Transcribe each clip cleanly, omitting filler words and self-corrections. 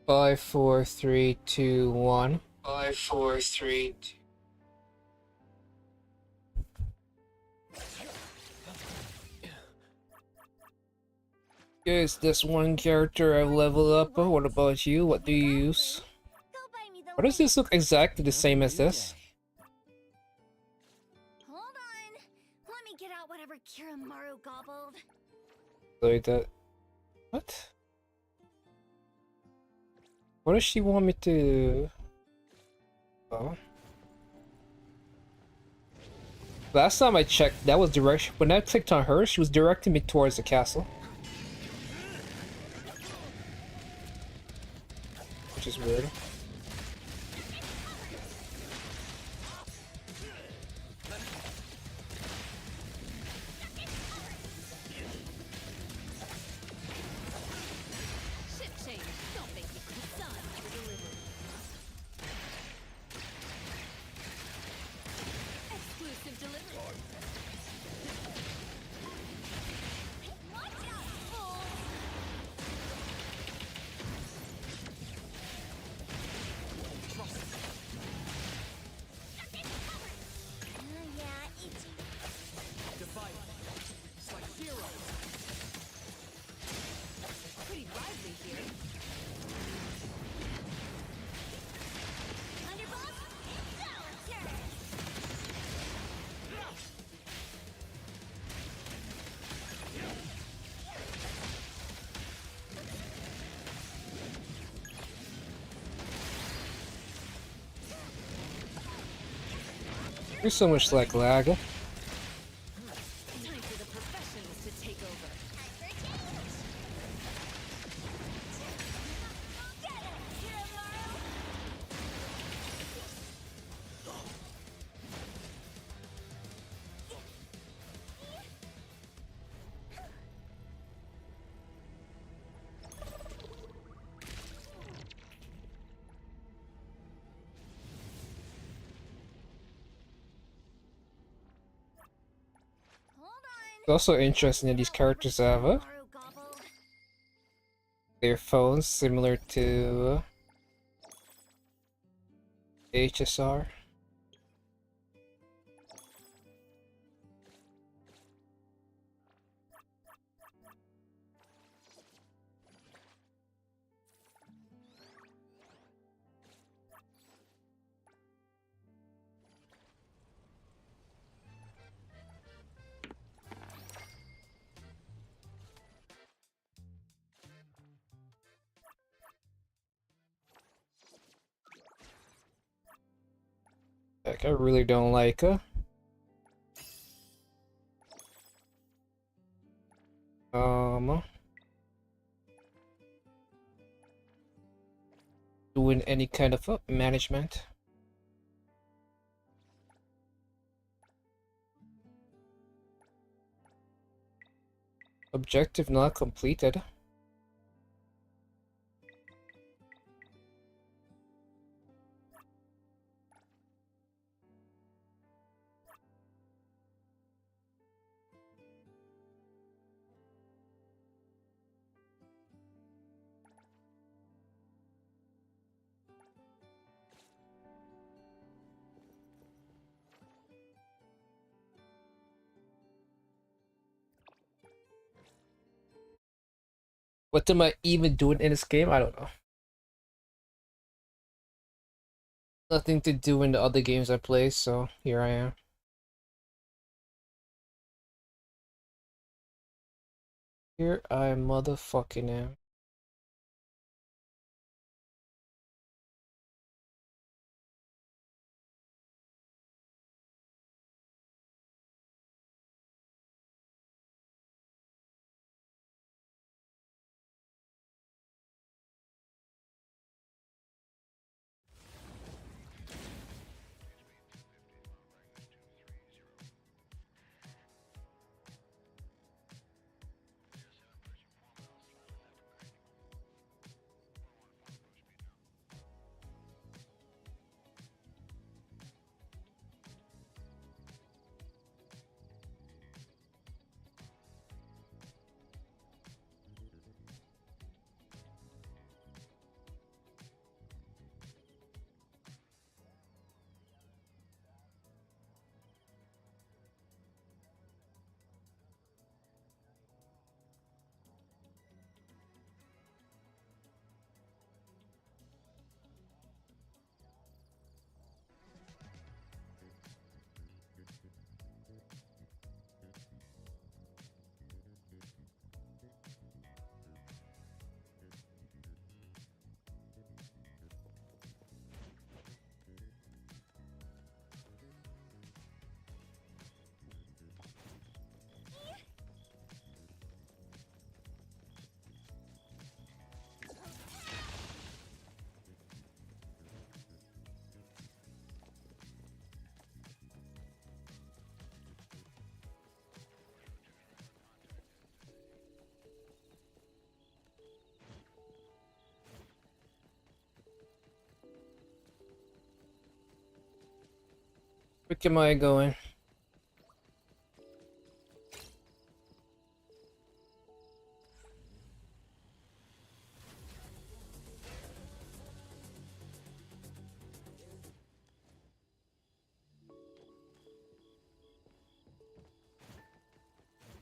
Five, four, three, two, one. 5, 4, 3, 2. Is this one character I've leveled up? What about you? What do you use? Why does this look exactly the same as this? Hold on. Let me get out whatever Kiramaru gobbled. Like that. What? What does she want me to... Oh. Last time I checked, that was direction. When I clicked on her, she was directing me towards the castle. Which is weird. There's so much like lag. It's also interesting that these characters have their phones similar to HSR. Like, I really don't like doing any kind of management. Objective not completed. What am I even doing in this game? I don't know. Nothing to do in the other games I play, so here I am. Here I motherfucking am. Where am I going?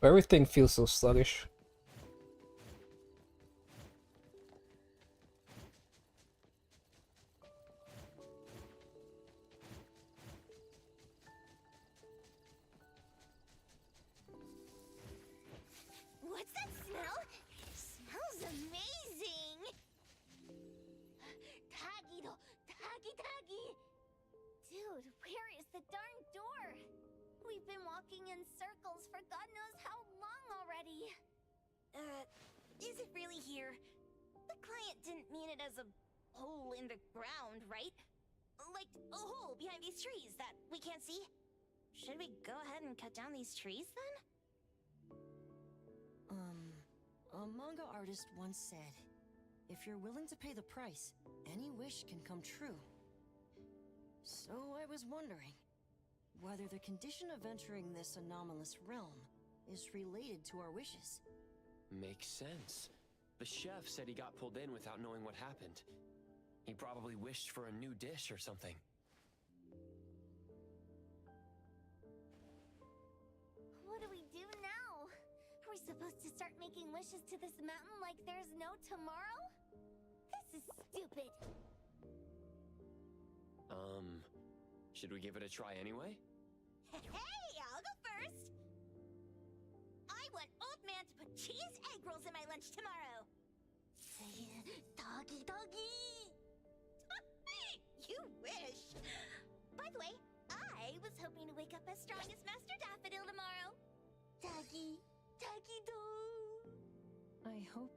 Everything feels so sluggish. What's that smell? It smells amazing! Tagido! Tagi! Dude, where is the darn door? We've been walking in circles for God knows how long already. Is it really here? The client didn't mean it as a hole in the ground, right? Like a hole behind these trees that we can't see? Should we go ahead and cut down these trees then? A manga artist once said, if you're willing to pay the price, any wish can come true. So I was wondering whether the condition of entering this anomalous realm is related to our wishes. Makes sense. The chef said he got pulled in without knowing what happened. He probably wished for a new dish or something. What do we do now? Are we supposed to start making wishes to this mountain like there's no tomorrow? This is stupid. Should we give it a try anyway? Hey, I'll go first. I want old man to put cheese egg rolls in my lunch tomorrow. Doggy. You wish. By the way, I was hoping to wake up as strong as Master Daffodil tomorrow. Doggy do. I hope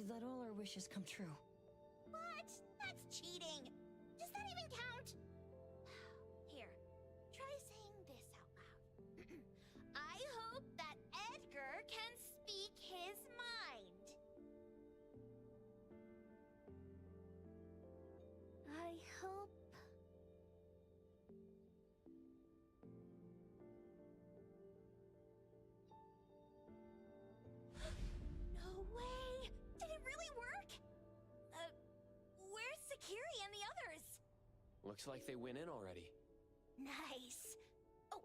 that all our wishes come true. What? That's cheating. Does that even count? Here, try saying this out loud. I hope that Edgar can speak his mind. I hope... No way! Did it really work? Where's Sakiri and the others? Looks like they went in already. Nice. Oh,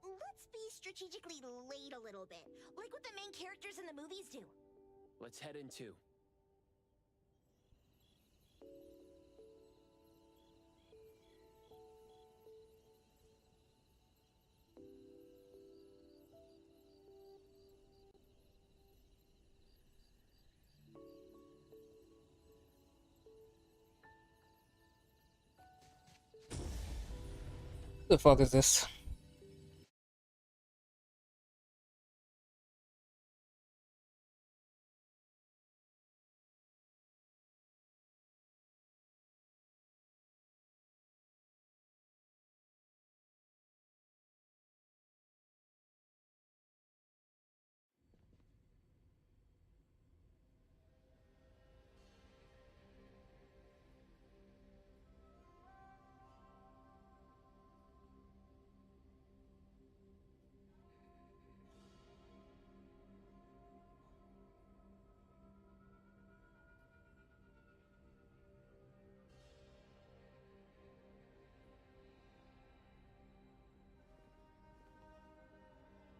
let's be strategically late a little bit, like what the main characters in the movies do. Let's head in too. The fuck is this?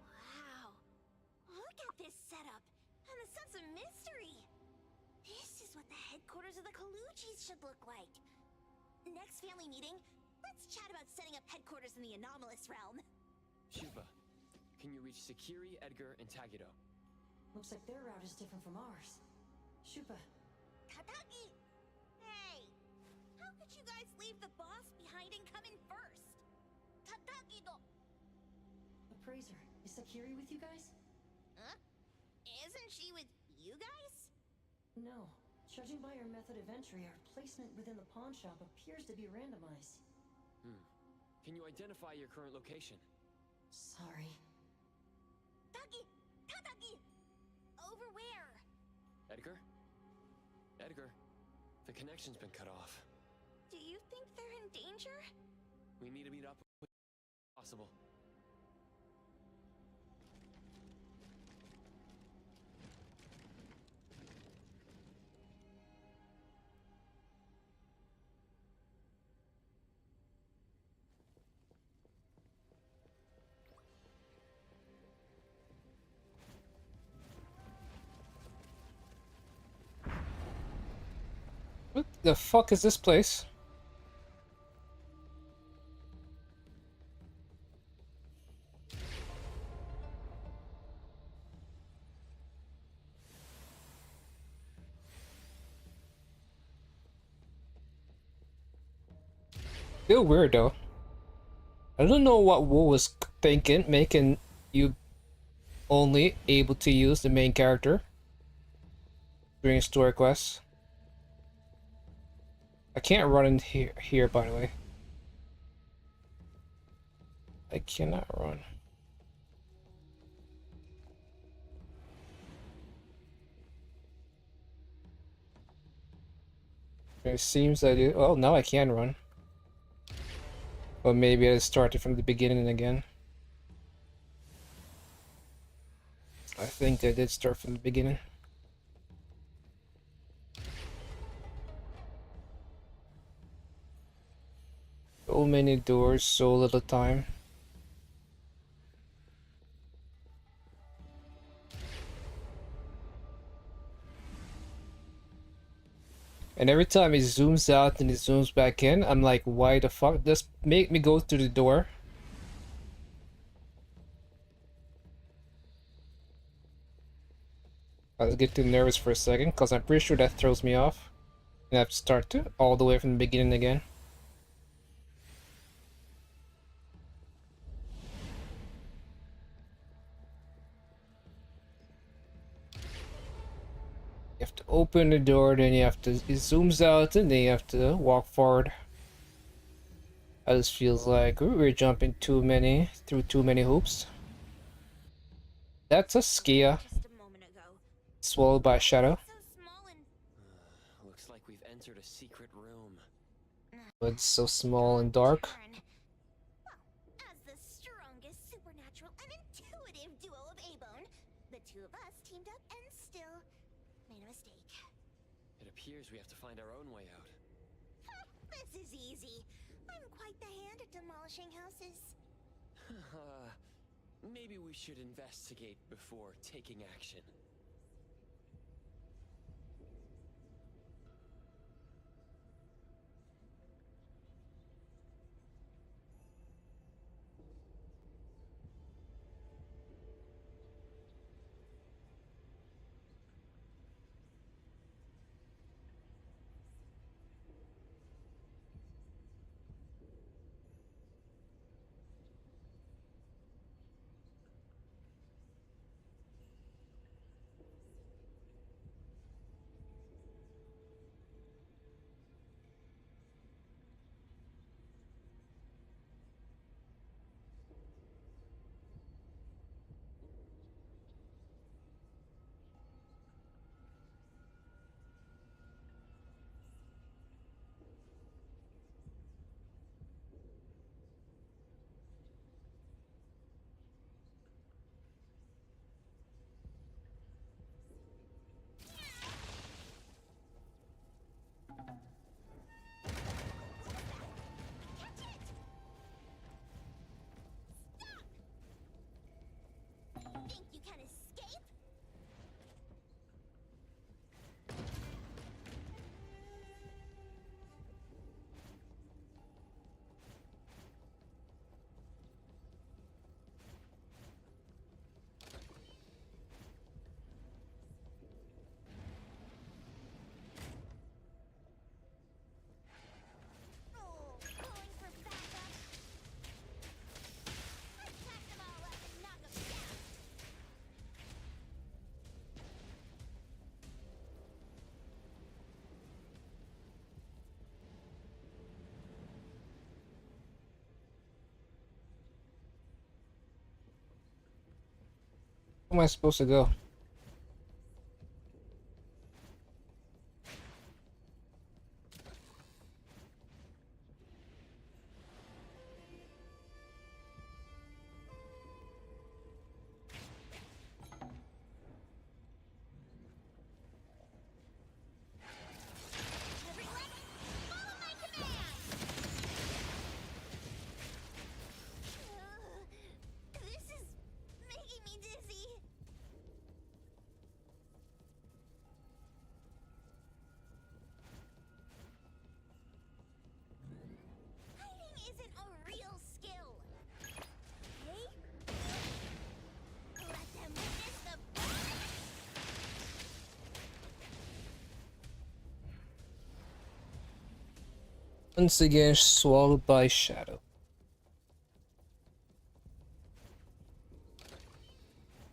Wow. Look at this setup, and the sense of mystery. This is what the headquarters of the Kalujis should look like. Next family meeting, let's chat about setting up headquarters in the anomalous realm. Shuba, can you reach Sakiri, Edgar, and Tagido? Looks like their route is different from ours. Shupa, Tataki! Hey! How could you guys leave the boss behind and come in first? Tataki-do! Appraiser, is Sakiri with you guys? Huh? Isn't she with you guys? No. Judging by our method of entry, our placement within the pawn shop appears to be randomized. Can you identify your current location? Sorry. Tataki! Over where? Edgar? Edgar, the connection's been cut off. Do you think they're in danger? We need to meet up Possible. What the fuck is this place? Feel weird though. I don't know what Wu was thinking, making you only able to use the main character during story quests. I can't run in here, by the way. I cannot run. It seems I do. Oh, now I can run. But maybe I started from the beginning again. I think I did start from the beginning. So many doors, so little time. And every time it zooms out and it zooms back in, I'm like, why the fuck? Just make me go through the door. I was getting nervous for a second, because I'm pretty sure that throws me off. And I have to start all the way from the beginning again. You have to open the door, then you have to, it zooms out, and then you have to walk forward. That just feels like we're jumping through too many hoops. That's a Skia, Just a moment ago. swallowed by a shadow. So small and Looks like we've entered a secret room. It's so small and dark. turn. Well, as the strongest supernatural and intuitive duo of A-Bone, the two of us teamed up and still made a mistake. It appears we have to find our own way out. This is easy. I'm quite the hand at demolishing houses. Maybe we should investigate before taking action. Think you can escape? Oh, calling for backup. Attack them all up and knock them down. Where am I supposed to go? Once again swallowed by shadow.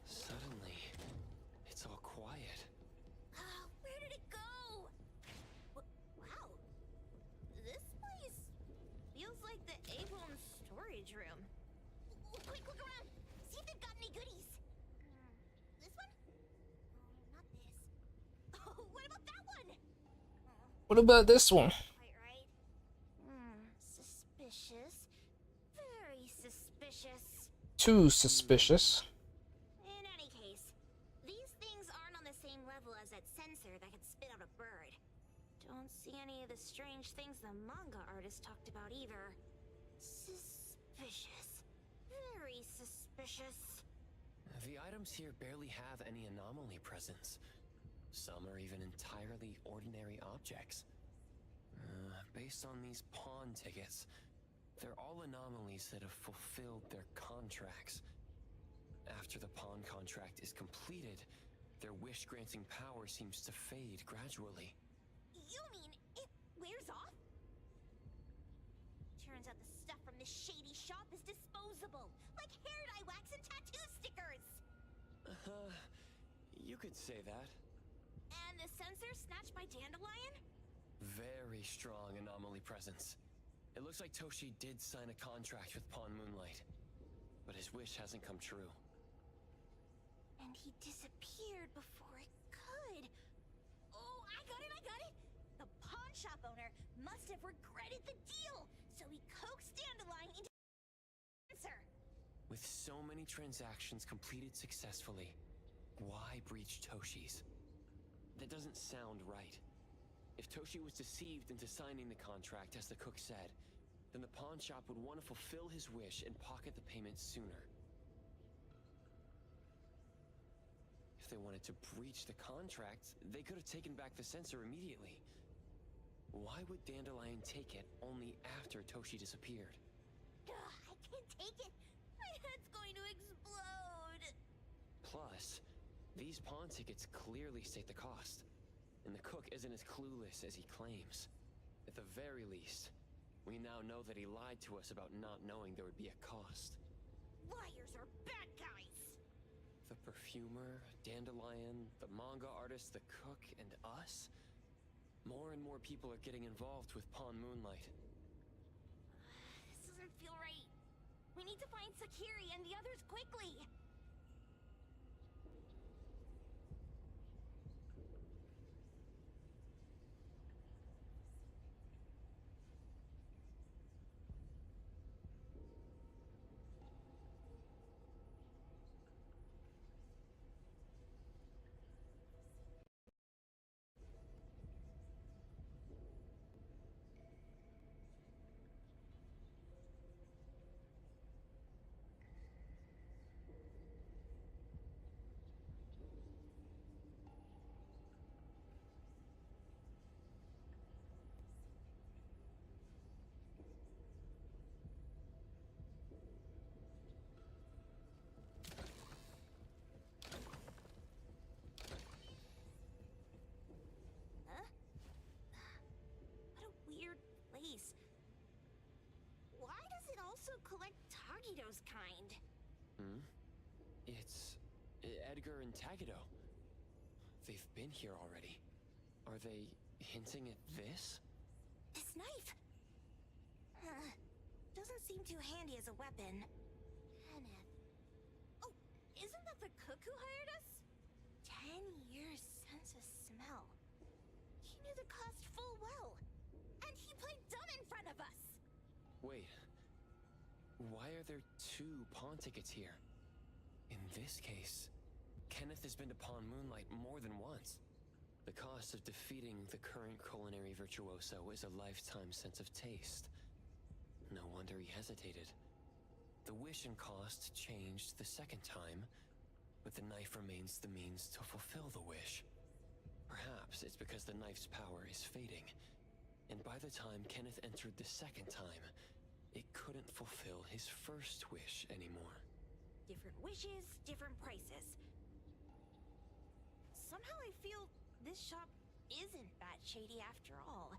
Suddenly, it's all quiet. Where did it go? Wow. This place feels like the A-Bone storage room. Quick, look around. See if they've got any goodies. This one? Oh, not this. Oh, what about that one? What about this one? Quite right. Suspicious. Very suspicious. Too suspicious. In any case, these things aren't on the same level as that sensor that could spit out a bird. Don't see any of the strange things the manga artist talked about either. Suspicious. Very suspicious. The items here barely have any anomaly presence. Some are even entirely ordinary objects. Based on these pawn tickets, they're all anomalies that have fulfilled their contracts. After the pawn contract is completed, their wish-granting power seems to fade gradually. You mean it wears off? Turns out the stuff from this shady shop is disposable, like hair dye wax and tattoo stickers. You could say that. And the sensor snatched by Dandelion? Very strong anomaly presence. It looks like Toshi did sign a contract with Pawn Moonlight, but his wish hasn't come true. And he disappeared before it could. Oh, I got it! The pawn shop owner must have regretted the deal, so he coaxed Dandelion into the sensor. With so many transactions completed successfully, why breach Toshi's? That doesn't sound right. If Toshi was deceived into signing the contract as the cook said, then the pawn shop would want to fulfill his wish and pocket the payment sooner. If they wanted to breach the contract, they could have taken back the sensor immediately. Why would Dandelion take it only after Toshi disappeared? I can't take it. My head's going to explode. Plus, these pawn tickets clearly state the cost, and the cook isn't as clueless as he claims. At the very least, we now know that he lied to us about not knowing there would be a cost. Liars are bad guys. The perfumer, Dandelion, the manga artist, the cook, and us? More and more people are getting involved with Pawn Moonlight. This doesn't feel right. We need to find Sakiri and the others quickly. Why does it also collect Tagido's kind? It's Edgar and Tagido. They've been here already. Are they hinting at this? This knife! Doesn't seem too handy as a weapon. Kenneth. Oh, isn't that the cook who hired us? 10 years sense of smell. He knew the cost full well. And he played dumb in front of us! Wait. Why are there two pawn tickets here? In this case, Kenneth has been to Pawn Moonlight more than once. The cost of defeating the current culinary virtuoso is a lifetime sense of taste. No wonder he hesitated. The wish and cost changed the second time, but the knife remains the means to fulfill the wish. Perhaps it's because the knife's power is fading, and by the time Kenneth entered the second time, it couldn't fulfill his first wish anymore. Different wishes, different prices. Somehow I feel this shop isn't that shady after all.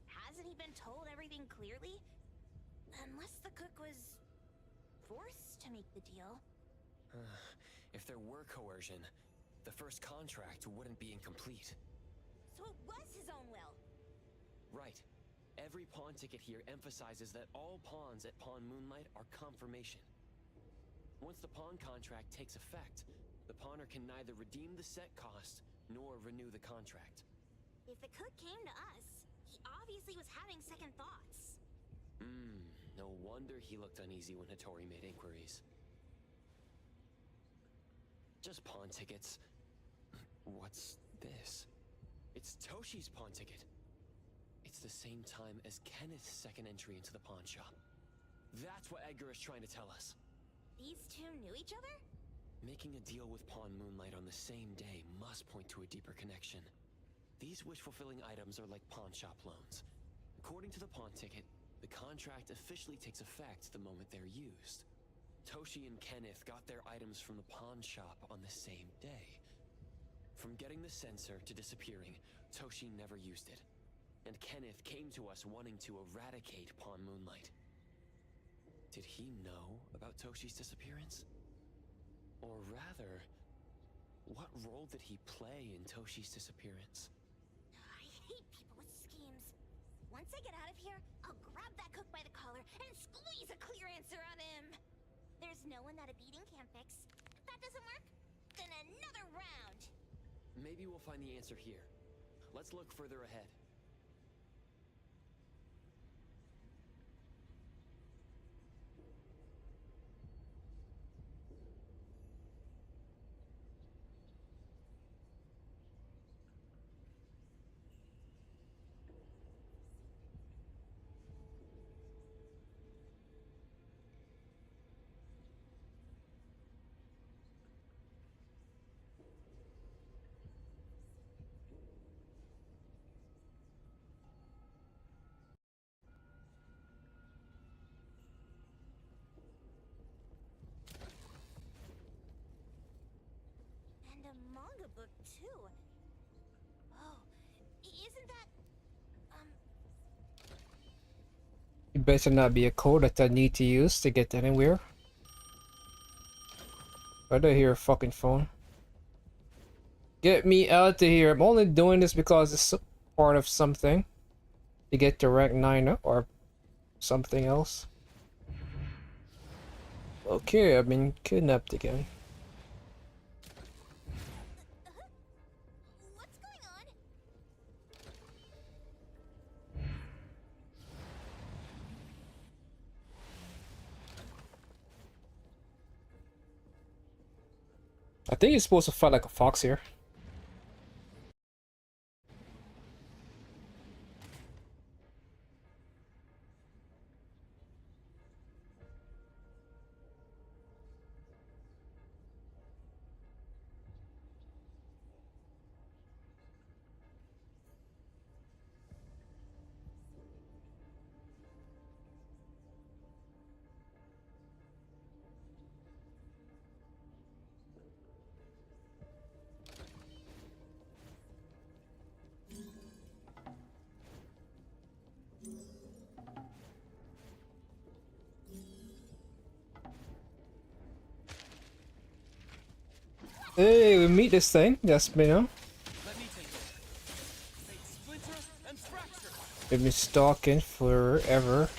Has Hasn't he been told everything clearly? Unless the cook was forced to make the deal. If there were coercion, the first contract wouldn't be incomplete. So it was his own will. Right. Every pawn ticket here emphasizes that all pawns at Pawn Moonlight are confirmation. Once the pawn contract takes effect, the pawner can neither redeem the set cost nor renew the contract. If the cook came to us, he obviously was having second thoughts. No wonder he looked uneasy when Hattori made inquiries. Just pawn tickets. What's this? It's Toshi's pawn ticket. It's the same time as Kenneth's second entry into the pawn shop. That's what Edgar is trying to tell us. These two knew each other? Making a deal with Pawn Moonlight on the same day must point to a deeper connection. These wish-fulfilling items are like pawn shop loans. According to the pawn ticket, the contract officially takes effect the moment they're used. Toshi and Kenneth got their items from the pawn shop on the same day. From getting the sensor to disappearing, Toshi never used it. And Kenneth came to us wanting to eradicate Pawn Moonlight. Did he know about Toshi's disappearance? Or rather, what role did he play in Toshi's disappearance? I hate people with schemes. Once I get out of here, I'll grab that cook by the collar and squeeze a clear answer on him. There's no one that a beating can't fix. If that doesn't work, then another round. Maybe we'll find the answer here. Let's look further ahead. And a manga book, too. Oh, isn't that... It better not be a code that I need to use to get anywhere. I don't hear a fucking phone. Get me out of here. I'm only doing this because it's part of something. To get to rank 9 or something else. Okay, I've been kidnapped again. What's going on? I think you're supposed to fight like a fox here. Hey, we meet this thing. That's me, Let me take it. They splinter and fracture. We've been stalking forever.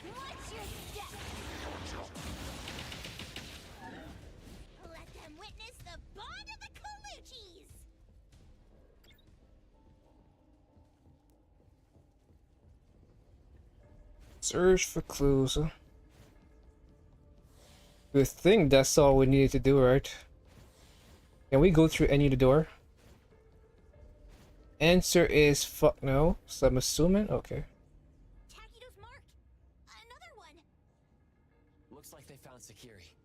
Watch your step! Let them witness the bond of the Coluchis! Search for clues. We think that's all we needed to do, right? Can we go through any of the door? Answer is fuck no. So I'm assuming? Okay. Takido's marked! Another one! Looks like they found Sakiri.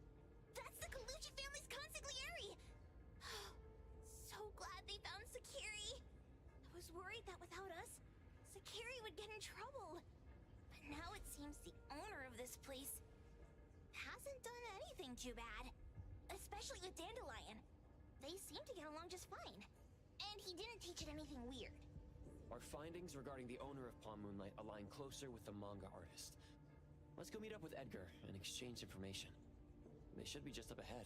That's the Colucci family's consigliere! So glad they found Sakiri! I was worried that without us, Sakiri would get in trouble. But Now it seems the owner of this place hasn't done anything too bad. Especially with Dandelion. They seem to get along just fine. And he didn't teach it anything weird. Our findings regarding the owner of Pawn Moonlight align closer with the manga artist. Let's go meet up with Edgar and exchange information. They should be just up ahead.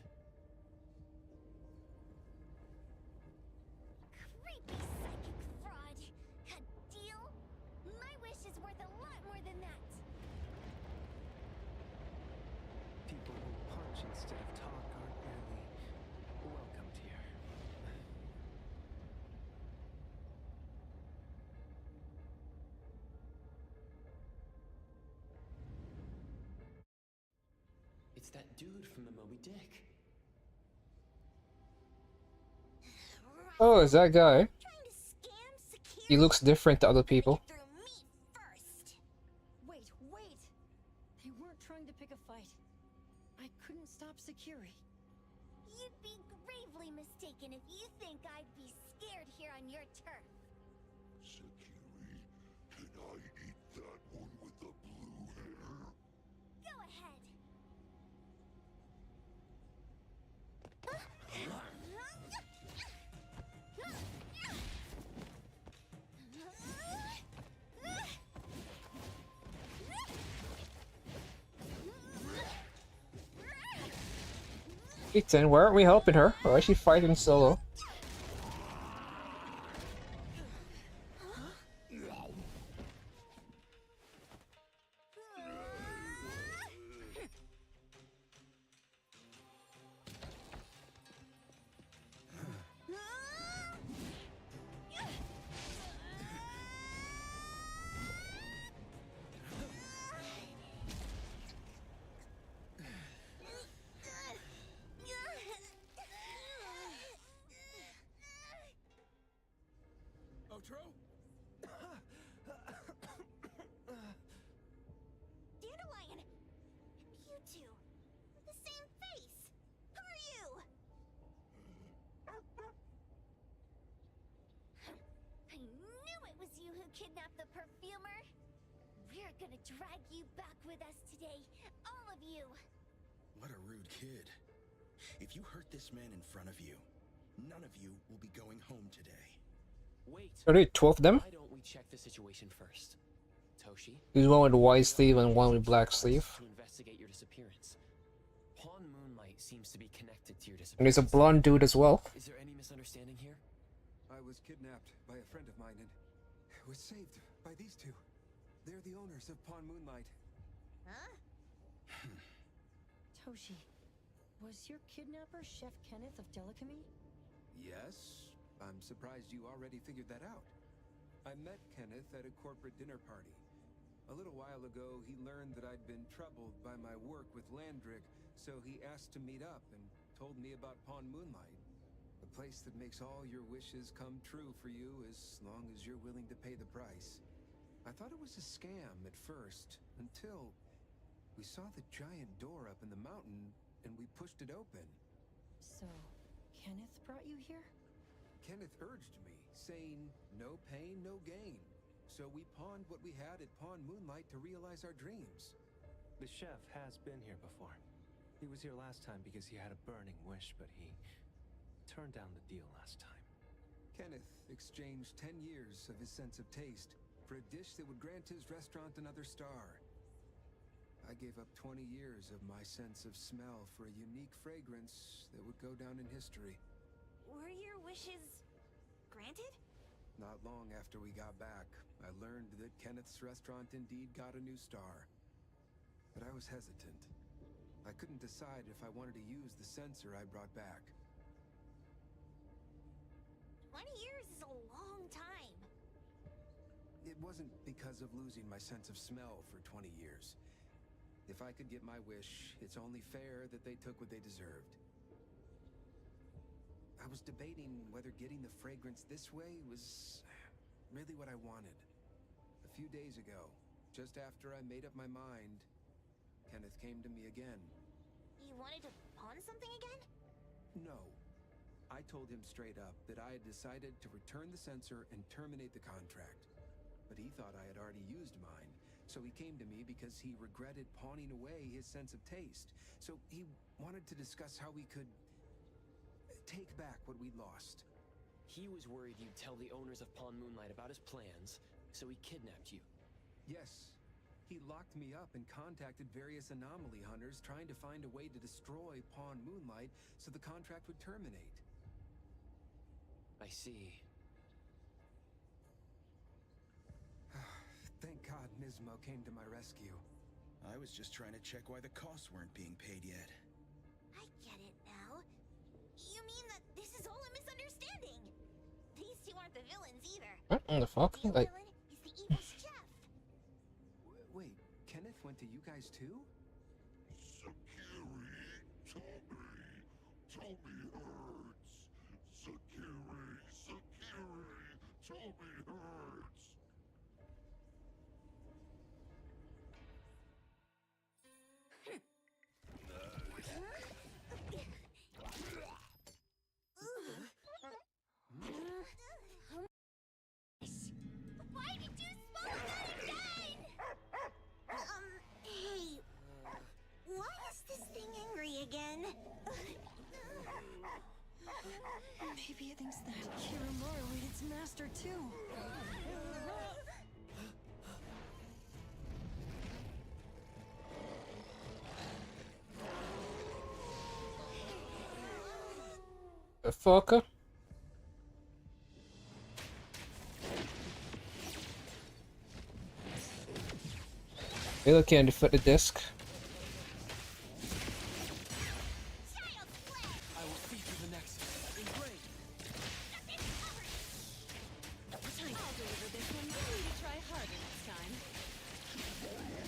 Creepy psychic fraud. A deal? My wish is worth a lot more than that. People who punch instead of talk aren't really welcomed here. It's that dude from the Moby Dick. Oh, is that guy? Trying to scam security. He looks different to other people. Get through me first. Wait, wait! They weren't trying to pick a fight. I couldn't stop Sakuri. You'd be gravely mistaken if you think I'd be scared here on your turf. Sakuri, can I eat that one with the blue hair? Go ahead. Ethan, why aren't we helping her? Why is she fighting solo? Otro? Dandelion! You two! The same face! Who are you? I knew it was you who kidnapped the perfumer! We're gonna drag you back with us today, all of you! What a rude kid. If you hurt this man in front of you, none of you will be going home today. Wait. Are there 12 of them? Why don't we check the situation first? Toshi? There's one with white sleeve and one with black sleeve. To investigate your disappearance. Pawn Moonlight seems to be connected to your And there's disappearance. a blonde dude as well. Is there any misunderstanding here? I was kidnapped by a friend of mine and was saved by these two. They're the owners of Pawn Moonlight. Huh? Toshi, was your kidnapper Chef Kenneth of Delicamy? Yes, I'm surprised you already figured that out. I met Kenneth at a corporate dinner party. A little while ago, he learned that I'd been troubled by my work with Landrick, so he asked to meet up and told me about Pawn Moonlight. A place that makes all your wishes come true for you as long as you're willing to pay the price. I thought it was a scam at first, until we saw the giant door up in the mountain and we pushed it open. So, Kenneth brought you here? Kenneth urged me, saying, no pain, no gain. So we pawned what we had at Pawn Moonlight to realize our dreams. The chef has been here before. He was here last time because he had a burning wish, but he turned down the deal last time. Kenneth exchanged 10 years of his sense of taste for a dish that would grant his restaurant another star. I gave up 20 years of my sense of smell for a unique fragrance that would go down in history. Were your wishes granted? Not long after we got back, I learned that Kenneth's restaurant indeed got a new star. But I was hesitant. I couldn't decide if I wanted to use the sensor I brought back. 20 years is a long time. It wasn't because of losing my sense of smell for 20 years. If I could get my wish, it's only fair that they took what they deserved. I was debating whether getting the fragrance this way was really what I wanted. A few days ago, just after I made up my mind, Kenneth came to me again. You wanted to pawn something again? No. I told him straight up that I had decided to return the sensor and terminate the contract. But he thought I had already used mine, So he came to me because he regretted pawning away his sense of taste. So he wanted to discuss how we could take back what we lost. He was worried you'd tell the owners of Pawn Moonlight about his plans, so he kidnapped you. Yes. He locked me up and contacted various anomaly hunters trying to find a way to destroy Pawn Moonlight so the contract would terminate. I see. Thank God Nismo came to my rescue. I was just trying to check why the costs weren't being paid yet. I get it now. You mean that this is all a misunderstanding? These two aren't the villains either. What in the fuck? The Like, villain is the evil chef. Wait, Kenneth went to you guys too? Sakiri, Tommy hurts. Sakiri, Tommy hurts. Why did you swallow that again? Hey. Why is this thing angry again? Maybe it thinks that Kiramaru ate its master too. the fucker? Halo can't defeat the disc. Child's play. I will see through the nexus. Ingrained. I'll deliver this one. You need to try harder next time. Everyone,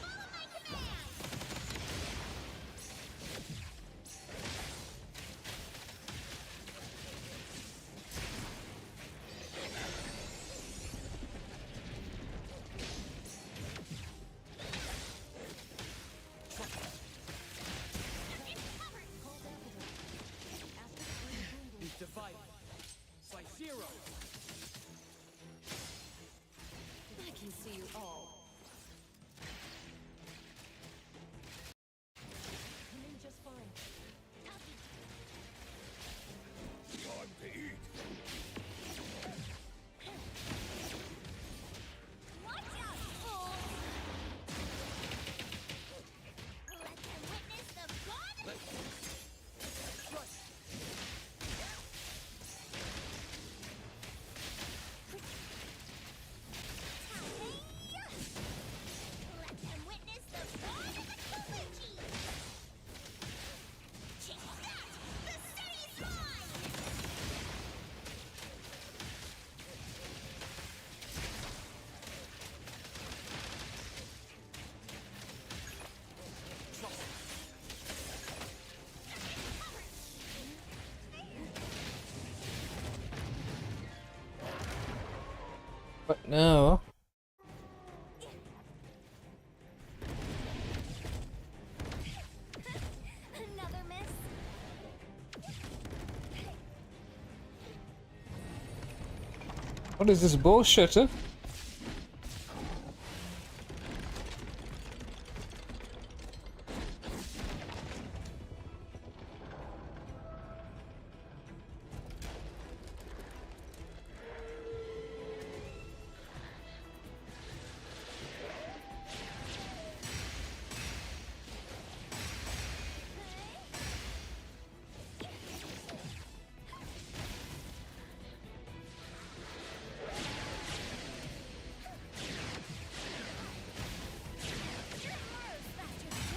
follow my command. He's divided. Slice zero. I can see you all. I'm in just fine. Time to eat. Watch out, fool! Let them witness the blood. Let them witness the blood of the Kaluchi. Check that! The city's mine! But no. Another miss. What is this bullshit? Huh?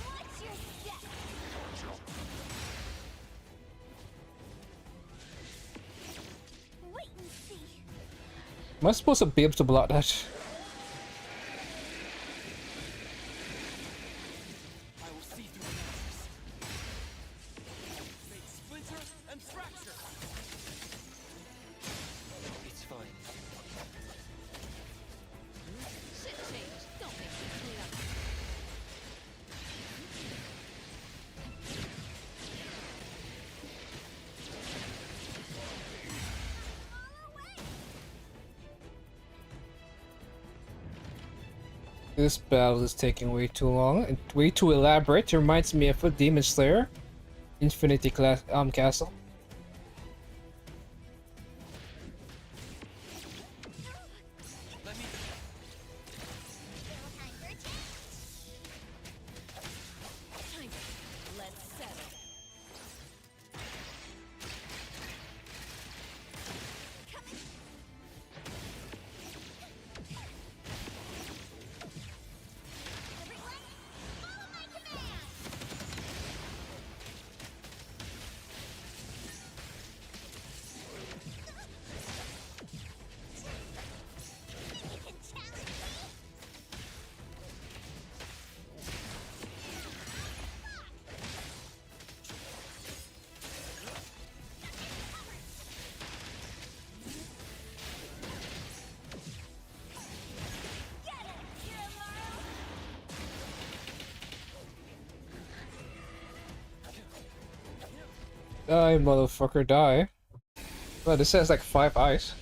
What's your step? Wait and see. Am I supposed to be able to block that? I will see through the nexus. Make splinter and fracture. It's fine. Shit change. Don't make me clean up. All away. This battle is taking way too long and way too elaborate. It reminds me of a Demon Slayer Infinity class Castle. Die, motherfucker, die. Well, this has like 5 eyes.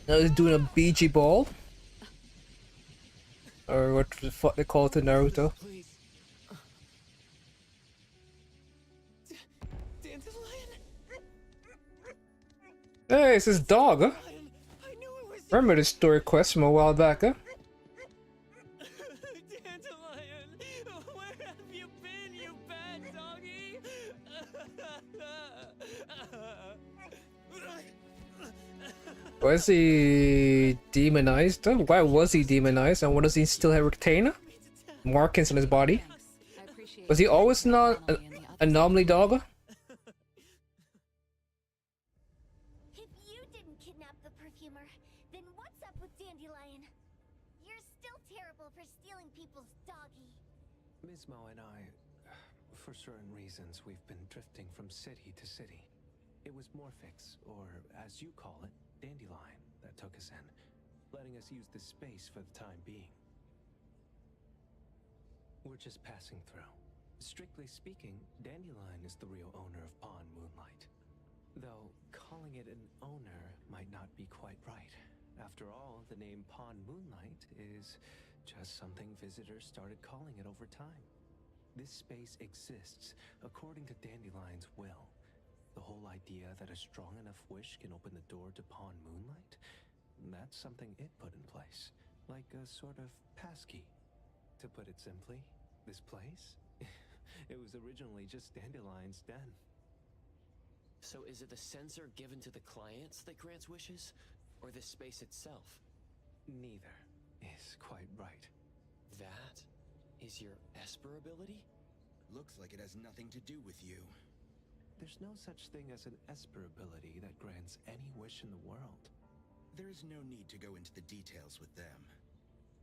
Now he's doing a BG ball. Or what the fuck they call it in Naruto. Please. Dandelion? Hey, it's his dog, huh? I knew it was Remember this story quest from a while back, huh? Dandelion! Where have you been, you bad doggy? Was he demonized? Huh? Why was he demonized? And what does he still have retain? Markings on his body? Was he always not an anomaly dog? If you didn't kidnap the perfumer, then what's up with Dandelion? You're still terrible for stealing people's doggy. Mismo and I, for certain reasons, we've been drifting from city to city. It was Morphix, or as you call it, Dandelion, that took us in, letting us use this space for the time being. We're just passing through. Strictly speaking, Dandelion is the real owner of Pawn Moonlight. Though, calling it an owner might not be quite right. After all, the name Pawn Moonlight is just something visitors started calling it over time. This space exists according to Dandelion's will. The whole idea that a strong enough wish can open the door to Pawn Moonlight? That's something it put in place. Like a sort of passkey. To put it simply, this place? It was originally just Dandelion's den. So is it the sensor given to the clients that grants wishes? Or the space itself? Neither is quite right. That is your Esper ability? Looks like it has nothing to do with you. There's no such thing as an Esper ability that grants any wish in the world. There is no need to go into the details with them.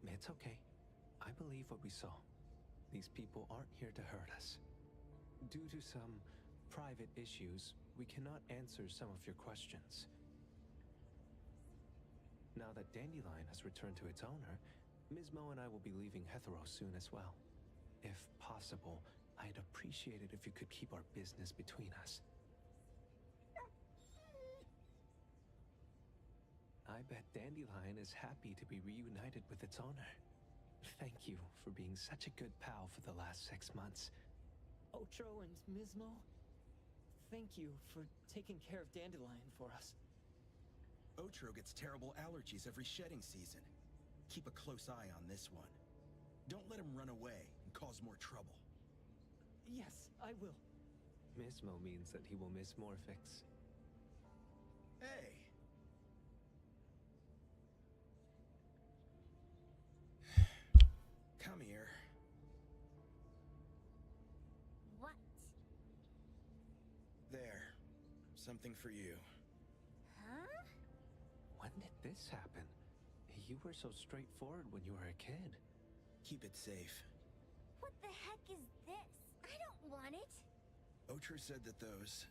It's okay. I believe what we saw. These people aren't here to hurt us. Due to some private issues, we cannot answer some of your questions. Now that Dandelion has returned to its owner, Mismo and I will be leaving Hetheros soon as well. If possible, I'd appreciate it if you could keep our business between us. I bet Dandelion is happy to be reunited with its owner. Thank you for being such a good pal for the last 6 months. Otro and Mismo, thank you for taking care of Dandelion for us. Otro gets terrible allergies every shedding season. Keep a close eye on this one. Don't let him run away and cause more trouble. Yes, I will. Mismo means that he will miss Morphix. Hey! Come here. What? There. Something for you. Huh? When did this happen? You were so straightforward when you were a kid. Keep it safe. What the heck is this? I don't want it. Otro said that those...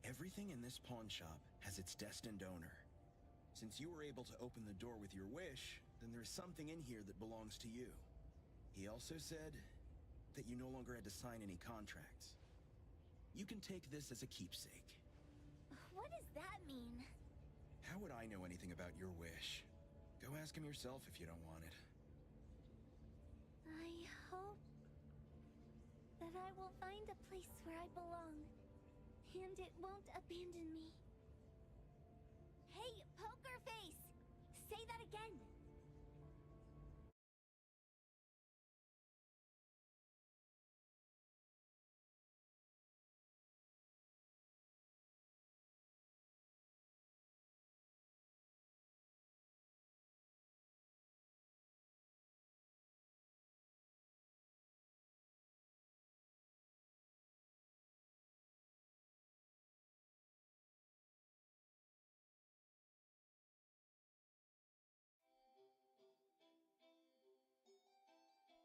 Everything in this pawn shop has its destined owner. Since you were able to open the door with your wish, then there's something in here that belongs to you. He also said that you no longer had to sign any contracts. You can take this as a keepsake. What does that mean? How would I know anything about your wish? Go ask him yourself if you don't want it. I hope that I will find a place where I belong, and it won't abandon me. Hey, Poker Face! Say that again!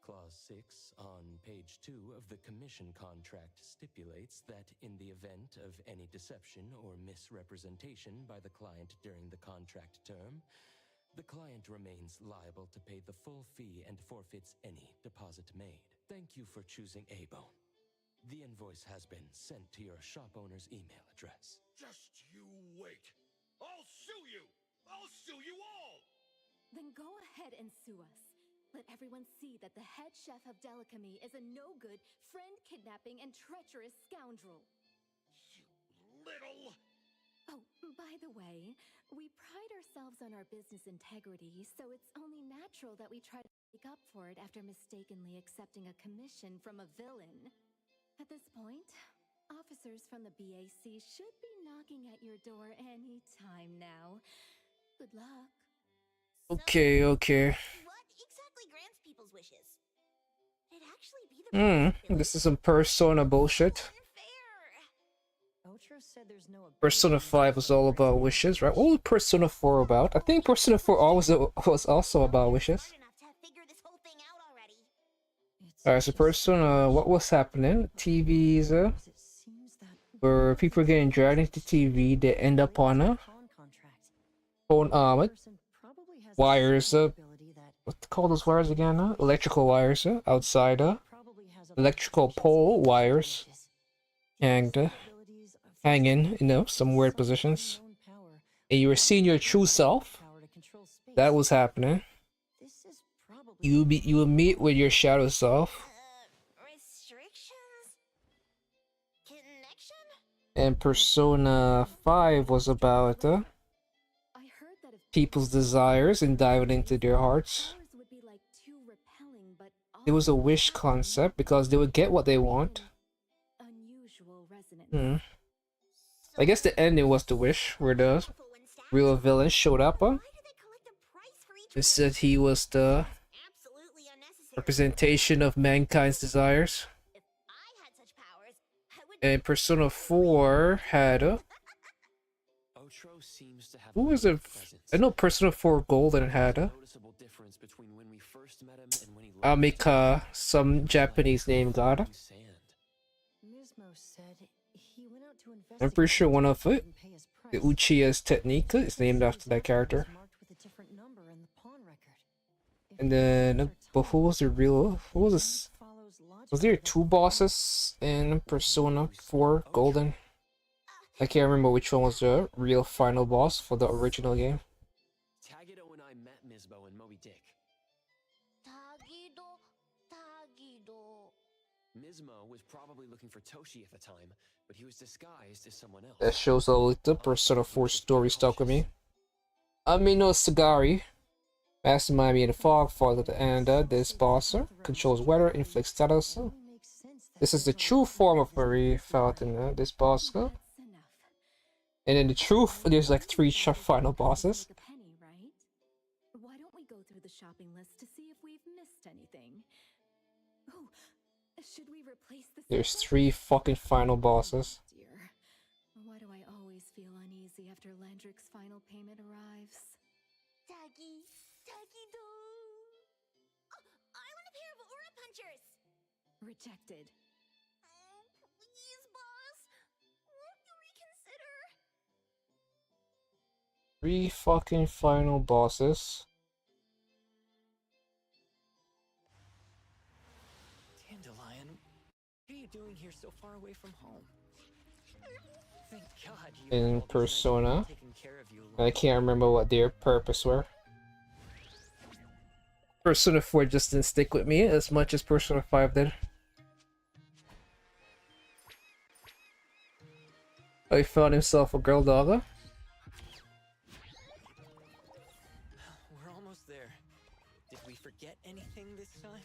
Clause 6 on page 2 of the commission contract stipulates that in the event of any deception or misrepresentation by the client during the contract term, the client remains liable to pay the full fee and forfeits any deposit made. Thank you for choosing A-Bone. The invoice has been sent to your shop owner's email address. Just you wait. I'll sue you! I'll sue you all! Then go ahead and sue us. Let everyone see that the head chef of Delicamy is a no-good, friend-kidnapping, and treacherous scoundrel. You little... Oh, by the way, we pride ourselves on our business integrity, so it's only natural that we try to make up for it after mistakenly accepting a commission from a villain. At this point, officers from the BAC should be knocking at your door any time now. Good luck. Okay, okay. What exactly grants people's wishes? It'd actually be the This is some Persona bullshit. Otro said there's no Persona 5 was all about wishes, right? What was Persona 4 about? I think Persona 4 was also about wishes. Alright, so Persona, what was happening? TVs, where people are getting dragged into TV, they end up on a phone, wires, what they call those wires again? Electrical wires, outside, electrical pole wires, and hanging, some weird positions. And you were seeing your true self. That was happening. You would meet with your shadow self. And Persona 5 was about people's desires and diving into their hearts. It was a wish concept because they would get what they want. I guess the ending was the wish, where the real villain showed up. It said he was the representation of mankind's desires. And Persona 4 had who was it? I know Persona 4 Golden had I'll make some Japanese name god. I'm pretty sure one of it, the Uchiha's technique, is named after that character. And then, but who was the real? Who was this? Was there 2 bosses in Persona 4 Golden? I can't remember which one was the real final boss for the original game. Tagido and I met Mizbo and Moby Dick. Tagido. Mizmo was probably looking for Toshi at the time, but he was disguised as someone else. That shows how the Persona 4 story stuck with me. Amino Sagari, mastermind me in the fog, father and this boss controls weather, inflicts status. This is the true form of Marie felt in this boss. And in the truth, there's like 3 final bosses. Why don't we go through the shopping list to see if we've missed anything? Oh, should we replace the There's 3 fucking final bosses. Dear, why do I always feel uneasy after Landrick's final payment arrives? Tagido. Oh, I want a pair of aura punchers. Rejected. Oh, please, boss. Won't you reconsider? 3 fucking final bosses. Dandelion, what are you doing here so far away from home? Thank God you in have all these nice Persona. people taking care of you I along can't remember what their purpose were. Persona 4 just didn't stick with me as much as Persona 5 did. Oh, he found himself a girl dogger. We're almost there. Did we forget anything this time?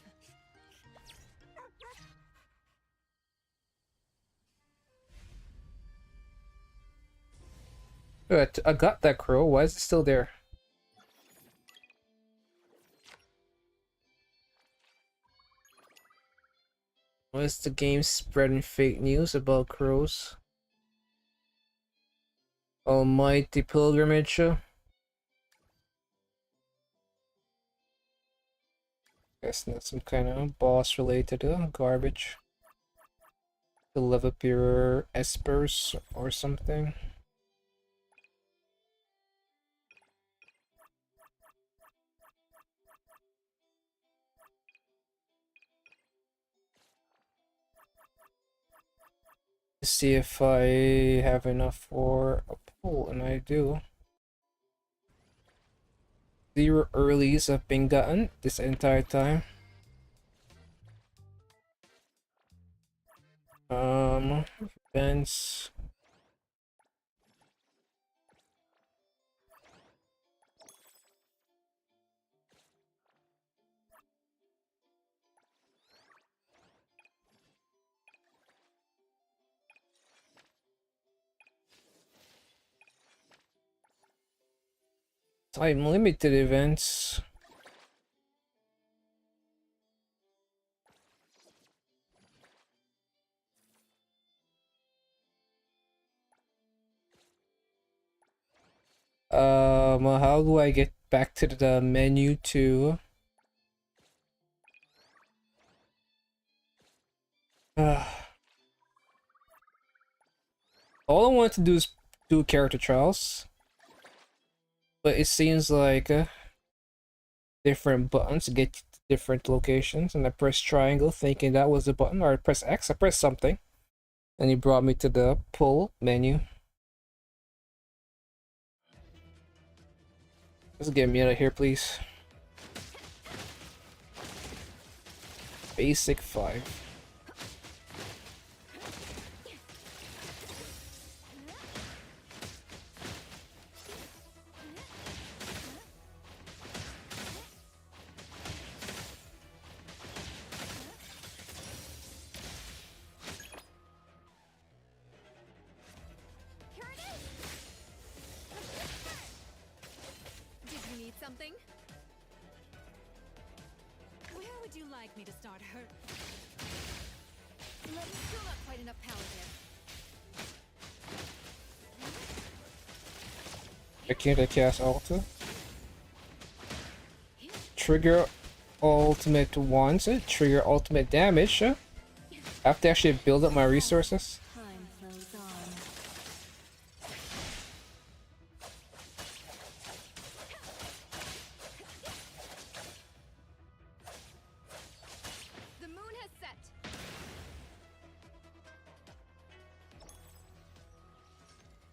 But I got that crow. Why is it still there? Why is the game spreading fake news about crows? Almighty pilgrimage. Guess not some kind of boss related garbage. To level up your espers or something. See if I have enough for a pull, and I do. 0 earlies have been gotten this entire time. Events. Time limited events. How do I get back to the menu to all I want to do is do character trials, but it seems like different buttons to get to different locations, and I press triangle thinking that was the button, or I press X, I press something, and it brought me to the pull menu. Just get me out of here, please. Basic 5. Did you need something? Where would you like me to start her? Still not quite enough power there. I can't cast Alta. Trigger ultimate once, trigger ultimate damage. I have to actually build up my resources. Time flows on. The moon has set.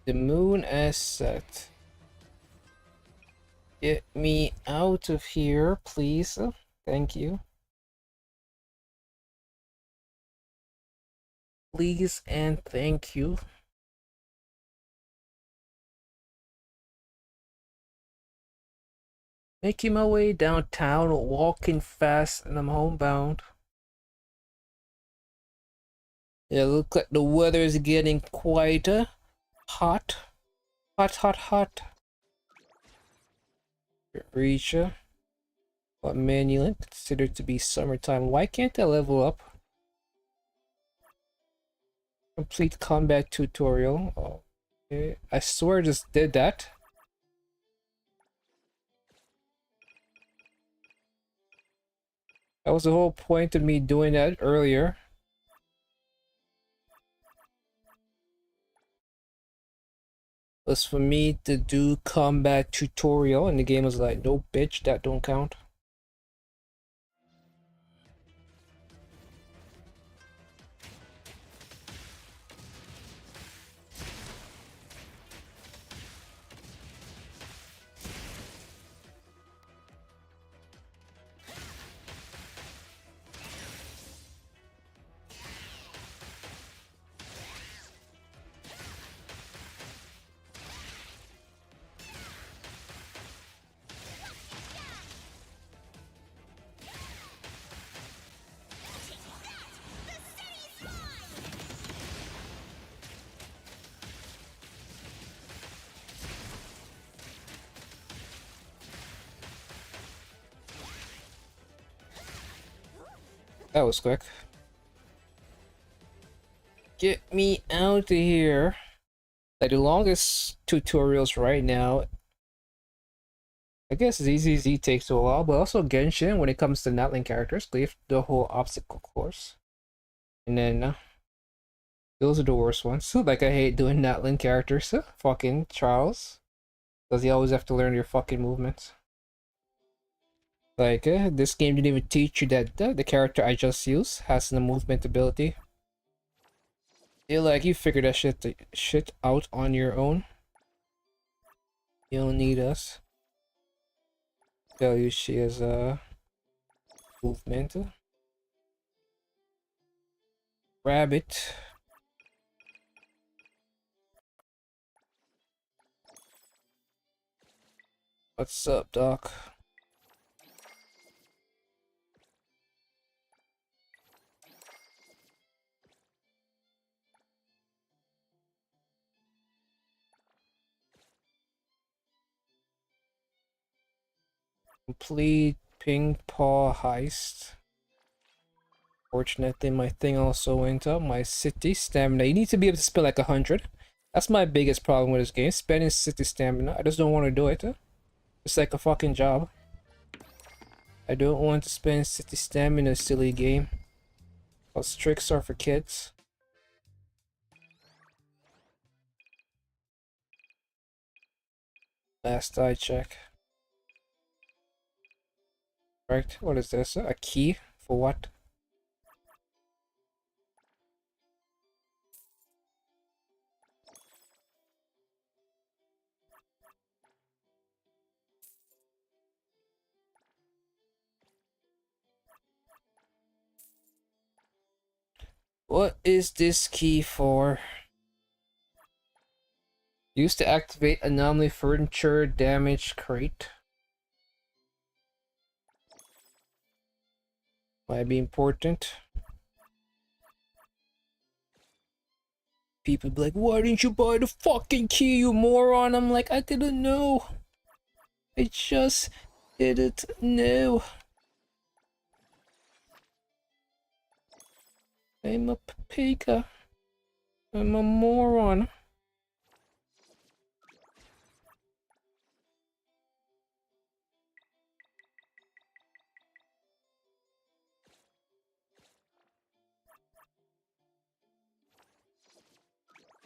The moon has set. Get me out of here, please. Thank you. Please and thank you. Making my way downtown, walking fast, and I'm homebound. Yeah, look like the weather is getting quite hot. Hot. Reach what manual considered to be summertime. Why can't I level up? Complete combat tutorial. Oh, okay. I swear I just did that. That was the whole point of me doing that earlier. Was for me to do combat tutorial, and the game was like, no bitch, that don't count. That was quick. Get me out of here. Like the longest tutorials right now, I guess ZZZ takes a while, but also Genshin when it comes to Natlan characters, leave the whole obstacle course. And then those are the worst ones. Like I hate doing Natlan characters. Fucking Charles. Because you always have to learn your fucking movements. Like, this game didn't even teach you that the character I just used has the movement ability. You figure that shit out on your own. You don't need us. Tell you she has a movement. Rabbit. What's up, Doc? Complete ping paw heist. Fortunately, my thing also went up. My city stamina. You need to be able to spend like 100. That's my biggest problem with this game. Spending city stamina. I just don't want to do it. It's like a fucking job. I don't want to spend city stamina, silly game. Those tricks are for kids. Last I check. Right, what is this? A key? For what? What is this key for? Used to activate anomaly furniture damage crate. Might be important. People be like, why didn't you buy the fucking key, you moron? I'm like, I didn't know. I just didn't know. I'm a paprika. I'm a moron.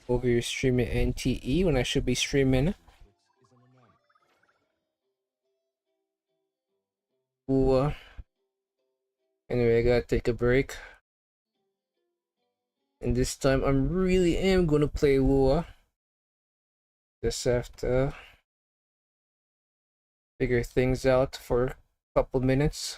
Over here streaming NTE when I should be streaming. Ooh. Anyway, I gotta take a break. And this time I really am gonna play Wua. Just have to figure things out for a couple minutes.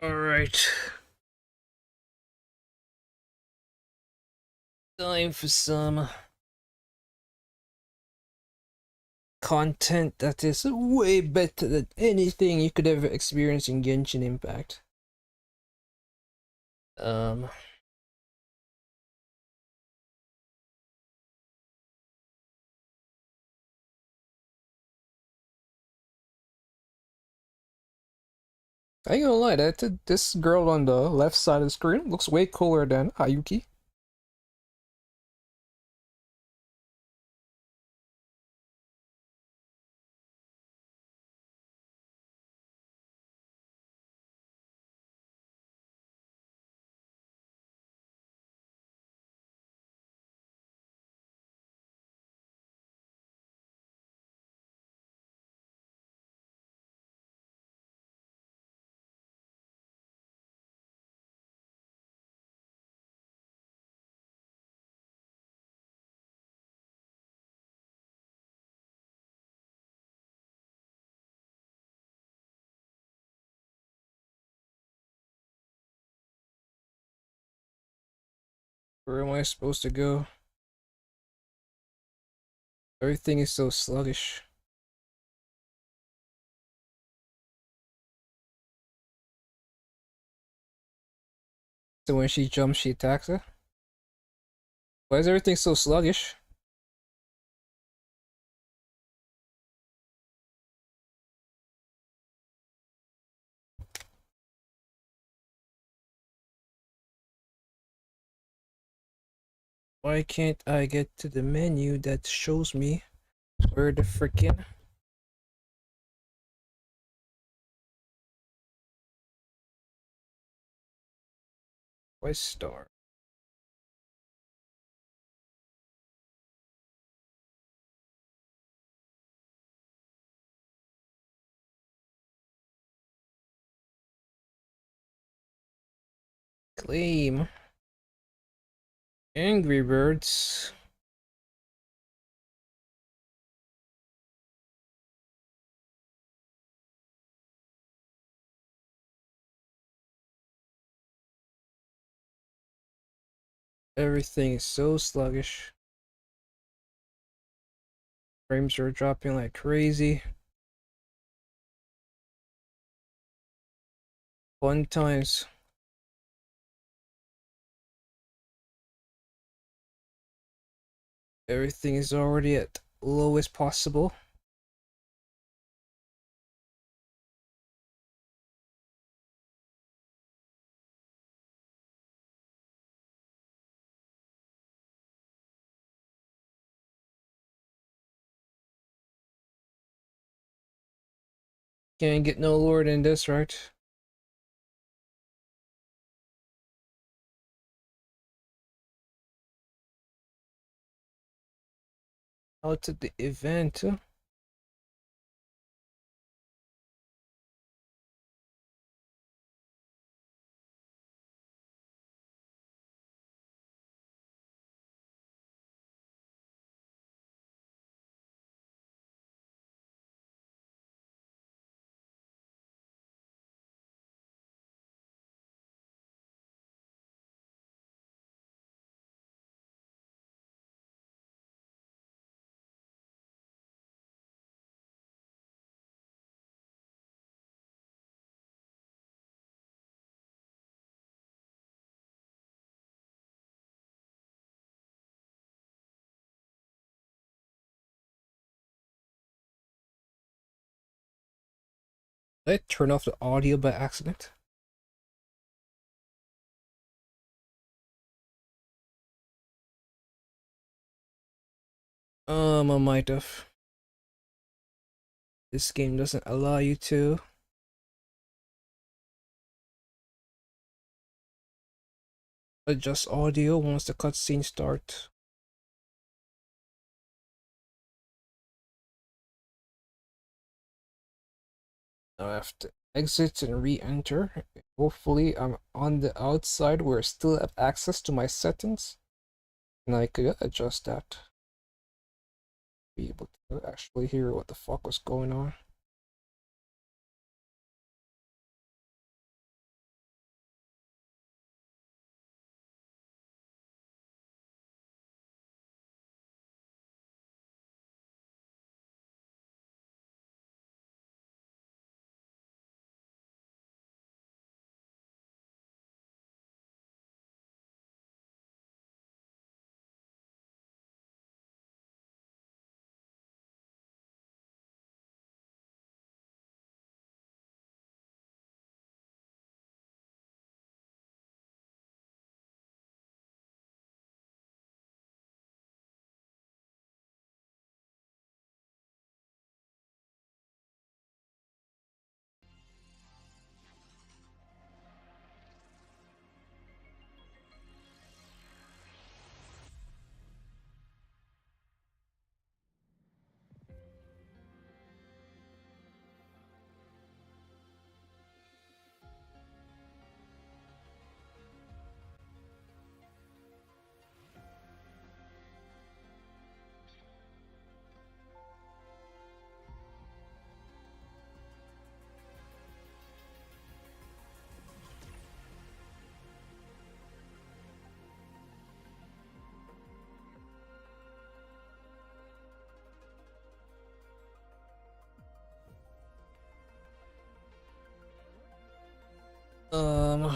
Alright. Time for some content that is way better than anything you could ever experience in Genshin Impact. I ain't gonna lie, this girl on the left side of the screen looks way cooler than Ayuki. Where am I supposed to go? Everything is so sluggish. So when she jumps, she attacks her? Why is everything so sluggish? Why can't I get to the menu that shows me where the freaking quest star? Claim Angry Birds. Everything is so sluggish. Frames are dropping like crazy. Fun times. Everything is already at lowest possible. Can't get no lower than this, right? Out to the event. Did I turn off the audio by accident? I might have. This game doesn't allow you to. Adjust audio once the cutscene starts. Now I have to exit and re-enter. Hopefully I'm on the outside where I still have access to my settings. And I could adjust that. Be able to actually hear what the fuck was going on. Um.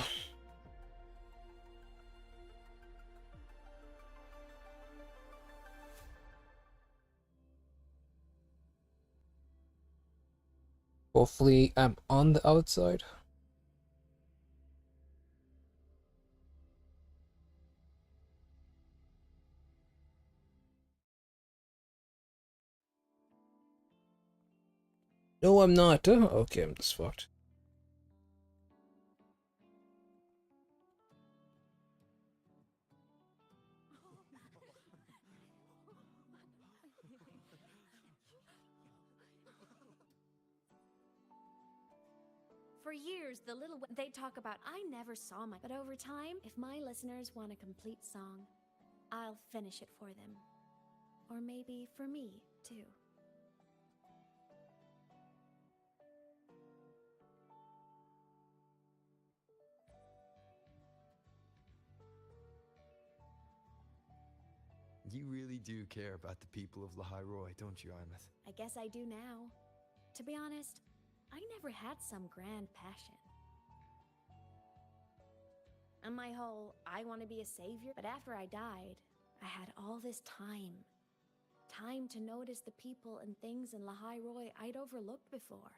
Hopefully, I'm on the outside. No, I'm not. Okay, I'm just fucked. For years, the they talk about I never saw my. But over time, if my listeners want a complete song, I'll finish it for them. Or maybe for me, too. You really do care about the people of Lahairoi, don't you, Imeth? I guess I do now. To be honest, I never had some grand passion. And my whole, I want to be a savior. But after I died, I had all this time. Time to notice the people and things in Lahairoi I'd overlooked before.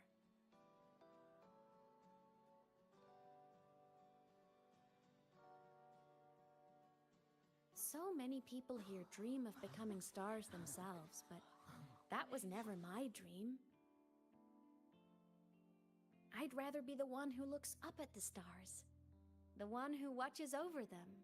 So many people here dream of becoming stars themselves, but that was never my dream. I'd rather be the one who looks up at the stars, the one who watches over them.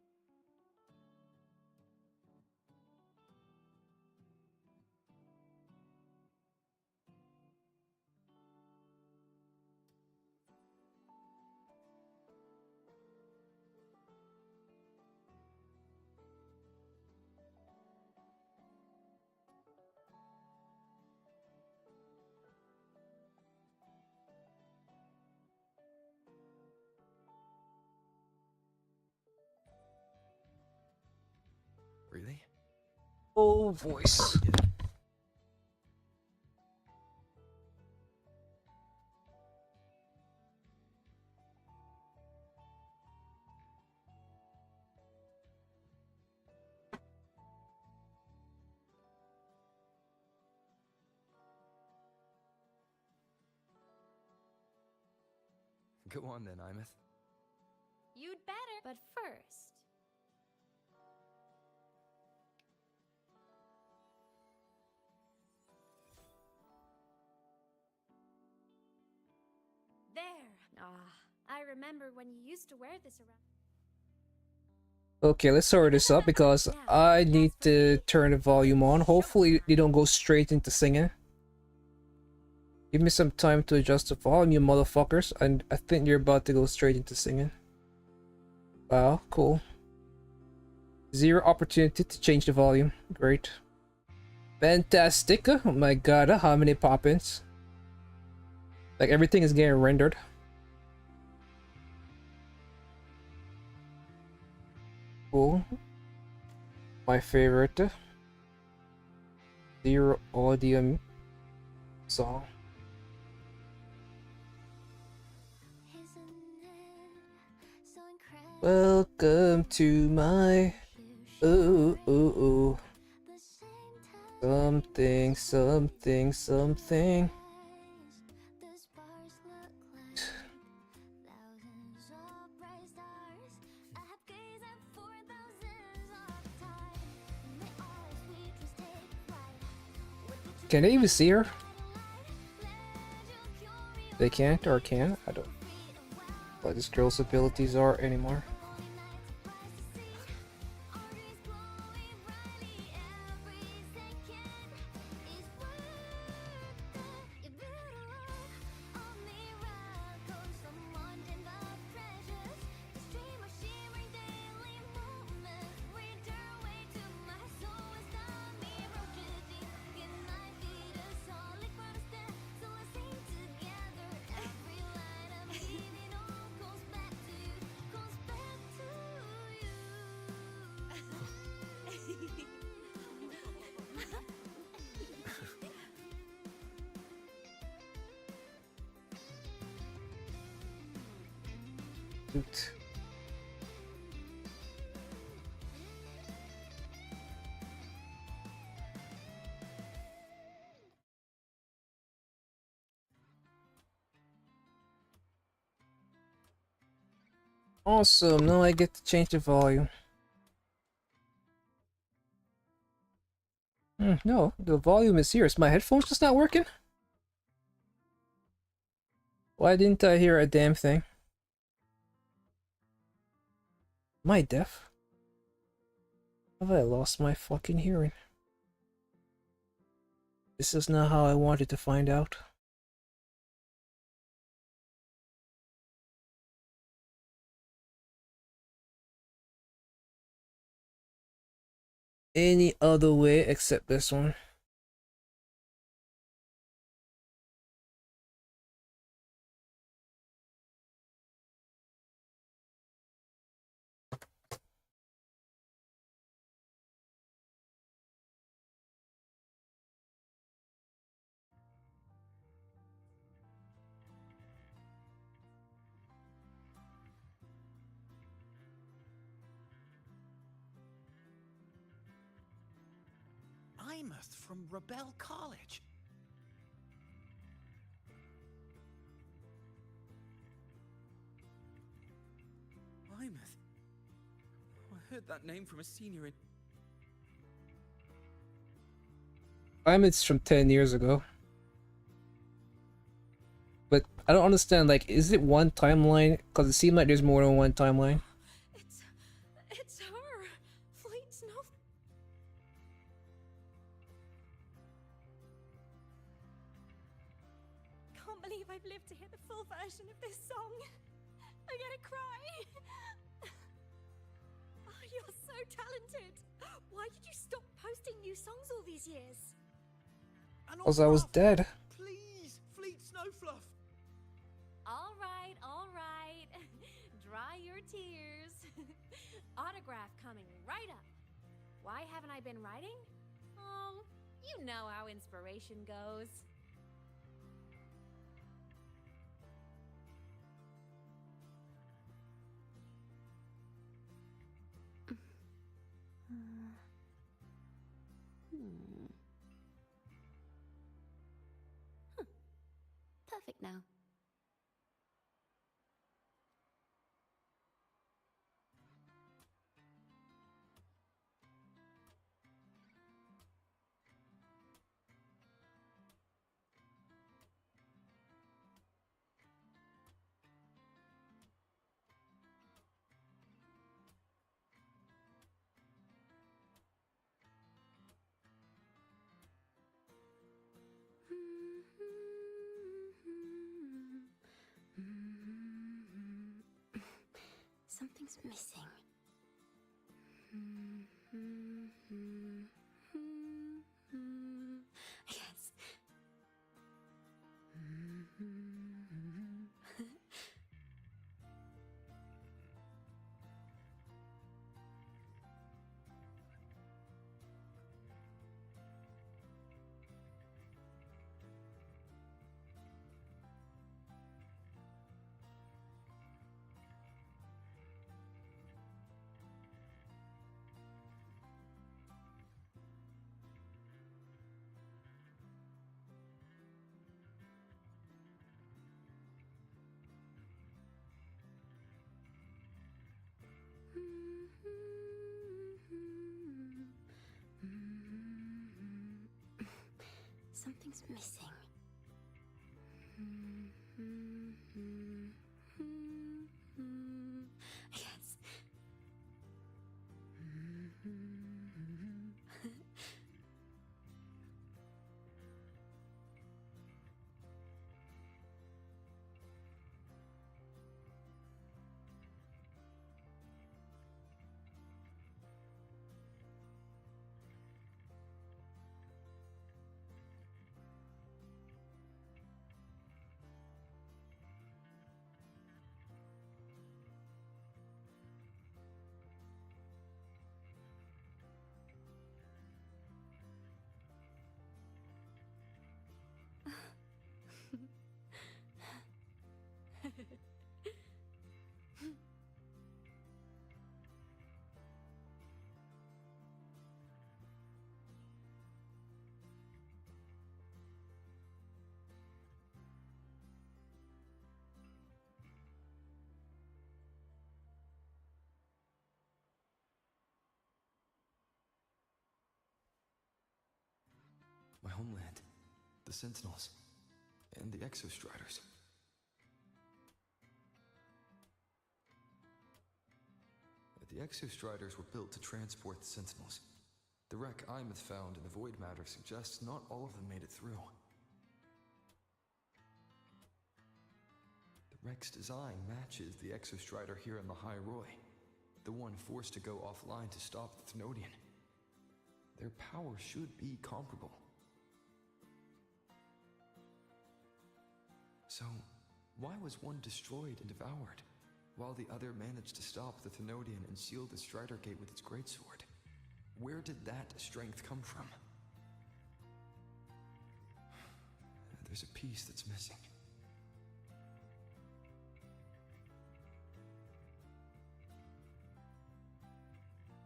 Really? Oh, voice. Go on then, Imeth. You'd better. But first... There! I remember when you used to wear this around... Okay, let's sort this up because I need to turn the volume on. Hopefully, they don't go straight into singing. Give me some time to adjust the volume, you motherfuckers. And I think you're about to go straight into singing. Wow, cool. Zero opportunity to change the volume. Great. Fantastic. Oh my god, how many pop-ins? Like, everything is getting rendered. Cool. My favorite. Zero audio song. Welcome to my something something something. Can they even see her? They can't or can? I don't know what this girl's abilities are anymore. Shoot. Awesome, now I get to change the volume. No, the volume is here. Is my headphones just not working? Why didn't I hear a damn thing? Am I deaf? Have I lost my fucking hearing? This is not how I wanted to find out. Any other way except this one. Imeth from Rebel College. Imeth. I heard that name from a senior in... It's from 10 years ago. But I don't understand, like, is it one timeline? Because it seems like there's more than one timeline. It's her! Fleet Snow... Can't believe I've lived to hear the full version of this song. I'm gonna cry. Oh, you're so talented. Why did you stop posting new songs all these years? Because I was dead. Please, Fleet Snowfluff. All right, all right. Dry your tears. Autograph coming right up. Why haven't I been writing? Oh, you know how inspiration goes. Perfect now. Something's missing. Yes. Something's missing. Yes. My homeland. The Sentinels. And the Exostriders. The Exostriders were built to transport the Sentinels. The wreck Imeth found in the Void Matter suggests not all of them made it through. The wreck's design matches the Exostrider here in the High Roy, the one forced to go offline to stop the Thenodian. Their power should be comparable. So, why was one destroyed and devoured, while the other managed to stop the Thenodian and seal the Strider Gate with its greatsword? Where did that strength come from? There's a piece that's missing.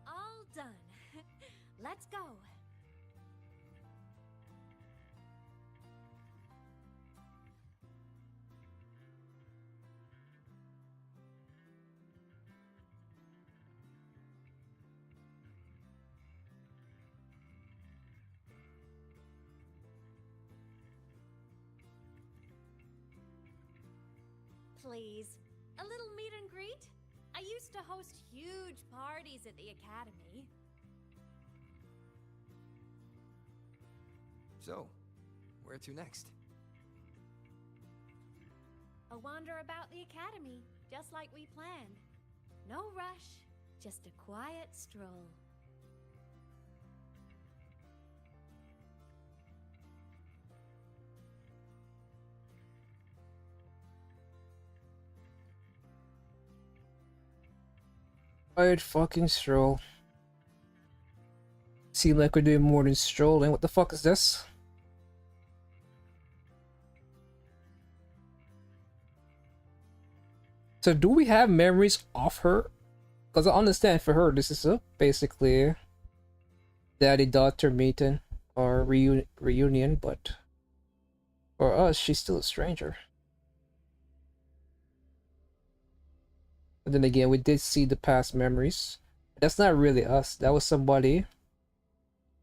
All done. Let's go. Please, a little meet and greet? I used to host huge parties at the academy. So, where to next? A wander about the academy, just like we planned. No rush, just a quiet stroll. Quiet fucking stroll. Seem like we're doing more than strolling. What the fuck is this? So do we have memories of her? Because I understand for her this is basically daddy-daughter meeting or reunion, but for us she's still a stranger. And then again, we did see the past memories. That's not really us. That was somebody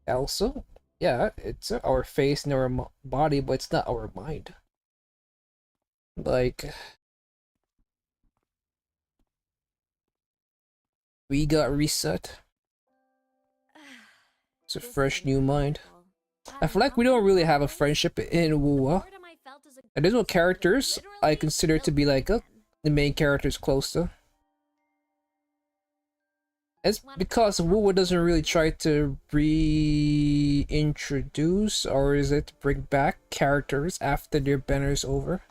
else. Yeah, it's our face and our body, but it's not our mind. Like, we got reset. It's a fresh new mind. I feel like we don't really have a friendship in Wuwa. And there's no characters I consider to be like the main characters close to. It's because Wuwa doesn't really try to reintroduce, or is it bring back characters after their banner's over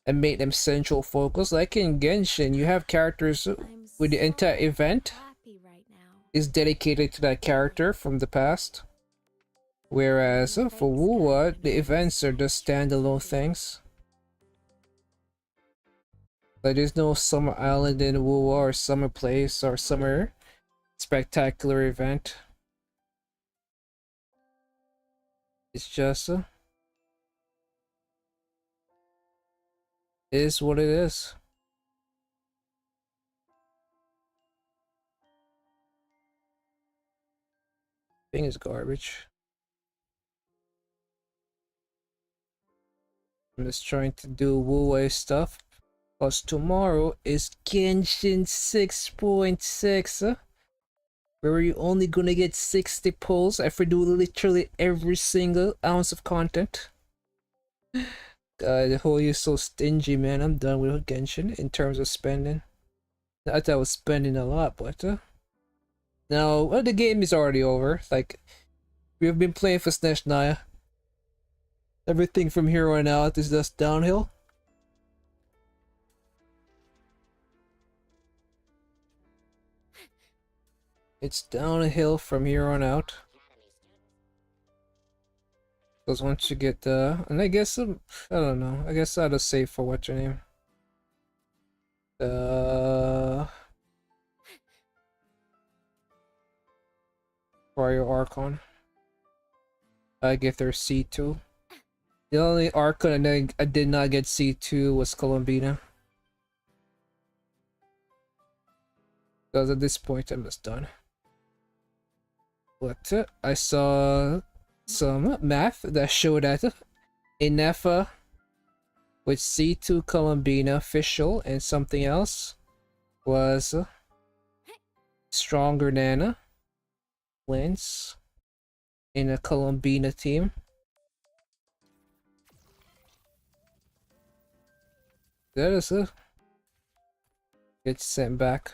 and make them central focus. Like in Genshin, you have characters with the entire event is dedicated to that character from the past, whereas for Wuwa, the events are just standalone things. Like there's no Summer Island in Wuwa or Summer Place or Summer Spectacular event. It's just is what it is. Thing is garbage. I'm just trying to do Wu-Wei stuff. Plus tomorrow is Genshin 6.6, where we're only gonna get 60 pulls if we do literally every single ounce of content. God, the whole year's so stingy, man. I'm done with Genshin in terms of spending. I thought I was spending a lot, but no, well, the game is already over. Like, we've been playing for Sneshnaya. Everything from here on out is just downhill. It's downhill from here on out. Because once you get and I guess I don't know. I guess I'll just save for what's your name. Wario Archon. I get their C2. The only Archon I did not get C2 was Columbina. Because at this point I'm just done. But I saw some math that showed that Inefa with C2 Columbina official and something else was stronger than wins in a Columbina team. That is a get sent back.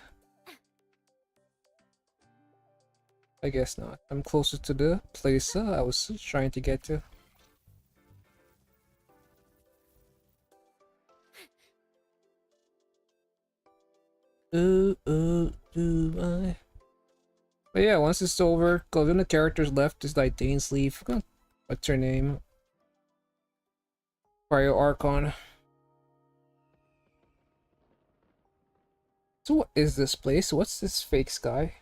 I guess not. I'm closer to the place I was trying to get to. Do I? But yeah, once it's over, go then the characters left is like Dainsleif. What's her name? Cryo Archon. So what is this place? What's this fake sky?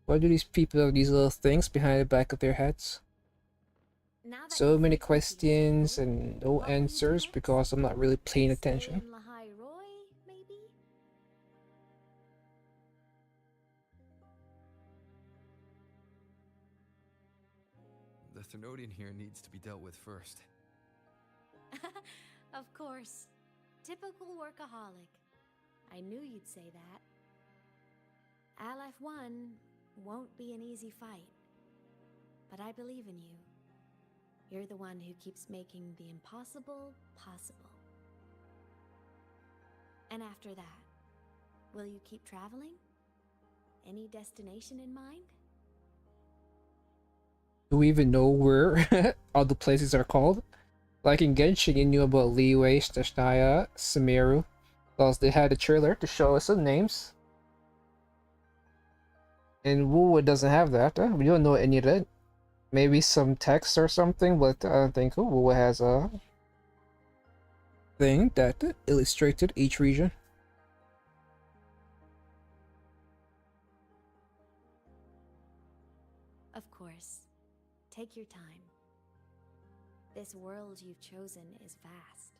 Why do these people have these little things behind the back of their heads? So many questions and no answers because I'm not really paying attention. The Thermodian here needs to be dealt with first. Of course. Typical workaholic. I knew you'd say that. LF1 won't be an easy fight. But I believe in you. You're the one who keeps making the impossible possible. And after that, will you keep traveling? Any destination in mind? Do we even know where all the places are called? Like in Genshin, you knew about Liyue, Stashnaya, Sumeru. Because they had a trailer to show us some names. And Wuwa doesn't have that. We don't know any of that. Maybe some text or something, but I don't think Wuwa has a thing that illustrated each region. Of course. Take your time. This world you've chosen is vast.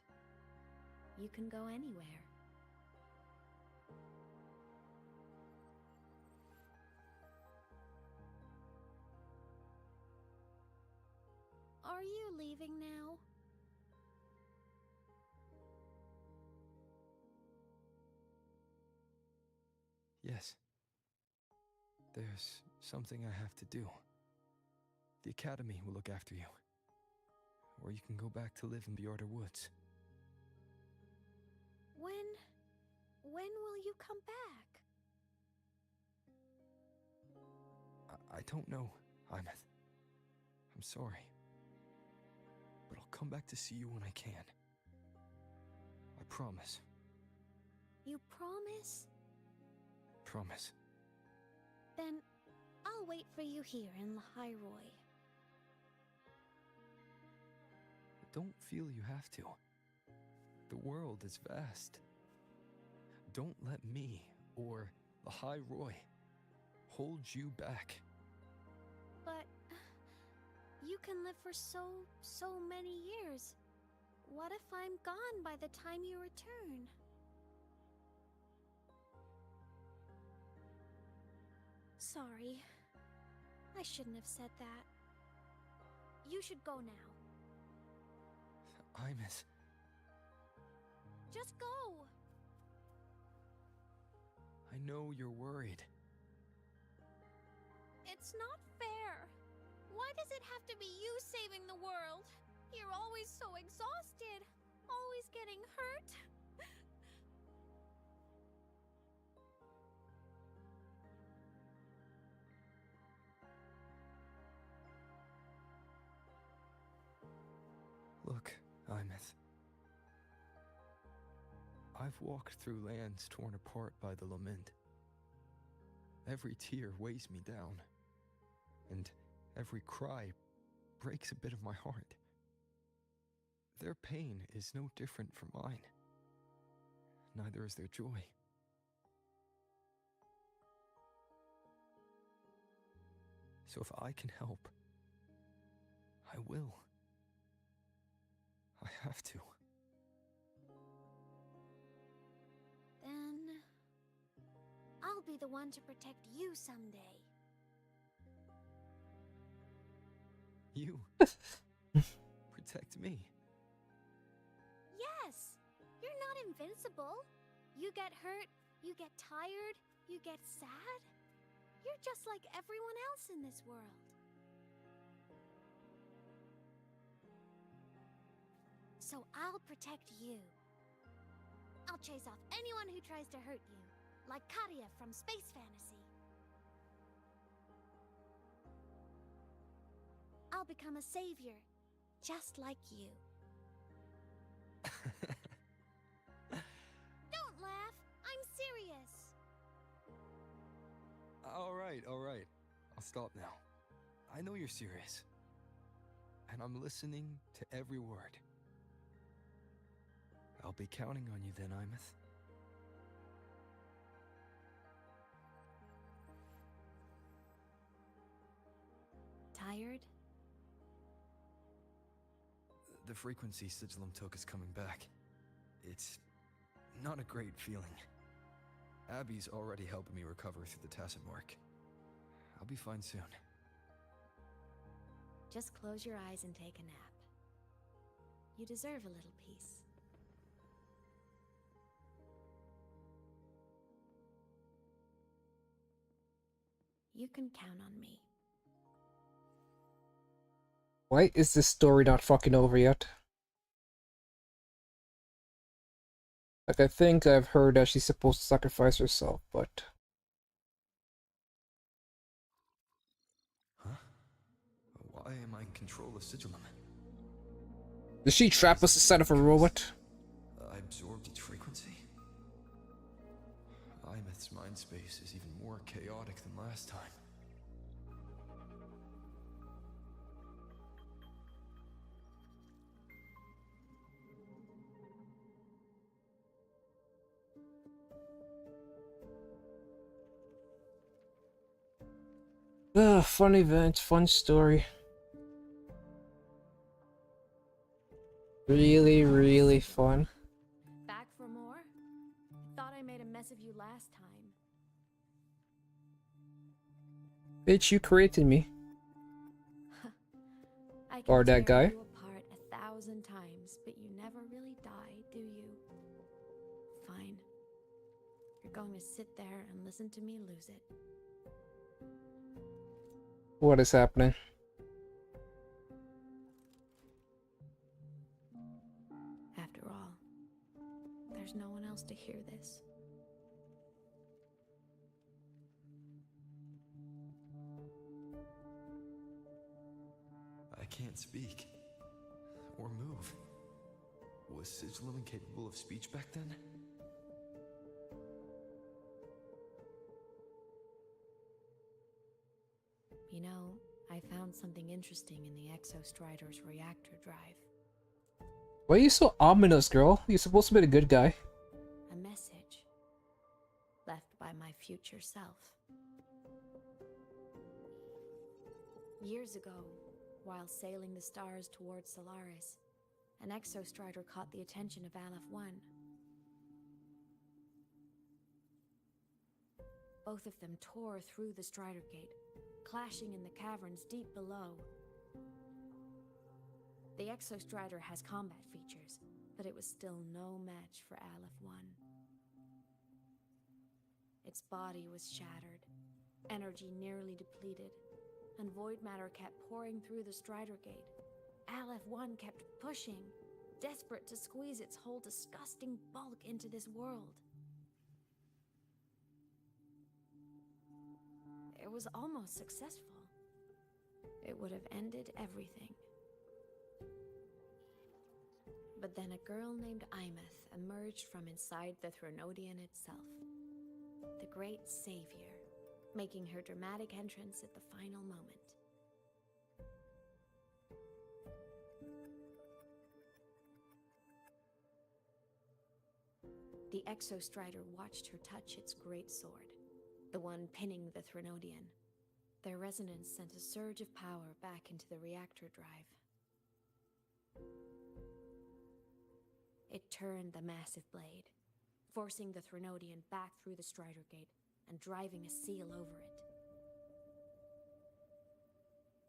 You can go anywhere. Are you leaving now? Yes. There's something I have to do. The Academy will look after you. Or you can go back to live in Bjorder Woods. When will you come back? I don't know, Imeth. I'm sorry. But I'll come back to see you when I can. I promise. You promise? Promise. Then I'll wait for you here in Lahairoi. Don't feel you have to. The world is vast. Don't let me or Lahairoi hold you back. But you can live for so many years. What if I'm gone by the time you return? Sorry. I shouldn't have said that. You should go now. Imeth. Just go! I know you're worried. It's not fair. Why does it have to be you saving the world? You're always so exhausted. Always getting hurt. Look, Imeth. I've walked through lands torn apart by the lament. Every tear weighs me down, and every cry breaks a bit of my heart. Their pain is no different from mine. Neither is their joy. So if I can help, I will. I have to. Then I'll be the one to protect you someday. You protect me. Yes! You're not invincible. You get hurt, you get tired, you get sad. You're just like everyone else in this world. So I'll protect you. I'll chase off anyone who tries to hurt you, like Katia from Space Fantasy. I'll become a savior, just like you. Don't laugh! I'm serious! All right. I'll stop now. I know you're serious. And I'm listening to every word. I'll be counting on you then, Imeth. Tired? The frequency Sigillum took is coming back. It's not a great feeling. Abby's already helping me recover through the tacit mark. I'll be fine soon. Just close your eyes and take a nap. You deserve a little peace. You can count on me. Why is this story not fucking over yet? Like, I think I've heard that she's supposed to sacrifice herself, but... Huh? Why am I in control of Sigillum? Did she trap us inside of a robot? I absorbed its frequency. Imeth's mind space is even more chaotic than last time. Ugh, fun event, fun story. Really fun. Back for more? Thought I made a mess of you last time. Bitch, you created me. I can Or that tear guy. you apart 1,000 times, but you never really die, do you? Fine. You're going to sit there and listen to me lose it. What is happening? After all, there's no one else to hear this. I can't speak. Or move. Was Sigillum incapable of speech back then? You know, I found something interesting in the Exostrider's reactor drive. Why are you so ominous, girl? You're supposed to be the good guy. A message left by my future self. Years ago, while sailing the stars towards Solaris, an Exostrider caught the attention of Aleph 1. Both of them tore through the Strider Gate, clashing in the caverns deep below. The Exostrider has combat features, but it was still no match for Aleph 1. Its body was shattered, energy nearly depleted, and void matter kept pouring through the Strider Gate. Aleph 1 kept pushing, desperate to squeeze its whole disgusting bulk into this world. It was almost successful. It would have ended everything. But then a girl named Imeth emerged from inside the Threnodian itself. The great savior, making her dramatic entrance at the final moment. The Exostrider watched her touch its great sword, the one pinning the Threnodian. Their resonance sent a surge of power back into the reactor drive. It turned the massive blade, forcing the Threnodian back through the Strider Gate and driving a seal over it.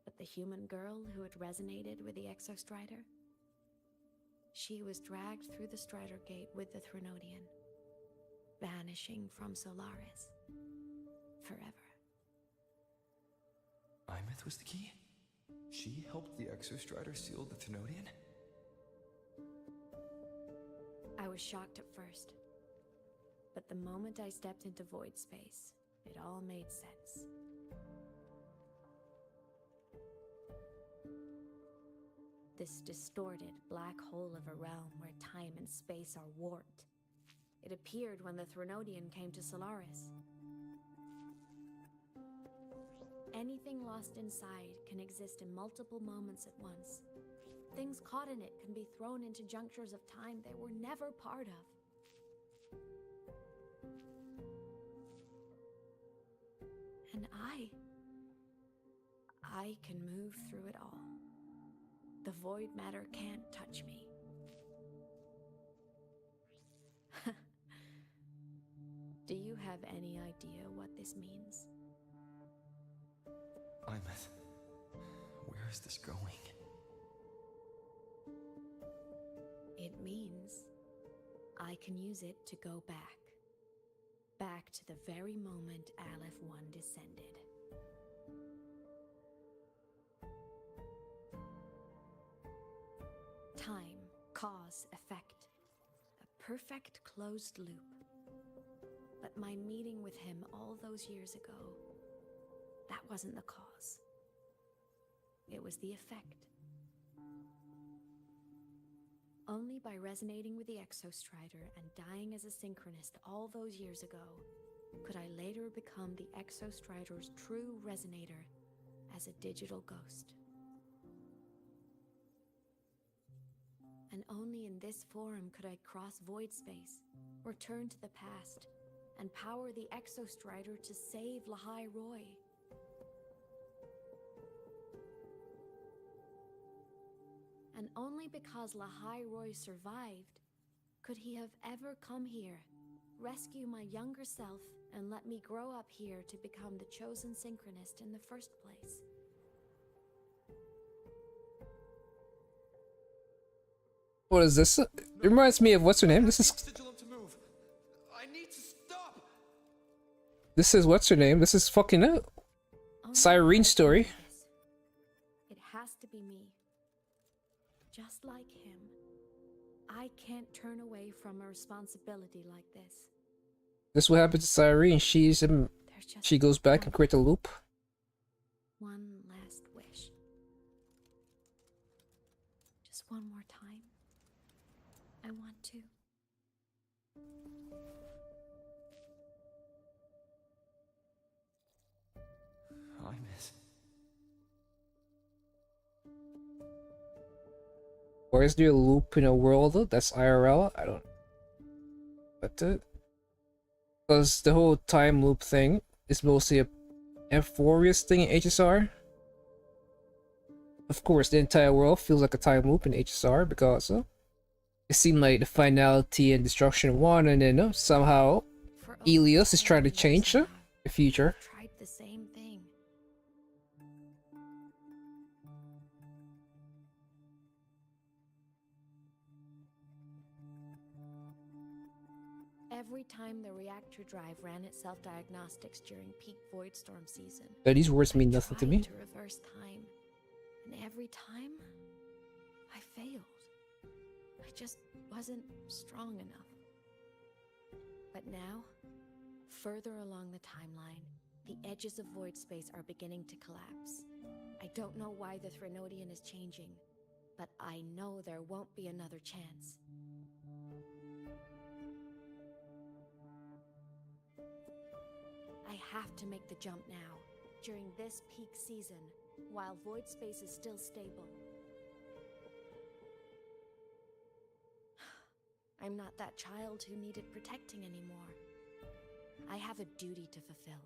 But the human girl who had resonated with the Exostrider? She was dragged through the Strider Gate with the Threnodian, vanishing from Solaris forever. Imeth was the key? She helped the Exostrider seal the Thenodian? I was shocked at first, but the moment I stepped into void space, it all made sense. This distorted black hole of a realm where time and space are warped. It appeared when the Threnodian came to Solaris. Anything lost inside can exist in multiple moments at once. Things caught in it can be thrown into junctures of time they were never part of. And I can move through it all. The void matter can't touch me. Do you have any idea what this means? Imeth, where is this going? It means I can use it to go back. Back to the very moment Aleph 1 descended. Time, cause, effect. A perfect closed loop. But my meeting with him all those years ago, that wasn't the cause. It was the effect. Only by resonating with the Exostrider and dying as a synchronist all those years ago could I later become the Exostrider's true resonator as a digital ghost. And only in this form could I cross void space, return to the past, and power the Exostrider to save Lahai Roy. And only because Lahai Roy survived could he have ever come here, rescue my younger self, and let me grow up here to become the chosen synchronist in the first place. What is this? It reminds me of what's her name? This is what's her name? This is fucking Cyrene's story. It has to be me. Just like him. I can't turn away from a responsibility like this. This is what happens to Cyrene. She goes back and creates a loop. One last wish. Just one more time. I want to. Imeth. Or is there a loop in a world that's IRL? I don't. But because the whole time loop thing is mostly a Amphorious thing in HSR. Of course, the entire world feels like a time loop in HSR because it seemed like the finality and destruction won, and then somehow Elias is trying to change the future. Tried the same thing. Every time the reactor drive ran its self-diagnostics during peak void storm season, These words mean nothing to me. to reverse time, and every time I failed. I just wasn't strong enough. But now, further along the timeline, the edges of void space are beginning to collapse. I don't know why the Threnodian is changing, but I know there won't be another chance. I have to make the jump now, during this peak season, while void space is still stable. I'm not that child who needed protecting anymore. I have a duty to fulfill.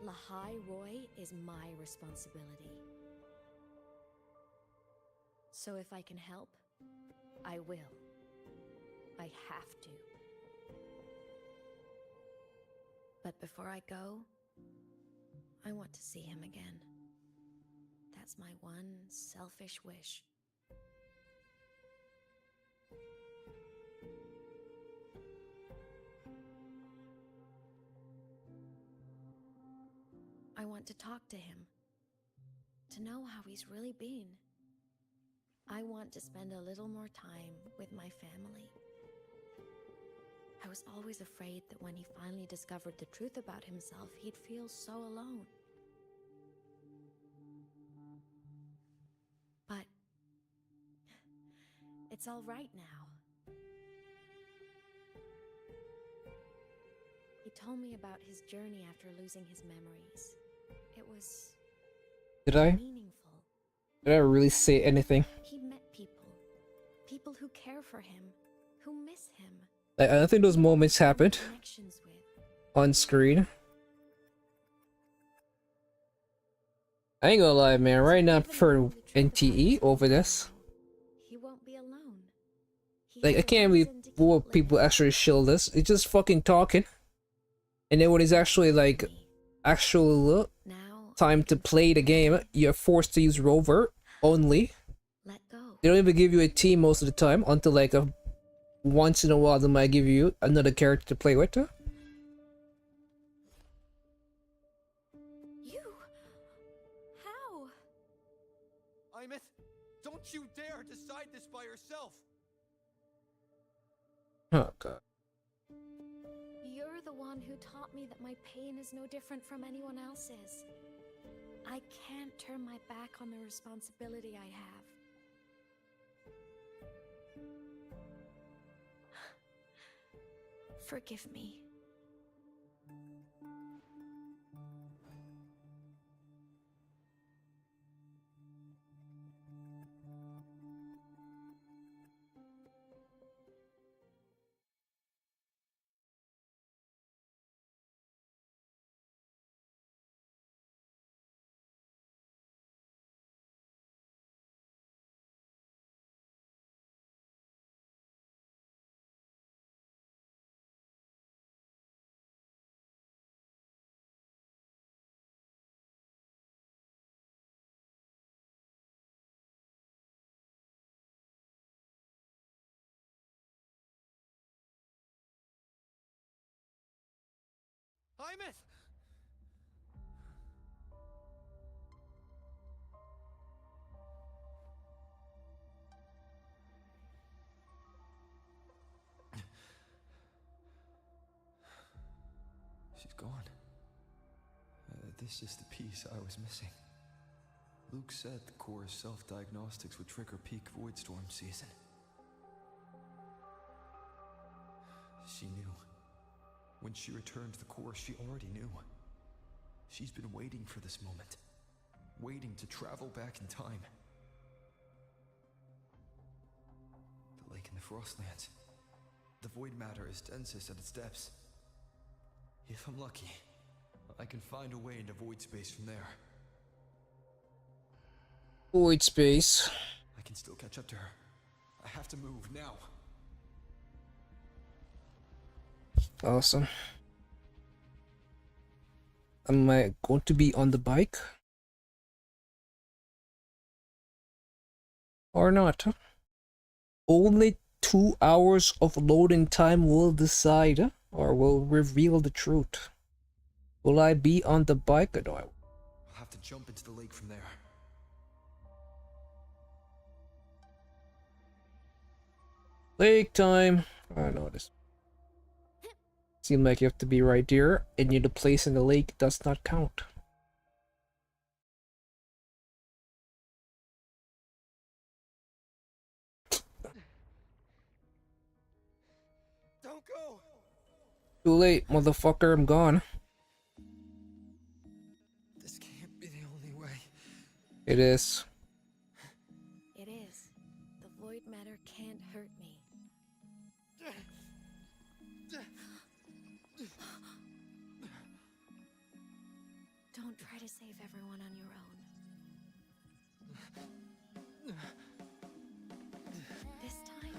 Lahai Roy is my responsibility. So if I can help, I will. I have to. But before I go, I want to see him again. That's my one selfish wish. I want to talk to him, to know how he's really been. I want to spend a little more time with my family. I was always afraid that when he finally discovered the truth about himself, he'd feel so alone. But it's all right now. He told me about his journey after losing his memories. It was Did I? meaningful. Did I really say anything? He met people who care for him, who miss him. Like, I don't think those moments happened Connections with. on screen. I ain't gonna lie, man. Right now, I prefer NTE over this. He won't be alone. Like, I can't believe what people actually shill this. It's just fucking talking. And then when it's actually, like, actual time to play the game, you're forced to use rover only. Let go. They don't even give you a team most of the time until, like, once in a while they might give you another character to play with. You? How? Imeth, don't you dare decide this by yourself! Oh, God. You're the one who taught me that my pain is no different from anyone else's. I can't turn my back on the responsibility I have. Forgive me. Imeth! She's gone. This is the piece I was missing. Luke said the core's self-diagnostics would trigger peak voidstorm season. She knew. When she returned to the core, she already knew. She's been waiting for this moment. Waiting to travel back in time. The lake in the Frostlands. The void matter is densest at its depths. If I'm lucky, I can find a way into void space from there. Void space. I can still catch up to her. I have to move now. Awesome. Am I going to be on the bike? Or not? Only 2 hours of loading time will decide, or will reveal the truth. Will I be on the bike or no? I'll have to jump into the lake from there. Lake time. I know this. Seems like you have to be right there, and the place in the lake does not count. Don't go! Too late, motherfucker, I'm gone. This can't be the only way. It is. It is. The void matter can't hurt me. Don't try to save everyone on your own. This time,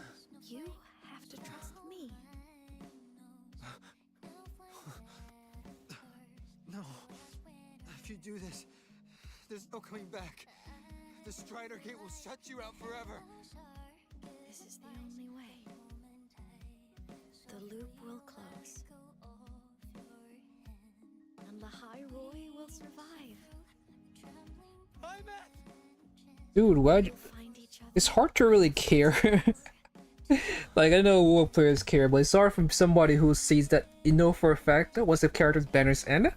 you have to trust me. No. If you do this, there's no coming back. The Strider Gate will shut you out forever. This is the only way. The loop will close. And the Hyrule will survive. Dude, why? It's hard to really care. Like, I know what players care, but it's hard from somebody who sees that, you know for a fact that once the character's banners end.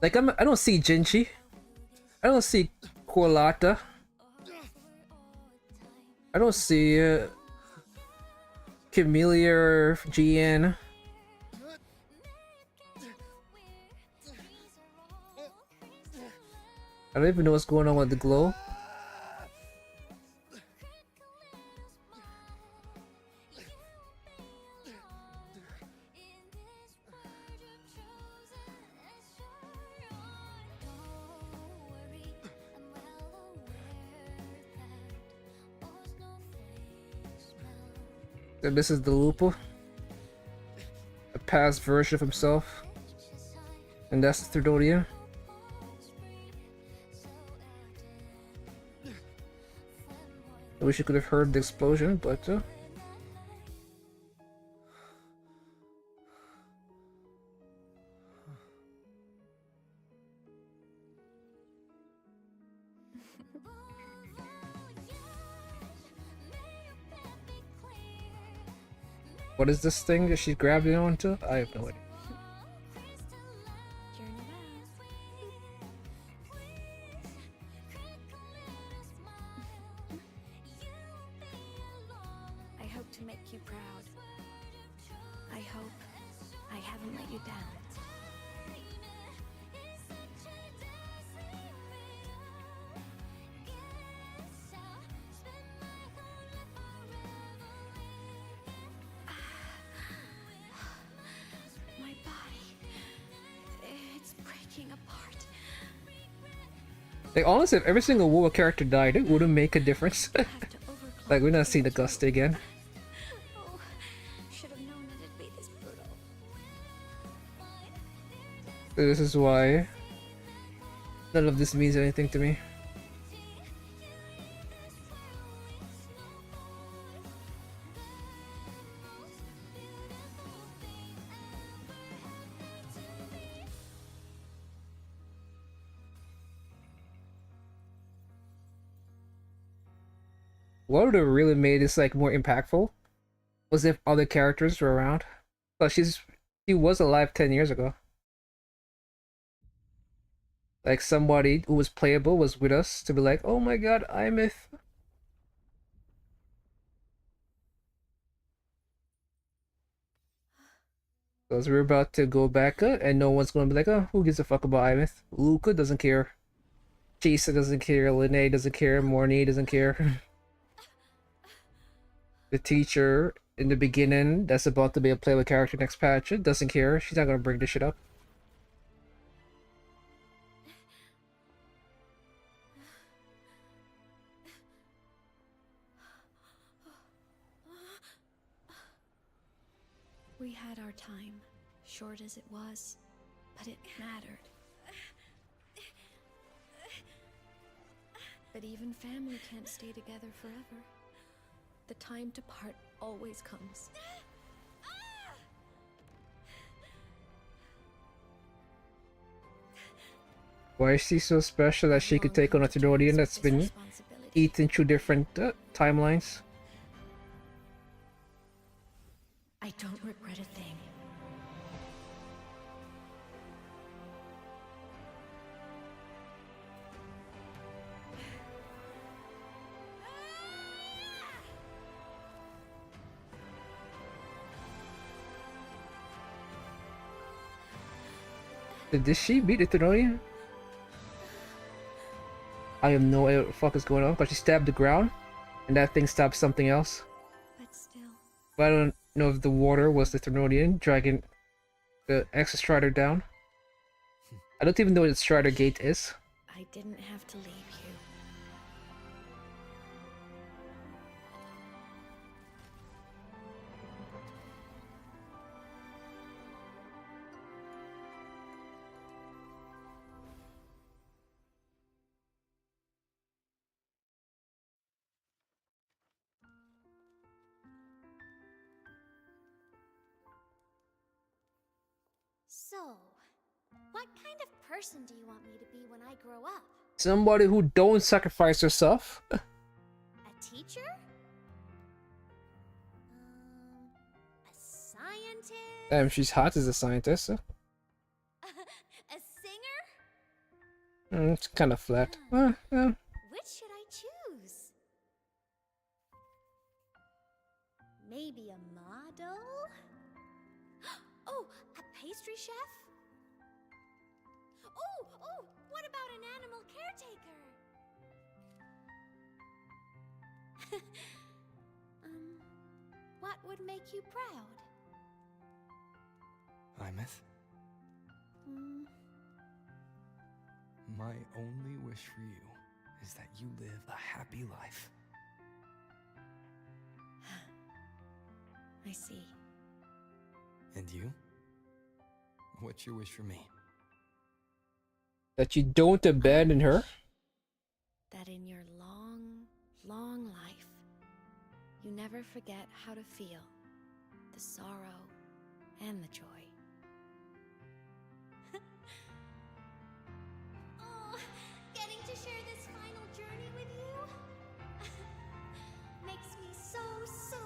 Like, I don't see Jinchi. I don't see Kualata. I don't see Camellia or GN. I don't even know what's going on with the glow. And this is the Lupo, a past version of himself, and that's the Thirdonia. I wish you could have heard the explosion, but what is this thing that she grabbed it onto? I have no idea. I hope to make you proud. I hope I haven't let you down. My body, it's breaking apart. Like, honestly, if every single WoW character died, it wouldn't make a difference. Like, we're not seeing the Gust again. Oh, should have known that it'd be this brutal. This is why none of this means anything to me. What would have really made this like more impactful was if other characters were around. But she was alive 10 years ago. Like somebody who was playable was with us to be like, oh my god, Imith. Because we're about to go back and no one's gonna be like, oh, who gives a fuck about Imith? Luca doesn't care. Chisa doesn't care, Linnae doesn't care, Morny doesn't care. The teacher in the beginning that's about to be a playable character next patch doesn't care. She's not gonna bring this shit up. We had our time, short as it was, but it mattered. But even family can't stay together forever. The time to part always comes. Why is she so special that she could take on a Thirodian that's been eaten through different timelines? I don't regret a thing. Did she beat the Thirodian? I have no idea what the fuck is going on, but she stabbed the ground and that thing stopped something else. But still. But I don't know if the water was the Thirodian dragging the extra Strider down. I don't even know what the Strider Gate is. I didn't have to leave. So, what kind of person do you want me to be when I grow up? Somebody who don't sacrifice herself. A teacher? A scientist? Damn, she's hot as a scientist. A singer? It's kind of flat. Which should I choose? Maybe a model? Oh, a pastry chef? Oh, what about an animal caretaker? What would make you proud? Imeth, my only wish for you is that you live a happy life. I see. And you? What's your wish for me? That you don't abandon her. That in your long, long life, you never forget how to feel the sorrow and the joy. Oh, getting to share this final journey with you makes me so happy.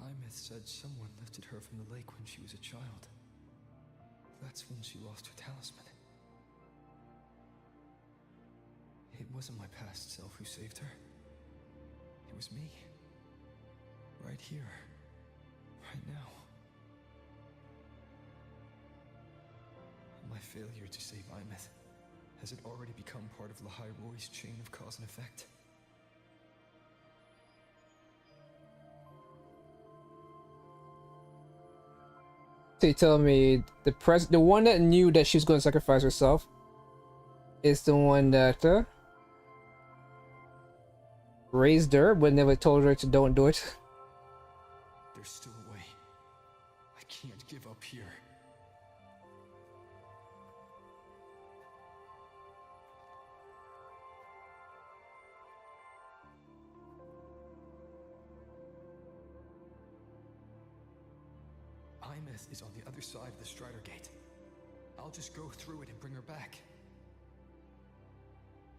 Imeth said someone lifted her from the lake when she was a child. That's when she lost her talisman. It wasn't my past self who saved her. It was me. Right here. Right now. My failure to save Imeth, has it already become part of Lahai-Roy's chain of cause and effect? They tell me the one that knew that she's going to sacrifice herself is the one that raised her but never told her to don't do it. There's still a way. I can't give up here. Imeth is on the other side of the Strider Gate. I'll just go through it and bring her back.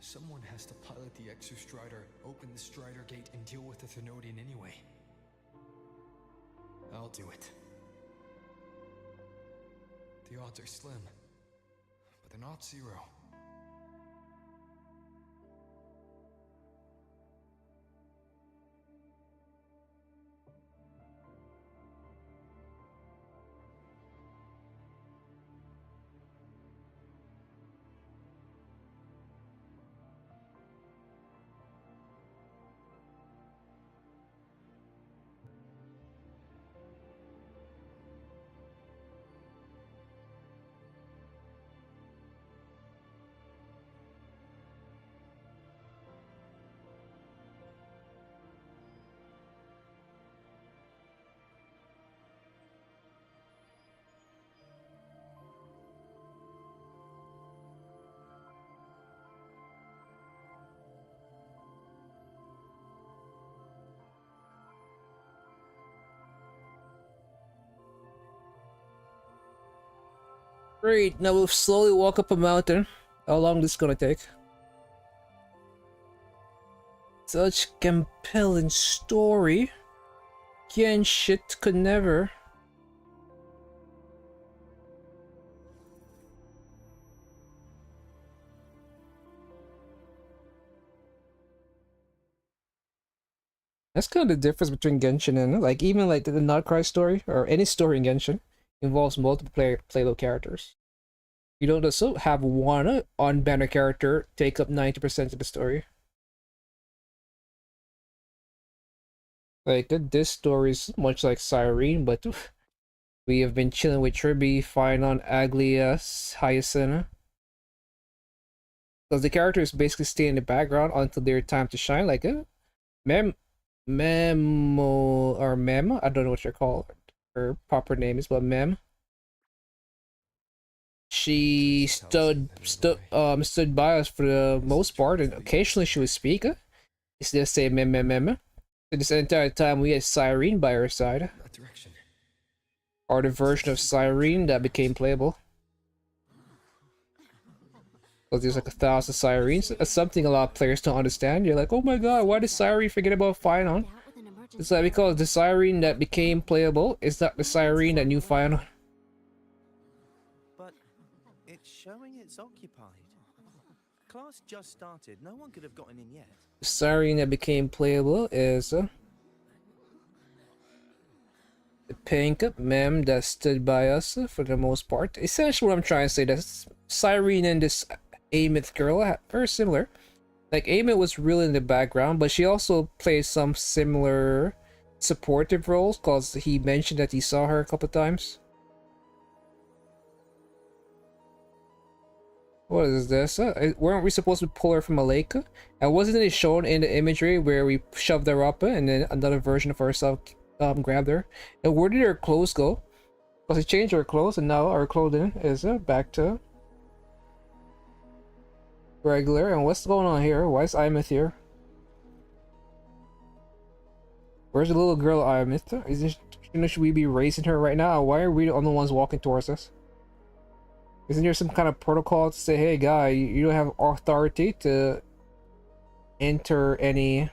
Someone has to pilot the Exostrider, open the Strider Gate, and deal with the Thenodian anyway. I'll do it. The odds are slim, but they're not zero. Great, now we'll slowly walk up a mountain. How long this gonna take? Such compelling story. Again, shit could never. That's kind of the difference between Genshin and like even like the Nutcry story or any story in Genshin involves multiple playable characters. You don't also have one on-banner character take up 90% of the story. Like this story is much like Cyrene, but we have been chilling with Tribby, find on Aglias, Hyacinth. Because the characters basically stay in the background until their time to shine. Like Memo or Mem, I don't know what you're called. Her proper name is, but Mem. She stood by us for the most part, and occasionally she would speak. Instead of saying mem. So this entire time we had Cyrene by her side. Or the version of Cyrene that became playable. Because there's like 1,000 Cyrenes. That's something a lot of players don't understand. You're like, oh my god, why did Cyrene forget about Phynon? It's like because the Cyrene that became playable is not the Cyrene that knew Phynon. But it's showing it's occupied. Class just started. No one could have gotten in yet. The Cyrene that became playable is the pink mem that stood by us for the most part. Essentially what I'm trying to say, that Cyrene and this Amith girl are very similar. Like Amith was really in the background, but she also plays some similar supportive roles because he mentioned that he saw her a couple times. What is this? Weren't we supposed to pull her from a lake? And wasn't it shown in the imagery where we shoved her up and then another version of herself grabbed her? And where did her clothes go? Because we changed her clothes and now our clothing is back to regular. And what's going on here? Why is Imith here? Where's the little girl Imith? Should we be raising her right now? Why are we the only ones walking towards us? Isn't there some kind of protocol to say, hey guy, you don't have authority to enter any...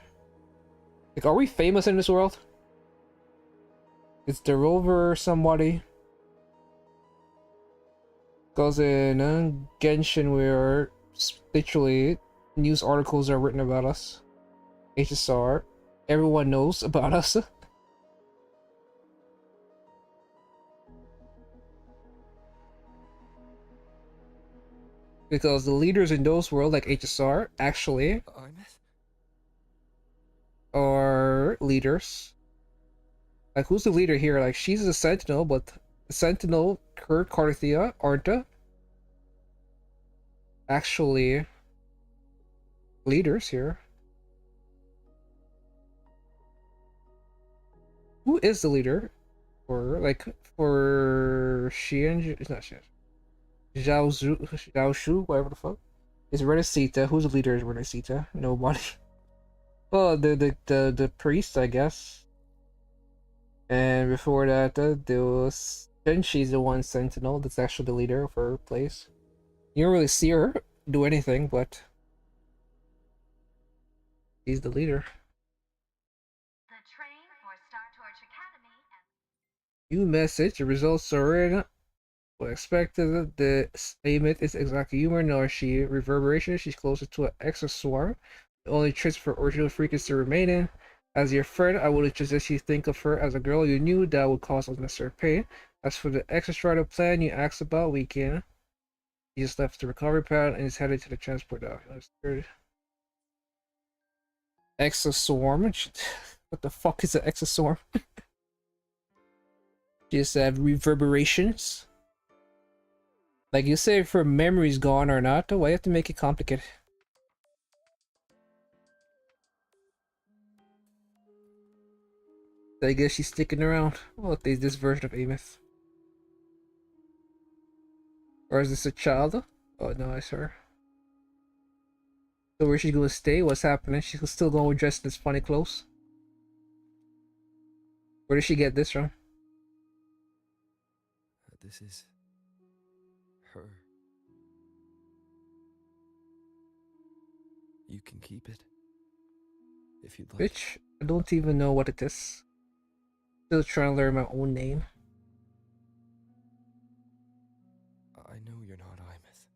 Like, are we famous in this world? Is the rover somebody? Because in Genshin we're literally news articles are written about us. HSR. Everyone knows about us. Because the leaders in those worlds, like HSR, actually are leaders. Like, who's the leader here? Like, she's a sentinel, but the sentinel, Kurt, Carthia, aren't actually leaders here. Who is the leader? For Xian? It's not Xian. Zhao Shu, whatever the fuck. Is Renacita. Who's the leader of Renacita? Nobody. Well, the priest, I guess. And before that, there was She's the one sentinel that's actually the leader of her place. You don't really see her do anything, but she's the leader. New message. The results are in. What expected, the Amith is exactly humor, nor is she reverberation. She's closer to an exoswarm. The only trace of her original frequency remaining. As your friend, I would suggest you think of her as a girl you knew that would cause unnecessary pain. As for the extrastratal plan you asked about, we can. He just left the recovery pad and is headed to the transport dock. Exoswarm? What the fuck is an exoswarm? Just have reverberations. Like you say, if her memory's gone or not, why you have to make it complicated? I guess she's sticking around. Well, if there's this version of Amith. Or is this a child? Oh no, it's her. So where's she gonna stay? What's happening? She's still going dressed in this funny clothes. Where did she get this from? This is her. You can keep it if you'd like. Bitch, I don't even know what it is. Still trying to learn my own name. I know you're not Imith.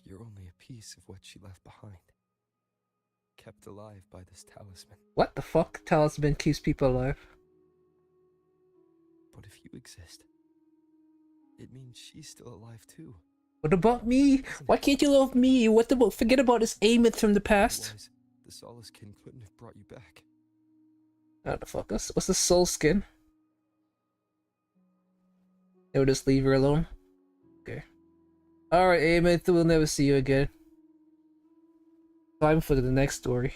You're only a piece of what she left behind. Kept alive by this talisman. What the fuck? Talisman keeps people alive. But if you exist, it means she's still alive too. What about me? Why can't you love me? What about? Forget about this Amith from the past. Otherwise, the Solace Kin couldn't have brought you back. What the fuck? What's the soul skin? They'll just leave her alone. Okay. Alright, Amith, we'll never see you again. Time for the next story.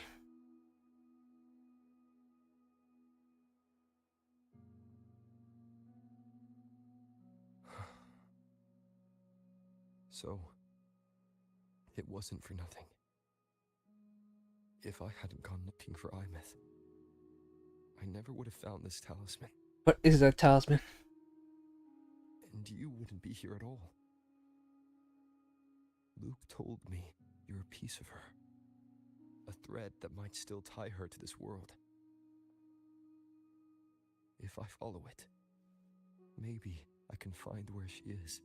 So, it wasn't for nothing. If I hadn't gone looking for Imeth, I never would have found this talisman. What is that talisman? And you wouldn't be here at all. Luke told me you're a piece of her. A thread that might still tie her to this world. If I follow it, maybe I can find where she is.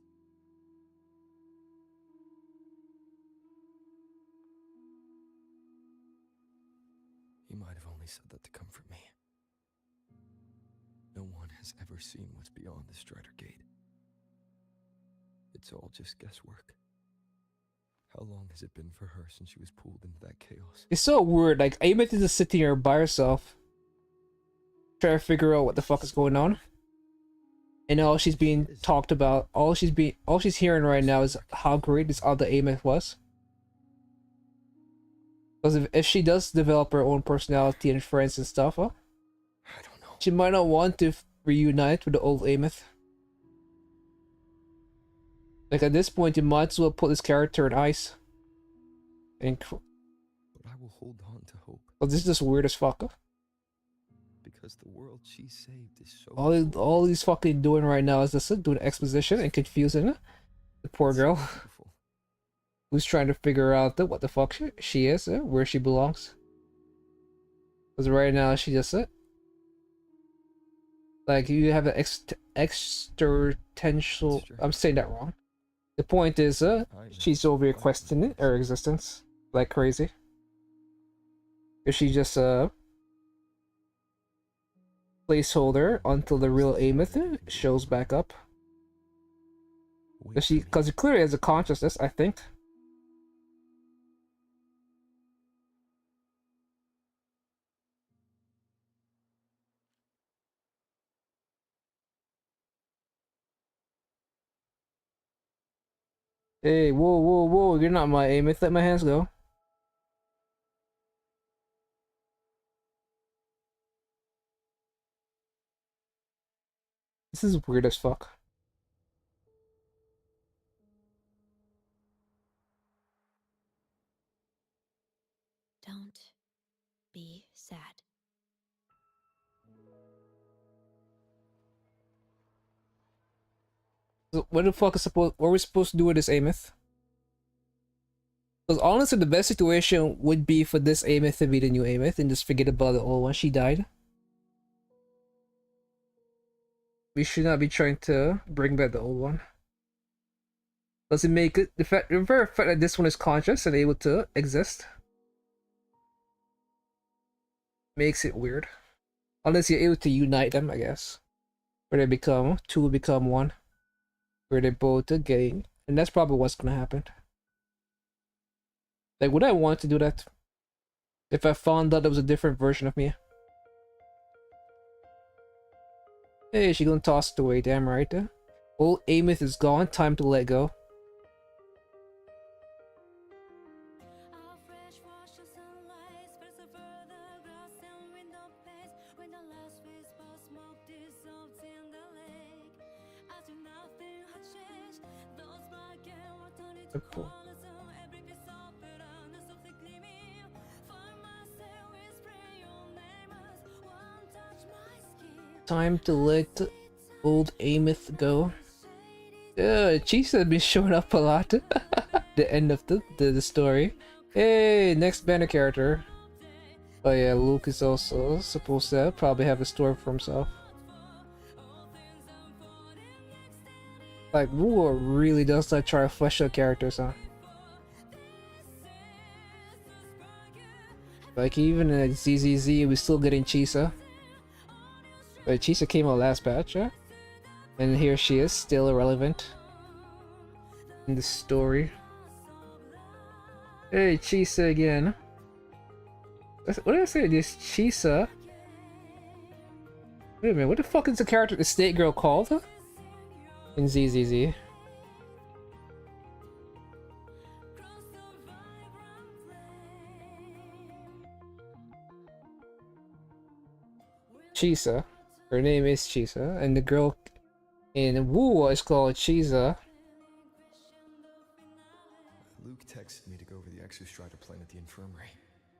He might have only said that to comfort me. No one has ever seen what's beyond the Strider Gate. It's all just guesswork. How long has it been for her since she was pulled into that chaos? It's so weird, like, Amith is just sitting here by herself, trying to figure out what the fuck is going on. And all she's being talked about, all she's hearing right now is how great this other Amith was. Because if she does develop her own personality and friends and stuff, huh? I don't know. She might not want to reunite with the old Amith. Like, at this point, you might as well put this character in ice. And but I will hold on to hope. Oh, this is just weird as fuck. Huh? Because the world she saved is so all he's fucking doing right now is just doing exposition and confusing the poor girl. Who's trying to figure out what the fuck she is, where she belongs. Because right now she just like, you have an existential. I'm saying that wrong. The point is, she's over here questioning her existence like crazy. Is she just a placeholder until the real Amith shows back up? Because she clearly has a consciousness, I think. Hey, whoa, whoa, whoa, you're not my Amith, let my hands go. This is weird as fuck. Don't be sad. So what the fuck is what are we supposed to do with this Amith? Because honestly, the best situation would be for this Amith to be the new Amith and just forget about the old one. She died. We should not be trying to bring back the old one. Does it make it the very fact that this one is conscious and able to exist makes it weird. Unless you're able to unite them, I guess. Where they become two become one. Where they both are getting, and that's probably what's gonna happen. Like, would I want to do that if I found out there was a different version of me? Hey, she gonna toss it away, damn right. Old Amith is gone, time to let go. Time to let old Amith go. Chisa has been showing up a lot. The end of the story. Hey, next banner character. Oh yeah, Luke is also supposed to probably have a story for himself. Like, Wu really does like try to flesh out characters, huh? Like, even in ZZZ, we're still getting Chisa. But Chisa came out last batch, yeah? And here she is, still irrelevant in the story. Hey, Chisa again. What did I say? This Chisa Wait a minute, what the fuck is the character, the Snake Girl called? In ZZZ. Chisa. Her name is Chisa, and the girl in Wu is called Chisa. Luke texted me to go over the exostrider plan at the infirmary.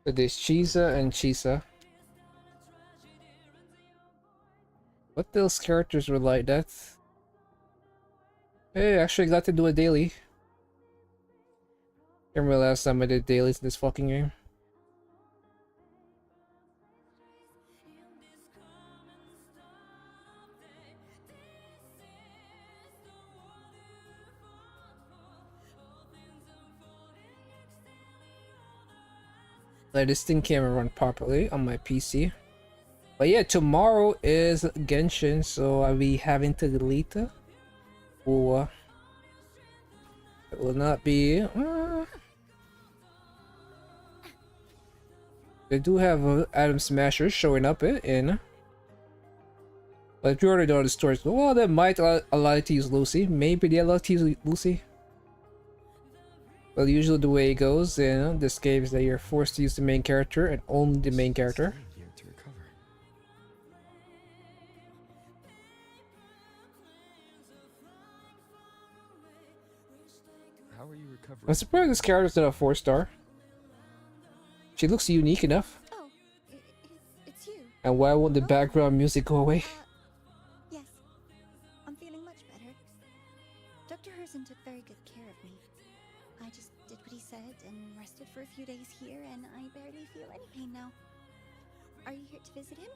So there's Chisa and Chisa. What those characters were like, that's... Hey, I actually got to do a daily. Can't remember the last time I did dailies in this fucking game. Like, this thing can't run properly on my PC. But yeah, tomorrow is Genshin, so I'll be having to delete it. Or it will not be. They do have Adam Smasher showing up in. But if you already know the story, well, they might allow you to use Lucy. Maybe they allow you to use Lucy. Well, usually the way it goes in this game is that you're forced to use the main character and only the main character. How are you recovering? I'm surprised this character's not a 4-star. She looks unique enough. Oh, it's you. And why won't the background music go away? Yes, I'm feeling much better. Dr. Herson took very good care of me. I just did what he said and rested for a few days here, and I barely feel any pain now. Are you here to visit him?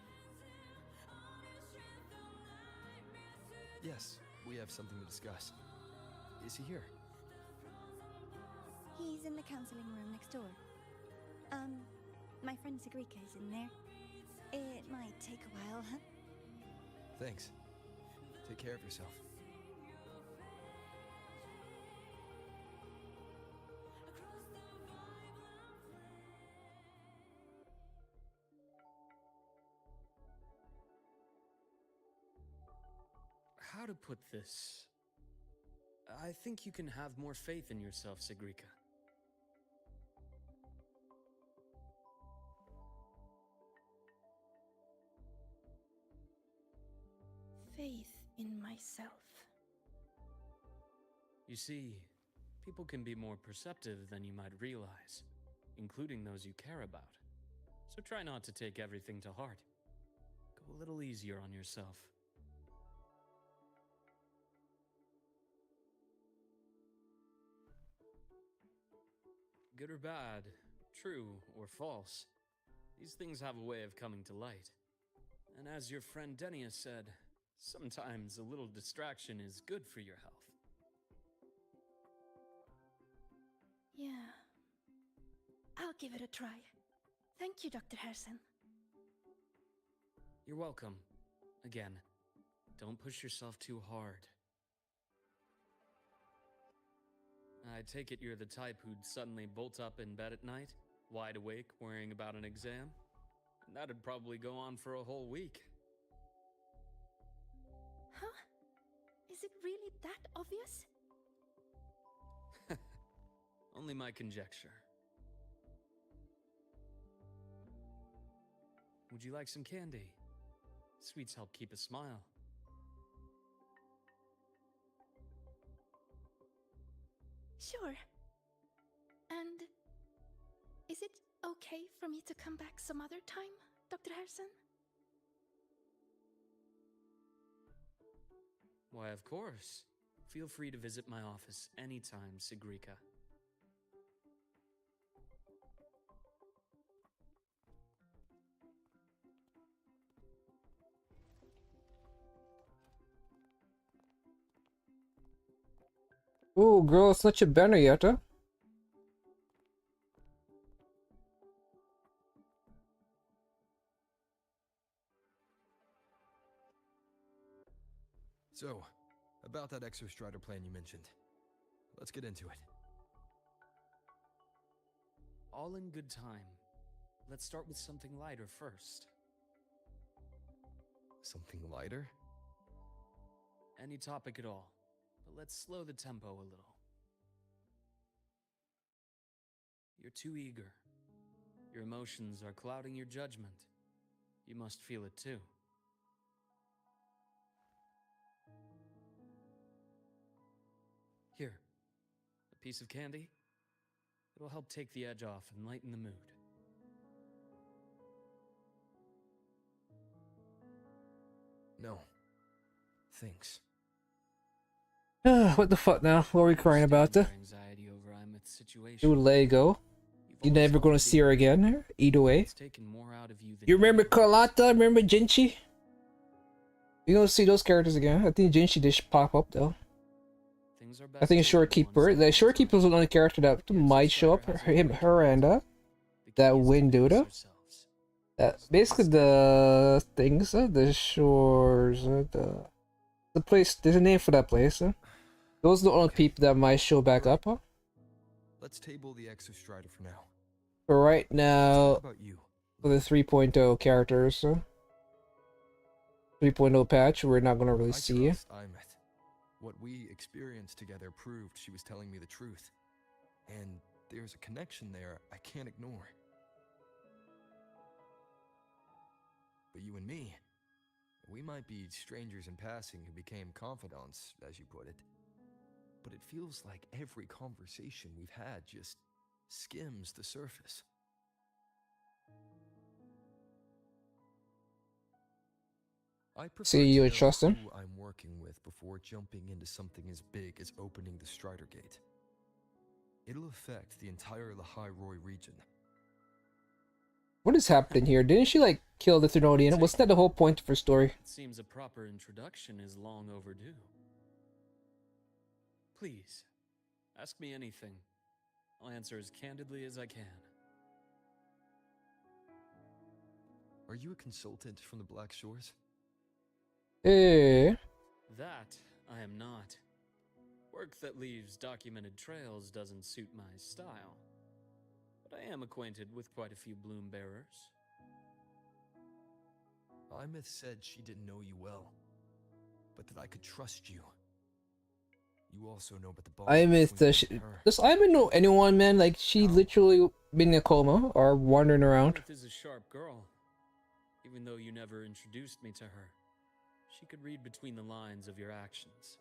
Yes, we have something to discuss. Is he here? He's in the counseling room next door. My friend Sigrika is in there. It might take a while. Thanks. Take care of yourself. How to put this? I think you can have more faith in yourself, Sigrika. Faith in myself. You see, people can be more perceptive than you might realize, including those you care about. So try not to take everything to heart. Go a little easier on yourself. Good or bad, true or false, these things have a way of coming to light. And as your friend Denia said, sometimes a little distraction is good for your health. Yeah. I'll give it a try. Thank you, Dr. Harrison. You're welcome. Again, don't push yourself too hard. I take it you're the type who'd suddenly bolt up in bed at night, wide awake, worrying about an exam? That'd probably go on for a whole week. Huh? Is it really that obvious? Only my conjecture. Would you like some candy? Sweets help keep a smile. Sure. And is it okay for me to come back some other time, Dr. Harrison? Why, of course. Feel free to visit my office anytime, Sigrika. Oh, girl, such a banner yet, huh? So, about that exostrider plan you mentioned. Let's get into it. All in good time. Let's start with something lighter first. Something lighter? Any topic at all, but let's slow the tempo a little. You're too eager. Your emotions are clouding your judgment. You must feel it too. Here, a piece of candy. It'll help take the edge off and lighten the mood. No. Thanks. What the fuck now? What are we crying about? Anxiety over Imeth's situation. New Lego. You're never gonna see her again. Either way. You remember Carlotta? Remember Jinchi? You don't see those characters again. I think Jinchi did pop up though. I think Shorekeeper. The Shorekeeper was the only character that might show up. Her and that Winduda. Basically the things, the shores, the place. There's a name for that place. Those are the only people that might show back up. Let's table the Exostrider for now. For right now, What about you? for the 3.0 characters, 3.0 patch, we're not gonna really see. Imeth. What we experienced together proved she was telling me the truth. And there's a connection there I can't ignore. But you and me, we might be strangers in passing who became confidants, as you put it. But it feels like every conversation we've had just skims the surface. I prefer See, you to would know trust him? who I'm working with before jumping into something as big as opening the Strider Gate. It'll affect the entire Lahai Roy region. What is happening here? Didn't she like kill the Theronian? Wasn't that the whole point of her story? It seems a proper introduction is long overdue. Please, ask me anything. I'll answer as candidly as I can. Are you a consultant from the Black Shores? That I am not. Work that leaves documented trails doesn't suit my style. But I am acquainted with quite a few bloom bearers. Imeth said she didn't know you well, but that I could trust you. You also know about the bond between her. Does Imeth know anyone, man? Like, she literally been in a coma or wandering around. Imeth is a sharp girl. Even though you never introduced me to her, she could read between the lines of your actions.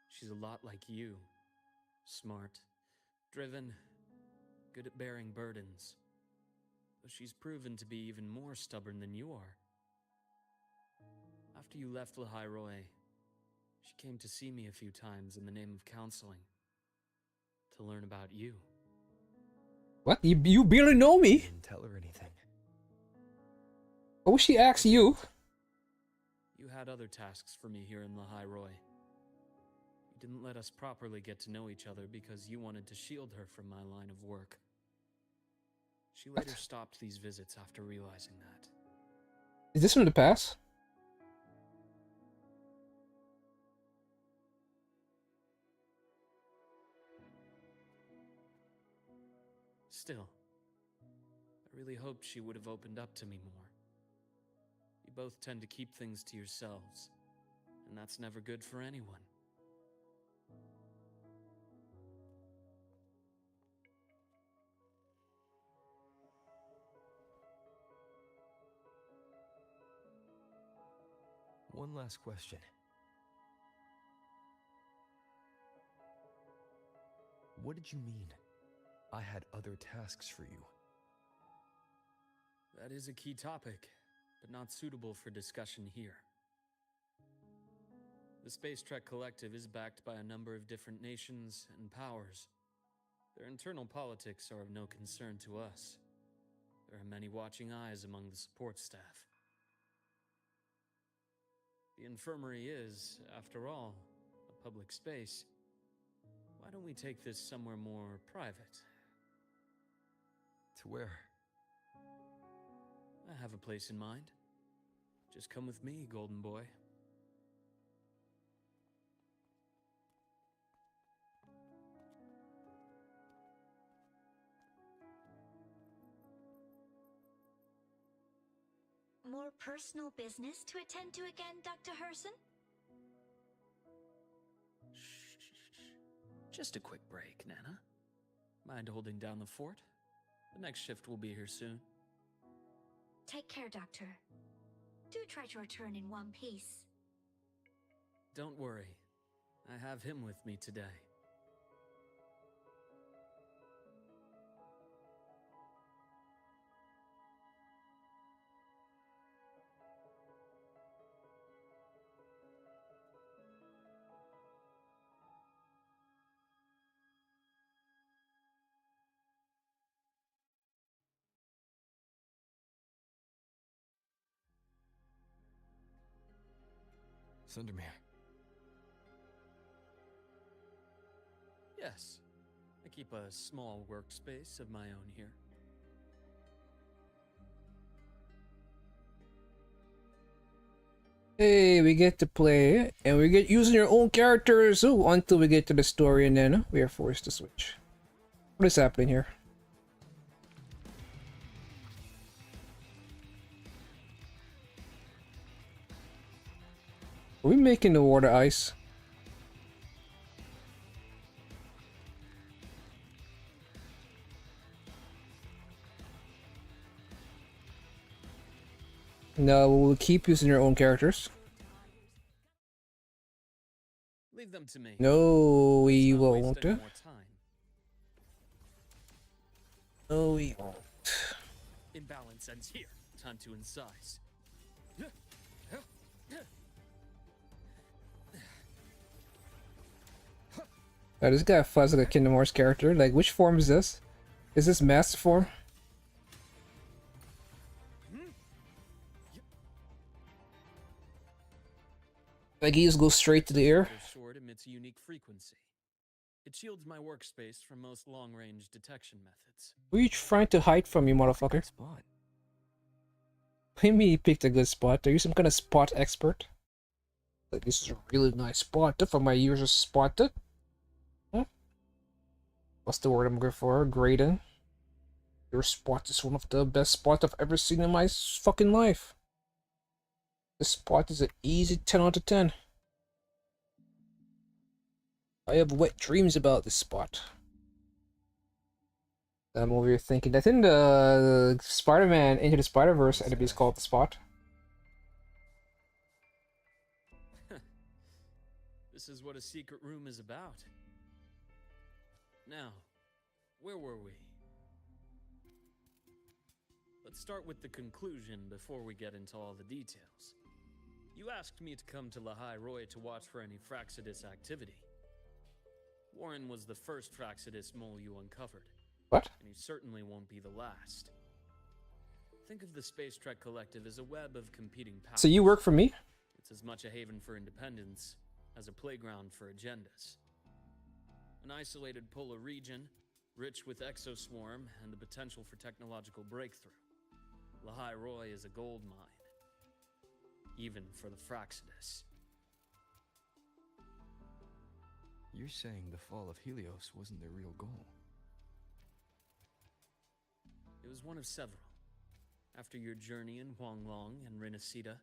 She's a lot like you. Smart, driven, good at bearing burdens. Though she's proven to be even more stubborn than you are. After you left Lahai Roy, she came to see me a few times in the name of counseling. To learn about you. What? You barely know me? Didn't tell her anything. What would she ask you? You had other tasks for me here in Lahai Roy. You didn't let us properly get to know each other because you wanted to shield her from my line of work. She later stopped these visits after realizing that. Is this from the past? Still, I really hoped she would have opened up to me more. You both tend to keep things to yourselves, and that's never good for anyone. One last question. What did you mean? I had other tasks for you. That is a key topic, but not suitable for discussion here. The Space Trek Collective is backed by a number of different nations and powers. Their internal politics are of no concern to us. There are many watching eyes among the support staff. The infirmary is, after all, a public space. Why don't we take this somewhere more private? To where? I have a place in mind. Just come with me, golden boy. more personal business to attend to again, Dr. Herson? Just a quick break, Nana. Mind holding down the fort? The next shift will be here soon. Take care, Doctor. Do try to return in one piece. Don't worry. I have him with me today. Sundermere. Yes. I keep a small workspace of my own here. Hey, we get to play, and we get using your own characters until we get to the story, and then we are forced to switch. What is happening here? Are we making the water ice? No, we'll keep using your own characters. Leave them to me. No, we Let's not waste won't. any more time. No, we won't. Imbalance ends here. Time to incise. Oh, this guy fuzz like a Kingdom Hearts character. Like, which form is this? Is this master form? Like, he just goes straight to the ear? This sword emits a unique frequency. It shields my workspace from most long-range detection methods. Where are you trying to hide from, you motherfucker? Spot. What do you mean you picked a good spot? Are you some kind of spot expert? Like, this is a really nice spot for my users spotted. Huh? What's the word I'm looking for? Graydon. Your spot is one of the best spots I've ever seen in my fucking life. This spot is an easy 10 out of 10. I have wet dreams about this spot. I'm over here thinking, I think the Spider-Man Into the Spider-Verse enemy is called the Spot. This is what a secret room is about. Now, where were we? Let's start with the conclusion before we get into all the details. You asked me to come to Lahai Roy to watch for any Fraxidus activity. Warren was the first Fraxidus mole you uncovered. What? And he certainly won't be the last. Think of the Space Trek Collective as a web of competing powers. So you work for me? It's as much a haven for independence as a playground for agendas. An isolated polar region, rich with exoswarm and the potential for technological breakthrough. Lahai Roy is a gold mine. Even for the Fraxidus. You're saying the fall of Helios wasn't their real goal? It was one of several. After your journey in Huanglong and Renacida,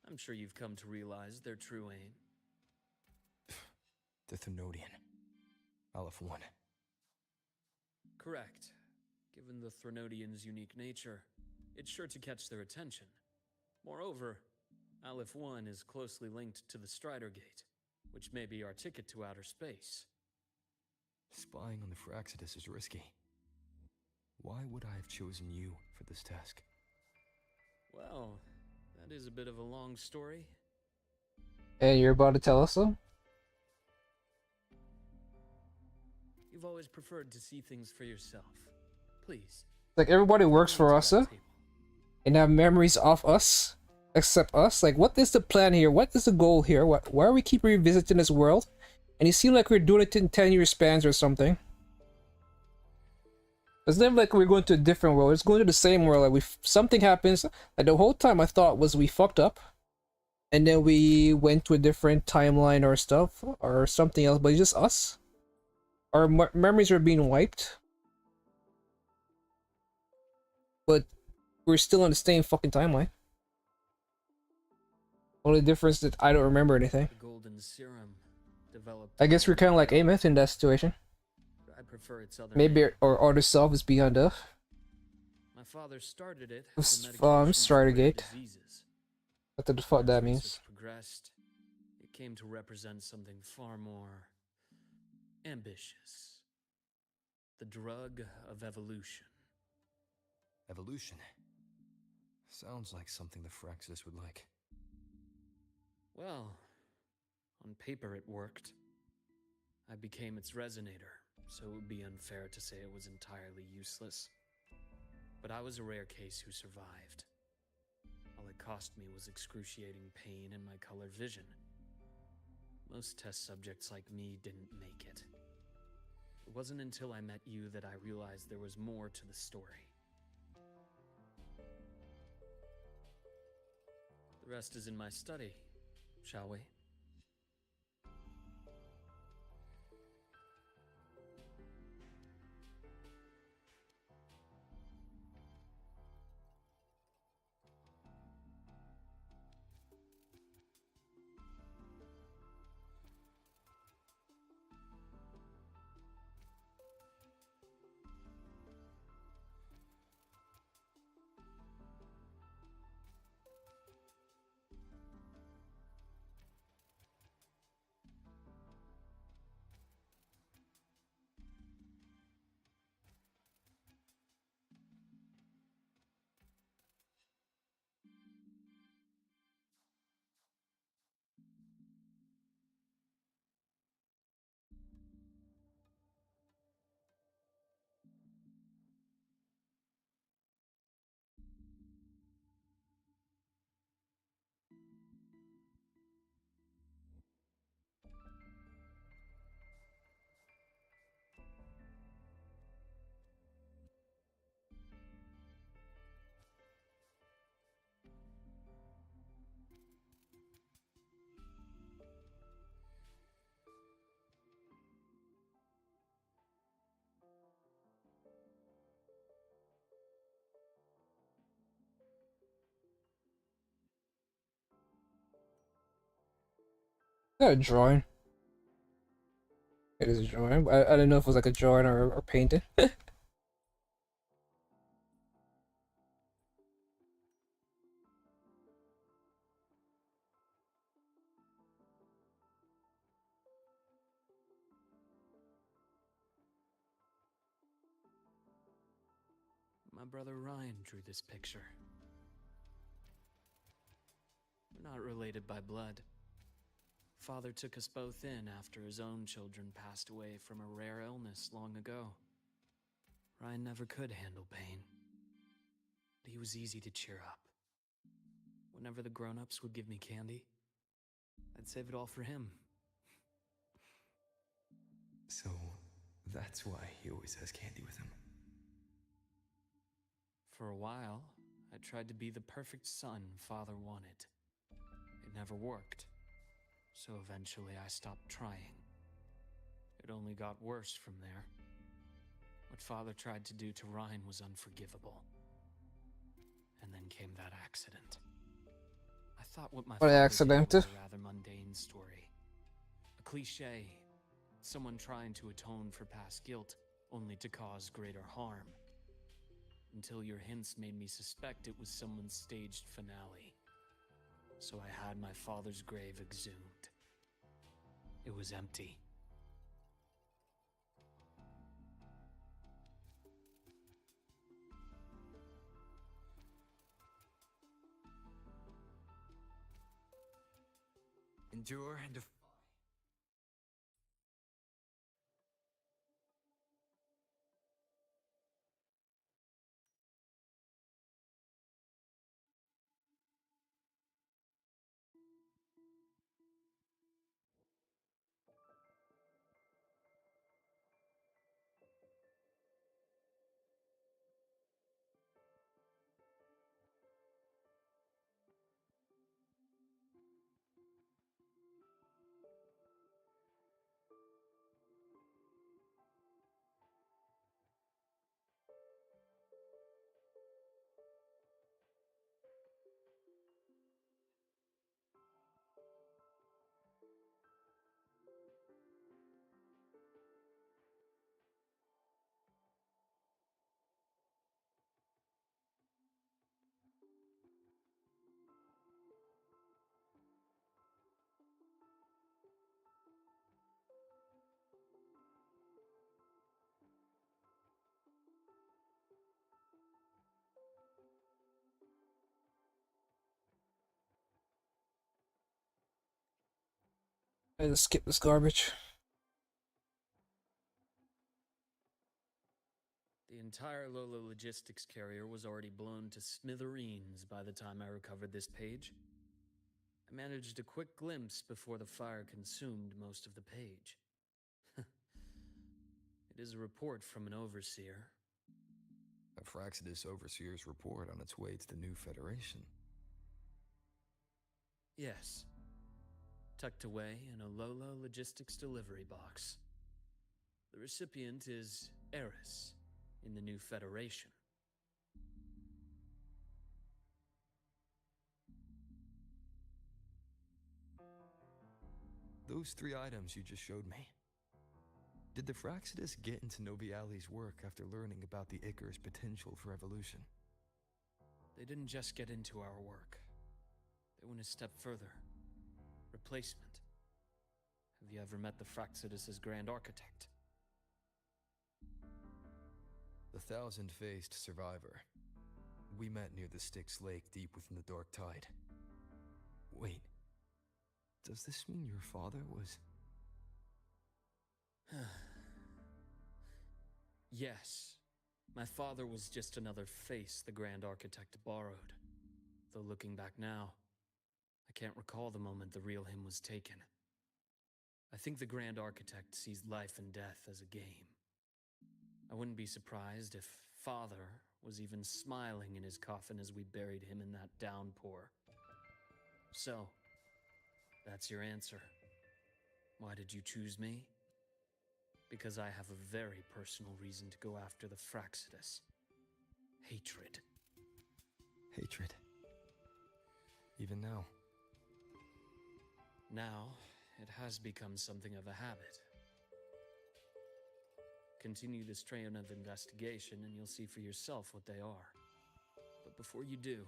I'm sure you've come to realize their true aim. The Thenodian. Aleph 1. Correct. Given the Thenodian's unique nature, it's sure to catch their attention. Moreover, Aleph 1 is closely linked to the Strider Gate, which may be our ticket to outer space. Spying on the Fraxidus is risky. Why would I have chosen you for this task? Well, that is a bit of a long story. And you're about to tell us so? You've always preferred to see things for yourself. Please. Like, everybody works for us, and have memories of us, except us. Like, what is the plan here? What is the goal here? Why are we keep revisiting this world? And you seem like we're doing it in 10-year spans or something. It's never like we're going to a different world. It's going to the same world. Like, something happens. Like, the whole time I thought was we fucked up, and then we went to a different timeline or stuff or something else. But it's just us. Our memories are being wiped, but we're still on the same fucking timeline. Only difference that I don't remember anything. The golden serum developed. I guess we're kind of like Ameth in that situation. I prefer its other Maybe name. our artist self is beyond death. My father started it as a medication for rare Stratagate. diseases. What the fuck that As means? research progressed, it came to represent something far more ambitious. The drug of evolution. Evolution. Sounds like something the Phraxis would like. Well, on paper it worked. I became its resonator, so it would be unfair to say it was entirely useless. But I was a rare case who survived. All it cost me was excruciating pain and my colored vision. Most test subjects like me didn't make it. It wasn't until I met you that I realized there was more to the story. The rest is in my study, shall we? Is that a drawing? It is a drawing. I don't know if it was like a drawing or painting. My brother Ryan drew this picture. We're not related by blood. Father took us both in after his own children passed away from a rare illness long ago. Ryan never could handle pain, but he was easy to cheer up. Whenever the grown-ups would give me candy, I'd save it all for him. So, that's why he always has candy with him. For a while, I tried to be the perfect son Father wanted. It never worked, so eventually I stopped trying. It only got worse from there. What Father tried to do to Ryan was unforgivable. And then came that accident. I thought what my father accident? did was a rather mundane story. A cliché. Someone trying to atone for past guilt, only to cause greater harm. Until your hints made me suspect it was someone's staged finale. So I had my father's grave exhumed. It was empty. Endure and defy. Let's skip this garbage. The entire Lola logistics carrier was already blown to smithereens by the time I recovered this page. I managed a quick glimpse before the fire consumed most of the page. It is a report from an overseer. A Fraxidus Overseer's report on its way to the new Federation. Yes. Tucked away in a Lola logistics delivery box. The recipient is Eris in the new Federation. Those 3 items you just showed me. Did the Fraxidus get into Noviali's work after learning about the Icar's potential for evolution? They didn't just get into our work. They went a step further. Replacement. Have you ever met the Fraxidus' Grand Architect? The thousand-faced survivor. We met near the Styx Lake deep within the Dark Tide. Wait. Does this mean your father was... Yes. My father was just another face the Grand Architect borrowed. Though looking back now, I can't recall the moment the real him was taken. I think the Grand Architect sees life and death as a game. I wouldn't be surprised if Father was even smiling in his coffin as we buried him in that downpour. So, that's your answer. Why did you choose me? Because I have a very personal reason to go after the Fraxidus. Hatred. Hatred. Even now. Now, it has become something of a habit. Continue this train of investigation and you'll see for yourself what they are. But before you do,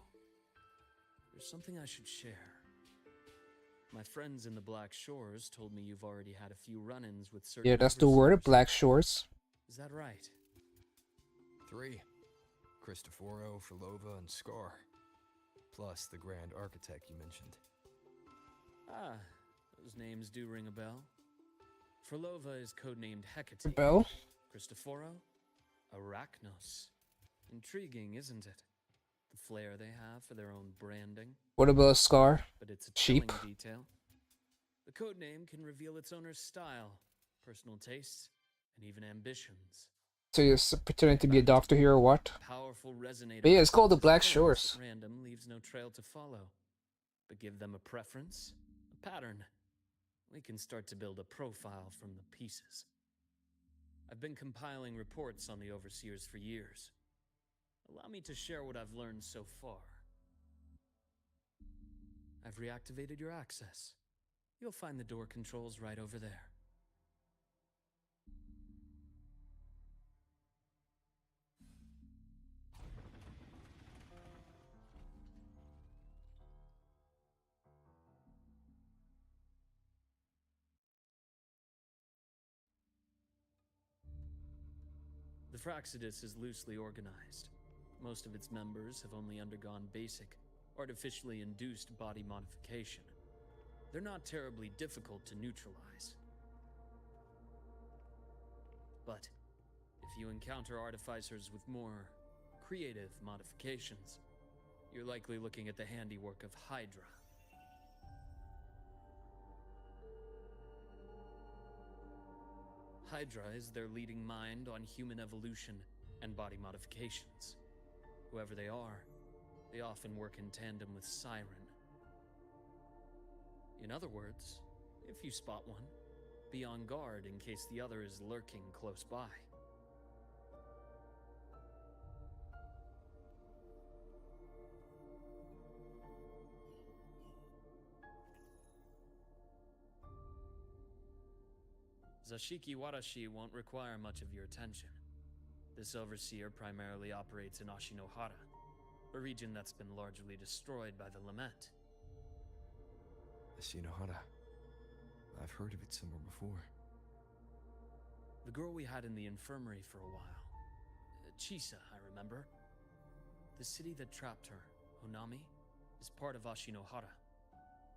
there's something I should share. My friends in the Black Shores told me you've already had a few run-ins with certain Yeah, that's the word, overseers. Black Shores. Is that right? 3. Cristoforo, Frolova, and Scar. Plus the Grand Architect you mentioned. Ah, those names do ring a bell. Frolova is codenamed Hecate. Bell? Cristoforo? Arachnos. Intriguing, isn't it? The flair they have for their own branding. What about a Scar? But it's a Sheep? telling detail. The codename can reveal its owner's style, personal tastes, and even ambitions. So you're pretending to be a doctor here or what? Powerful resonator. But yeah, it's called the Black Chaos Shores. at random leaves no trail to follow. But give them a preference, a pattern. We can start to build a profile from the pieces. I've been compiling reports on the Overseers for years. Allow me to share what I've learned so far. I've reactivated your access. You'll find the door controls right over there. The Fraxidus is loosely organized. Most of its members have only undergone basic, artificially induced body modification. They're not terribly difficult to neutralize. But if you encounter artificers with more creative modifications, you're likely looking at the handiwork of Hydra. Hydra is their leading mind on human evolution and body modifications. Whoever they are, they often work in tandem with Siren. In other words, if you spot one, be on guard in case the other is lurking close by. Zashiki Warashi won't require much of your attention. This overseer primarily operates in Ashinohara, a region that's been largely destroyed by the Lament. Ashinohara. I've heard of it somewhere before. The girl we had in the infirmary for a while. Chisa, I remember. The city that trapped her, Honami, is part of Ashinohara.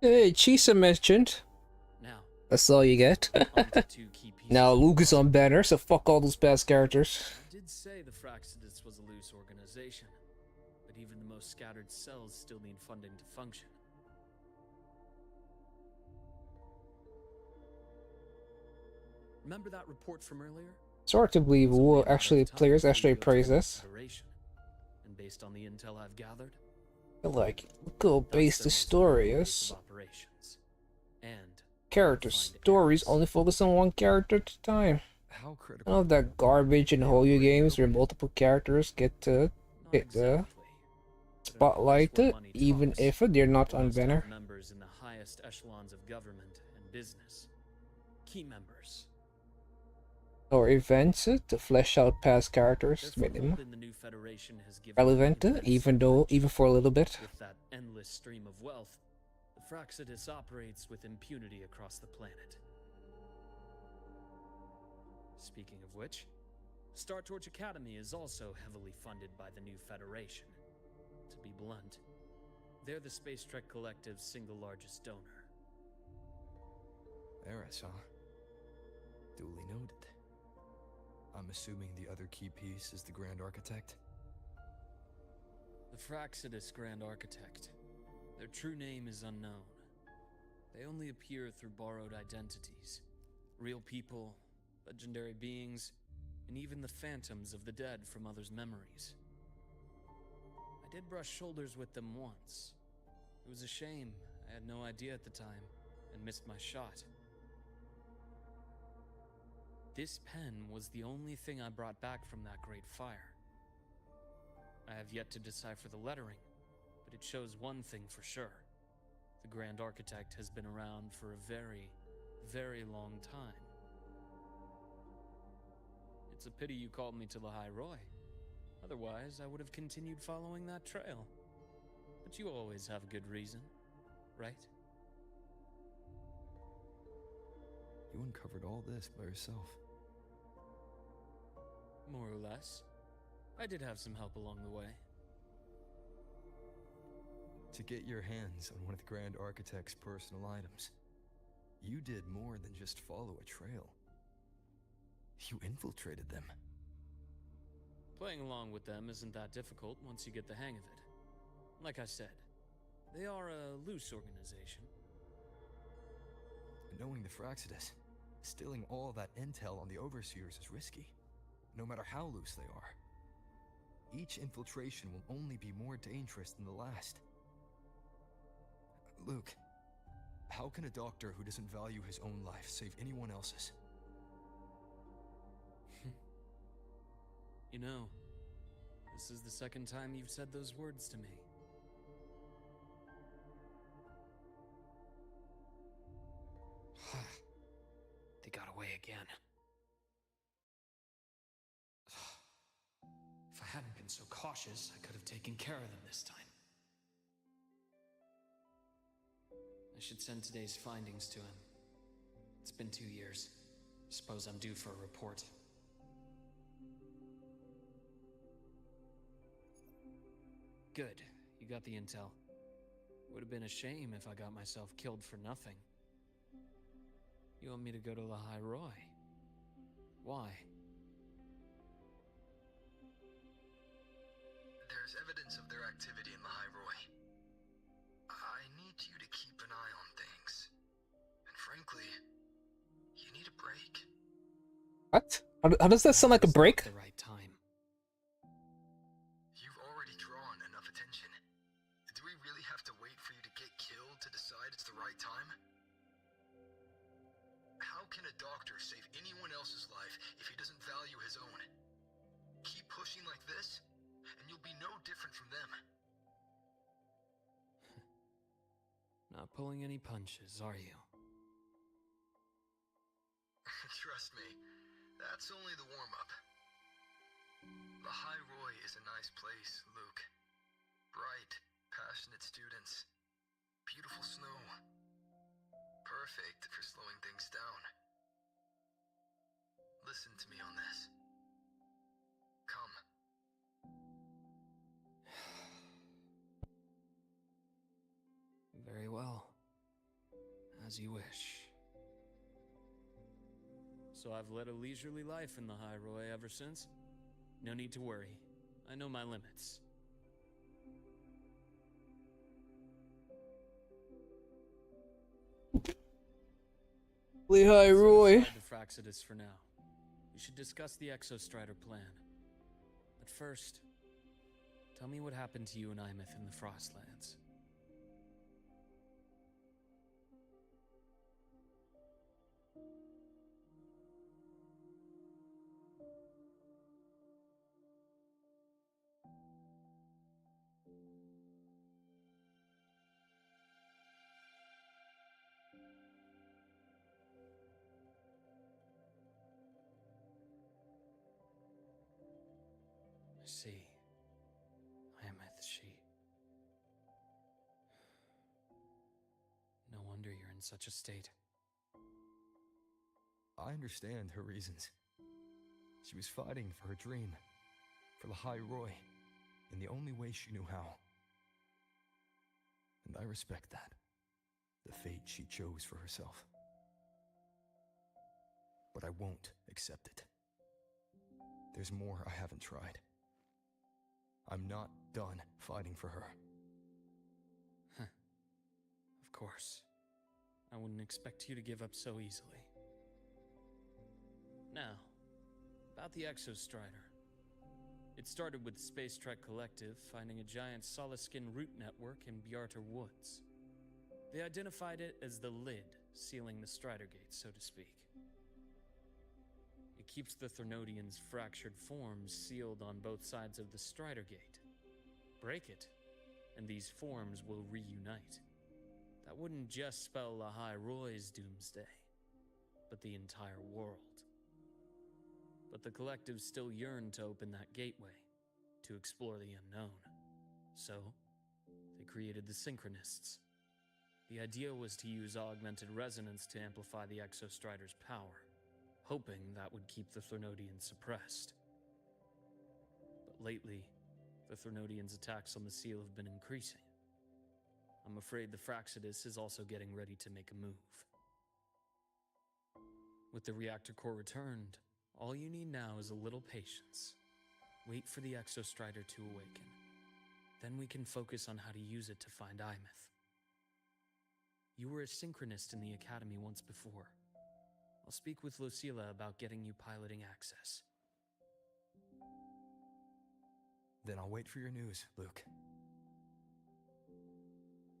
Hey, Chisa mentioned. Now, That's all you get. Onto two key pieces Now of Luke is puzzle. on banner, so fuck all those past characters. I did say the Fraxidus was a loose organization, but even the most scattered cells still need funding to function. Remember that report from earlier? It's hard to believe It's only a matter actually of time players before actually we go praise toward the this. Federation. And based on the intel I've gathered, Like, look how based the story is. operations. And Character stories only focus on one character at a time. How critical? None of that garbage in Hoyo games where multiple characters get to hit the spotlight, even if they're not on banner. Members in the highest echelons of government and business. Key members. Or events to flesh out past characters, Their make them foothold in the new Federation has given relevant, them immense even for a little bit. With that endless stream of wealth, the Fraxidus operates with impunity across the planet. Speaking of which, Star Torch Academy is also heavily funded by the new Federation. To be blunt, they're the Space Trek Collective's single largest donor. Eris, huh? Duly noted. I'm assuming the other key piece is the Grand Architect? The Fraxidus Grand Architect. Their true name is unknown. They only appear through borrowed identities. Real people, legendary beings, and even the phantoms of the dead from others' memories. I did brush shoulders with them once. It was a shame. I had no idea at the time, and missed my shot. This pen was the only thing I brought back from that great fire. I have yet to decipher the lettering, but it shows one thing for sure. The Grand Architect has been around for a very, very long time. It's a pity you called me to the High Roy. Otherwise, I would have continued following that trail. But you always have a good reason, right? You uncovered all this by yourself. More or less. I did have some help along the way. To get your hands on one of the Grand Architect's personal items, you did more than just follow a trail. You infiltrated them. Playing along with them isn't that difficult once you get the hang of it. Like I said, they are a loose organization. Knowing the Fraxidus, stealing all that intel on the Overseers is risky, no matter how loose they are. Each infiltration will only be more dangerous than the last. Luke, how can a doctor who doesn't value his own life save anyone else's? You know, this is the second time you've said those words to me. They got away again. If I hadn't been so cautious, I could have taken care of them this time. I should send today's findings to him. It's been 2 years. Suppose I'm due for a report. Good. You got the intel. Would have been a shame if I got myself killed for nothing. You want me to go to the High Roy? Why? There's evidence of their activity in the High Roy. I need you to keep an eye on things. And frankly, you need a break. What? How does that sound like a break? The right time. You've already drawn enough attention. Do we really have to wait for you to get killed to decide it's the right time? How can a doctor save anyone else's life if he doesn't value his own? Keep pushing like this, and you'll be no different from them. Not pulling any punches, are you? Trust me, that's only the warm-up. The High Roy is a nice place, Luke. Bright, passionate students. Beautiful snow. Perfect for slowing things down. Listen to me on this. Come. Very well. As you wish. so I've led a leisurely life in the High Roy ever since. No need to worry. I know my limits. Lehigh Roy. Set aside the Fraxidus for now. We should discuss the Exostrider plan. But first, tell me what happened to you and Imeth in the Frostlands. I see. Imeth, she... No wonder you're in such a state. I understand her reasons. She was fighting for her dream, for the High Roy, in the only way she knew how. And I respect that, the fate she chose for herself. But I won't accept it. There's more I haven't tried. I'm not done fighting for her. Of course. I wouldn't expect you to give up so easily. Now, about the Exostrider. It started with Space Trek Collective finding a giant solid-skin root network in Bjarter Woods. They identified it as the lid, sealing the Strider Gate, so to speak. It keeps the Threnodians' fractured forms sealed on both sides of the Strider Gate. Break it, and these forms will reunite. That wouldn't just spell the High Roy's doomsday, but the entire world. But the Collective still yearned to open that gateway, to explore the unknown. So, they created the Synchronists. The idea was to use augmented resonance to amplify the Exostrider's power, hoping that would keep the Threnodians suppressed. But lately, the Threnodians' attacks on the seal have been increasing. I'm afraid the Fraxidus is also getting ready to make a move. With the reactor core returned, all you need now is a little patience. Wait for the Exostrider to awaken. Then we can focus on how to use it to find Imeth. You were a synchronist in the Academy once before. I'll speak with Lucilla about getting you piloting access. Then I'll wait for your news, Luke.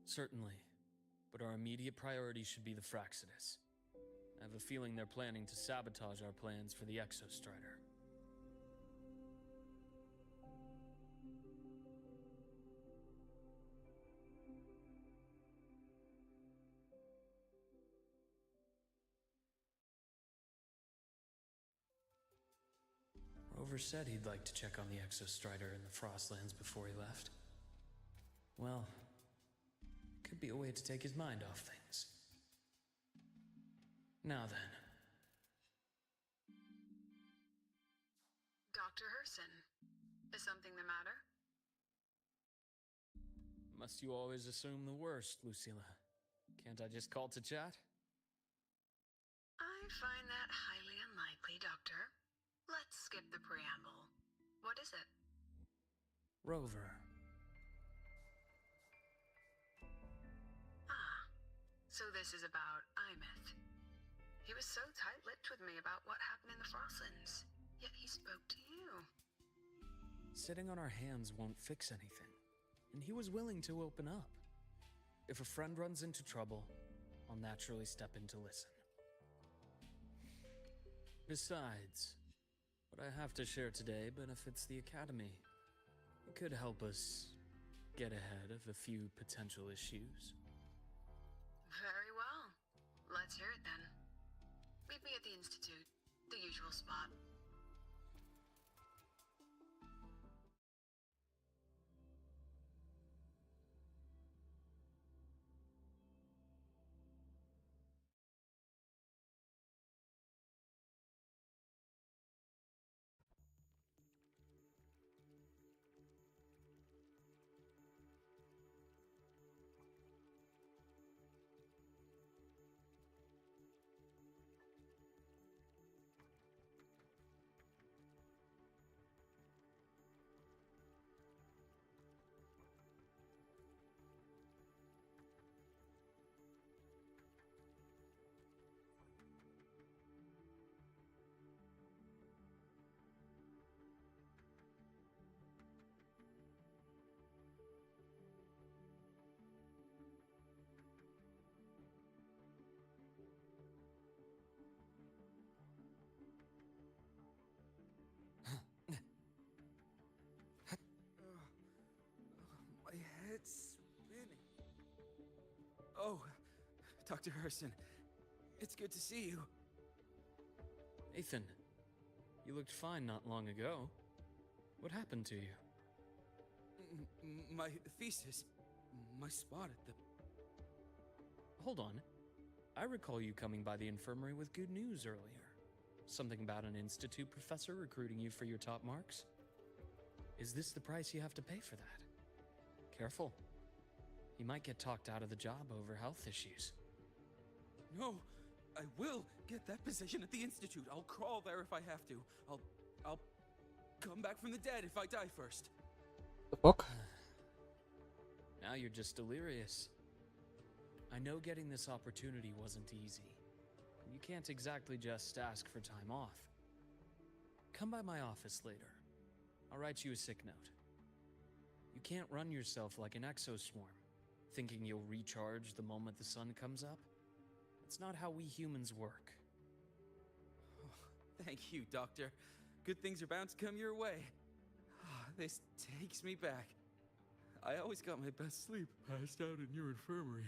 Certainly, but our immediate priority should be the Fraxidus. I have a feeling they're planning to sabotage our plans for the Exostrider. Rover said he'd like to check on the Exostrider in the Frostlands before he left. Well, could be a way to take his mind off things. Now then. Dr. Herson, is something the matter? Must you always assume the worst, Lucilla? Can't I just call to chat? I find that highly unlikely, Doctor. Let's skip the preamble. What is it? Rover. Ah, so this is about Imeth. He was so tight-lipped with me about what happened in the Frostlands, yet he spoke to you. Sitting on our hands won't fix anything, and he was willing to open up. If a friend runs into trouble, I'll naturally step in to listen. Besides, what I have to share today benefits the Academy. It could help us get ahead of a few potential issues. Very well. Let's hear it then. Meet me at the Institute, the usual spot. it's spinning. Oh, Dr. Herson, it's good to see you. Ethan, you looked fine not long ago. What happened to you? My thesis. My spot at the... Hold on. I recall you coming by the infirmary with good news earlier. Something about an institute professor recruiting you for your top marks? Is this the price you have to pay for that? Careful. You might get talked out of the job over health issues. No, I will get that position at the institute. I'll crawl there if I have to. I'll come back from the dead if I die first. The fuck? Now you're just delirious. I know getting this opportunity wasn't easy. You can't exactly just ask for time off. Come by my office later. I'll write you a sick note. You can't run yourself like an exoswarm, thinking you'll recharge the moment the sun comes up. It's not how we humans work. Oh, thank you, Doctor. Good things are bound to come your way. This takes me back. I always got my best sleep passed out in your infirmary.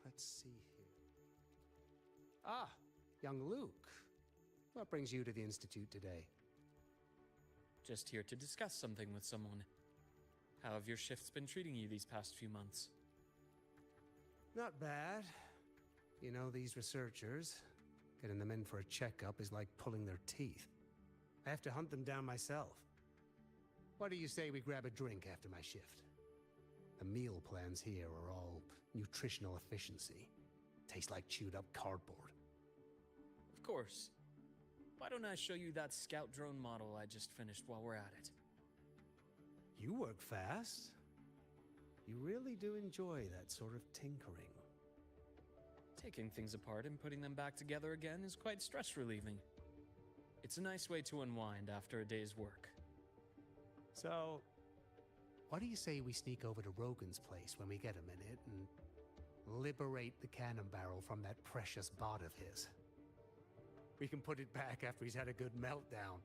Let's see here. Ah, young Luke. What brings you to the Institute today? Just here to discuss something with someone. How have your shifts been treating you these past few months? Not bad. You know, these researchers, getting them in for a checkup is like pulling their teeth. I have to hunt them down myself. What do you say we grab a drink after my shift? The meal plans here are all nutritional efficiency. Taste like chewed up cardboard. Of course. Why don't I show you that scout drone model I just finished while we're at it? You work fast. You really do enjoy that sort of tinkering. Taking things apart and putting them back together again is quite stress relieving. It's a nice way to unwind after a day's work. So, what do you say we sneak over to Rogan's place when we get a minute and liberate the cannon barrel from that precious bot of his? We can put it back after he's had a good meltdown.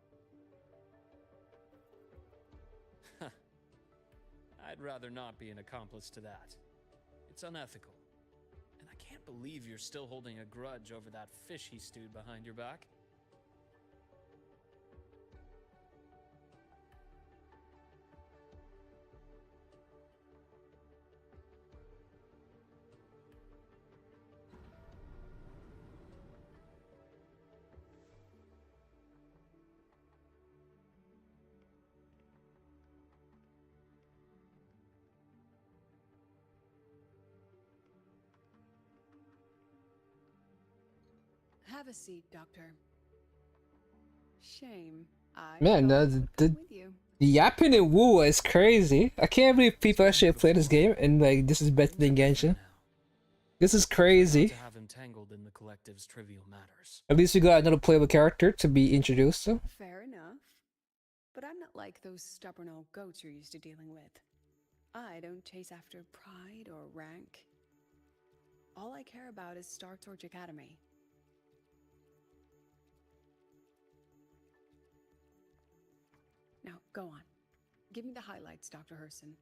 I'd rather not be an accomplice to that. It's unethical. And I can't believe you're still holding a grudge over that fish he stewed behind your back. Have a seat, Doctor. Shame. I Man, thought the, I would the, come with you. the yapping and woo is crazy. I can't believe people actually play this game and like this is better than Genshin. This is crazy. To have entangled in the collective's trivial matters. At least we got another playable character to be introduced to. Fair enough. But I'm not like those stubborn old goats you're used to dealing with. I don't chase after pride or rank. All I care about is Star Torch Academy. Now, go on. Give me the highlights, Dr. Herson.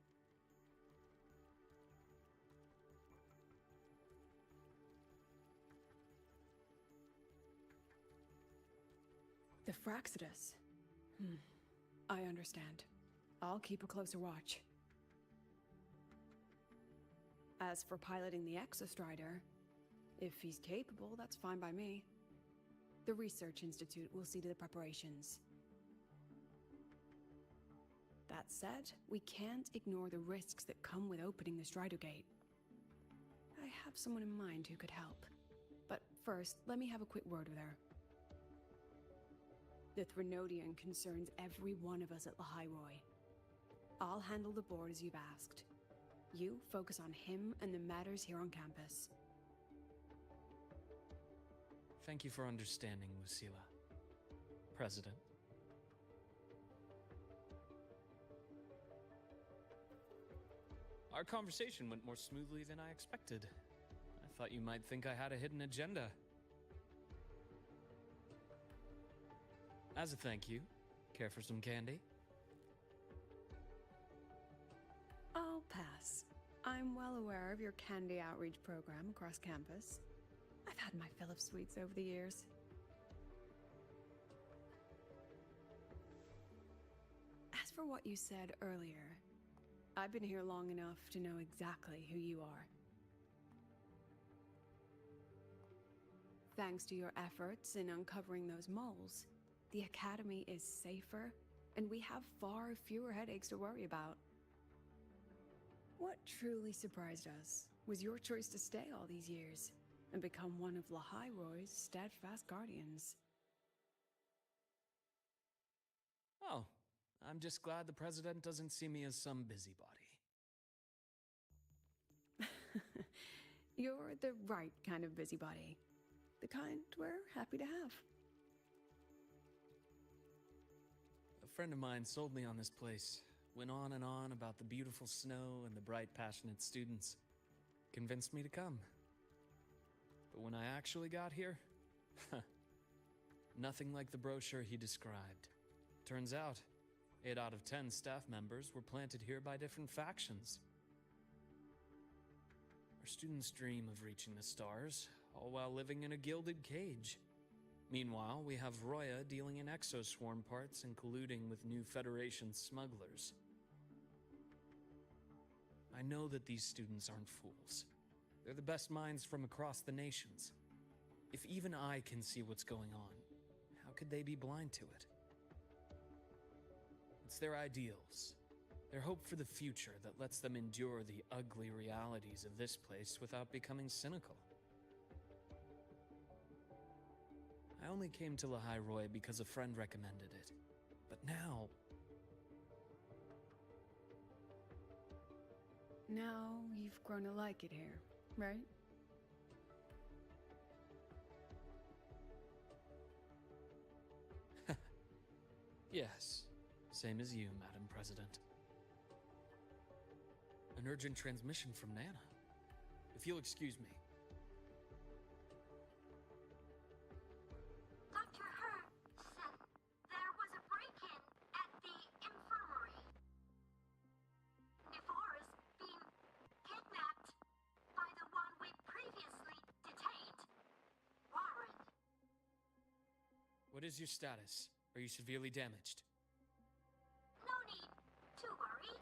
The Fraxidus. I understand. I'll keep a closer watch. As for piloting the Exostrider, if he's capable, that's fine by me. The Research Institute will see to the preparations. That said, we can't ignore the risks that come with opening the Strider Gate. I have someone in mind who could help. But first, let me have a quick word with her. The Threnodian concerns every one of us at Lahairoi. I'll handle the board as you've asked. You focus on him and the matters here on campus. Thank you for understanding, Lucilla. President. Our conversation went more smoothly than I expected. I thought you might think I had a hidden agenda. As a thank you, care for some candy? I'll pass. I'm well aware of your candy outreach program across campus. I've had my fill of sweets over the years. As for what you said earlier, I've been here long enough to know exactly who you are. Thanks to your efforts in uncovering those moles, the Academy is safer, and we have far fewer headaches to worry about. What truly surprised us was your choice to stay all these years and become one of Lahai-Roy's steadfast guardians. Oh, I'm just glad the president doesn't see me as some busybody. You're the right kind of busybody. The kind we're happy to have. A friend of mine sold me on this place. Went on and on about the beautiful snow and the bright, passionate students. Convinced me to come. But when I actually got here, nothing like the brochure he described. Turns out, 8 out of 10 staff members were planted here by different factions. Our students dream of reaching the stars, all while living in a gilded cage. Meanwhile, we have Roya dealing in exoswarm parts and colluding with new Federation smugglers. I know that these students aren't fools. They're the best minds from across the nations. If even I can see what's going on, how could they be blind to it? It's their ideals, their hope for the future that lets them endure the ugly realities of this place without becoming cynical. I only came to Lahai-Roy because a friend recommended it. But now... Now you've grown to like it here, right? Yes, same as you, Madam President. An urgent transmission from Nana. If you'll excuse me. Dr. Hurd said there was a break-in at the infirmary. Nevora's being kidnapped by the one we previously detained, Warren. What is your status? Are you severely damaged? No need to worry.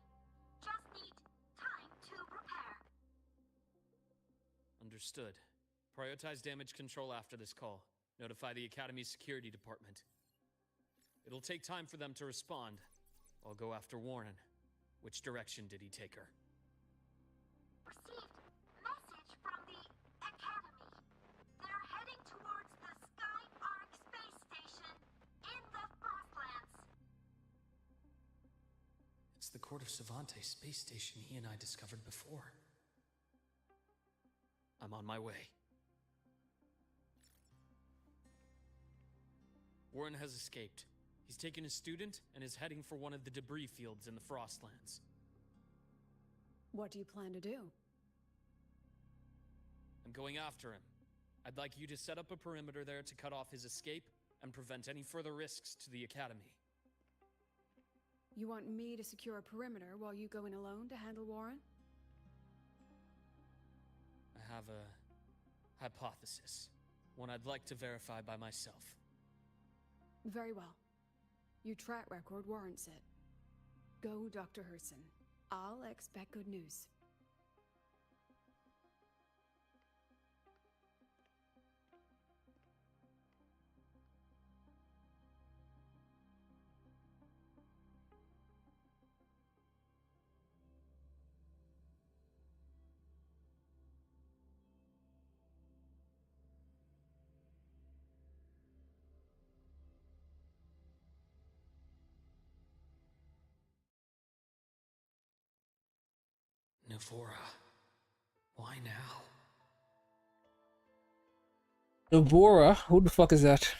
Just need time to prepare. Understood. Prioritize damage control after this call. Notify the Academy's security department. It'll take time for them to respond. I'll go after Warren. Which direction did he take her? Received message from the Academy. They're heading towards the Sky Arc space station in the Frostlands. It's the Court of Savante space station he and I discovered before. I'm on my way. Warren has escaped. He's taken a student and is heading for one of the debris fields in the Frostlands. What do you plan to do? I'm going after him. I'd like you to set up a perimeter there to cut off his escape and prevent any further risks to the Academy. You want me to secure a perimeter while you go in alone to handle Warren? I have a hypothesis. One I'd like to verify by myself. Very well. Your track record warrants it. Go, Dr. Herson. I'll expect good news. Nevora. Why now? Nevora? Who the fuck is that?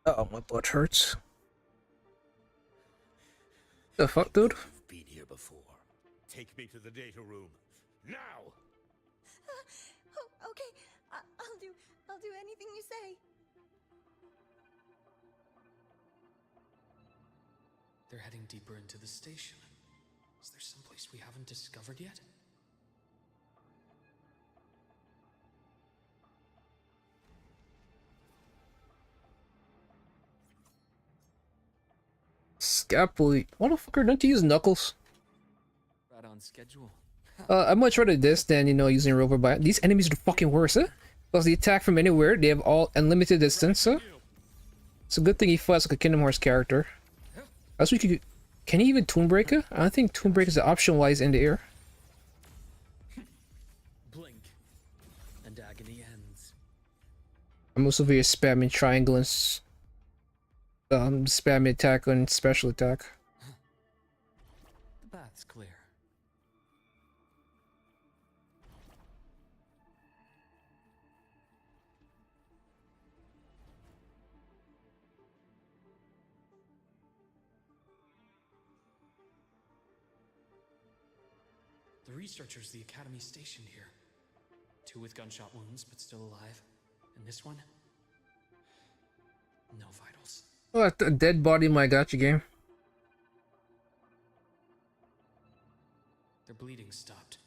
Oh, my butt hurts. The fuck, dude? You've been here before. Take me to the data room. Now! Oh, okay. I'll do anything you say. They're heading deeper into the station. Is there someplace we haven't discovered yet? Scalpel. Motherfucker, don't you use knuckles? Right on schedule. I'd much rather this than, you know, using Rover Bite. These enemies are the fucking worst, huh? Because they attack from anywhere, they have all unlimited distance, huh? It's a good thing he fights like a Kingdom Hearts character. As we could... Can he even Toon Breaker? I don't think Toon Breaker is option wise in the air. Blink, and agony ends. I'm also very spamming triangle and spamming attack and special attack. The path's clear. The researchers the Academy stationed here. 2 with gunshot wounds, but still alive. And this one? No vitals. Oh, a dead body in my gacha game. Their bleeding stopped.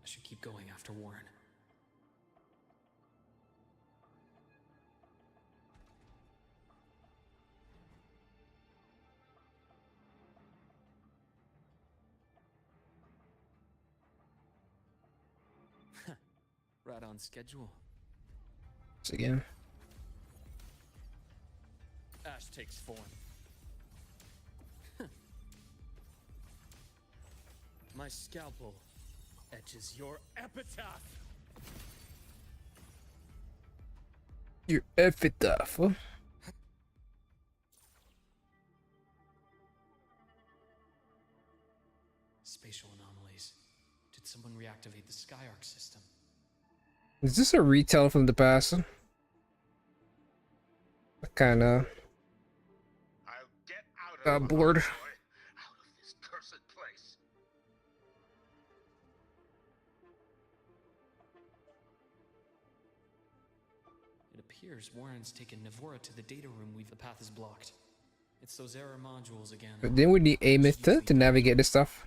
I should keep going after Warren. Right on schedule. So again. Ash takes form. My scalpel etches your epitaph. Your epitaph, huh? Spatial anomalies. Did someone reactivate the Skyarc system? Is this a retell from the past? Kinda... got bored. Out of this cursed place. It appears Warren's taken Navora to the data room. The path is blocked. It's those error modules again. But then we need aim it to navigate this stuff.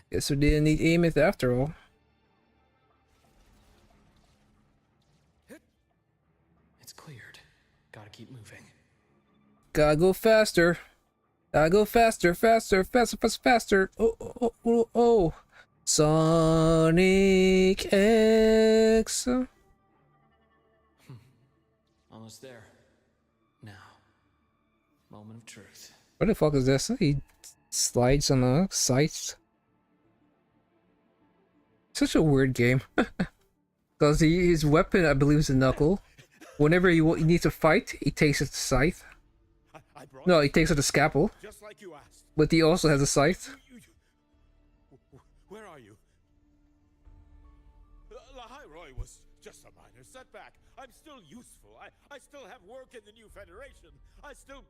Guess we didn't need aim it after all. It's cleared. Gotta keep moving. Gotta go faster. Gotta go faster, faster, faster, faster, faster. Oh, oh, oh, oh. Sonic X. Almost there. Now. Moment of truth. What the fuck is this? He slides on the sights. Such a weird game. Because his weapon, I believe, is a knuckle. Whenever he needs to fight, he takes it to scythe. No, he takes it to scalpel. Just like you asked. But he also has a scythe. Where are you? Lahairoi was just a minor setback. I'm still useful. I still have work in the new Federation. I still...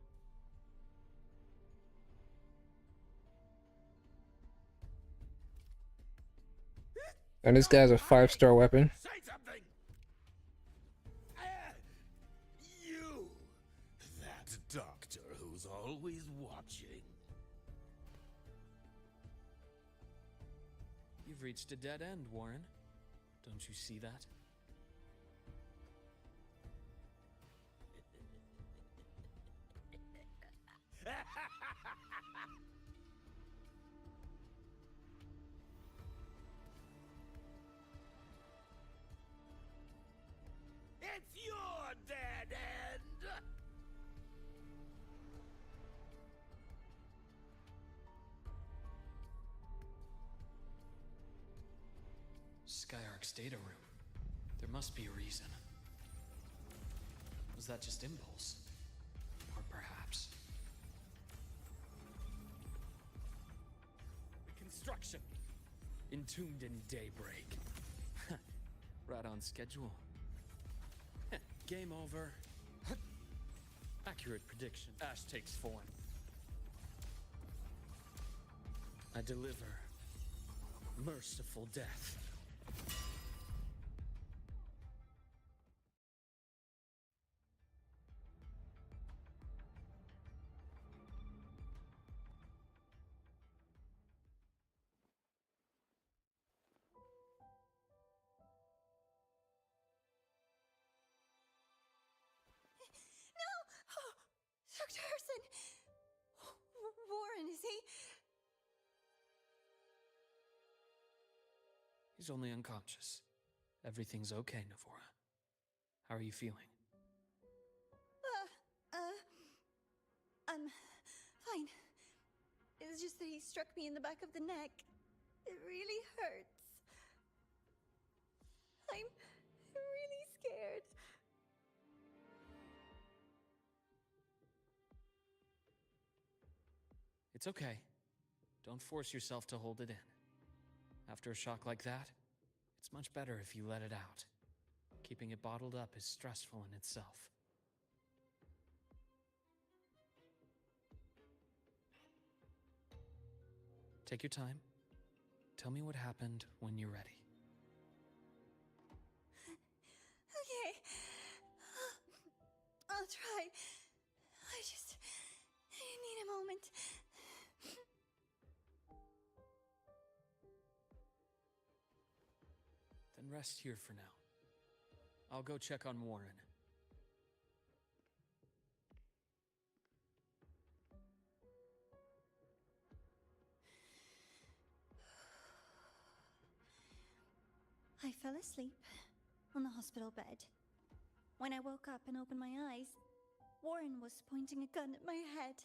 And this guy's a 5-star weapon. Say something! You! That doctor who's always watching. You've reached a dead end, Warren. Don't you see that? It's your dead end! Skyarc's data room. There must be a reason. Was that just impulse? Or perhaps... Reconstruction. entombed in daybreak. Right on schedule. Game over. Accurate prediction. Ash takes form. I deliver merciful death. No! Oh, Dr. Harrison! Warren, is he? He's only unconscious. Everything's okay, Navora. How are you feeling? I'm fine. It's just that he struck me in the back of the neck. It really hurts. I'm really scared. It's okay. Don't force yourself to hold it in. After a shock like that, it's much better if you let it out. Keeping it bottled up is stressful in itself. Take your time. Tell me what happened when you're ready. Okay. I'll try. I need a moment. Then rest here for now. I'll go check on Warren. I fell asleep on the hospital bed. When I woke up and opened my eyes, Warren was pointing a gun at my head.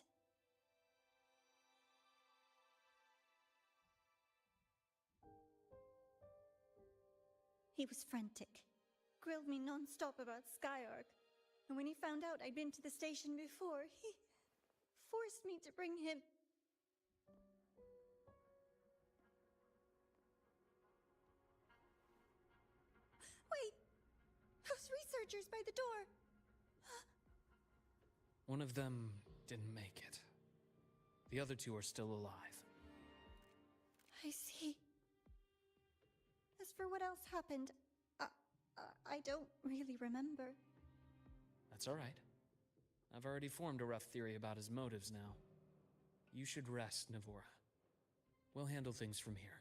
He was frantic, grilled me non-stop about Skyark, and when he found out I'd been to the station before, he forced me to bring him. Wait! Those researchers by the door! One of them didn't make it. The other two are still alive. I see. As for what else happened, I don't really remember. That's all right. I've already formed a rough theory about his motives now. You should rest, Navora. We'll handle things from here.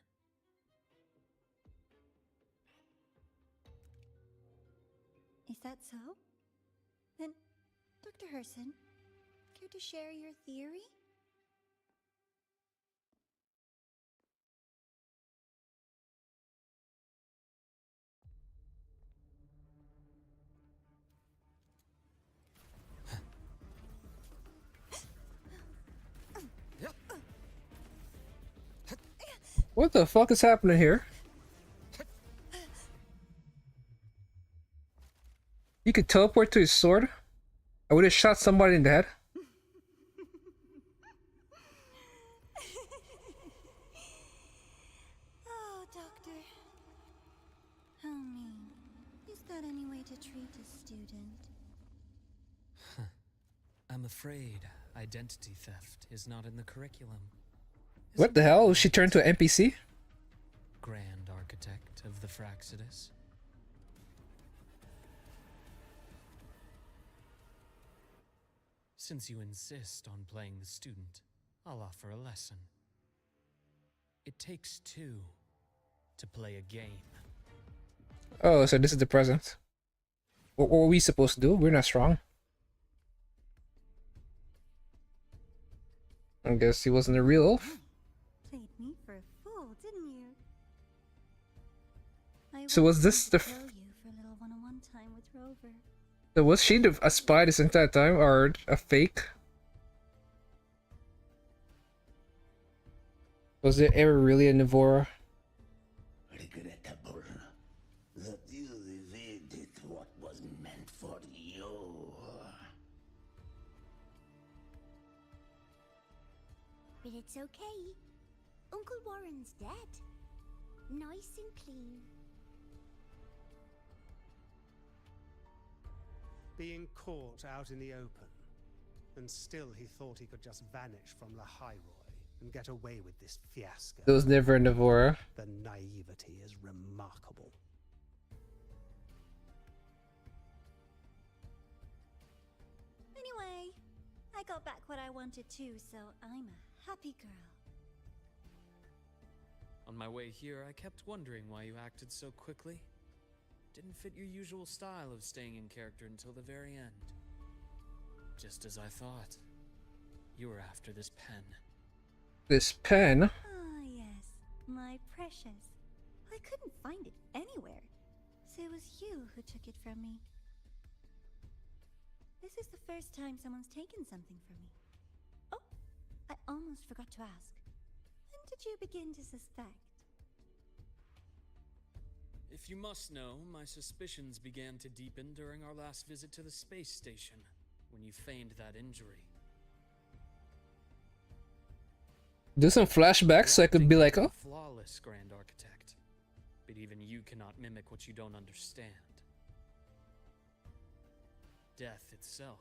Is that so? Then, Dr. Herson, care to share your theory? What the fuck is happening here? You could teleport to his sword? I would have shot somebody in the head. Oh, Doctor. How mean. Is that any way to treat a student? I'm afraid identity theft is not in the curriculum. What the hell? She turned to an NPC? Grand architect of the Fraxidus. Since you insist on playing the student, I'll offer a lesson. It takes two to play a game. Oh, so this is the present. What were we supposed to do? We're not strong. I guess he wasn't a real elf. Played me for a fool, didn't you? I So was this the tell you for a little one-on-one time with Rover. So was she a spy this entire time, or a fake? Was there ever really a Navora? Regrettable that you evaded what was meant for you. But it's okay. Uncle Warren's dead. Nice and clean. Being caught out in the open, and still he thought he could just vanish from the Hyroi and get away with this fiasco. There was never a Navora. The naivety is remarkable. Anyway, I got back what I wanted too, so I'm a happy girl. On my way here, I kept wondering why you acted so quickly. Didn't fit your usual style of staying in character until the very end. Just as I thought. You were after this pen. This pen? Ah, yes, my precious. I couldn't find it anywhere, so it was you who took it from me. This is the first time someone's taken something from me. Oh, I almost forgot to ask. When did you begin to suspect? If you must know, my suspicions began to deepen during our last visit to the space station, when you feigned that injury. Do some flashbacks so I could be like, oh. Flawless, Grand Architect. But even you cannot mimic what you don't understand. Death itself.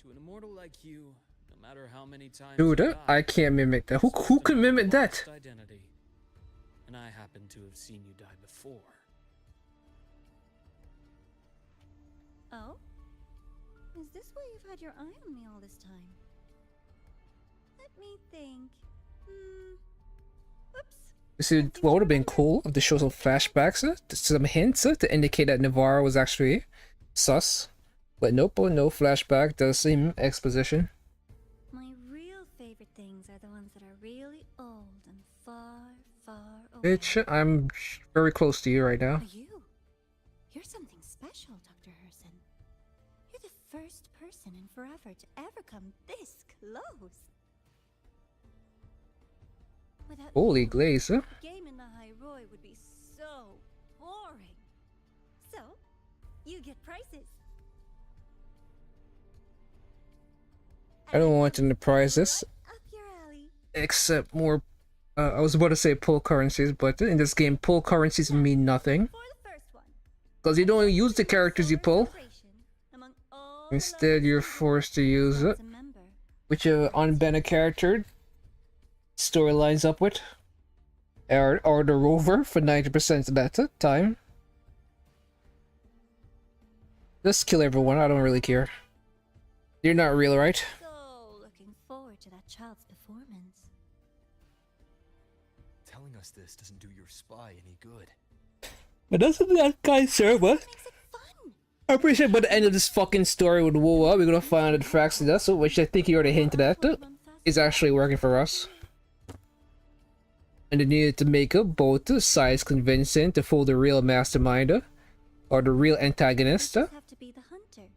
To an immortal like you, no matter how many times Dude, I can't mimic that. Who can mimic that? Identity. And I happen to have seen you die before. Oh? Is this why you've had your eye on me all this time? Let me think. Oops. You see, what would have been cool if they show some flashbacks, some hints to indicate that Navarro was actually sus. But nope, no flashback, does seem exposition. My real favorite things are the ones that are really old and far, far away. Bitch, I'm very close to you right now. You're something special, Dr. Herson. You're the first person in forever to ever come this close. Without Holy you, glaze, huh? the game in the Hyroi would be so boring. So, you get prizes. I don't want them to prize this. Up your alley. Except more, I was about to say pull currencies, but in this game, pull currencies mean nothing. Because you don't use the characters you pull. Instead, you're forced to use it. Which unbanned character story lines up with. Or the rover for 90% of that time. Just kill everyone, I don't really care. You're not real, right? So looking forward to that child's performance. Telling us this doesn't do your spy any good. But doesn't that guy serve what? I'm pretty sure by the end of this fucking story with Woa, we're gonna find out that Fraxidus, which I think you already hinted at, is actually working for us. And they needed to make both sides convincing to fool the real mastermind, or the real antagonist. Have to be the hunter.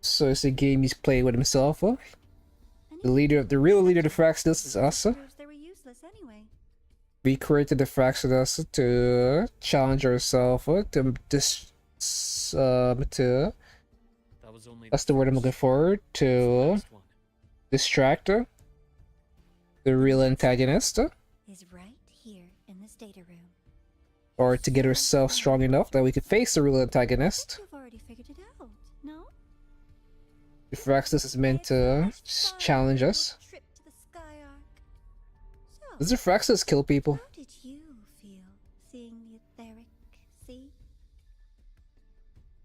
So it's a game he's playing with himself. The real leader of the Fraxidus is us. They were useless anyway. We created the Fraxidus to challenge ourselves, that's the word I'm looking for, to distract the real antagonist. Is right here in this data room. Or to get ourselves strong enough that we could face the real antagonist. You've already figured it out, no? The Fraxidus is meant to challenge us. Trip to the Sky Arc. Does the Fraxidus kill people? How did you feel seeing the etheric sea?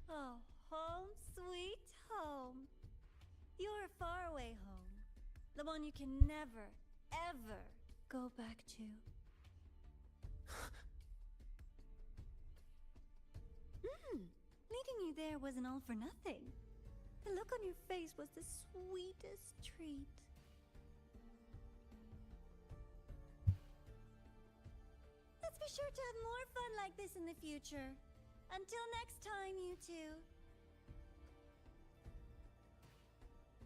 Oh, home sweet home. Your faraway home. The one you can never, ever go back to. Meeting you there wasn't all for nothing. The look on your face was the sweetest treat. Let's be sure to have more fun like this in the future. Until next time, you two.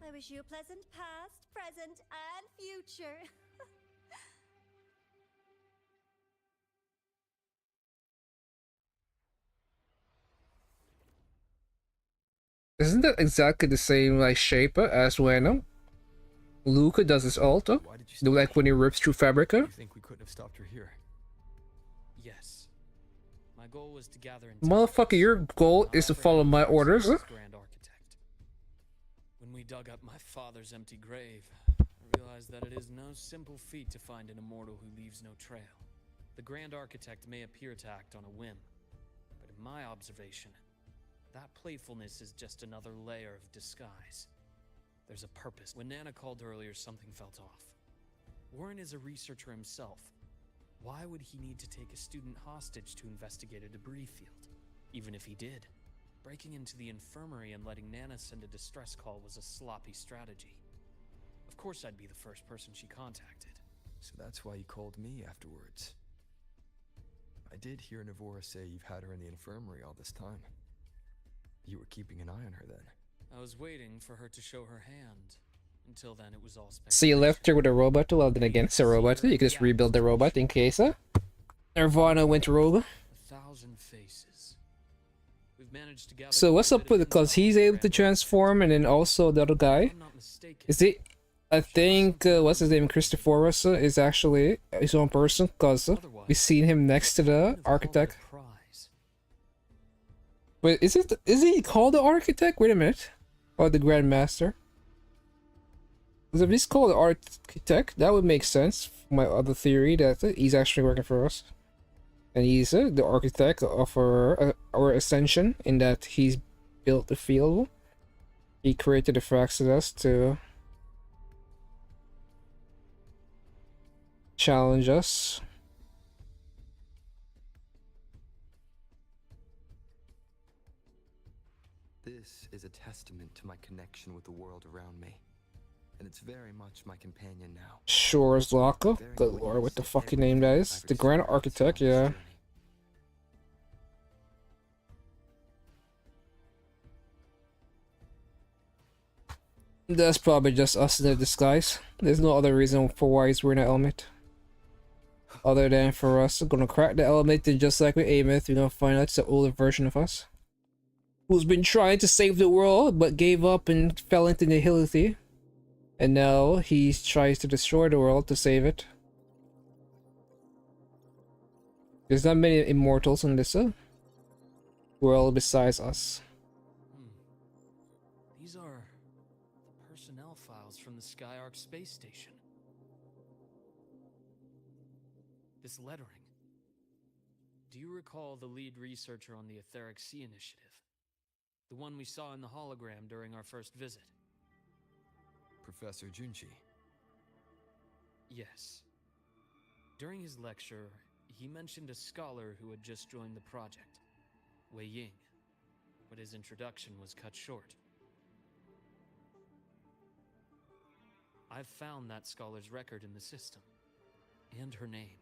I wish you a pleasant past, present, and future. Isn't that exactly the same shape as Venom? Luca does his ult. Do like when he rips through Fabrica? You think we couldn't have stopped her here? Yes. My goal was to gather Motherfucker, your goal is to follow my orders. Grand Architect. When we dug up my father's empty grave, I realized that it is no simple feat to find an immortal who leaves no trail. The Grand Architect may appear to act on a whim, but in my observation, that playfulness is just another layer of disguise. There's a purpose. When Nana called earlier, something felt off. Warren is a researcher himself. Why would he need to take a student hostage to investigate a debris field? Even if he did, breaking into the infirmary and letting Nana send a distress call was a sloppy strategy. Of course I'd be the first person she contacted. So that's why you called me afterwards. I did hear Navora say you've had her in the infirmary all this time. You were keeping an eye on her then. I was waiting for her to show her hand. Until then, it was all speculation. So you left her with a robot? Well, then again, it's a robot. You can just rebuild the robot in case Nirvana went rogue. 1,000 faces. We've managed to gather. So what's up with it? Because he's able to transform, and then also the other guy. Is it? I think what's his name? Christophorus is actually his own person. Because we've seen him next to the architect. Wait, is he called the architect? Wait a minute. Or the Grandmaster? Because if he's called the architect, that would make sense. My other theory that he's actually working for us. And he's the architect of our ascension, in that he's built the field. He created the Fraxidus to challenge us. This is a testament to my connection with the world around me. And it's very much my companion now. Shores Lockup? Good lord, what the fucking name that is? The Grand Architect, yeah. That's probably just us in a disguise. There's no other reason for why he's wearing an helmet. Other than for us, we're gonna crack the helmet, and just like with Ameth, we're gonna find out it's an older version of us. Who's been trying to save the world, but gave up and fell into nihility. And now he tries to destroy the world to save it. There's not many immortals in this world besides us. These are the personnel files from the Skyark space station. This lettering. Do you recall the lead researcher on the Etheric Sea Initiative? The one we saw in the hologram during our first visit? Professor Junchi. Yes. During his lecture, he mentioned a scholar who had just joined the project, Wei Ying, but his introduction was cut short. I've found that scholar's record in the system, and her name.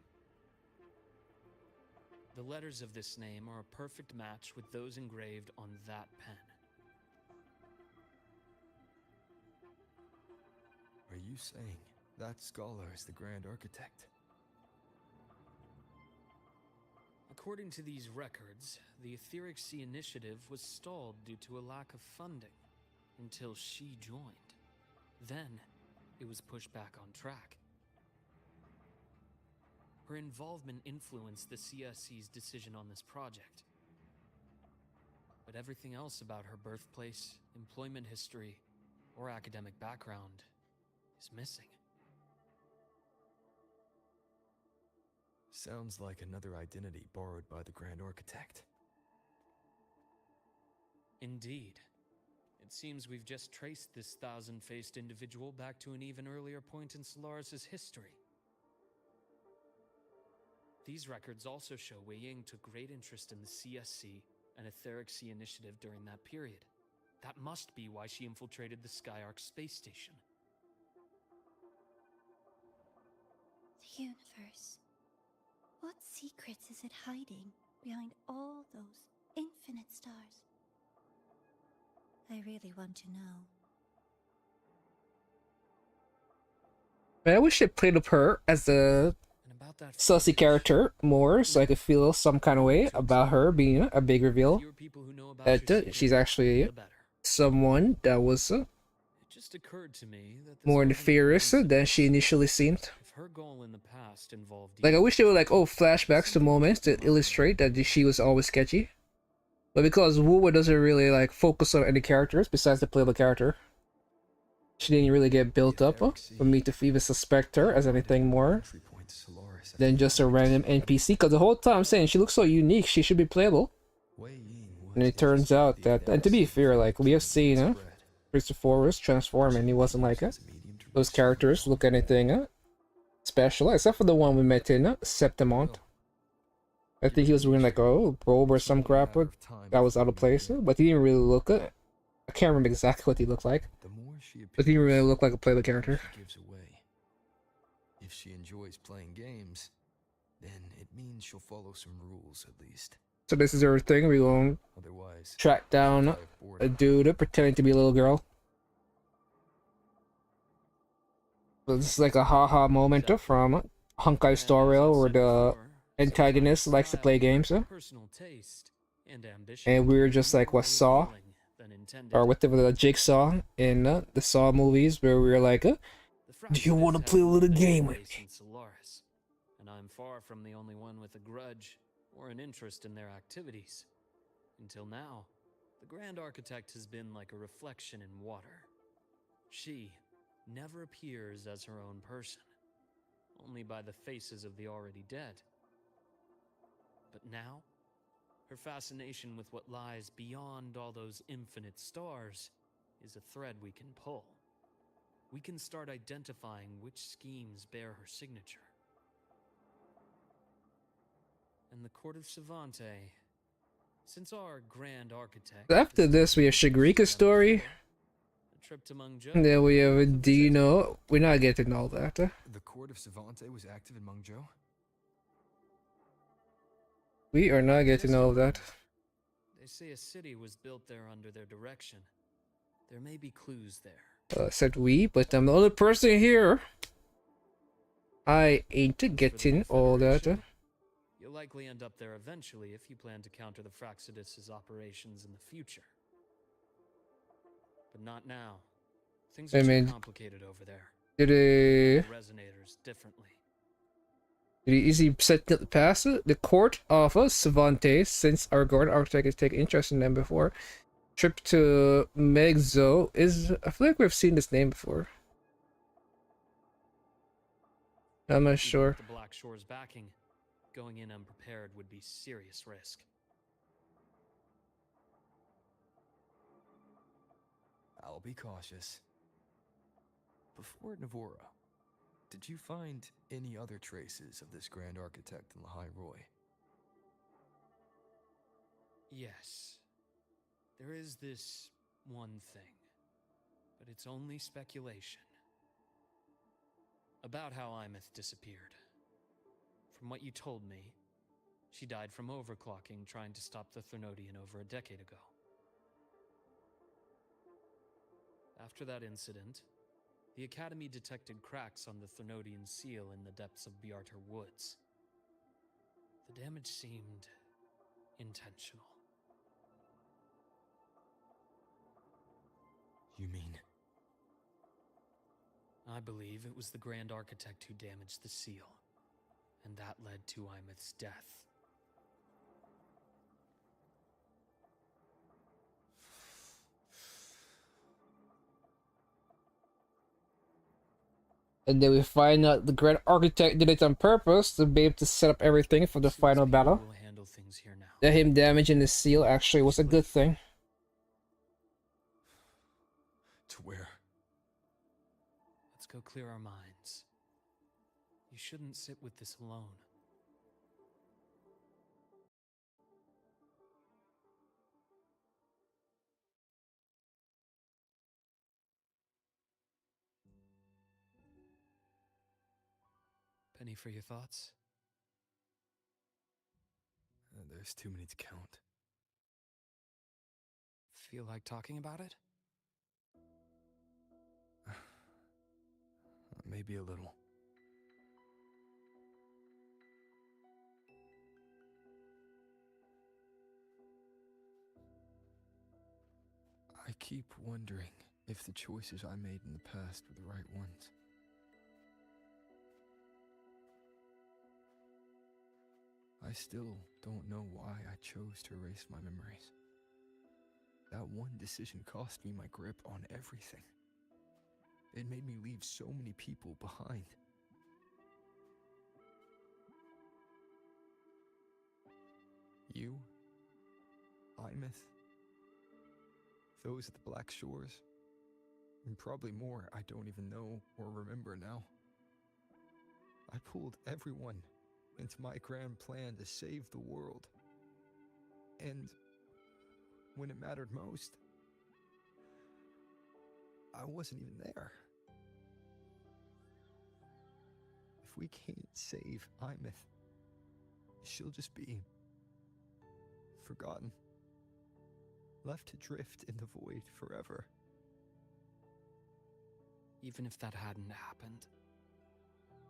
The letters of this name are a perfect match with those engraved on that pen. Are you saying that scholar is the Grand Architect? According to these records, the Etheric Sea Initiative was stalled due to a lack of funding until she joined. Then, it was pushed back on track. Her involvement influenced the CSC's decision on this project. But everything else about her birthplace, employment history, or academic background is missing. Sounds like another identity borrowed by the Grand Architect. Indeed. It seems we've just traced this thousand-faced individual back to an even earlier point in Solaris' history. These records also show Wei Ying took great interest in the CSC and Etheric Sea Initiative during that period. That must be why she infiltrated the Skyark space station. The universe. What secrets is it hiding behind all those infinite stars? I really want to know. Man, I wish they played up her as a sussy character more, so I could feel some kind of way about her being a big reveal. That she's actually someone that was just occurred to me that this more wasn't a nefarious than she coincidence. initially seemed. If her goal in the past involved Like, I you, wish they were like, oh, flashbacks to moments to illustrate that she was always sketchy. But because Wuwa doesn't really like focus on any characters besides the playable character, she didn't really get built up for me to even suspect her as anything more than just a random NPC. Because the whole time I'm saying she looks so unique, she should be playable. And it turns out that, and to be fair, like we have seen Christophorus transform, and he wasn't like those characters look anything special, except for the one we met in Septimont. I think he was wearing like a robe or some crap that was out of place, but he didn't really look I can't remember exactly what he looked like, but he didn't really look like a playable character. If she enjoys playing games, then it means she'll follow some rules at least. So this is her thing. We're going to track down a dude pretending to be a little girl. So this is like a haha moment from Honkai Star Rail, where the antagonist likes to play games. personal taste and ambition, And we're just like what Saw, or whatever the Jigsaw in the Saw movies, where we're like, do you want to play a little game with me? and I'm far from the only one with a grudge or an interest in their activities. Until now, the Grand Architect has been like a reflection in water. She never appears as her own person, only by the faces of the already dead. But now, her fascination with what lies beyond all those infinite stars is a thread we can pull. We can start identifying which schemes bear her signature. And the Court of Savante, since our Grand Architect... After this, we have Shigarika's story. And then we have Dino. We're not getting all that. The Court of Savante was active in Mungzhou? We are not getting all of that. They say a city was built there under their direction. There may be clues there. Said we, but I'm the only person here. I ain't getting all that. You'll likely end up there eventually if you plan to counter the Fraxidus' operations in the future. But not now. Things are too complicated over there. Did it... resonators differently. Did he easily set past the Court of Savante, since our Grand Architect has taken interest in them before? Trip to Megzo is... I feel like we've seen this name before. I'm not sure. With the Black Shore's backing, going in unprepared would be serious risk. I'll be cautious. Before Navora, did you find any other traces of this Grand Architect in Lahai Roy? Yes. There is this one thing, but it's only speculation. About how Imeth disappeared. From what you told me, she died from overclocking trying to stop the Threnodian over a decade ago. After that incident, the Academy detected cracks on the Threnodian seal in the depths of Biarter Woods. The damage seemed intentional. You mean? I believe it was the Grand Architect who damaged the seal, and that led to Imeth's death. And then we find out the Grand Architect did it on purpose to be able to set up everything for the final battle. That him damaging the seal actually was a good thing. To where? Let's go clear our minds. You shouldn't sit with this alone. Penny for your thoughts? There's too many to count. Feel like talking about it? Maybe a little. I keep wondering if the choices I made in the past were the right ones. I still don't know why I chose to erase my memories. That one decision cost me my grip on everything. It made me leave so many people behind. You, Imeth, those at the Black Shores, and probably more I don't even know or remember now. I pulled everyone into my grand plan to save the world. And when it mattered most, I wasn't even there. If we can't save Imeth, she'll just be forgotten, left to drift in the void forever. Even if that hadn't happened,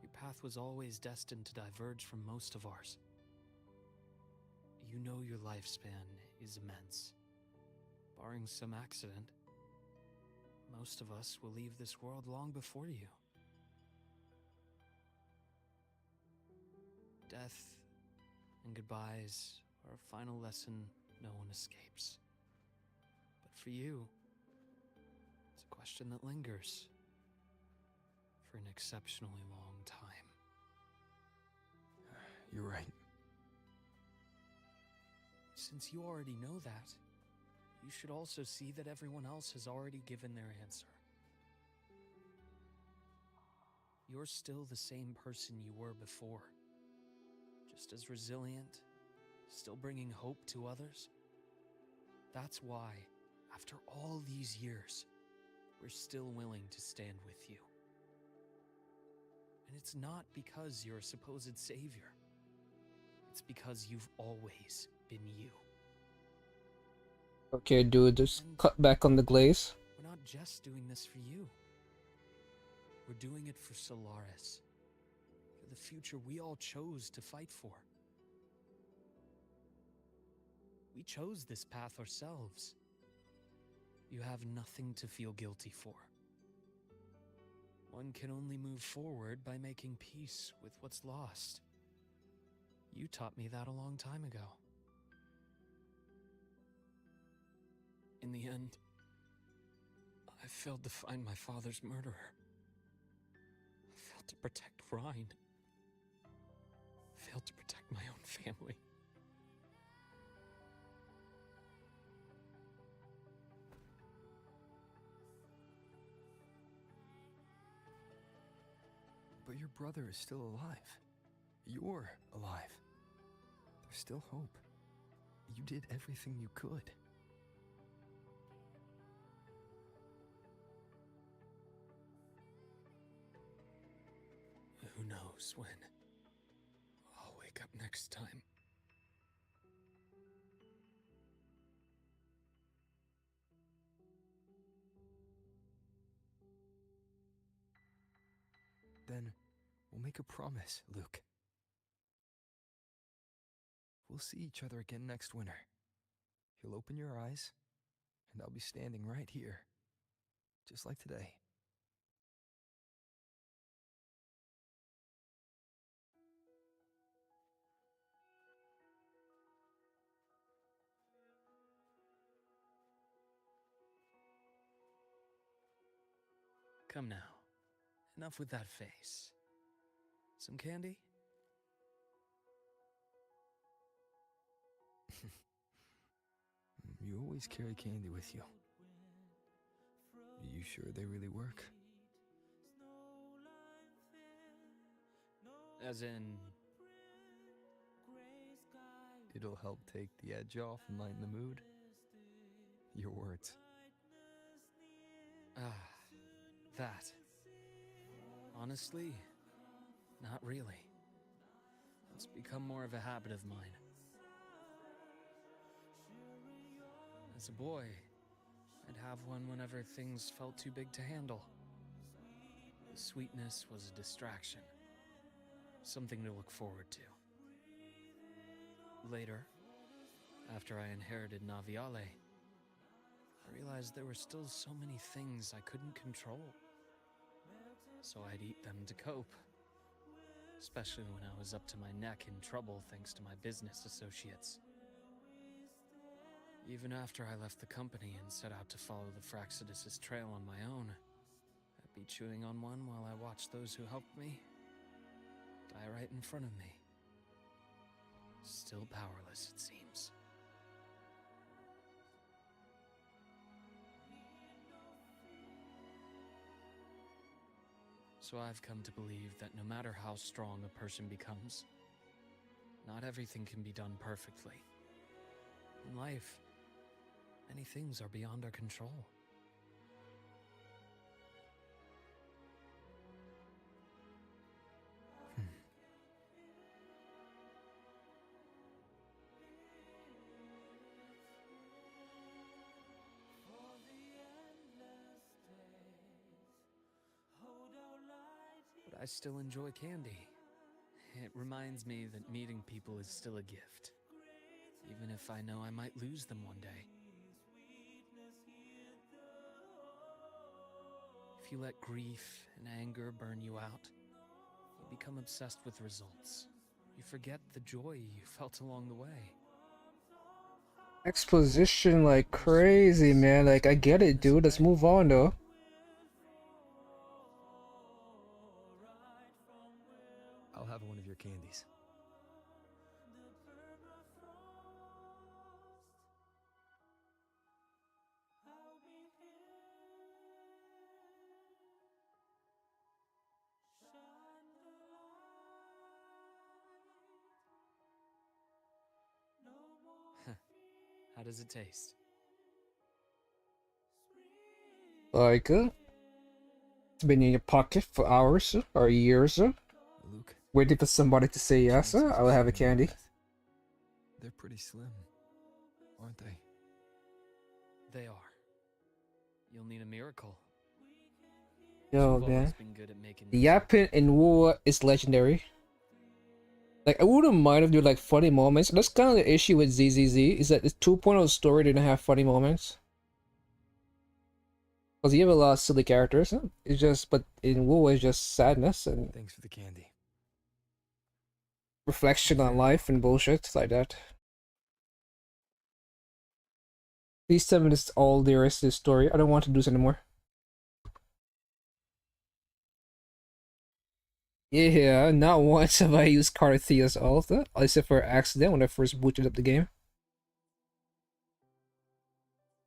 your path was always destined to diverge from most of ours. You know your lifespan is immense. Barring some accident, most of us will leave this world long before you. Death and goodbyes are a final lesson no one escapes. But for you, it's a question that lingers for an exceptionally long time. You're right. Since you already know that, you should also see that everyone else has already given their answer. You're still the same person you were before. Just as resilient, still bringing hope to others. That's why, after all these years, we're still willing to stand with you. And it's not because you're a supposed savior. It's because you've always been you. Okay, dude, just cut back on the glaze. We're not just doing this for you. We're doing it for Solaris. For the future we all chose to fight for. We chose this path ourselves. You have nothing to feel guilty for. One can only move forward by making peace with what's lost. You taught me that a long time ago. In the end, I failed to find my father's murderer. I failed to protect Rhine. I failed to protect my own family. But your brother is still alive. You're alive. There's still hope. You did everything you could. Who knows when I'll wake up next time. Then we'll make a promise, Luke. We'll see each other again next winter. You'll open your eyes, and I'll be standing right here, just like today. Come now. Enough with that face. Some candy? You always carry candy with you. You sure they really work? As in... It'll help take the edge off and lighten the mood? Your words. That. Honestly, not really. It's become more of a habit of mine. As a boy, I'd have one whenever things felt too big to handle. The sweetness was a distraction. Something to look forward to. Later, after I inherited Naviale, I realized there were still so many things I couldn't control. So I'd eat them to cope. Especially when I was up to my neck in trouble thanks to my business associates. Even after I left the company and set out to follow the Fraxidus' trail on my own, I'd be chewing on one while I watched those who helped me die right in front of me. Still powerless, it seems. So I've come to believe that no matter how strong a person becomes, not everything can be done perfectly. In life, many things are beyond our control. But I still enjoy candy. It reminds me that meeting people is still a gift, even if I know I might lose them one day. If you let grief and anger burn you out, you become obsessed with results. You forget the joy you felt along the way. Exposition like crazy, man. Like, I get it, dude. Let's move on, though. I'll have one of your candies. How does it taste? Like, it's been in your pocket for hours or years, Luke, waiting for somebody to say yes. I'll have a candy. They're pretty slim, aren't they? They are. You'll need a miracle. Yo, You've man. always been good at making The yapping in war is legendary. Like, I wouldn't mind if there were, like, funny moments. That's kind of the issue with ZZZ, is that the 2.0 story didn't have funny moments. Because you have a lot of silly characters. It's just, but in WoW, it's just sadness and Thanks for the candy. reflection on life and bullshit like that. Please tell me this is all there is to this story. I don't want to do this anymore. Yeah, not once have I used Carthia's Alta, except for accident when I first booted up the game.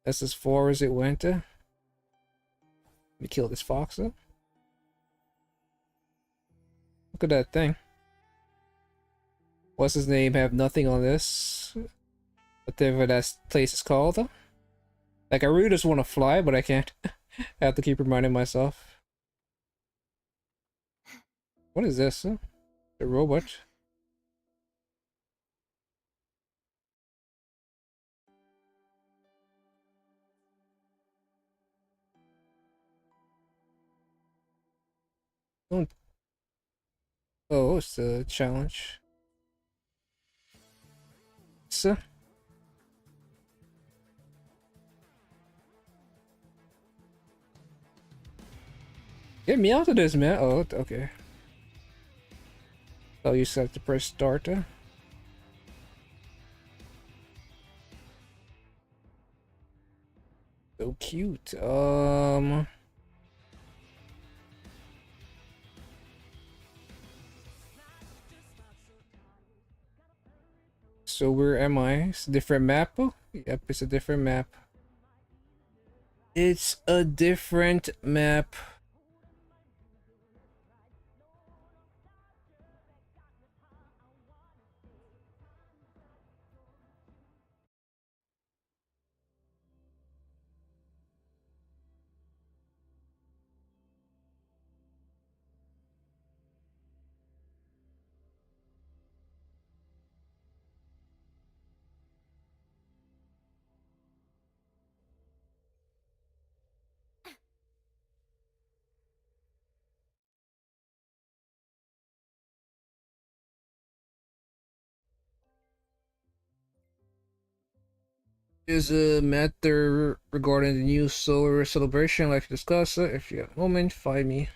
That's as far as it went. Let me kill this fox. Look at that thing. What's his name? Have nothing on this. Whatever that place is called. Like, I really just want to fly, but I can't. I have to keep reminding myself. What is this? The robot? Don't. Oh, it's a challenge. So. Get me out of this, man. Oh, okay. Oh, you just have to press start. So cute. So where am I? It's a different map? Oh, yep, it's a different map. It's a different map. Is a matter regarding the new solar celebration. I'd like to discuss it. If you have a moment, find me.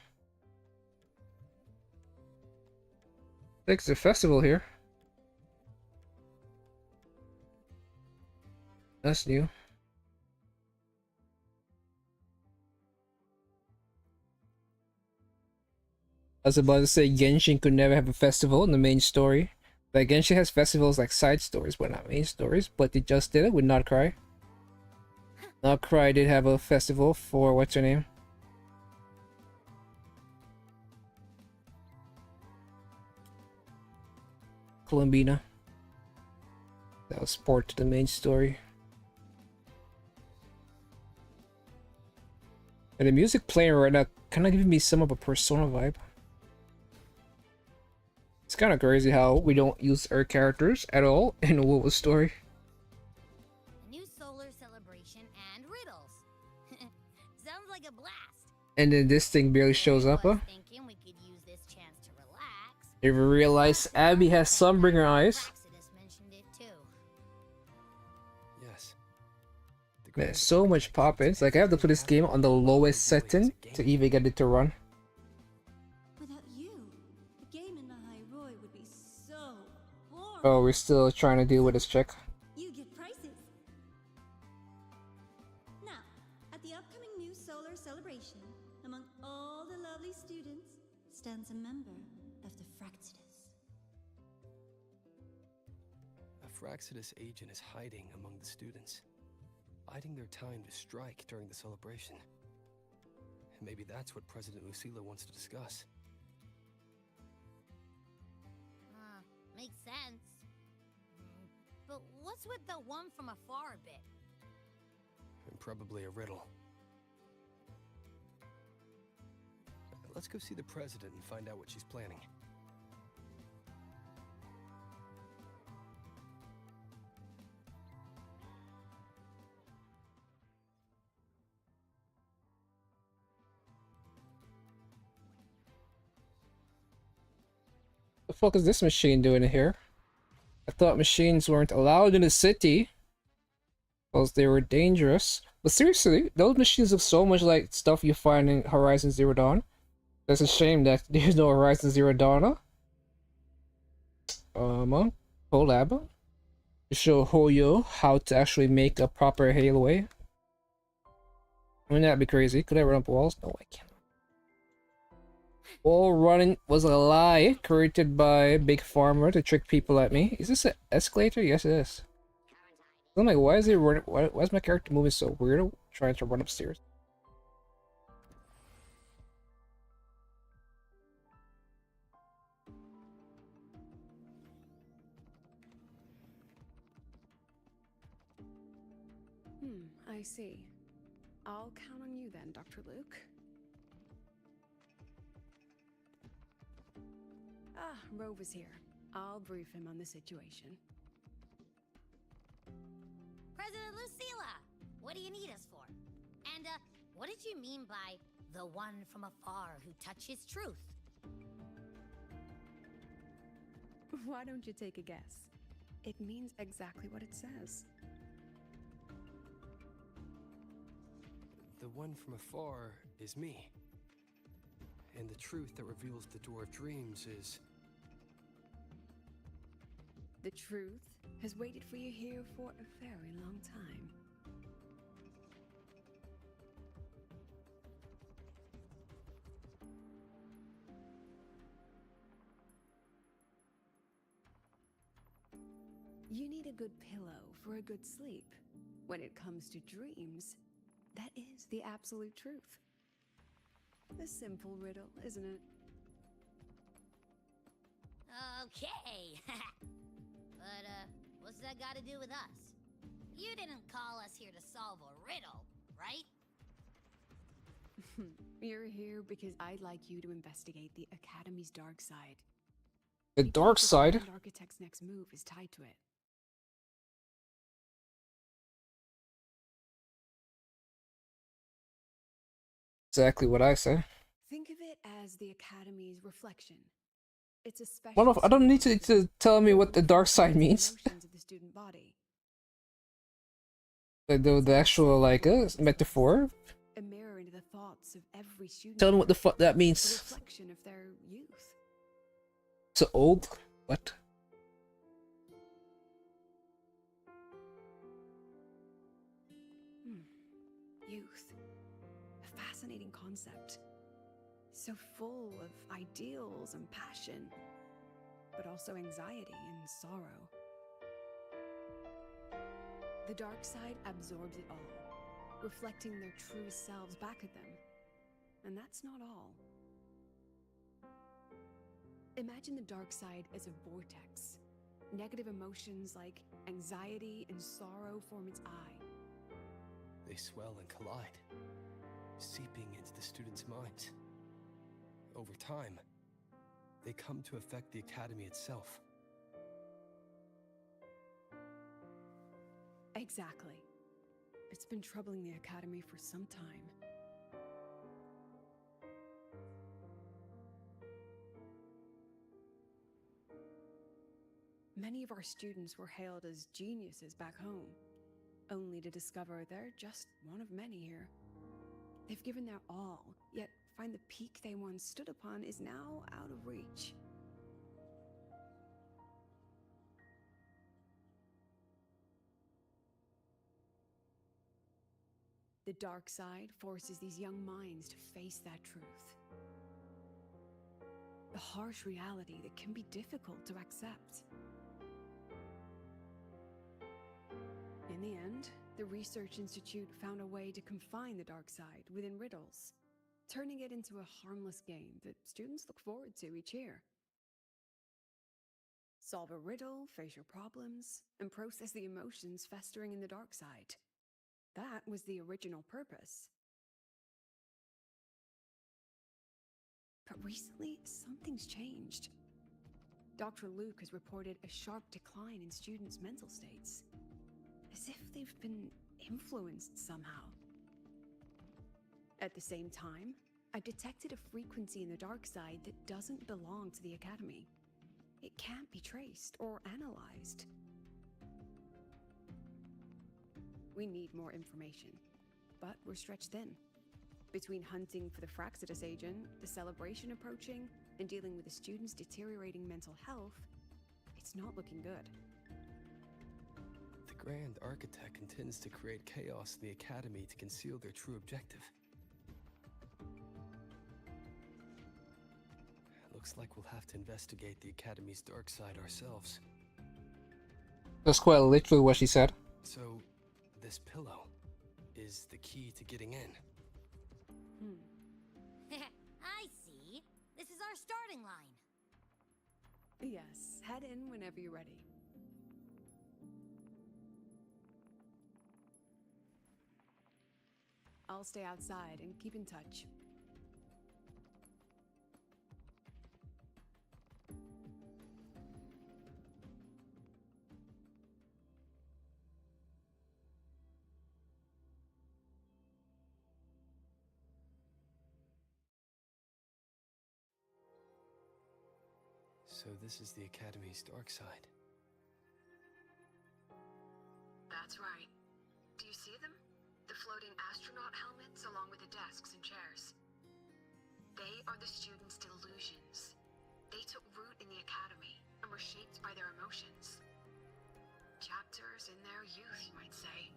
It's a festival here. That's new. I was about to say Genshin could never have a festival in the main story. Like Genshin has festivals like side stories, but not main stories. But they just did it with Not Cry. Not Cry did have a festival for what's her name? Columbina. That was port to the main story. And the music playing right now kind of giving me some of a Persona vibe. It's kind of crazy how we don't use our characters at all in a WoW story. A new solar celebration and riddles. Sounds like a blast. And then this thing barely shows up, huh? Thinking we could use this chance to relax. Ever realize Abby has sunburn in her eyes? Mentioned it too. Yes. Man, so much pop-ins. Like I have to put this game on the lowest setting to even get it to run. Without you, the game in the High Roy would be so boring. Oh, we're still trying to deal with this chick. You get prizes. Now, at the upcoming new solar celebration, among all the lovely students, stands a member of the Fraxidus. A Fraxidus agent is hiding among the students, biding their time to strike during the celebration. Maybe that's what President Lucilla wants to discuss. Makes sense. But what's with the one from afar bit? And probably a riddle. Let's go see the president and find out what she's planning. The fuck is this machine doing here? I thought machines weren't allowed in the city because they were dangerous. But seriously, those machines look so much like stuff you find in Horizon Zero Dawn. That's a shame that there's no Horizon Zero Dawn. Collab to show Hoyo how to actually make a proper Halo. I mean, that'd be crazy. Could I run up walls? No, I can't. Wall running was a lie created by Big Farmer to trick people at me. Is this an escalator? Yes, it is. I'm like, why is he running? Why is my character moving so weird? Trying to run upstairs. I see. I'll count on you then, Dr. Luke. Ah, Rove is here. I'll brief him on the situation. President Lucilla, what do you need us for? And, what did you mean by the one from afar who touches truth? Why don't you take a guess? It means exactly what it says. The one from afar is me. And the truth that reveals the Door of Dreams is... The truth has waited for you here for a very long time. You need a good pillow for a good sleep. When it comes to dreams, that is the absolute truth. A simple riddle, isn't it? Okay. But, what's that got to do with us? You didn't call us here to solve a riddle, right? You're here because I'd like you to investigate the Academy's dark side. The dark side? The Architect's next move is tied to it. Exactly what I say. Think of it as the Academy's reflection. It's a special. Well, I don't need to tell me what the dark side means. Of the student body. The actual like metaphor. A mirror into the thoughts of every student. Tell them what the fuck that A means. reflection of their youth. So old? What? Youth. A fascinating concept. So full of ideals and passion, but also anxiety and sorrow. The dark side absorbs it all, reflecting their truest selves back at them. And that's not all. Imagine the dark side as a vortex. Negative emotions like anxiety and sorrow form its eye. They swell and collide, seeping into the students' minds. Over time, they come to affect the academy itself. Exactly. It's been troubling the academy for some time. Many of our students were hailed as geniuses back home, only to discover they're just one of many here. They've given their all, yet find the peak they once stood upon is now out of reach. The dark side forces these young minds to face that truth. The harsh reality that can be difficult to accept. In the end, the Research Institute found a way to confine the dark side within riddles, turning it into a harmless game that students look forward to each year. Solve a riddle, face your problems, and process the emotions festering in the dark side. That was the original purpose. But recently, something's changed. Dr. Luke has reported a sharp decline in students' mental states, as if they've been influenced somehow. At the same time, I've detected a frequency in the dark side that doesn't belong to the academy. It can't be traced or analyzed. We need more information, but we're stretched thin. Between hunting for the Fraxidus agent, the celebration approaching, and dealing with the students' deteriorating mental health, it's not looking good. The Grand Architect intends to create chaos in the Academy to conceal their true objective. Looks like we'll have to investigate the Academy's dark side ourselves. That's quite literally what she said. So, this pillow is the key to getting in. I see. This is our starting line. Yes, head in whenever you're ready. I'll stay outside and keep in touch. So this is the Academy's dark side. That's right. Do you see them? The floating astronaut helmets along with the desks and chairs. They are the students' delusions. They took root in the Academy and were shaped by their emotions. Chapters in their youth, you might say.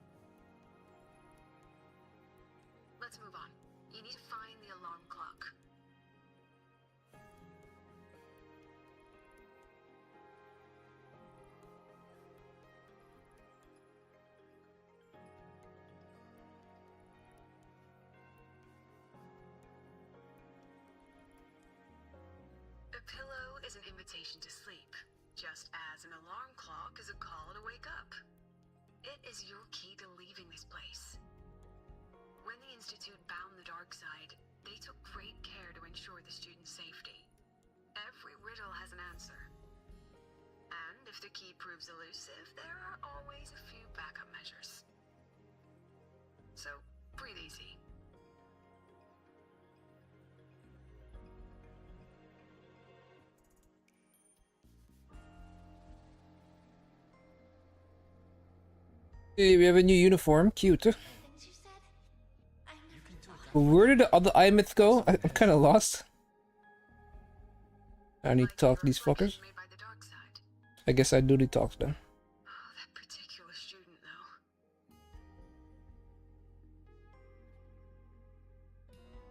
Let's move on. You need to find the alarm clock. A pillow is an invitation to sleep, just as an alarm clock is a call to wake up. It is your key to leaving this place. When the Institute bound the dark side, they took great care to ensure the students' safety. Every riddle has an answer. And if the key proves elusive, there are always a few backup measures. So, breathe easy. Hey, we have a new uniform. Cute. Where did the other IMITs go? I'm kind of lost. I need to talk to these fuckers. I guess I do need to talk to them.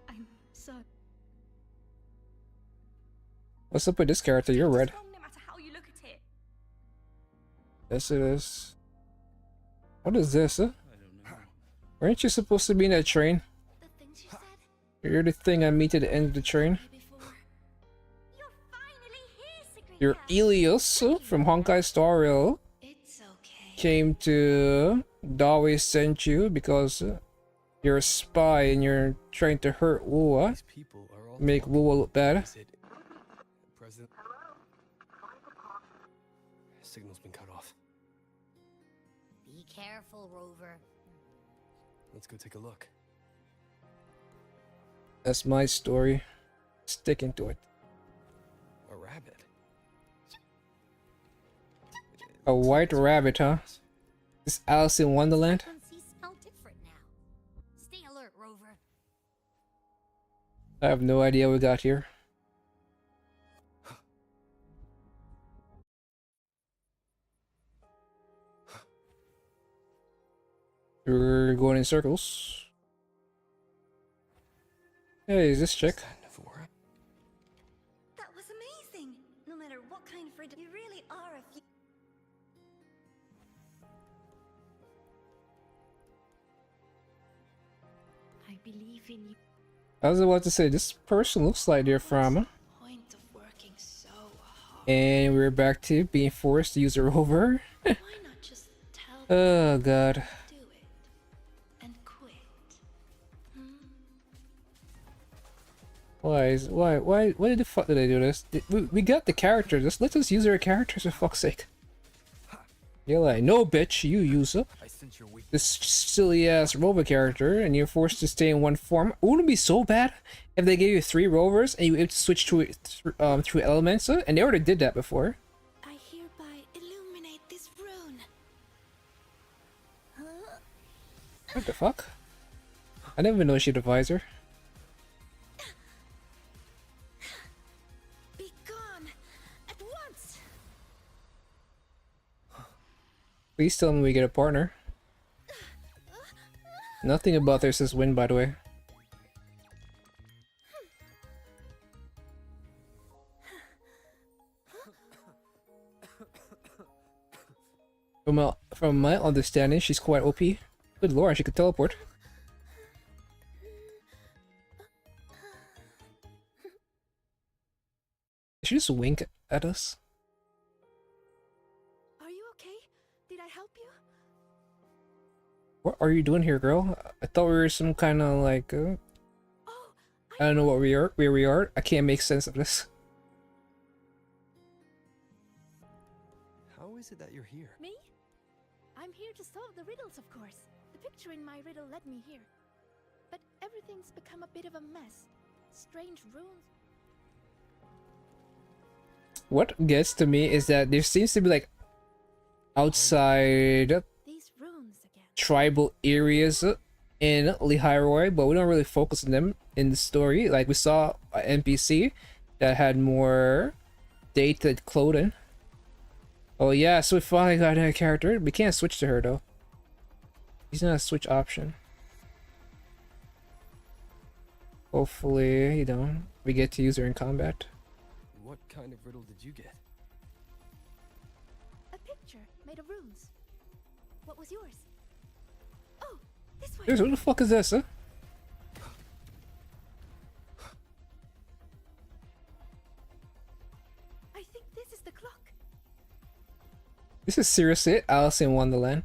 I'm so. What's up with this character? You're red. No matter how you look at it. Yes, it is. What is this? Weren't you supposed to be in that train? You're the thing I meet at the end of the train. You're Elios from Honkai Star Rail. Came to Dawe sent you because you're a spy and you're trying to hurt Wuwa. Make Wuwa look bad. Signal's been cut off. Be careful, Rover. Let's go take a look. That's my story. Sticking to it. A rabbit. A white rabbit, huh? Is Alice in Wonderland? Smell different now. Stay alert, Rover. I have no idea what we got here. We're going in circles. Hey, is this chick? That was amazing. No matter what kind of riddle, you really are a few. I believe in you. I was about to say, this person looks like they're from. Point of working so hard. And we're back to being forced to use a rover. Oh god. Why the fuck did I do this? We got the character, just let us use our characters for fuck's sake. You're like, no bitch, you use it. This silly ass rover character and you're forced to stay in one form. Wouldn't it be so bad if they gave you 3 rovers and you able to switch to through elements? And they already did that before. I hereby illuminate this rune. What the fuck? I didn't even know she had a visor. Be gone at once. Please tell me we get a partner. Nothing about this is win, by the way. From my understanding, she's quite OP. Good lord, she could teleport. Did she just wink at us? Are you okay? Did I help you? What are you doing here, girl? I thought we were some kind of like. I don't know what we are. Where we are? I can't make sense of this. How is it that you're here? Me? I'm here to solve the riddles, of course. The picture in my riddle led me here. But everything's become a bit of a mess. Strange runes. What gets to me is that there seems to be like outside tribal areas in Lehyroi, but we don't really focus on them in the story. Like we saw an NPC that had more dated clothing. Oh yeah, so we finally got a character. We can't switch to her though. He's not a switch option. Hopefully, you know, we get to use her in combat. What kind of riddle did you get? A picture made of runes. What was yours? Oh, this way. Dude, what the fuck is this, huh? I think this is the clock. This is seriously Alice in Wonderland.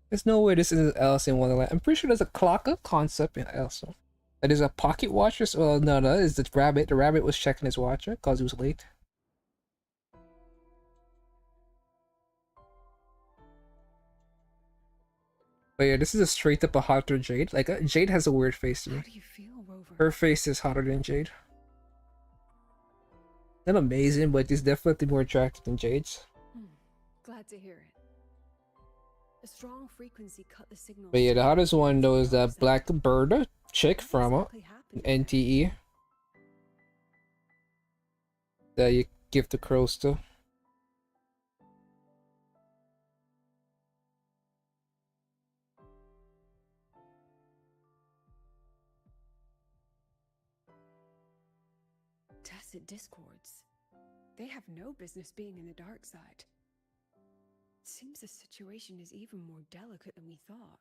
There's no way this is Alice in Wonderland. I'm pretty sure there's a clock concept in Alice. That is a pocket watch. Well, no, it's the rabbit. The rabbit was checking his watch because he was late. But yeah, this is a straight up a hotter Jade. Like Jade has a weird face to me. How do you feel, Rover? Her face is hotter than Jade. Not amazing, but it's definitely more attractive than Jade's. Glad to hear it. A strong frequency cut the signal. But yeah, the hottest one though is that black bird chick from exactly NTE that you give the crows to. Tacit discords. They have no business being in the dark side. Seems the situation is even more delicate than we thought.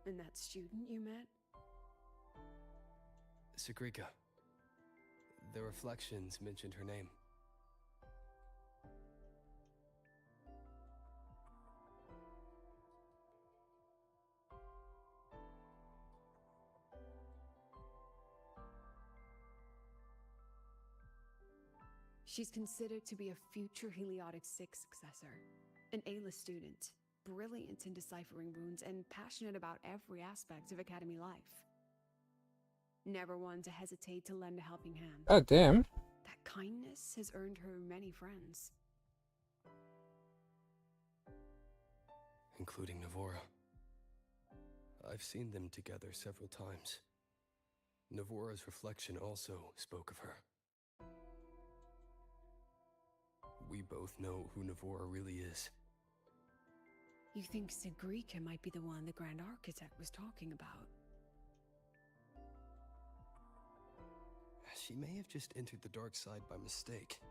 And that student you met? Sagrika. The reflections mentioned her name. She's considered to be a future Heliotic 6 successor. An A-list student, brilliant in deciphering runes and passionate about every aspect of Academy life. Never one to hesitate to lend a helping hand. Oh, damn. That kindness has earned her many friends. Including Navora. I've seen them together several times. Navora's reflection also spoke of her. We both know who Navora really is. You think Sagrika might be the one the Grand Architect was talking about? She may have just entered the dark side by mistake.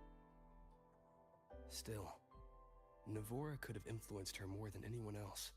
Still, Navora could have influenced her more than anyone else.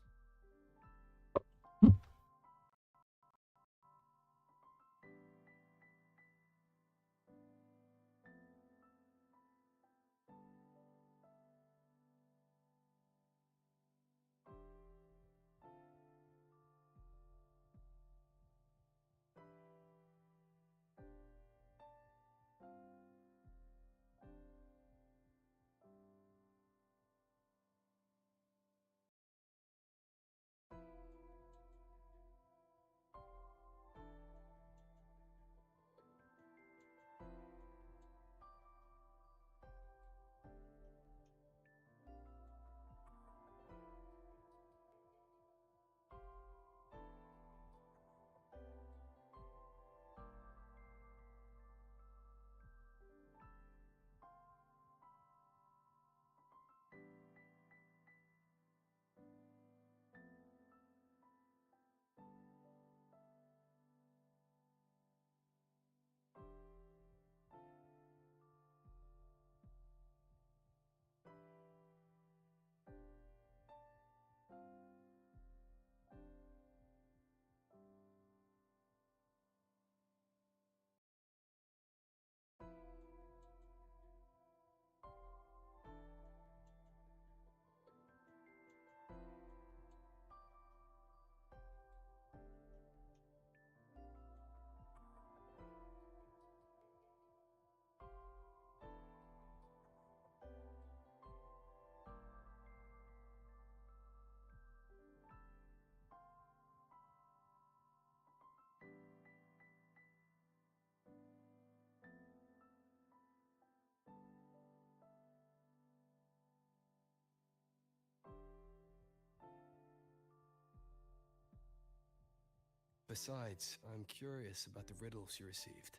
Besides, I'm curious about the riddle she received.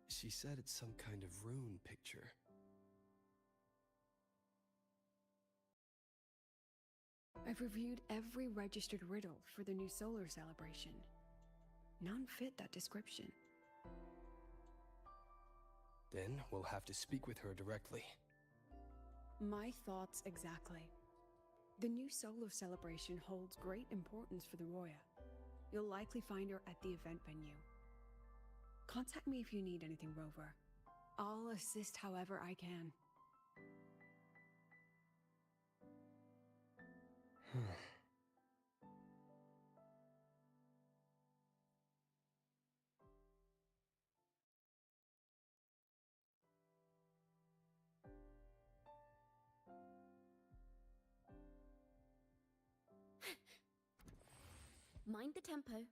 She said it's some kind of rune picture. I've reviewed every registered riddle for the new solar celebration. None fit that description. Then we'll have to speak with her directly. My thoughts exactly. The new solar celebration holds great importance for the Roya. You'll likely find her at the event venue. Contact me if you need anything, Rover. I'll assist however I can. Mind the tempo.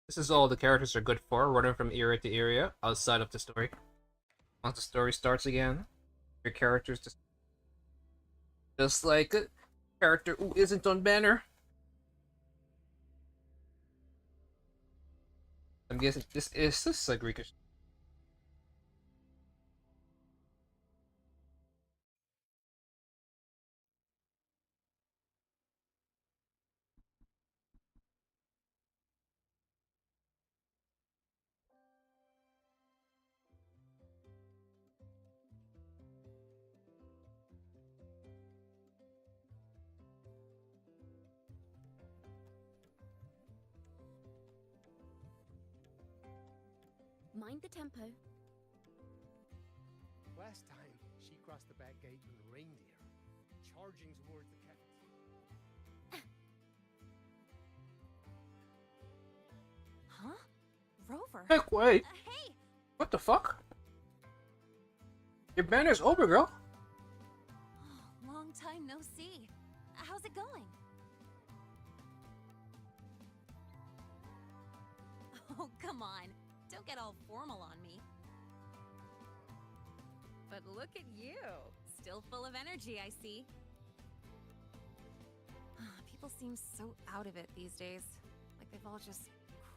This is all the characters are good for, running from area to area outside of the story. Once the story starts again, your characters just Just like a character who isn't on banner. I'm guessing this is a Greekish. Mind the tempo. Last time, she crossed the back gate with a reindeer, charging towards the cafeteria. Huh? Rover? Heck, wait. Hey! What the fuck? Your banner's over, girl. Long time no see. How's it going? Oh, come on. Don't get all formal on me. But look at you. Still full of energy, I see. People seem so out of it these days. Like they've all just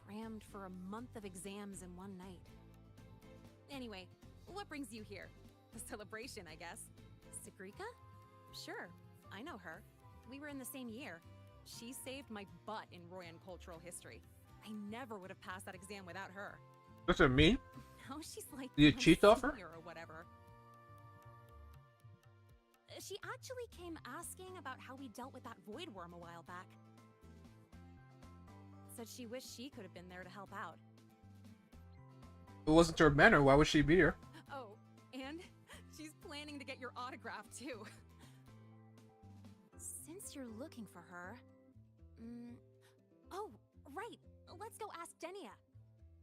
crammed for a month of exams in one night. Anyway, what brings you here? The celebration, I guess. Sagrika? Sure, I know her. We were in the same year. She saved my butt in Royan cultural history. I never would have passed that exam without her. What's it mean? Now she's like Do you my cheat off her? senior or whatever. She actually came asking about how we dealt with that void worm a while back. Said she wished she could have been there to help out. If it wasn't her banner, why would she be here? Oh, and she's planning to get your autograph too. Since you're looking for her... Oh, right. Let's go ask Denia.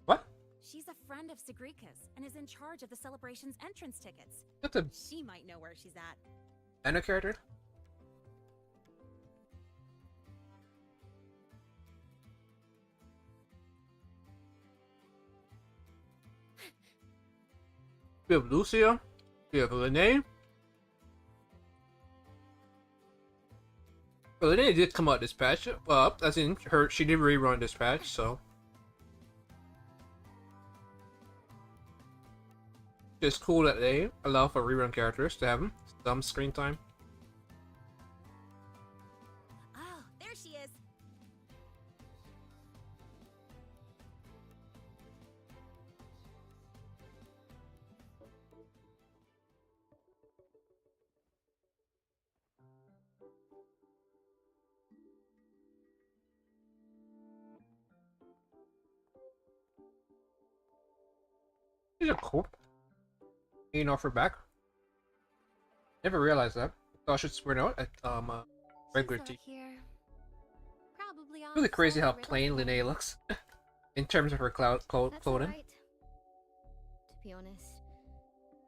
What? She's a friend of Sagrika's and is in charge of the celebration's entrance tickets. That's a She might know where she's at. banner character? We have Lucia. We have Lene. Well, Lene did come out dispatch. As in her, she did rerun dispatch, so. It's cool that they allow for rerun characters to have some screen time. Oh, there she is. These are cool. Ain't off her back. Never realized that. Thought I should spread out at regular She's tea. not here. Probably off Really crazy how somewhere plain else. Lene looks in terms of her That's clothing. alright. To be honest,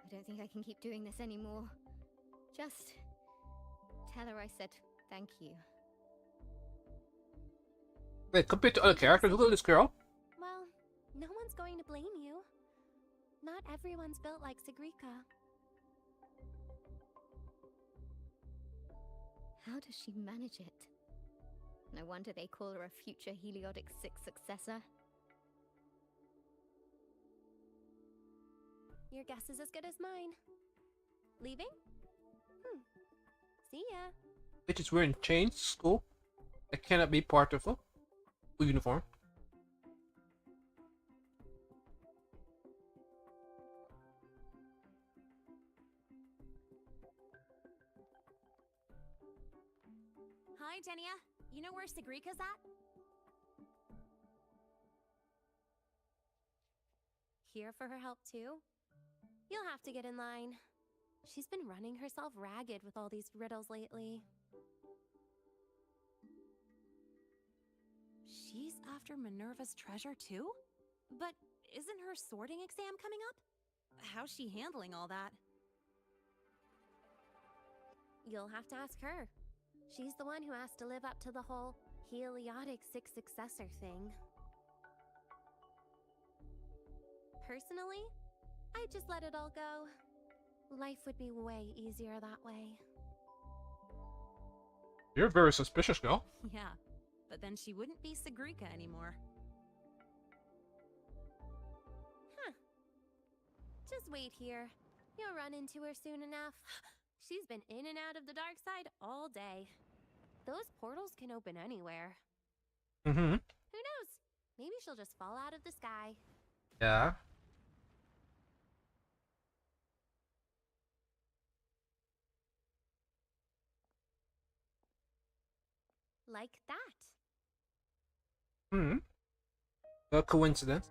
I don't think I can keep doing this anymore. Just tell her I said thank you. Wait, compared to other characters, look at this girl. Well, no one's going to blame you. Not everyone's built like Sagrika. How does she manage it? No wonder they call her a future Heliotic 6 successor. Your guess is as good as mine. Leaving? See ya. Bitch is wearing chains to school. That cannot be part of a uniform. Hi, Denia. You know where Sagrika's at? Here for her help too? You'll have to get in line. She's been running herself ragged with all these riddles lately. She's after Minerva's treasure too? But isn't her sorting exam coming up? How's she handling all that? You'll have to ask her. She's the one who has to live up to the whole Heliotic 6 successor thing. Personally, I'd just let it all go. Life would be way easier that way. You're very suspicious, girl. Yeah, but then she wouldn't be Sigrika anymore. Huh. Just wait here. You'll run into her soon enough. She's been in and out of the dark side all day. Those portals can open anywhere. Mm-hmm. Who knows? Maybe she'll just fall out of the sky. Yeah. Like that. Hmm. A coincidence.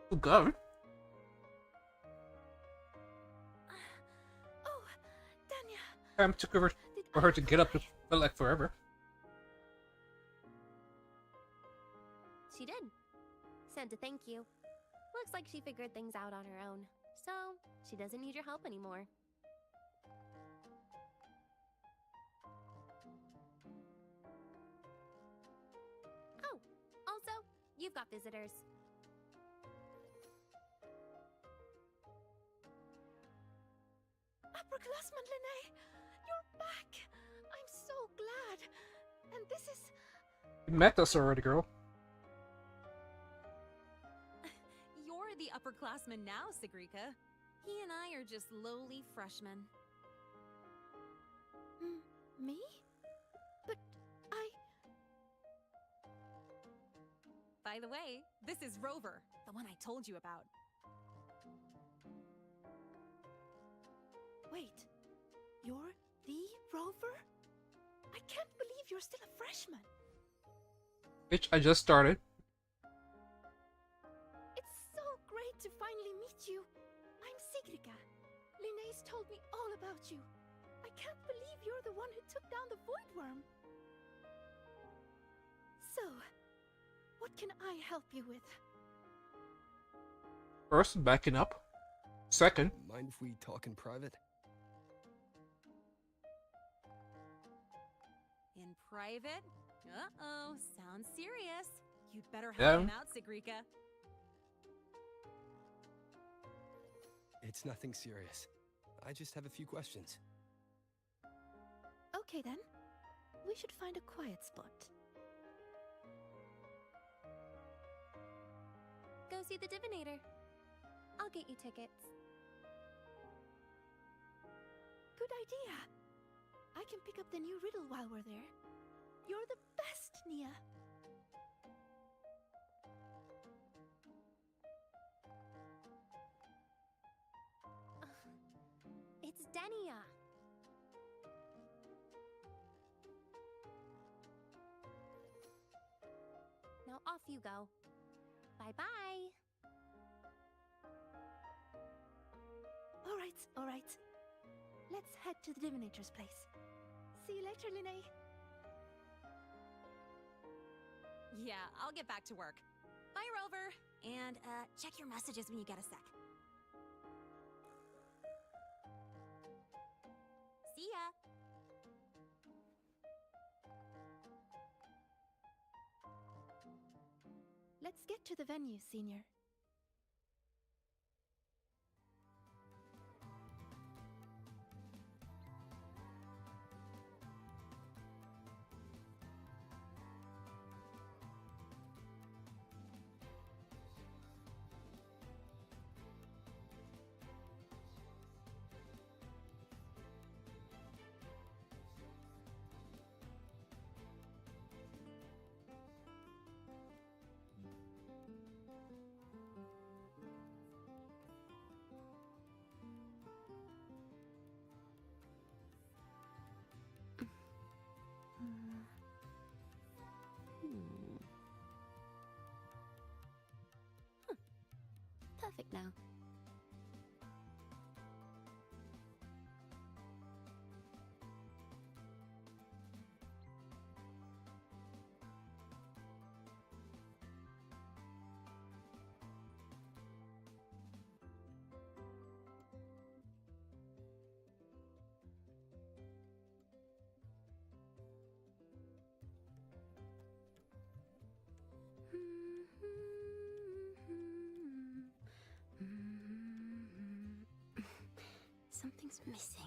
Oh God. Oh, Danya. Time took over for her to get up to feel like forever. She did. Sent a thank you. Looks like she figured things out on her own. So, she doesn't need your help anymore. Oh, also, you've got visitors. Upperclassman Linnae, you're back. I'm so glad. And this is... You met us already, girl. You're the upperclassman now, Sigrika. He and I are just lowly freshmen. Me? But I... By the way, this is Rover, the one I told you about. Wait, you're the Rover? I can't believe you're still a freshman. Bitch, I just started. It's so great to finally meet you. I'm Sigrika. Linnaeus told me all about you. I can't believe you're the one who took down the Void Worm. So, what can I help you with? First, backing up. Second, mind if we talk in private? In private? Uh-oh, sounds serious. You'd better help Yeah. him out, Sigrika. It's nothing serious. I just have a few questions. Okay then. We should find a quiet spot. Go see the Divinator. I'll get you tickets. Good idea. I can pick up the new riddle while we're there. You're the best, Nia. It's Denia. Now off you go. Bye-bye. All right. Let's head to the Divinator's place. See you later, Linnae. Yeah, I'll get back to work. Bye, Rover. And, check your messages when you get a sec. See ya. Let's get to the venue, Senior. Perfect now. Something's missing.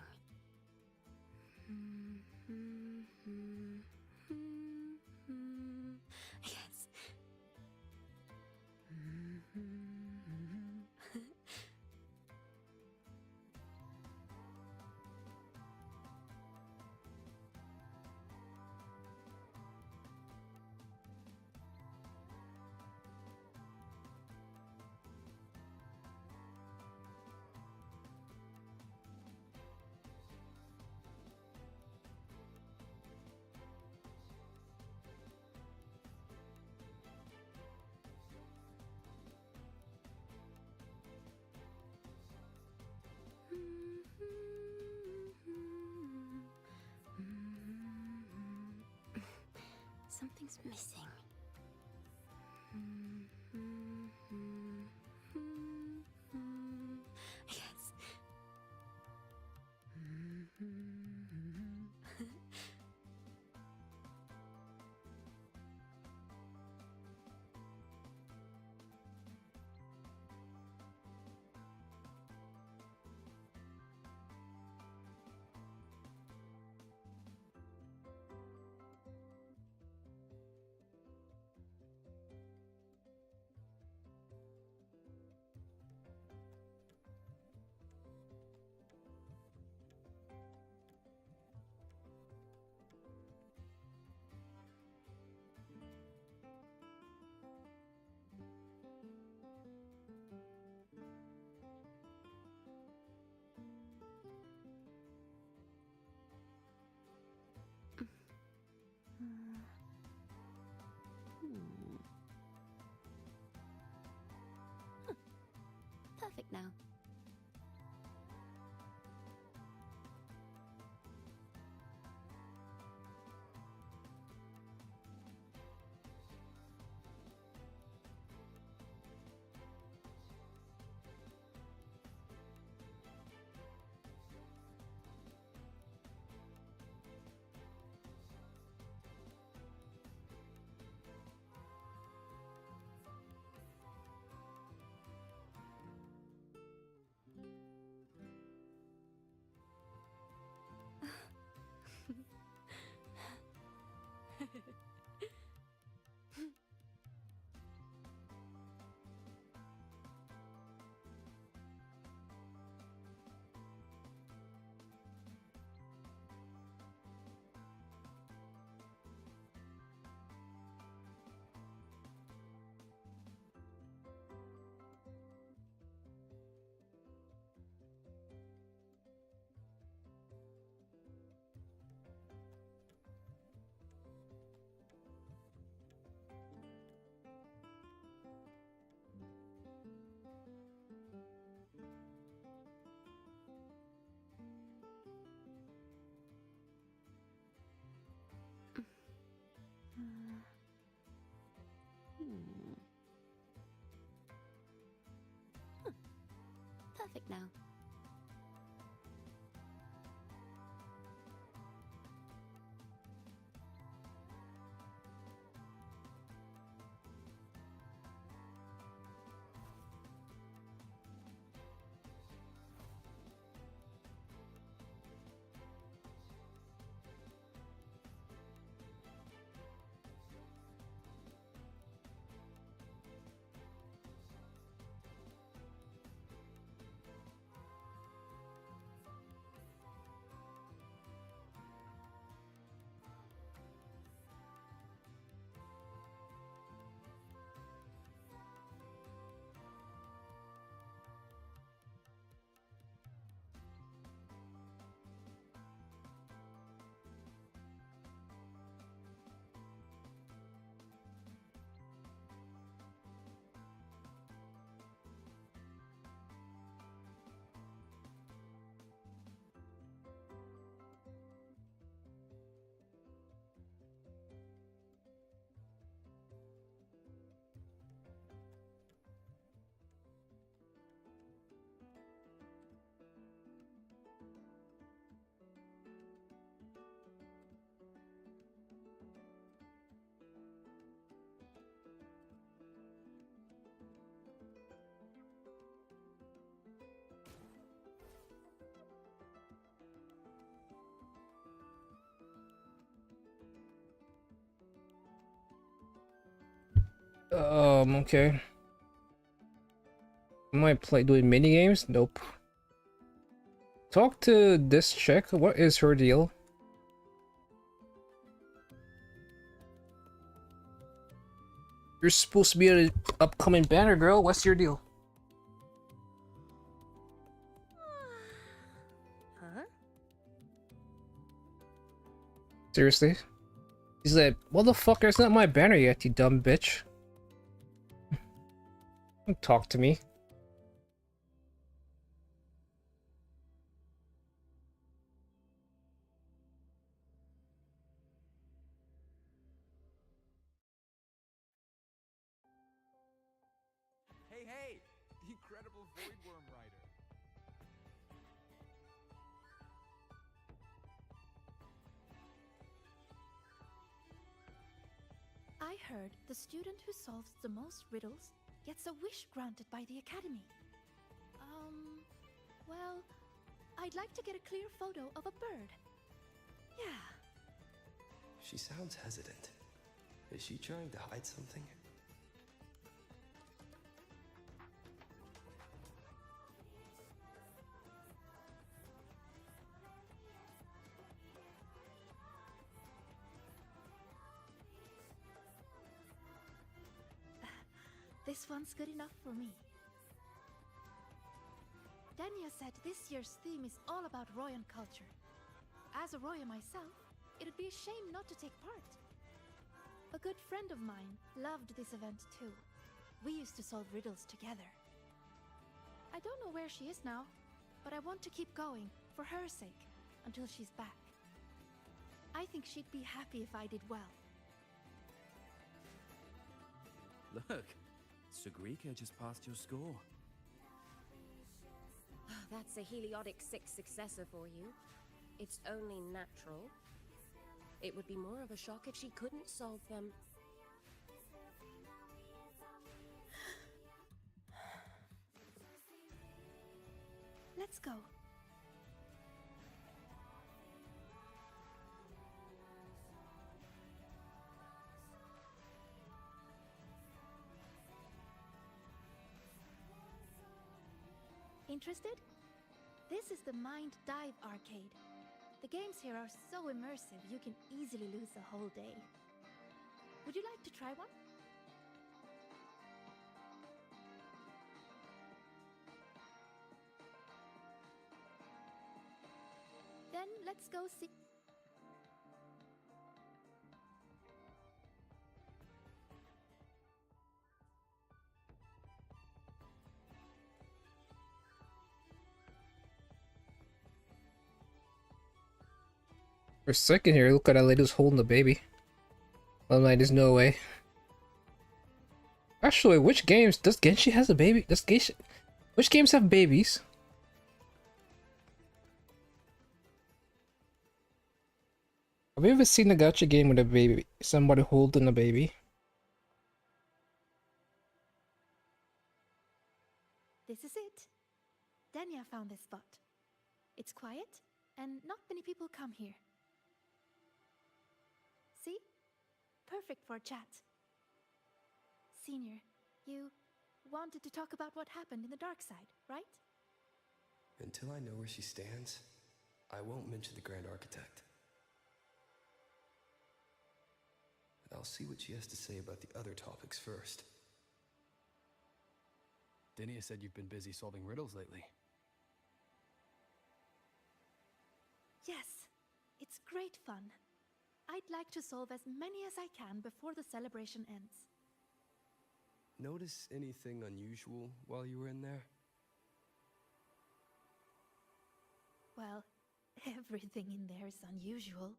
Yes. Something's missing. Yes. Perfect now. Perfect now. Okay. Am I doing mini games? Nope. Talk to this chick. What is her deal? You're supposed to be an upcoming banner girl. What's your deal? Huh? Seriously? He's like, motherfucker, it's not my banner yet, you dumb bitch. Don't talk to me. Hey, hey! The incredible Voidworm Rider. I heard the student who solves the most riddles gets a wish granted by the Academy. Well, I'd like to get a clear photo of a bird. Yeah. She sounds hesitant. Is she trying to hide something? This one's good enough for me. Dania said this year's theme is all about Royan culture. As a Roya myself, it'd be a shame not to take part. A good friend of mine loved this event too. We used to solve riddles together. I don't know where she is now, but I want to keep going, for her sake, until she's back. I think she'd be happy if I did well. Look, Sagrika just passed your score. That's a Heliotic 6 successor for you. It's only natural. It would be more of a shock if she couldn't solve them. Let's go. Interested? This is the Mind Dive arcade. The games here are so immersive you can easily lose a whole day. Would you like to try one? Then let's go see. For a second here, look at that lady's holding the baby. I'm like, there's no way. Actually, which games does Genshi has a baby? Does Genshi, which games have babies? Have you ever seen a gacha game with a baby? Somebody holding a baby? This is it. Dania found this spot. It's quiet, and not many people come here. See? Perfect for a chat. Senior, you wanted to talk about what happened in the dark side, right? Until I know where she stands, I won't mention the Grand Architect. I'll see what she has to say about the other topics first. Dinia said you've been busy solving riddles lately. Yes, it's great fun. I'd like to solve as many as I can before the celebration ends. Notice anything unusual while you were in there? Well, everything in there is unusual.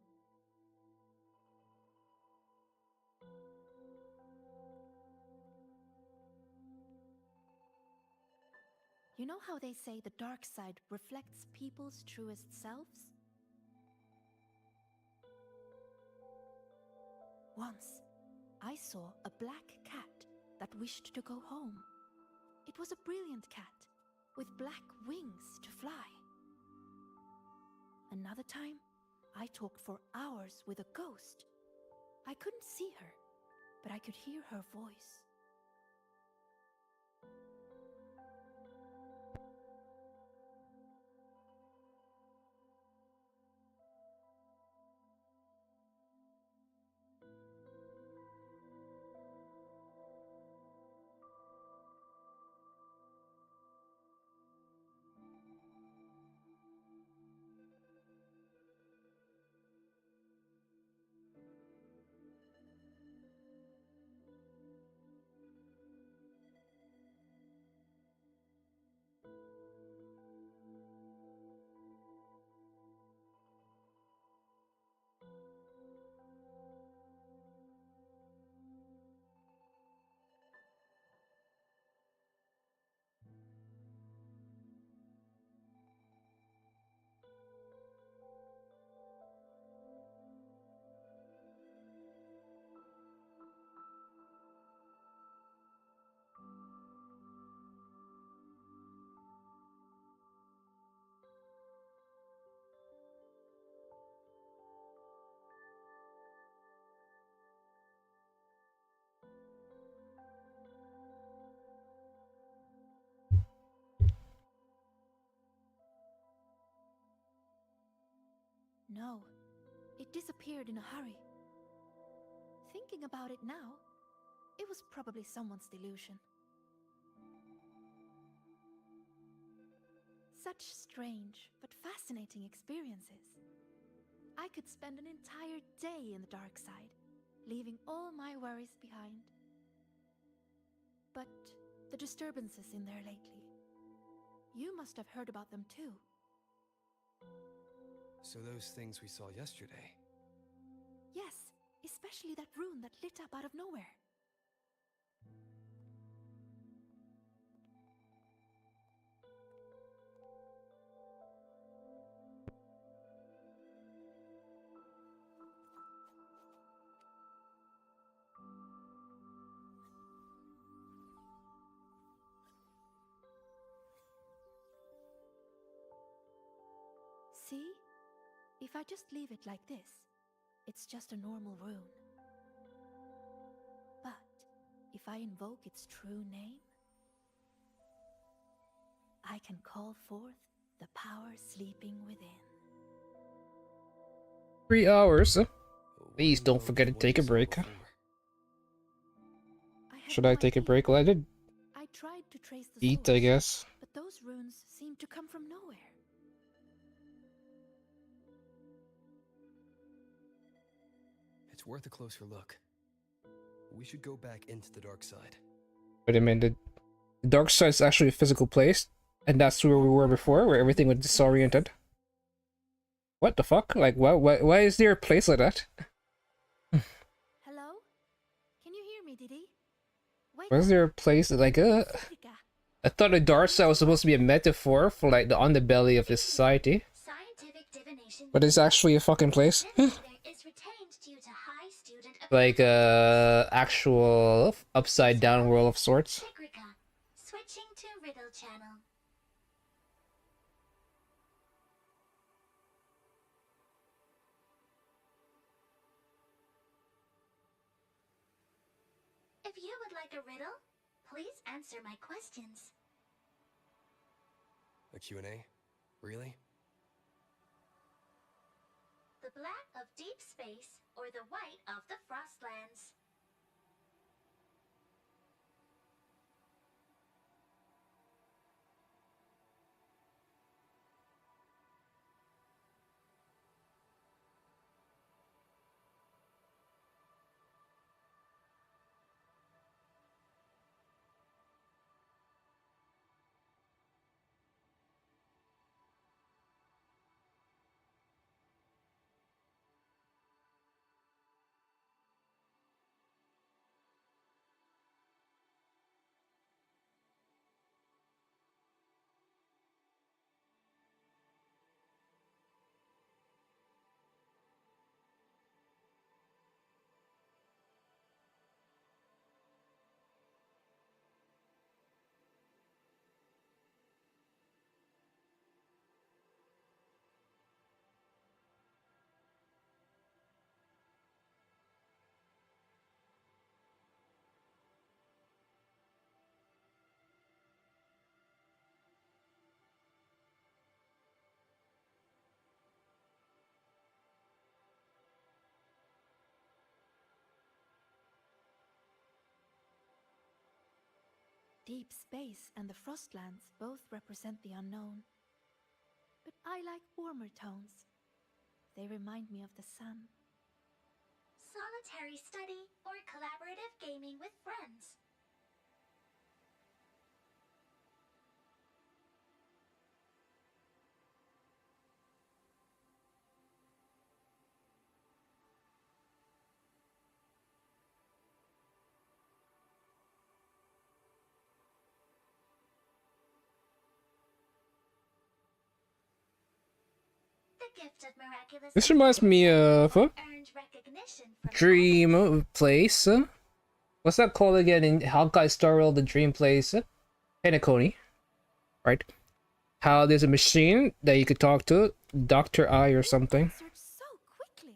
You know how they say the dark side reflects people's truest selves? Once, I saw a black cat that wished to go home. It was a brilliant cat, with black wings to fly. Another time, I talked for hours with a ghost. I couldn't see her, but I could hear her voice. know. It disappeared in a hurry. Thinking about it now, it was probably someone's delusion. Such strange but fascinating experiences. I could spend an entire day in the dark side, leaving all my worries behind. But the disturbances in there lately, you must have heard about them too. So those things we saw yesterday. Yes, especially that rune that lit up out of nowhere. See? If I just leave it like this, it's just a normal rune. But if I invoke its true name, I can call forth the power sleeping within. 3 hours. Please don't forget to take a break. Should I take a break? Well, I did I tried to trace the eat, source, I guess. but those runes seem to come from nowhere. It's worth a closer look. We should go back into the dark side. Wait a minute. The dark side is actually a physical place, and that's where we were before, where everything was disoriented. What the fuck? Like, why is there a place like that? Hello? Can you hear me, Didi? Why is there a place that, like, I thought the dark side was supposed to be a metaphor for, like, the underbelly of this society. But it's actually a fucking place. Like, actual upside down world of sorts. Switching to Riddle Channel. If you would like a riddle, please answer my questions. A Q&A? Really? The black of deep space or the white of the Frostlands? Deep space and the Frostlands both represent the unknown. But I like warmer tones. They remind me of the sun. Solitary study or collaborative gaming with friends? The gift of miraculous This reminds me of a earned recognition from dream place. What's that called again in Honkai Star Rail? The dream place, Penacony, right? How there's a machine that you could talk to, Dr. I or something. So quickly.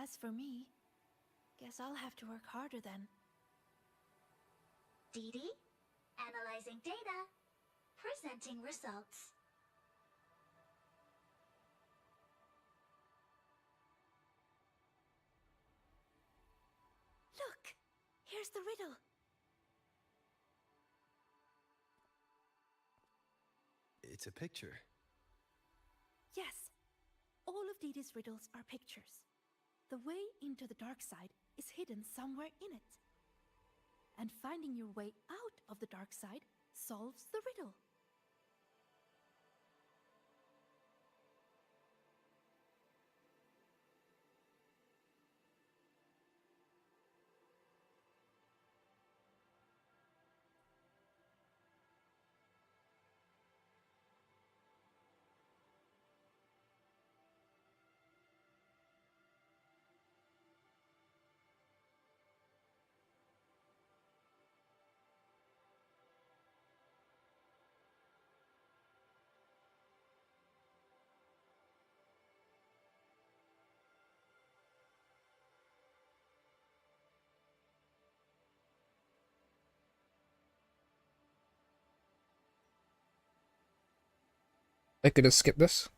As for me, guess I'll have to work harder then. Didi, analyzing data, presenting results. the riddle. It's a picture. Yes, all of Didi's riddles are pictures. The way into the dark side is hidden somewhere in it. And finding your way out of the dark side solves the riddle. I could have skipped this.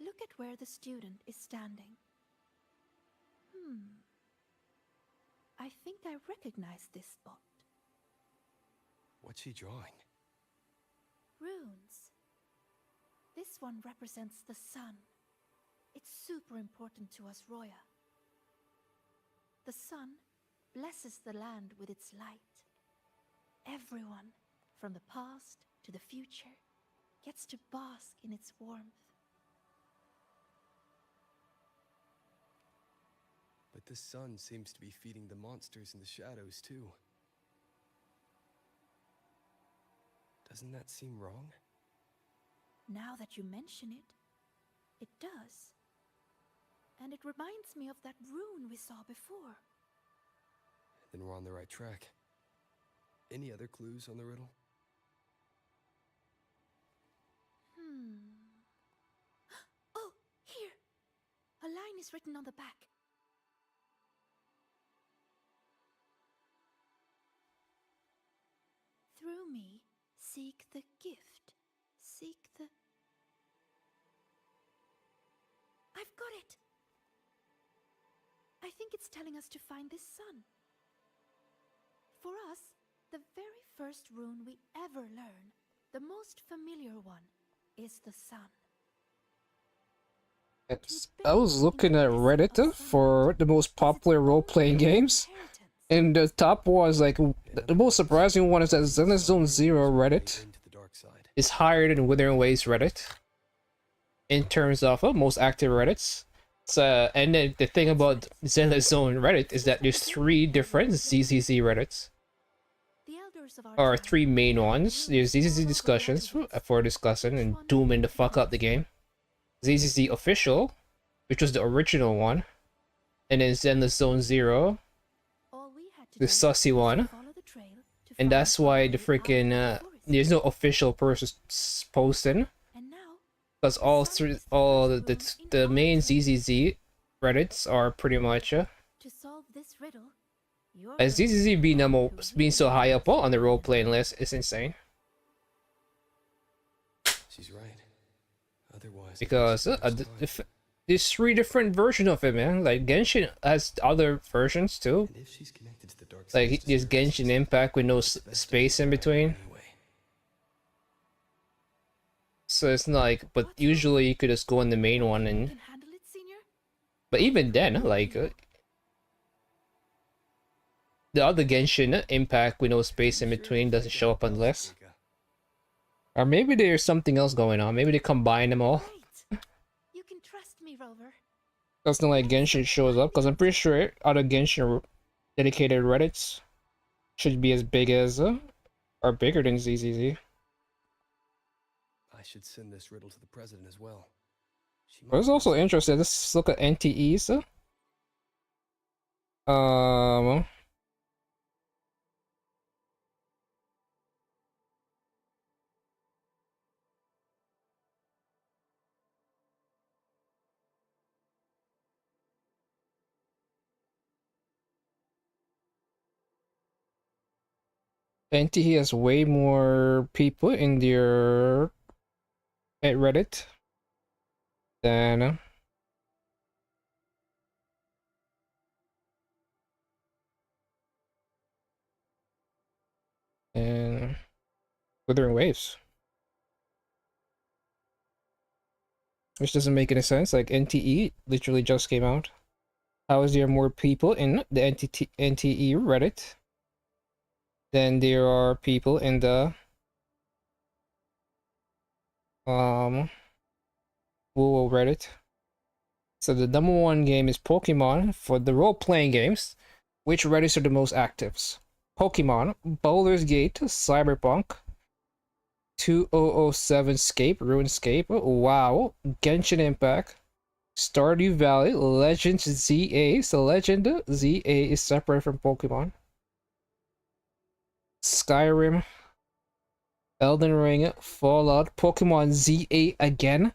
Look at where the student is standing. I think I recognize this spot. What's she drawing? Runes. This one represents the sun. It's super important to us, Roya. The sun blesses the land with its light. Everyone, from the past to the future, gets to bask in its warmth. But the sun seems to be feeding the monsters in the shadows, too. Doesn't that seem wrong? Now that you mention it, it does. And it reminds me of that rune we saw before. Then we're on the right track. Any other clues on the riddle? Oh, here! A line is written on the back. Through me, seek the gift. Seek the... I've got it! I think it's telling us to find this sun. For us, the very first rune we ever learn, the most familiar one, is the sun. I was looking at Reddit for the most popular role-playing games, and the top was like the most surprising one is that Zenith Zero Reddit is higher than Withering Waves Reddit in terms of most active Reddits. So, and then the thing about Zenith Zone Reddit is that there's 3 different ZZZ Reddits, or 3 main ones. There's ZZZ Discussions for discussing and dooming the fuck up the game. ZZZ Official, which was the original one, and then Zenith Zone Zero, the sussy one, and that's why the freaking there's no official person posting, because all the main ZZZ Reddits are pretty much as ZZZ being so high up on the role playing list is insane. She's right. Otherwise, because there's 3 different versions of it, man. Like Genshin has other versions too. Like there's Genshin Impact with no space in between. So it's not like, but usually you could just go in the main one and. But even then, like the other Genshin Impact with no space in between doesn't show up on the list. Or maybe there's something else going on. Maybe they combine them all. You can trust me, Rover. That's not like Genshin shows up, because I'm pretty sure other Genshin dedicated Reddits should be as big as, or bigger than ZZZ. I should send this riddle to the president as well. But it's also interesting. Let's look at NTEs. NTE has way more people in their at Reddit than And Withering Waves. Which doesn't make any sense. Like NTE literally just came out. How is there more people in the NTE Reddit than there are people in the WoW Reddit? So the number one game is Pokemon for the role-playing games. Which Reddits are the most actives? Pokemon, Baldur's Gate, Cyberpunk, 2007 Scape, RuneScape, WoW, Genshin Impact, Stardew Valley, Legend ZA. So Legend ZA is separate from Pokemon. Skyrim, Elden Ring, Fallout, Pokemon ZA again.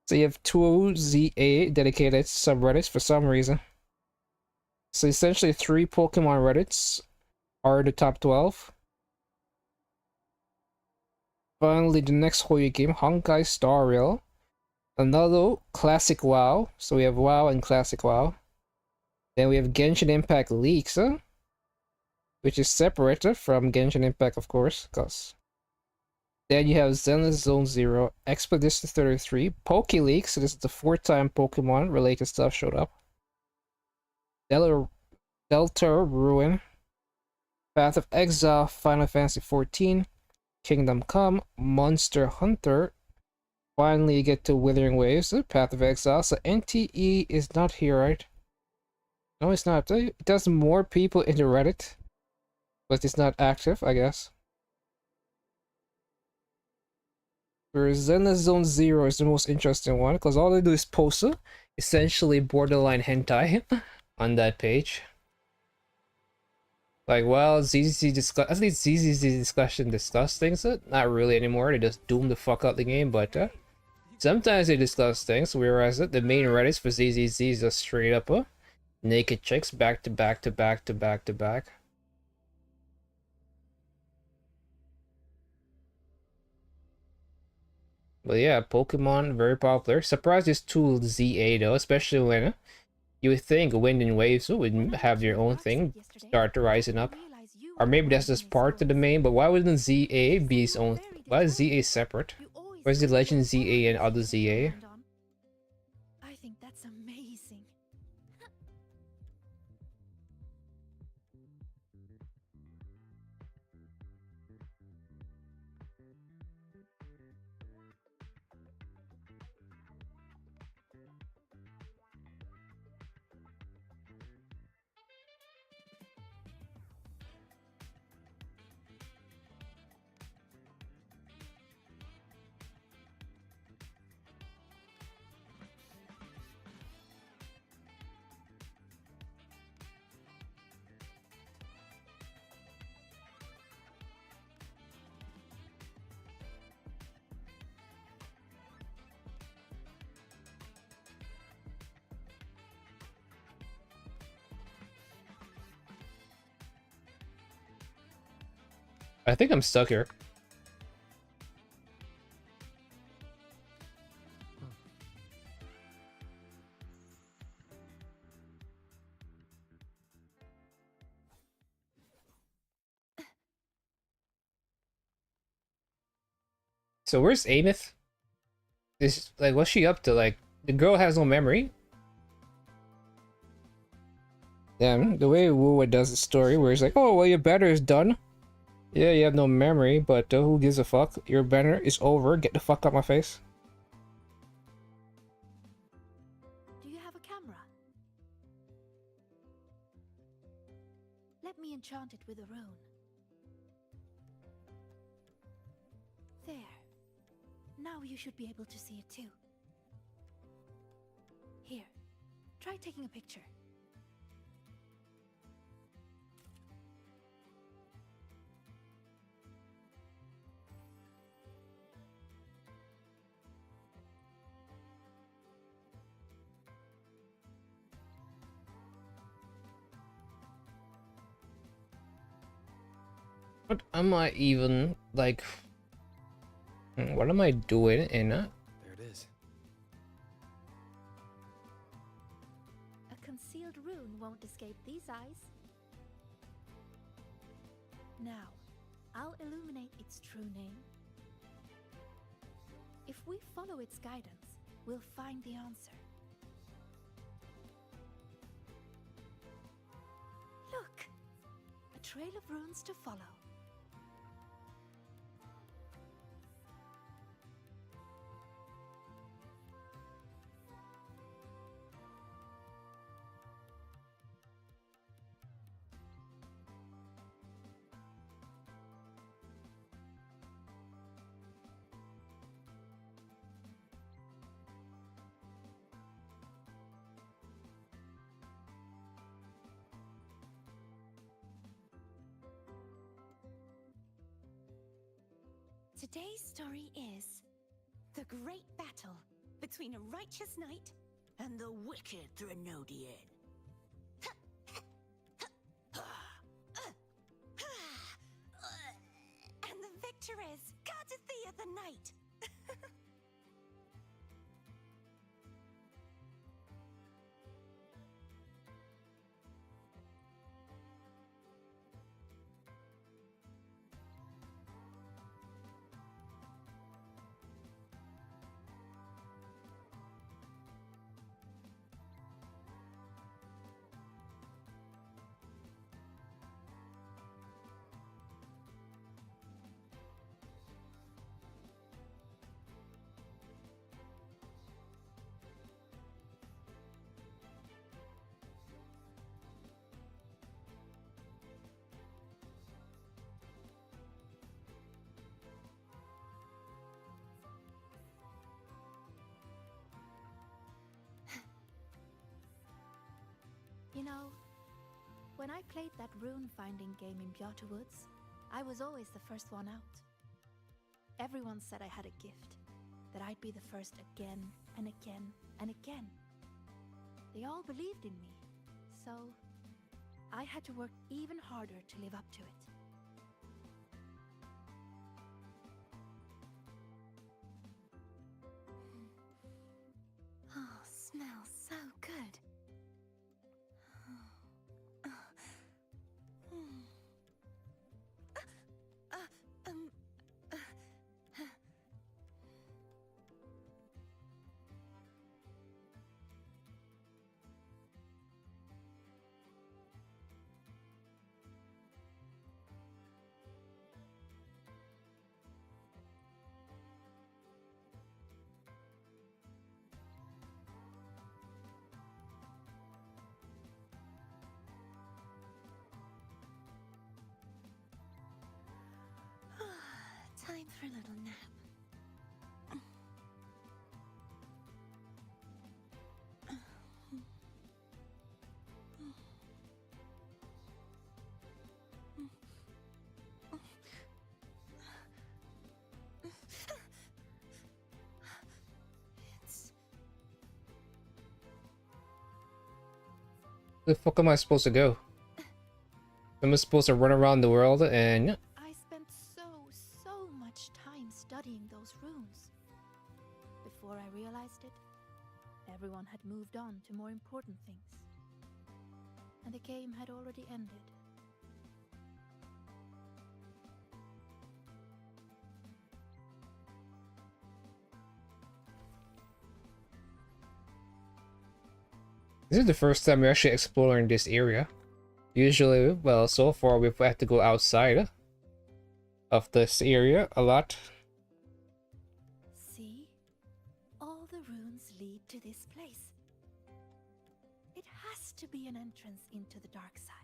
So you have two ZA dedicated subreddits for some reason. So essentially 3 Pokemon Reddits are the top 12. Finally, the next Hoyo game, Honkai Star Rail. Another Classic WoW. So we have WoW and Classic WoW. Then we have Genshin Impact Leaks, which is separated from Genshin Impact, of course, because then you have Zenless Zone Zero, Expedition 33, PokeLeaks. So this is the 4th time Pokemon related stuff showed up. Delta Ruin, Path of Exile, Final Fantasy XIV, Kingdom Come, Monster Hunter. Finally, you get to Withering Waves, Path of Exile. So NTE is not here, right? No, it's not. It does more people in the Reddit, but it's not active, I guess. Whereas Zenless Zone Zero is the most interesting one, because all they do is post essentially borderline hentai on that page. Like, well, ZZZ discuss. At least ZZZ discussion discuss things. Not really anymore. They just doom the fuck out the game, but sometimes they discuss things. Whereas the main Reddits for ZZZ is just straight up naked chicks back to back to back to back to back. But yeah, Pokemon very popular. Surprised it's too ZA though, especially when you would think Wind and Waves would have their own thing, start rising up. Or maybe that's just part of the main, but why wouldn't ZA be its own? Why is ZA separate? Where's the Legend ZA and other ZA? I think that's amazing. I think I'm stuck here. So where's Amith? Is like, what's she up to? Like, the girl has no memory. Damn, the way Wuwa does the story, where it's like, oh well, your banner is done. Yeah, you have no memory, but who gives a fuck? Your banner is over. Get the fuck out my face. Do you have a camera? Let me enchant it with a rune. There. Now you should be able to see it too. Here, try taking a picture. What am I even, like... What am I doing in There it is. A concealed rune won't escape these eyes. Now, I'll illuminate its true name. If we follow its guidance, we'll find the answer. Look! A trail of runes to follow. Today's story is the great battle between a righteous knight and the wicked Threnodian. And the victor is Cardathea the Knight. You know, when I played that rune-finding game in Bjata Woods, I was always the first one out. Everyone said I had a gift, that I'd be the first again and again and again. They all believed in me, so I had to work even harder to live up to it. Oh, smells so good. Time for a little nap. Where the fuck am I supposed to go? Am I supposed to run around the world and... I spent so much time studying those runes. Before I realized it, everyone had moved on to more important things. And the game had already ended. This is the first time we're actually exploring this area. Usually, well, so far we've had to go outside of this area a lot. See? All the runes lead to this place. It has to be an entrance into the dark side.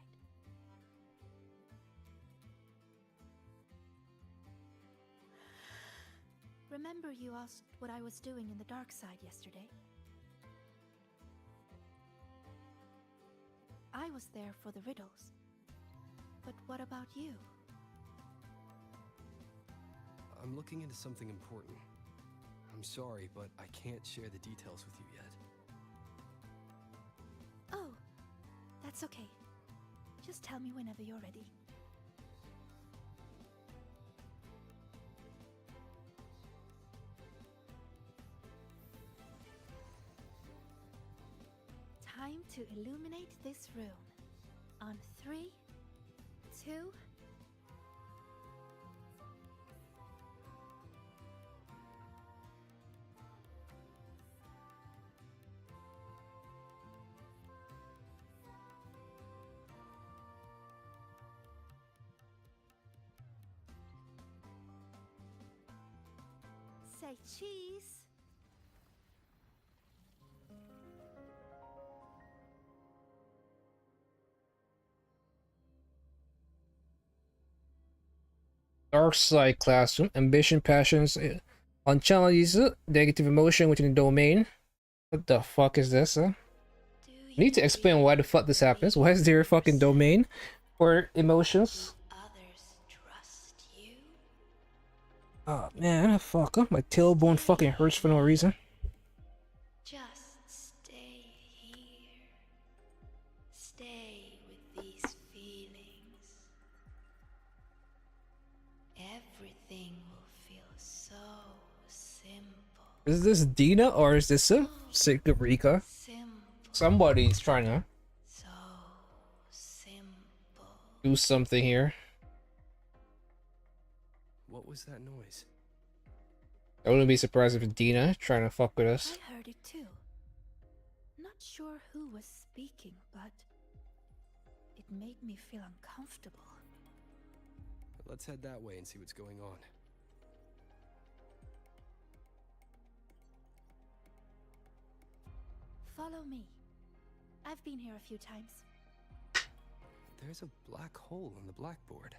Remember you asked what I was doing in the dark side yesterday? I was there for the riddles. But what about you? I'm looking into something important. I'm sorry, but I can't share the details with you yet. Oh, that's okay. Just tell me whenever you're ready. Time to illuminate this room. On 3, 2, say cheese. Dark side classroom. Ambition, passions, unchannel negative emotion within the domain. What the fuck is this? You need to explain why the fuck this happens. Why is there a fucking domain for emotions? Oh man, fuck. My tailbone fucking hurts for no reason. Just stay here. Stay with these feelings. Everything will feel so simple. Is this Dina or is this a Rika? Somebody's trying to do something here. What was that noise? I wouldn't be surprised if it's Dina trying to fuck with us. I heard it too. Not sure who was speaking, but it made me feel uncomfortable. Let's head that way and see what's going on. Follow me. I've been here a few times. There's a black hole in the blackboard.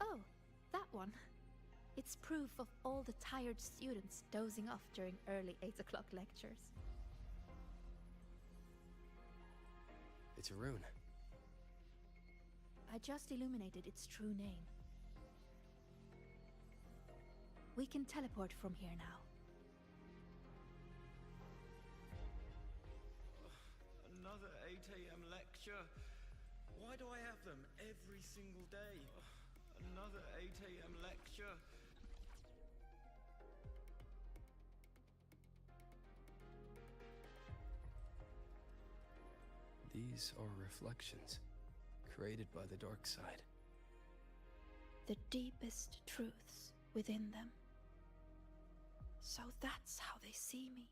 Oh, that one. It's proof of all the tired students dozing off during early 8 o'clock lectures. It's a rune. I just illuminated its true name. We can teleport from here now. Another 8 a.m. lecture. Why do I have them every single day? Another 8 a.m. lecture. These are reflections created by the dark side. The deepest truths within them. So that's how they see me.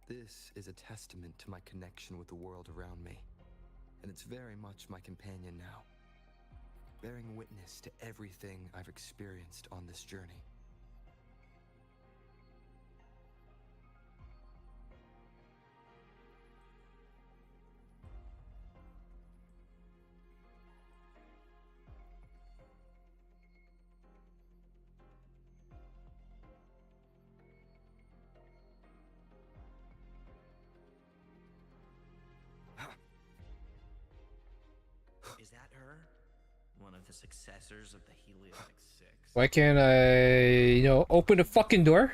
This is a testament to my connection with the world around me, and it's very much my companion now, bearing witness to everything I've experienced on this journey. Is that her? One of the successors of the Heliotic Six. Why can't I, open the fucking door?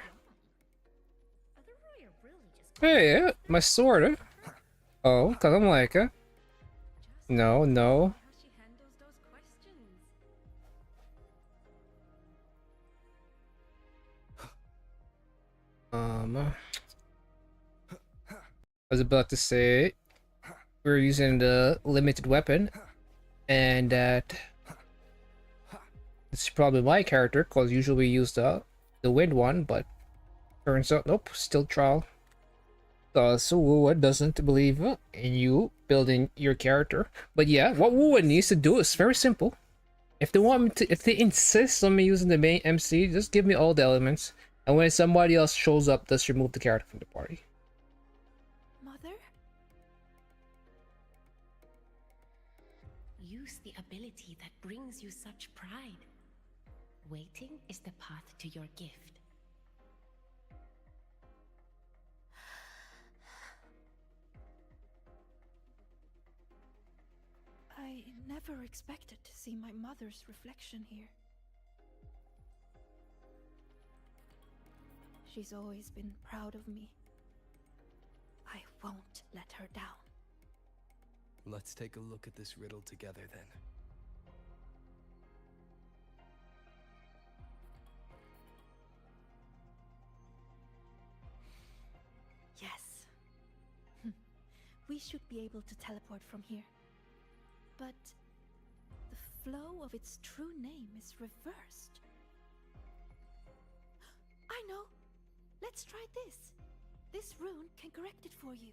Hey, my sword. Oh, cause I'm like, no, no. I was about to say we're using the limited weapon, and that it's probably my character, cause usually we use the wind one, but turns out nope, still trial. So Wuwa doesn't believe in you building your character. But yeah, what Wuwa needs to do is very simple. If they want me to, if they insist on me using the main MC, just give me all the elements. And when somebody else shows up, just remove the character from the party. Mother? Use the ability that brings you such pride. Waiting is the path to your gift. I never expected to see my mother's reflection here. She's always been proud of me. I won't let her down. Let's take a look at this riddle together then. Yes. We should be able to teleport from here. But the flow of its true name is reversed. I know! Let's try this. This rune can correct it for you.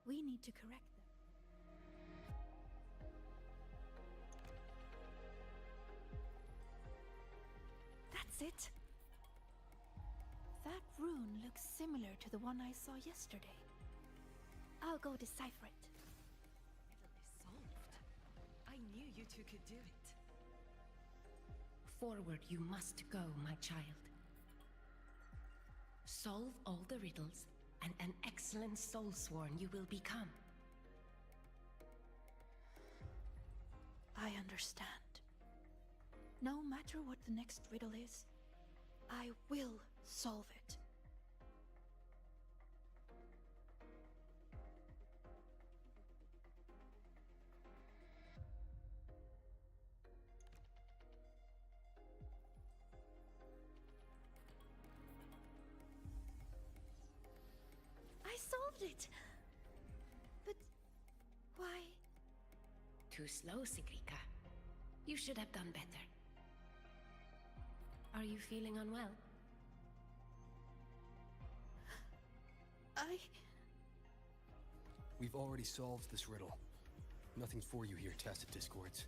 We need to correct them. That's it. That rune looks similar to the one I saw yesterday. I'll go decipher it. Riddle is solved. I knew you two could do it. Forward you must go, my child. Solve all the riddles, and an excellent soulsworn you will become. I understand. No matter what the next riddle is, I will solve it. I solved it! But why? Too slow, Sigrika. You should have done better. Are you feeling unwell? We've already solved this riddle. Nothing for you here, Tacit Discords.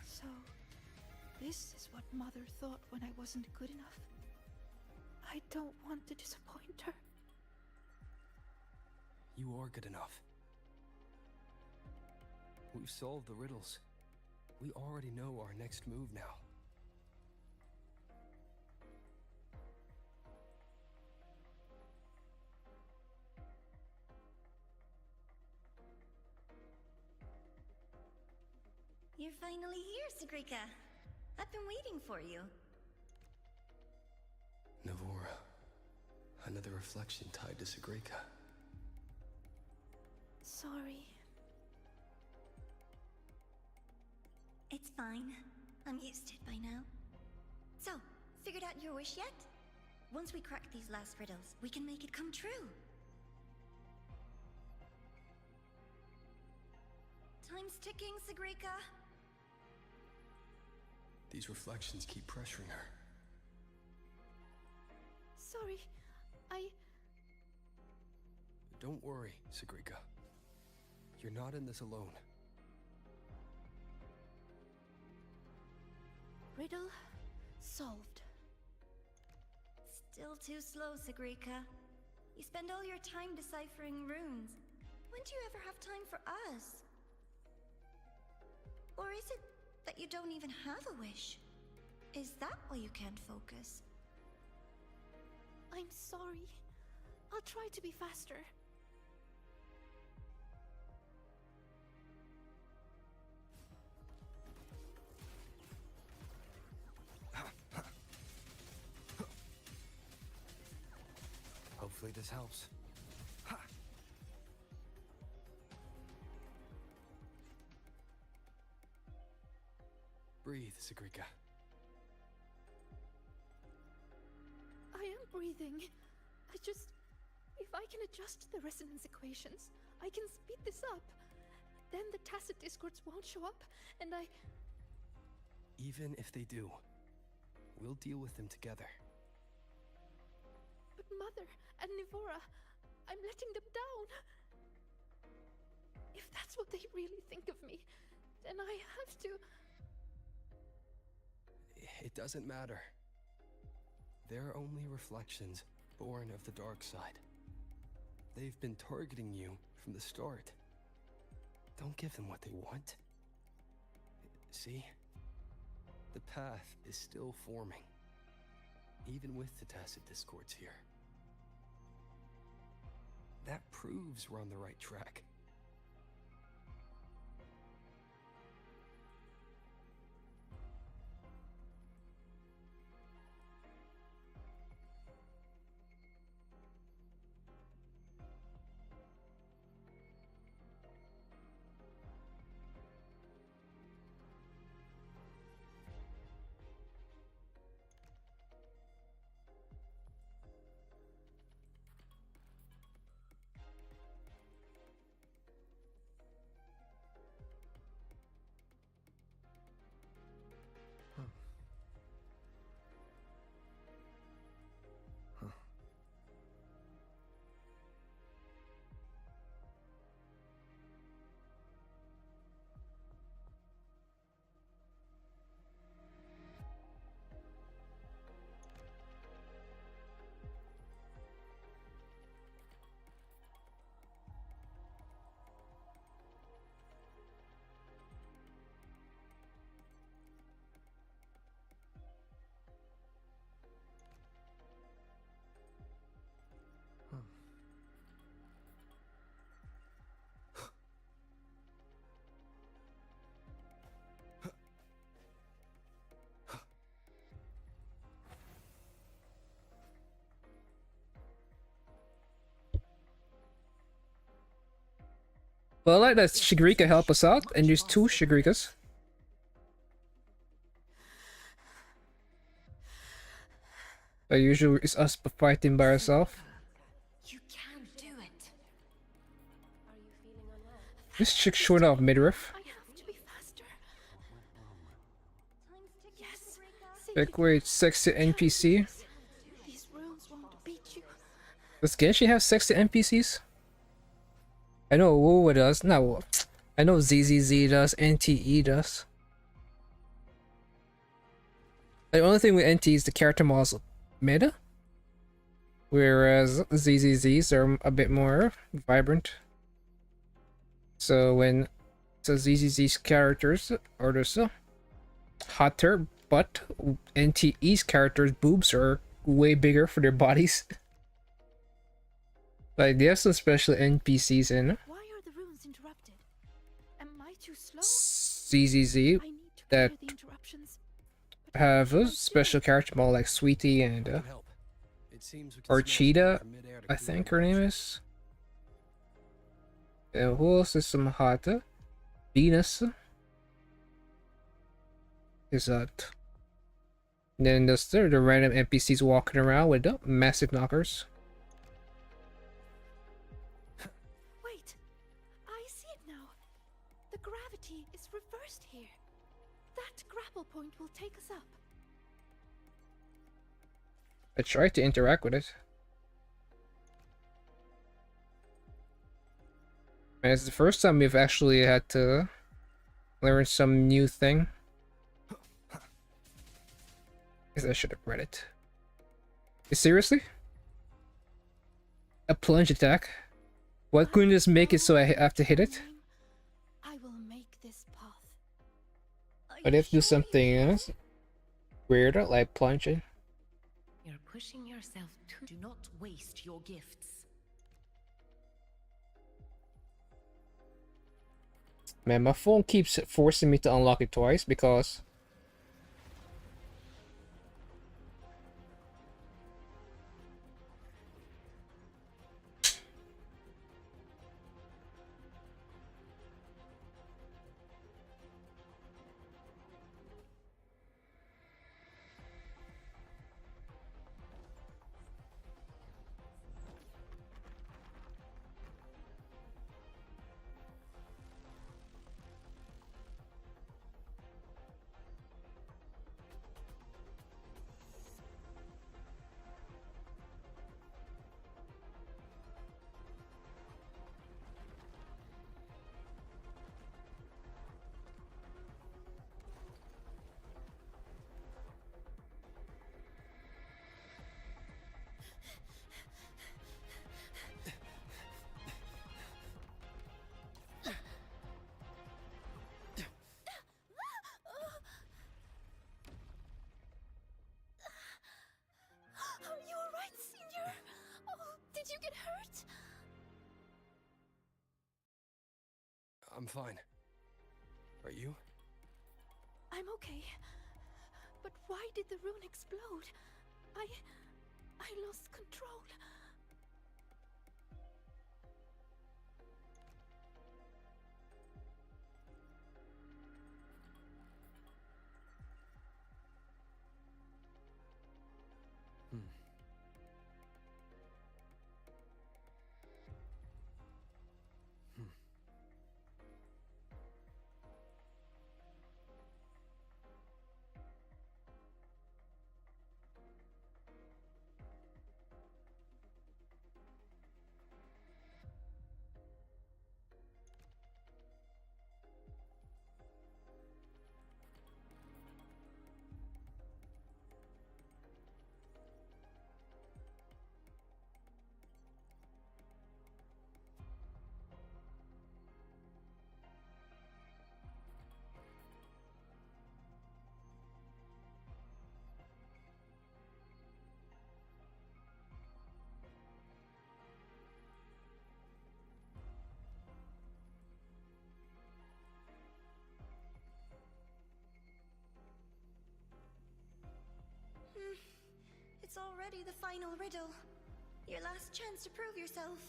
So, this is what Mother thought when I wasn't good enough. I don't want to disappoint her. You are good enough. We've solved the riddles. We already know our next move now. You're finally here, Sigrika. I've been waiting for you. Navora. Another reflection tied to Sigrika. Sorry. It's fine. I'm used to it by now. So, figured out your wish yet? Once we crack these last riddles, we can make it come true. Time's ticking, Sigrika. These reflections keep pressuring her. Sorry, Don't worry, Sigrika. You're not in this alone. Riddle solved. Still too slow, Sigrika. You spend all your time deciphering runes. When do you ever have time for us? Or is it that you don't even have a wish? Is that why you can't focus? I'm sorry. I'll try to be faster. Hopefully this helps. Breathe, Sigrika. I am breathing. If I can adjust the resonance equations, I can speed this up. Then the tacit discords won't show up, and Even if they do, we'll deal with them together. But Mother and Nivora, I'm letting them down. If that's what they really think of me, then I have to... It doesn't matter. They're only reflections born of the dark side. They've been targeting you from the start. Don't give them what they want. See? The path is still forming, even with the tacit discords here. That proves we're on the right track. Well, I like that Shigarika help us out, and there's two Shigarikas. Usually it's us fighting by ourselves. You can do it. This chick showing off midriff. I have to be faster. Yes. Like, wait, sexy NPC? These runes won't beat you. Does Genshi have sexy NPCs? I know WoW does. No, I know ZZZ does, NTE does. The only thing with NT is the character models meta, whereas ZZZs are a bit more vibrant. So when ZZZ's characters are just hotter, but NTE's characters' boobs are way bigger for their bodies. Like, they have some special NPCs in Why are the runes interrupted? Am I too slow? ZZZ that have a special character model like Sweetie and or Cheetah, I think her name is. And who else is some hot? Venus is that. And then there's the random NPCs walking around with the massive knockers. Wait, I see it now. The gravity is reversed here. That grapple point will take us up. I tried to interact with it. And it's the first time we've actually had to learn some new thing. Guess I should have read it. Seriously? A plunge attack? Why couldn't you just make it so I have to hit it? I will make this path. But I have to do something else weirder, like plunging. You're pushing yourself too. Do not waste your gifts. Man, my phone keeps forcing me to unlock it twice because I'm fine. Are you? I'm okay. But why did the rune explode? I lost control. It's already the final riddle. Your last chance to prove yourself.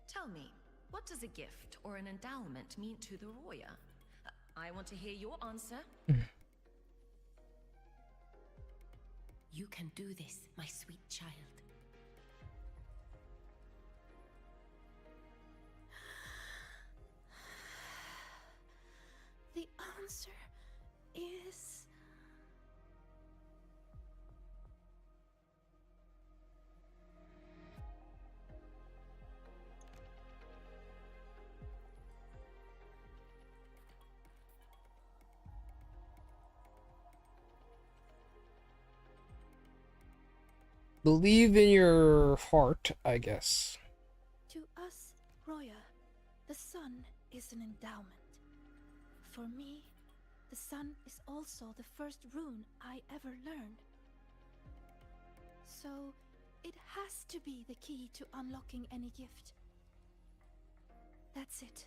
Tell me, what does a gift or an endowment mean to the Roya? I want to hear your answer. You can do this, my sweet child. The answer is... Believe in your heart, I guess. To us, Roya, the sun is an endowment. For me, the sun is also the first rune I ever learned. So, it has to be the key to unlocking any gift. That's it.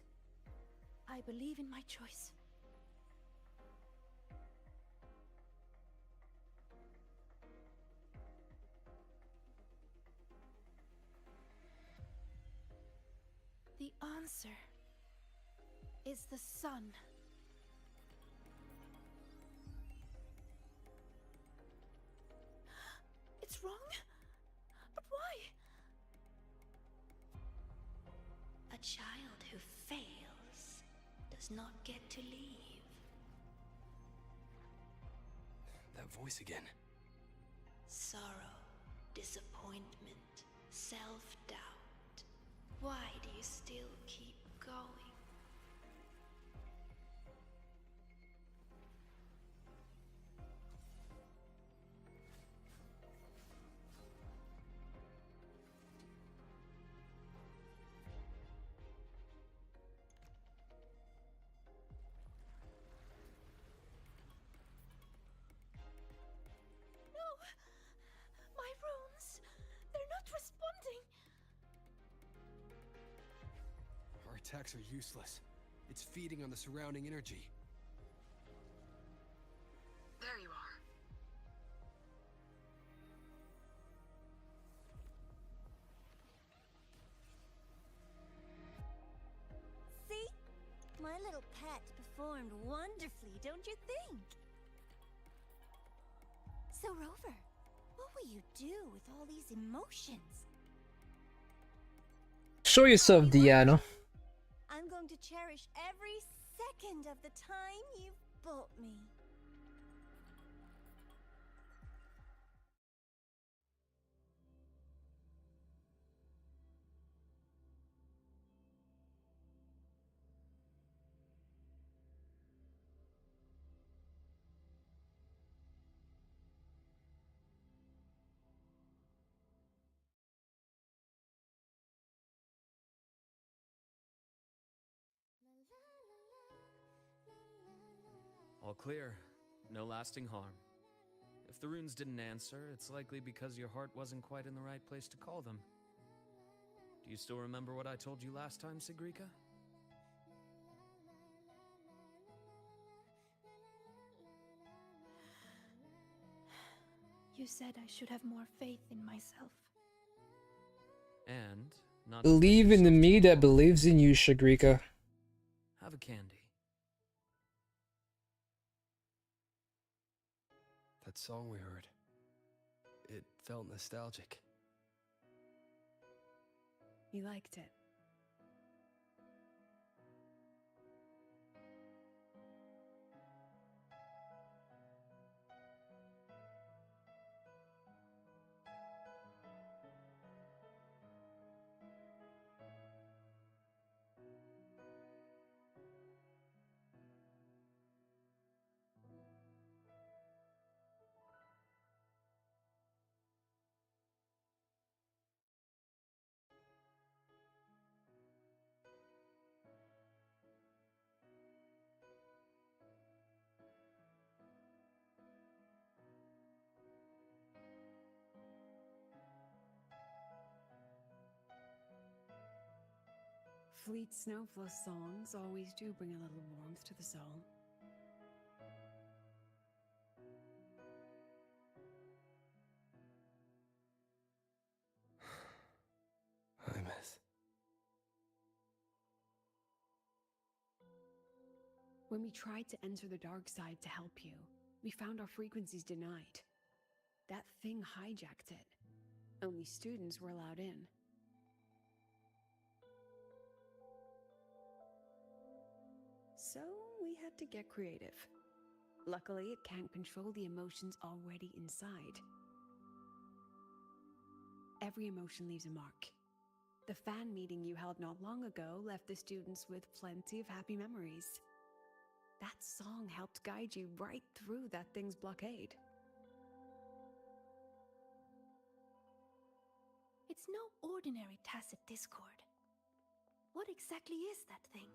I believe in my choice. The answer is the sun. It's wrong? But why? A child who fails does not get to leave. That voice again. Sorrow, disappointment, self-doubt. Why do you still keep going? No! My runes! They're not responding! Our attacks are useless. It's feeding on the surrounding energy. There you are. See? My little pet performed wonderfully, don't you think? So, Rover, what will you do with all these emotions? Show yourself, Deanna. I'm going to cherish every second of the time you've bought me. All clear. No lasting harm. If the runes didn't answer, it's likely because your heart wasn't quite in the right place to call them. Do you still remember what I told you last time, Sigrika? You said I should have more faith in myself. And not Believe in the me that believes in you, Shigrika. have a candy. That song we heard, it felt nostalgic. You liked it. Fleet Snowflush songs always do bring a little warmth to the soul. I miss. When we tried to enter the dark side to help you, we found our frequencies denied. That thing hijacked it. Only students were allowed in. So we had to get creative. Luckily, it can't control the emotions already inside. Every emotion leaves a mark. The fan meeting you held not long ago left the students with plenty of happy memories. That song helped guide you right through that thing's blockade. It's no ordinary tacit discord. What exactly is that thing?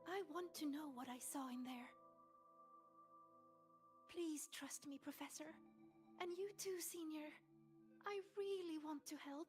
I want to know what I saw in there. Please trust me, Professor. And you too, Senior. I really want to help.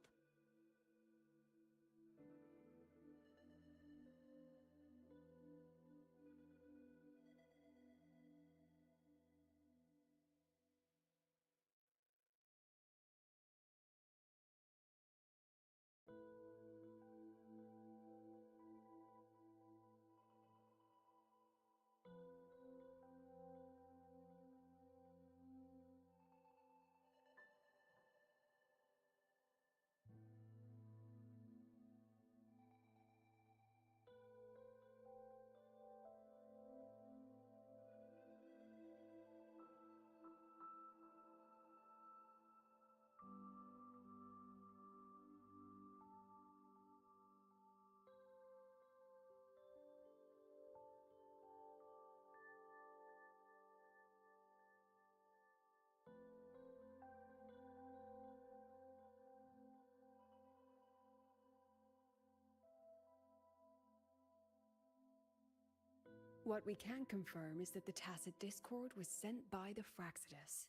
What we can confirm is that the tacit discord was sent by the Fraxidus.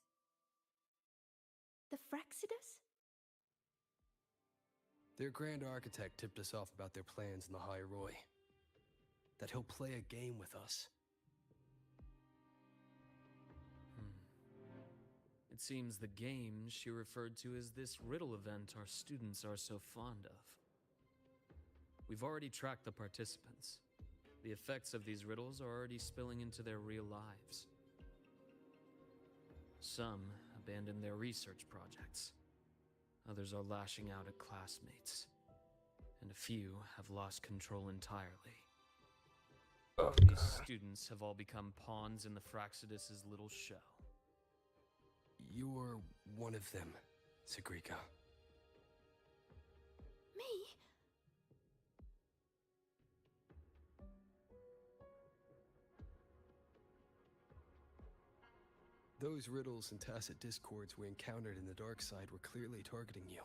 The Fraxidus? Their Grand Architect tipped us off about their plans in the High Roy. That he'll play a game with us. It seems the game she referred to as this riddle event our students are so fond of. We've already tracked the participants. The effects of these riddles are already spilling into their real lives. Some abandoned their research projects. Others are lashing out at classmates. And a few have lost control entirely. These students have all become pawns in the Fraxidus' little show. You're one of them, Sigrika. Me? Those riddles and tacit discords we encountered in the dark side were clearly targeting you.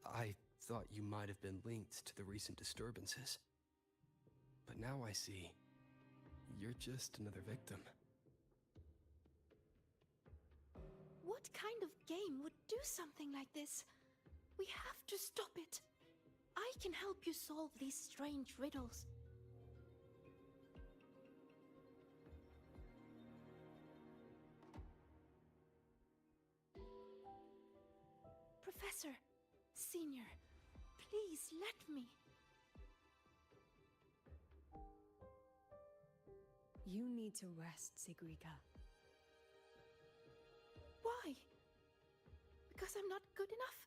I thought you might have been linked to the recent disturbances. But now I see, you're just another victim. What kind of game would do something like this? We have to stop it. I can help you solve these strange riddles. Professor, Senior, please let me. You need to rest, Sigrika. Why? Because I'm not good enough?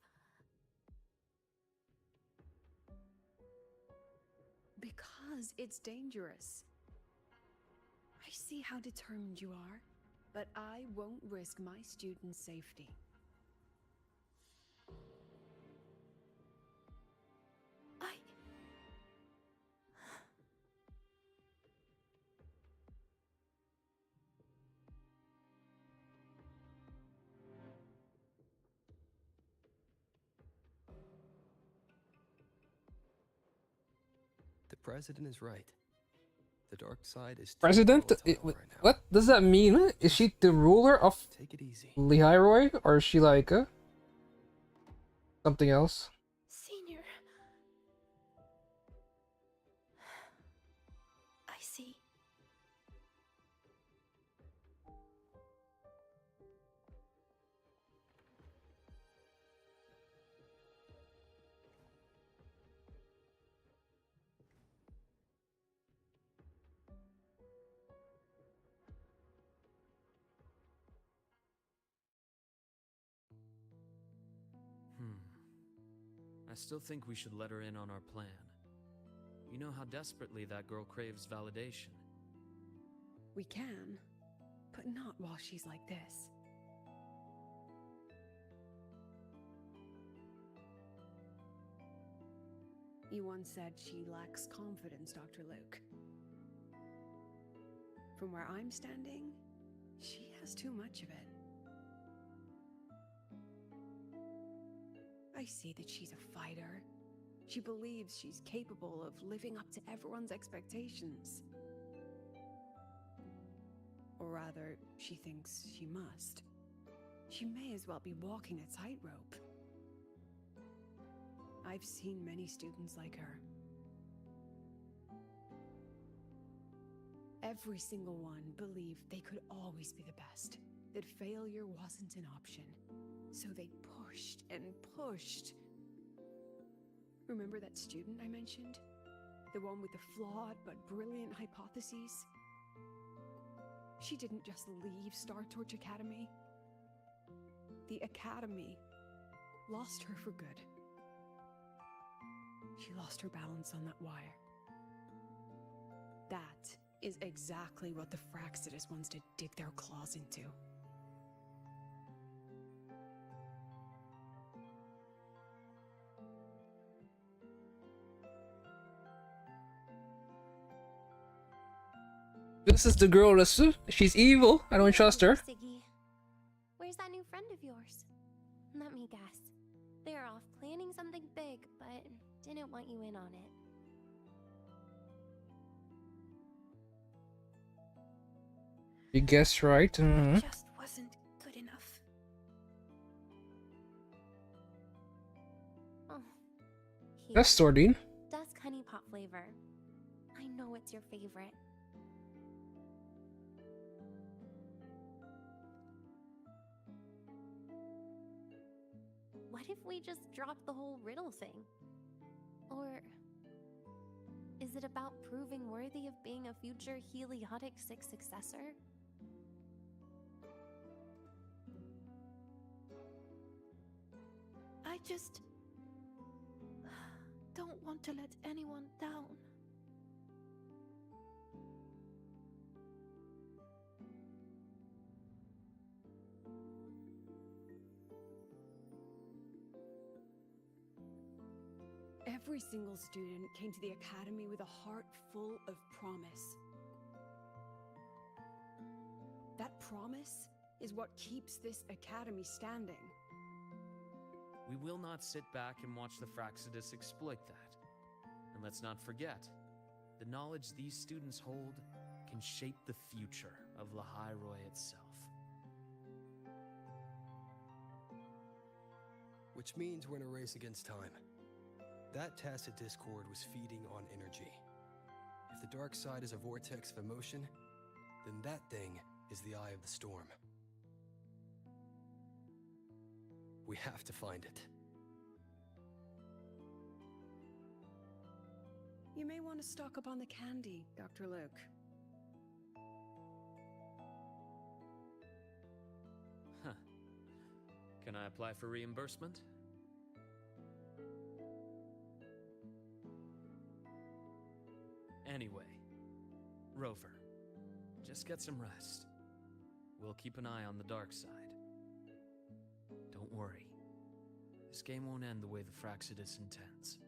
Because it's dangerous. I see how determined you are, but I won't risk my students' safety. The president is right. The dark side is too President? volatile right now. What does that mean? Is she the ruler of Take it easy. Lehiroy? Or is she like something else? Senior. I see. I still think we should let her in on our plan. You know how desperately that girl craves validation. We can, but not while she's like this. You once said she lacks confidence, Dr. Luke. From where I'm standing, she has too much of it. I see that she's a fighter. She believes she's capable of living up to everyone's expectations. Or rather, she thinks she must. She may as well be walking a tightrope. I've seen many students like her. Every single one believed they could always be the best, that failure wasn't an option. So they pushed and pushed. Remember that student I mentioned? The one with the flawed but brilliant hypotheses? She didn't just leave Star Torch Academy. The Academy lost her for good. She lost her balance on that wire. That is exactly what the Fraxidus wants to dig their claws into. This is the girl she's evil. I don't trust her. Siggy, where's that new friend of yours? Let me guess. They're off planning something big, but didn't want you in on it. You guessed right. Just wasn't good enough. Oh, That's Sordine. Dusk honey pot flavor. I know it's your favorite. What if we just drop the whole riddle thing? Or is it about proving worthy of being a future Heliotic 6 successor? I just don't want to let anyone down. Every single student came to the academy with a heart full of promise. That promise is what keeps this academy standing. We will not sit back and watch the Fraxidus exploit that. And let's not forget, the knowledge these students hold can shape the future of Lehiroy itself. which means we're in a race against time. That tacit discord was feeding on energy. If the dark side is a vortex of emotion, then that thing is the eye of the storm. We have to find it. You may want to stock up on the candy, Dr. Luke. Huh. Can I apply for reimbursement? Anyway, Rover, just get some rest. We'll keep an eye on the dark side. Don't worry. This game won't end the way the Fraxidus intends.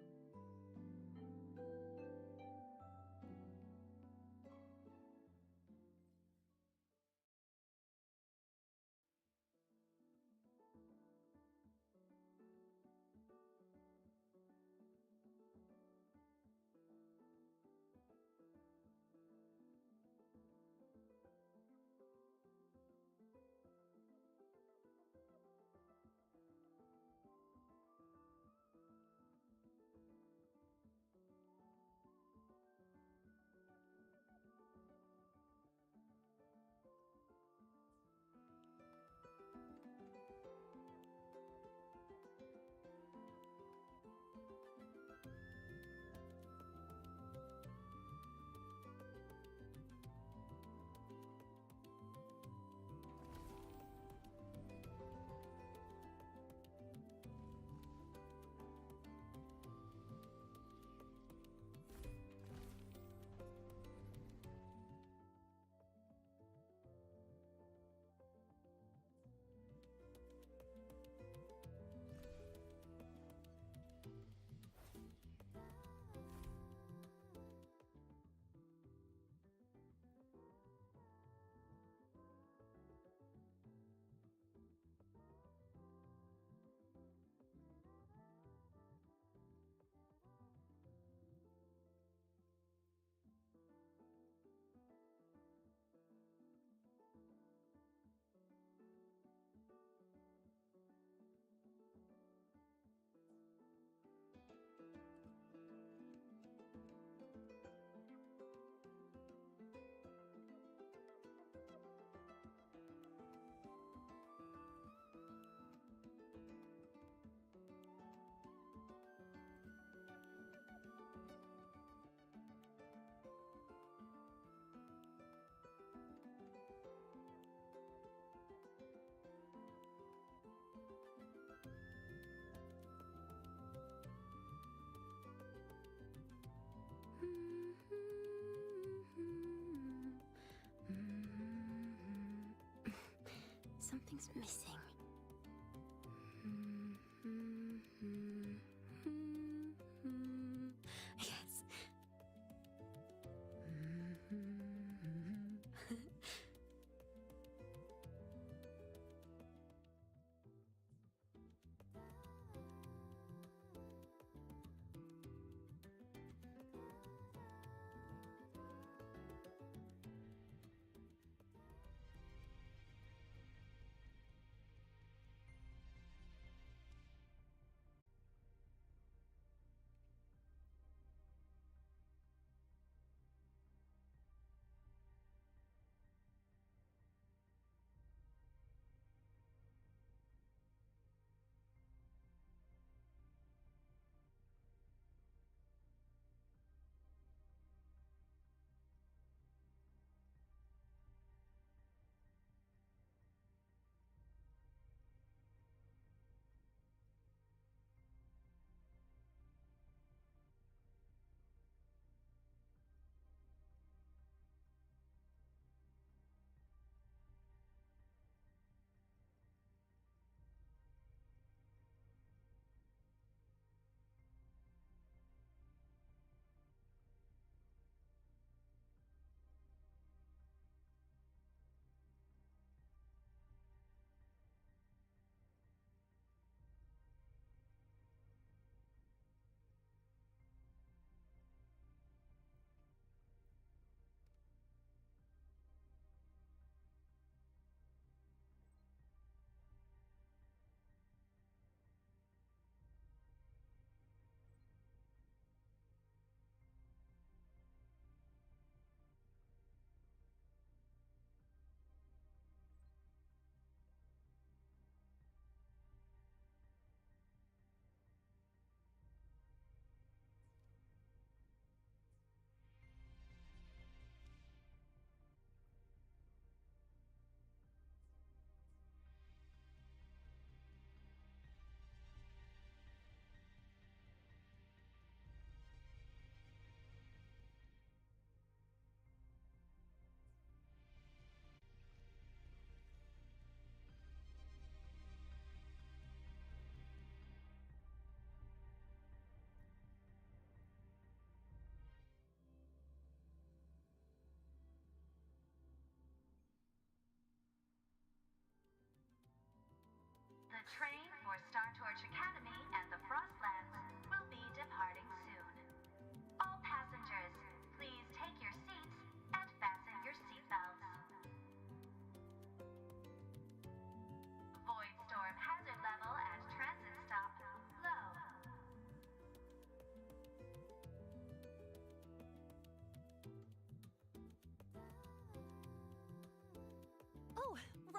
Something's missing. Yes.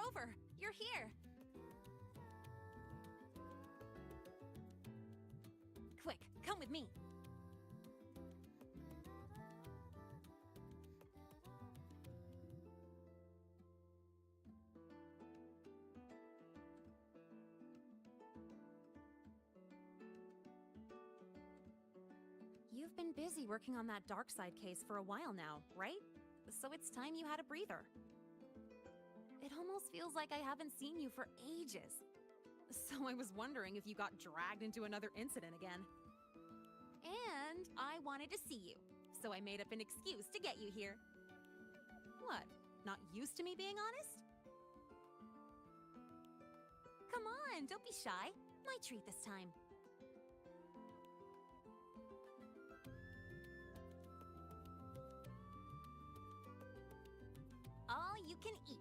Rover, you're here. Quick, come with me. You've been busy working on that dark side case for a while now, right? So it's time you had a breather. It almost feels like I haven't seen you for ages. So I was wondering if you got dragged into another incident again. And I wanted to see you, so I made up an excuse to get you here. What, not used to me being honest? Come on, don't be shy. My treat this time. All you can eat.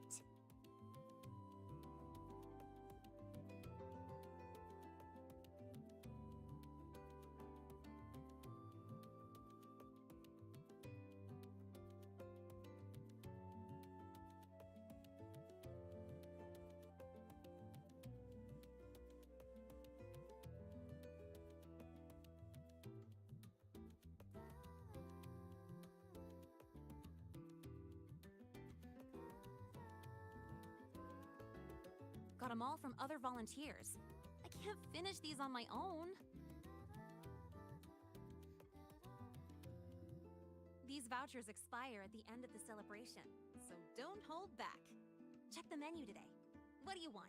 Got them all from other volunteers. I can't finish these on my own. These vouchers expire at the end of the celebration, so don't hold back. Check the menu today. What do you want?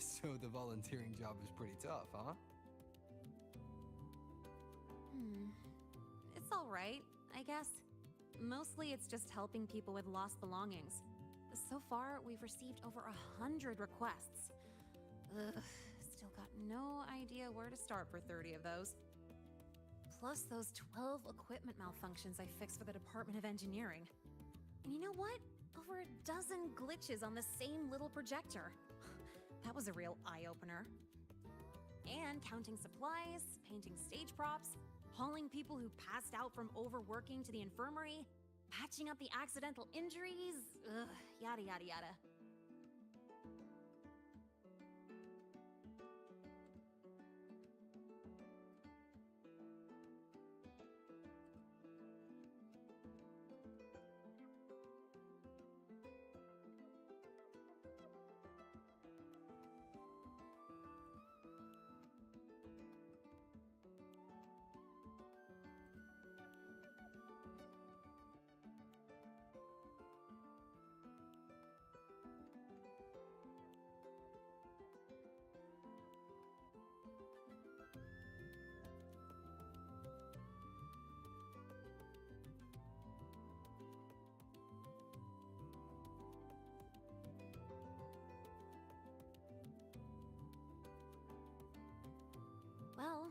So the volunteering job is pretty tough, huh? It's all right, I guess. Mostly it's just helping people with lost belongings. So far, we've received over 100 requests. Ugh, still got no idea where to start for 30 of those. Plus those 12 equipment malfunctions I fixed for the Department of Engineering. And you know what? Over a dozen glitches on the same little projector. That was a real eye-opener. And counting supplies, painting stage props, hauling people who passed out from overworking to the infirmary, patching up the accidental injuries, ugh, yada yada yada. Well,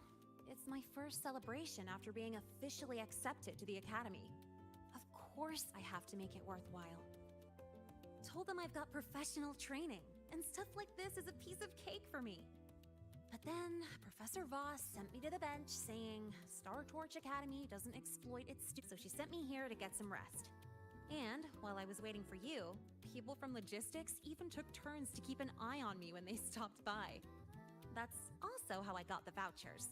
it's my first celebration after being officially accepted to the Academy. Of course I have to make it worthwhile. Told them I've got professional training, and stuff like this is a piece of cake for me. But then, Professor Voss sent me to the bench saying Star Torch Academy doesn't exploit its students, so she sent me here to get some rest. And while I was waiting for you, people from logistics even took turns to keep an eye on me when they stopped by. That's also how I got the vouchers.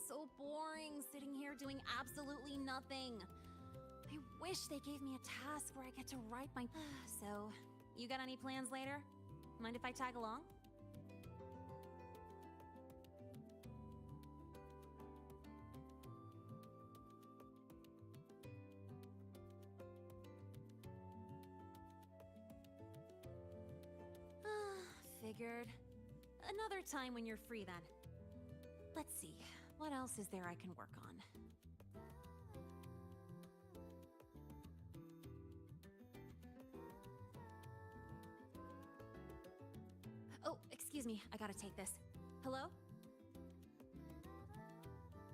so boring sitting here doing absolutely nothing. I wish they gave me a task where I get to write my... So, you got any plans later? Mind if I tag along? Figured. Another time when you're free then. Let's see, what else is there I can work on? Oh, excuse me, I gotta take this. Hello?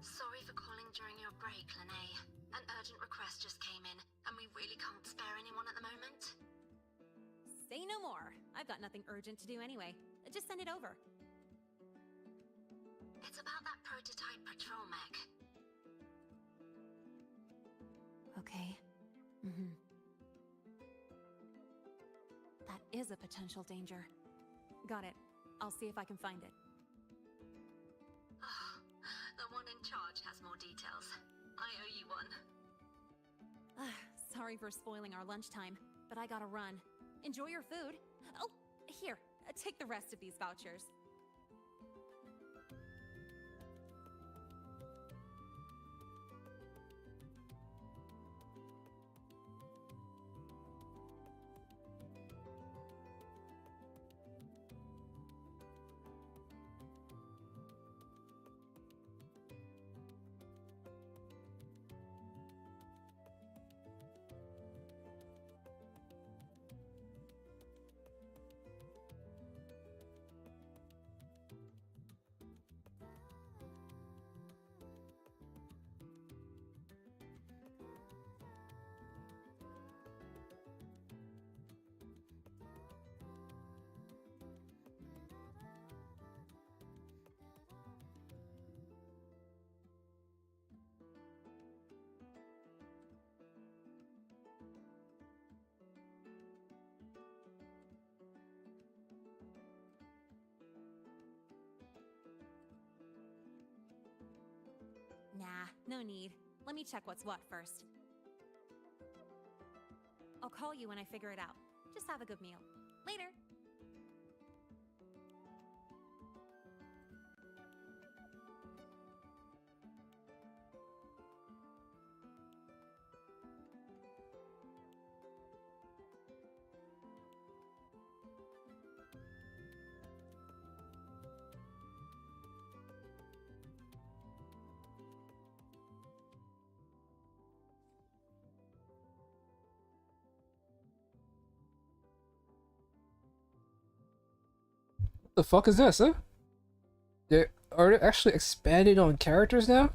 Sorry for calling during your break, Lene. An urgent request just came in, and we really can't spare anyone at the moment. Say no more. I've got nothing urgent to do anyway. Just send it over. It's about that prototype patrol mech. Okay. Mm-hmm. That is a potential danger. Got it. I'll see if I can find it. Oh, the one in charge has more details. I owe you one. Sorry for spoiling our lunchtime, but I gotta run. Enjoy your food. Oh, here, take the rest of these vouchers. Nah, no need. Let me check what's what first. I'll call you when I figure it out. Just have a good meal. Later! The fuck is this, huh? Are they actually expanded on characters now?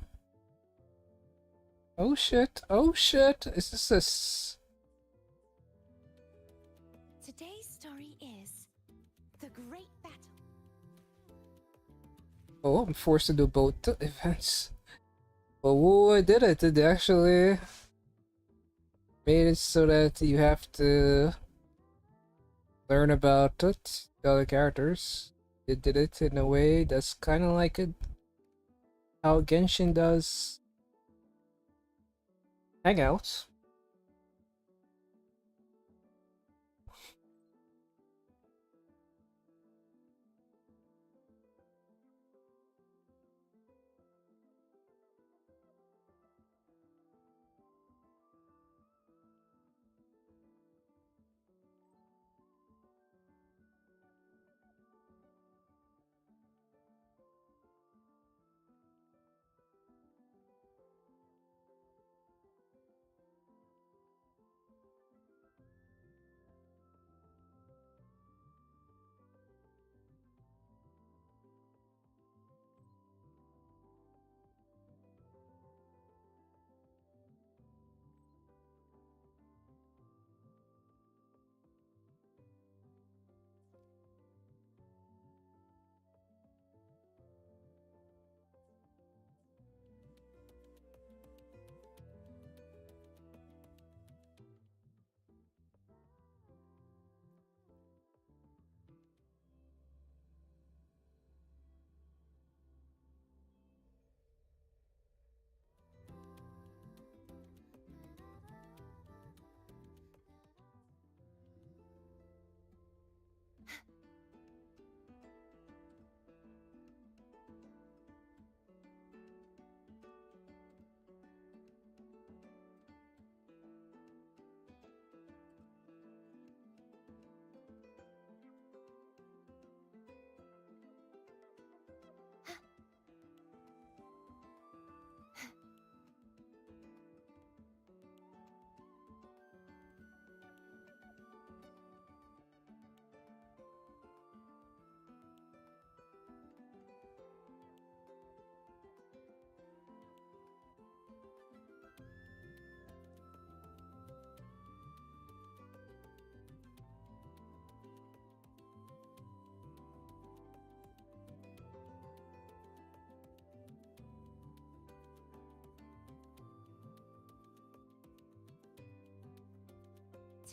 Oh shit, oh shit, is this Today's story is The Great Battle. Oh, I'm forced to do both events. Oh, I did it. They actually made it so that you have to learn about it, the other characters. They did it in a way that's kind of like it, how Genshin does Hangouts.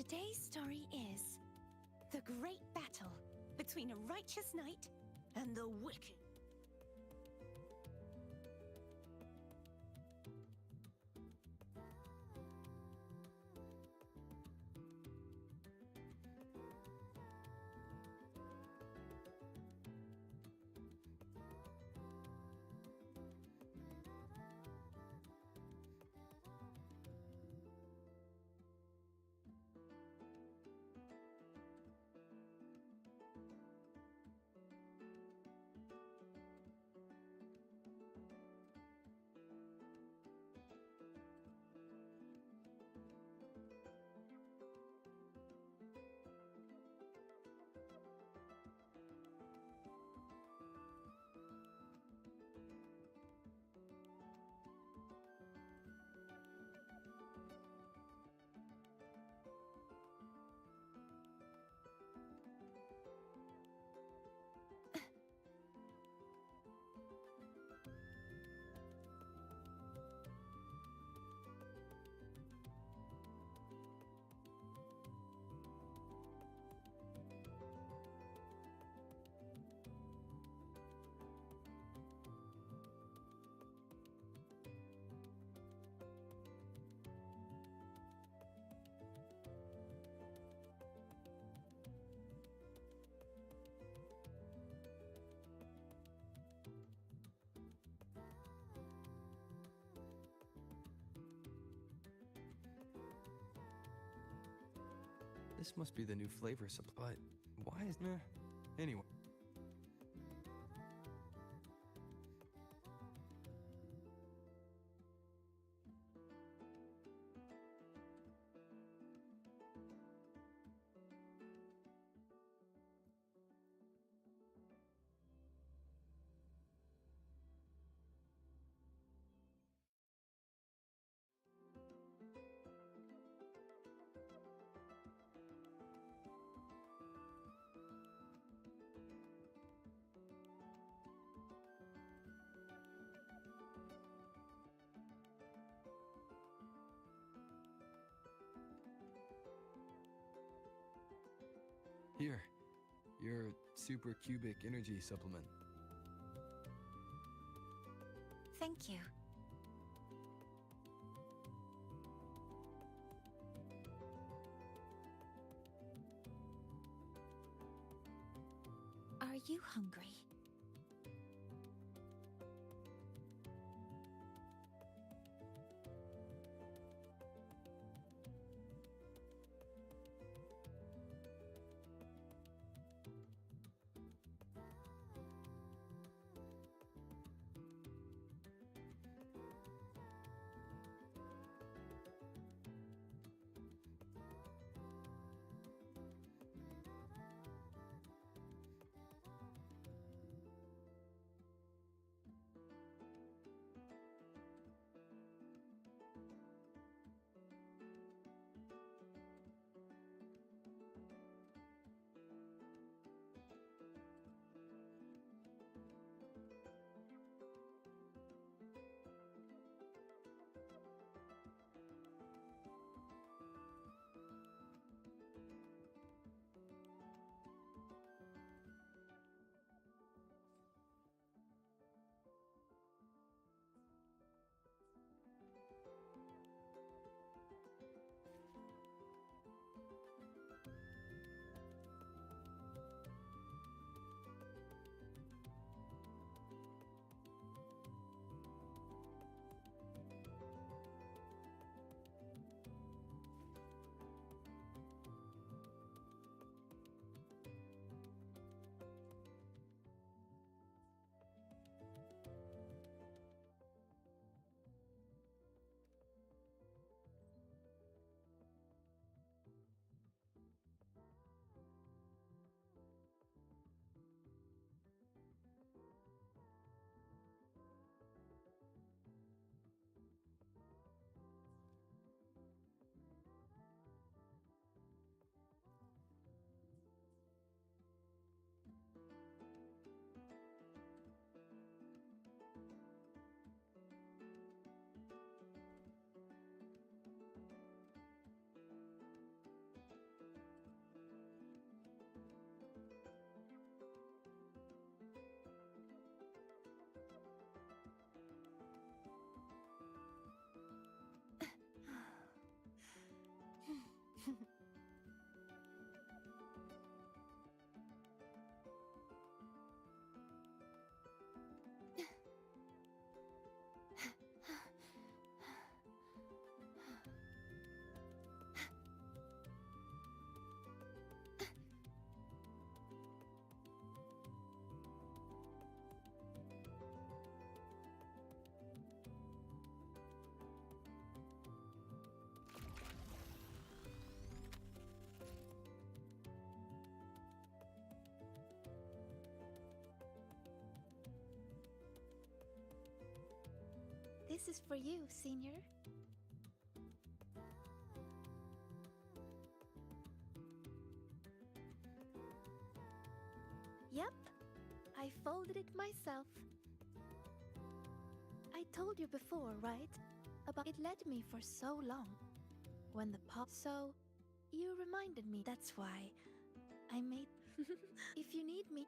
Today's story is the great battle between a righteous knight and the wicked. This must be the new flavor supply. Why is meh? Anyway. Here, your super cubic energy supplement. Thank you. Are you hungry? This is for you, Senior. Yep, I folded it myself. I told you before, right? About it led me for so long. When the pop. So, you reminded me. That's why I made. If you need me.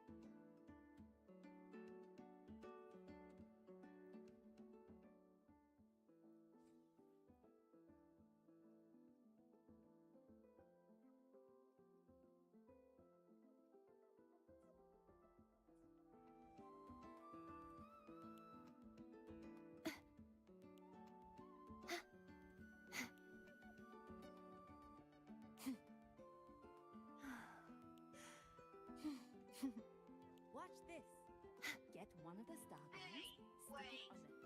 Watch this. Get one of the starbeams. Stick it on the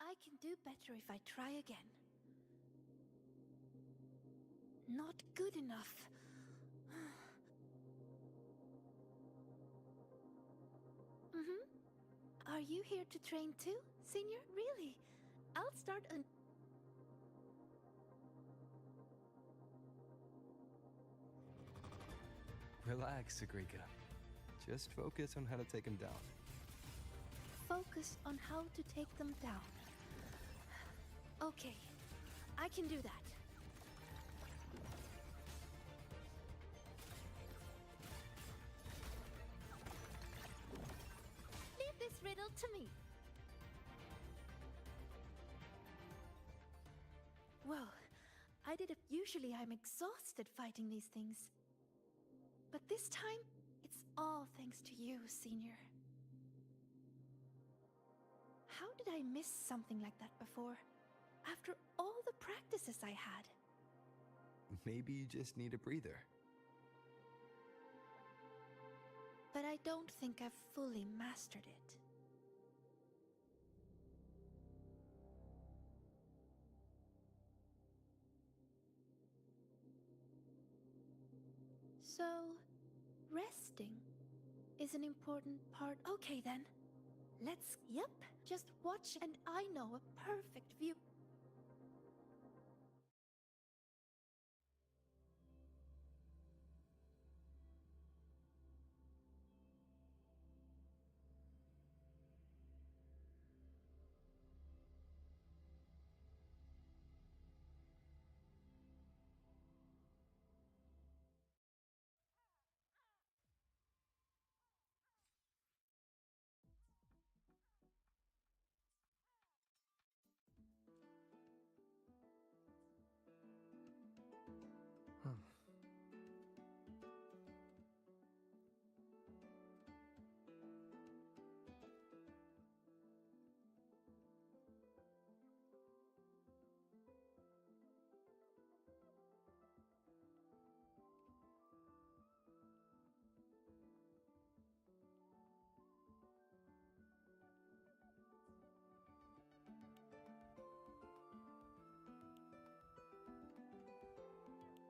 I can do better if I try again. Not good enough. Are you here to train too, Senior? Really? I'll start an... Relax, Agrika. Just focus on how to take him down. Focus on how to take them down. Okay, I can do that. Leave this riddle to me. Well, I did it. Usually I'm exhausted fighting these things. But this time, it's all thanks to you, Senior. How did I miss something like that before? After all the practices I had. Maybe you just need a breather. But I don't think I've fully mastered it. So, resting is an important part. Okay then. Let's... Yep, just watch and I know a perfect view.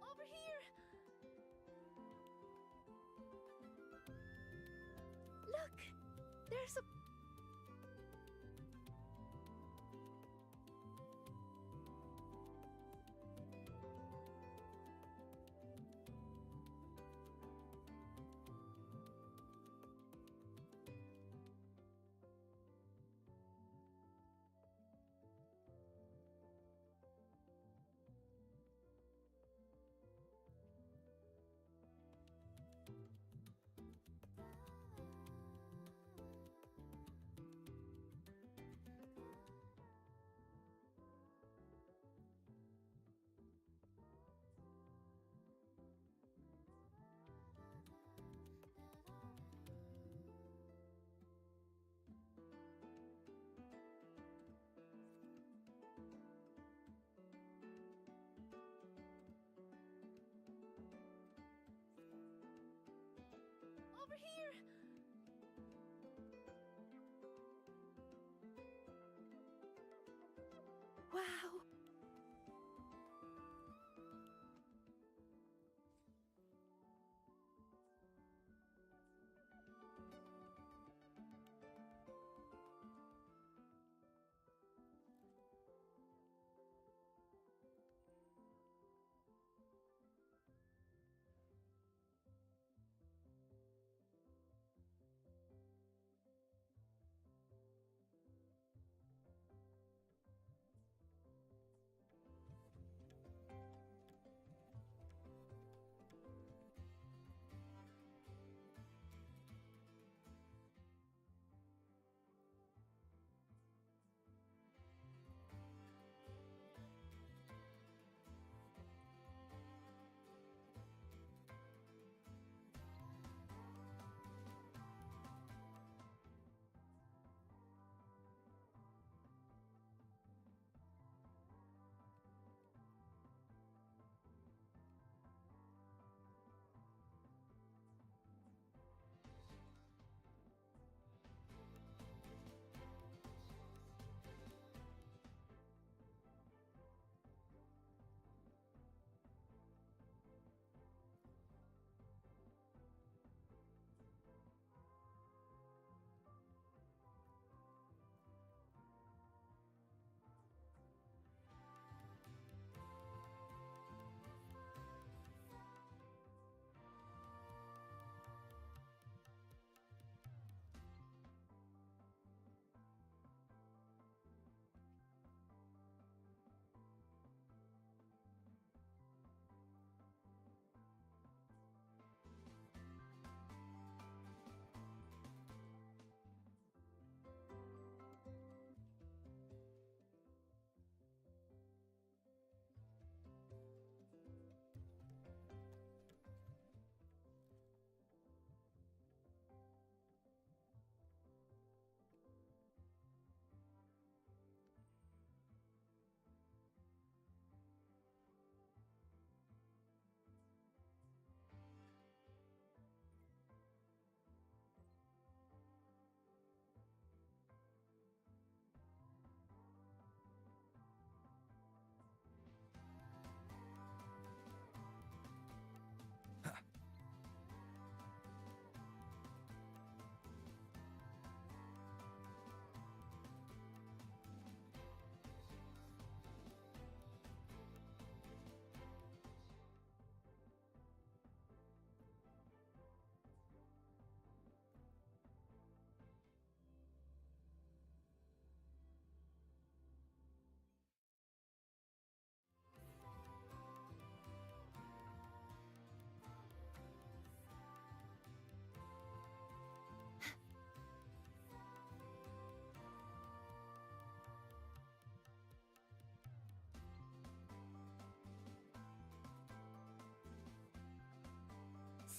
Over here! Look! There's a... Wow!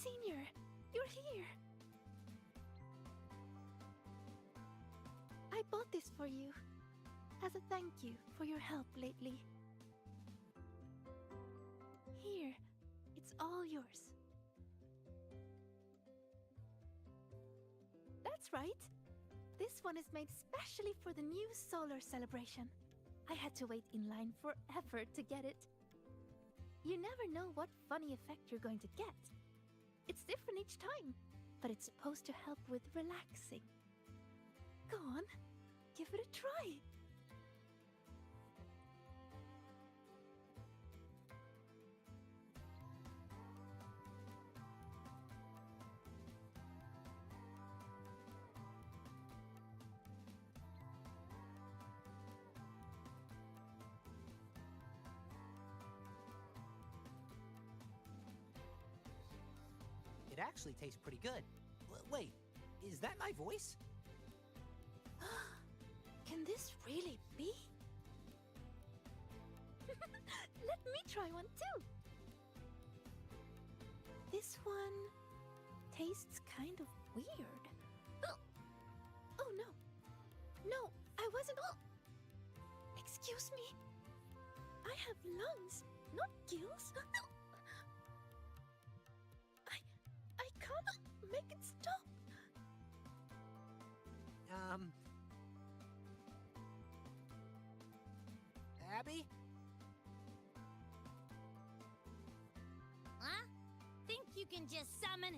Senior, you're here. I bought this for you as a thank you for your help lately. Here, it's all yours. That's right. This one is made specially for the new solar celebration. I had to wait in line forever to get it. You never know what funny effect you're going to get. It's different each time, but it's supposed to help with relaxing. Go on, give it a try. It actually tastes pretty good. Wait, is that my voice? Can this really be? Let me try one too. This one tastes kind of weird. Oh no. No, I wasn't. Excuse me. I have lungs, not gills. I can't make it stop. Abby? Huh? Think you can just summon?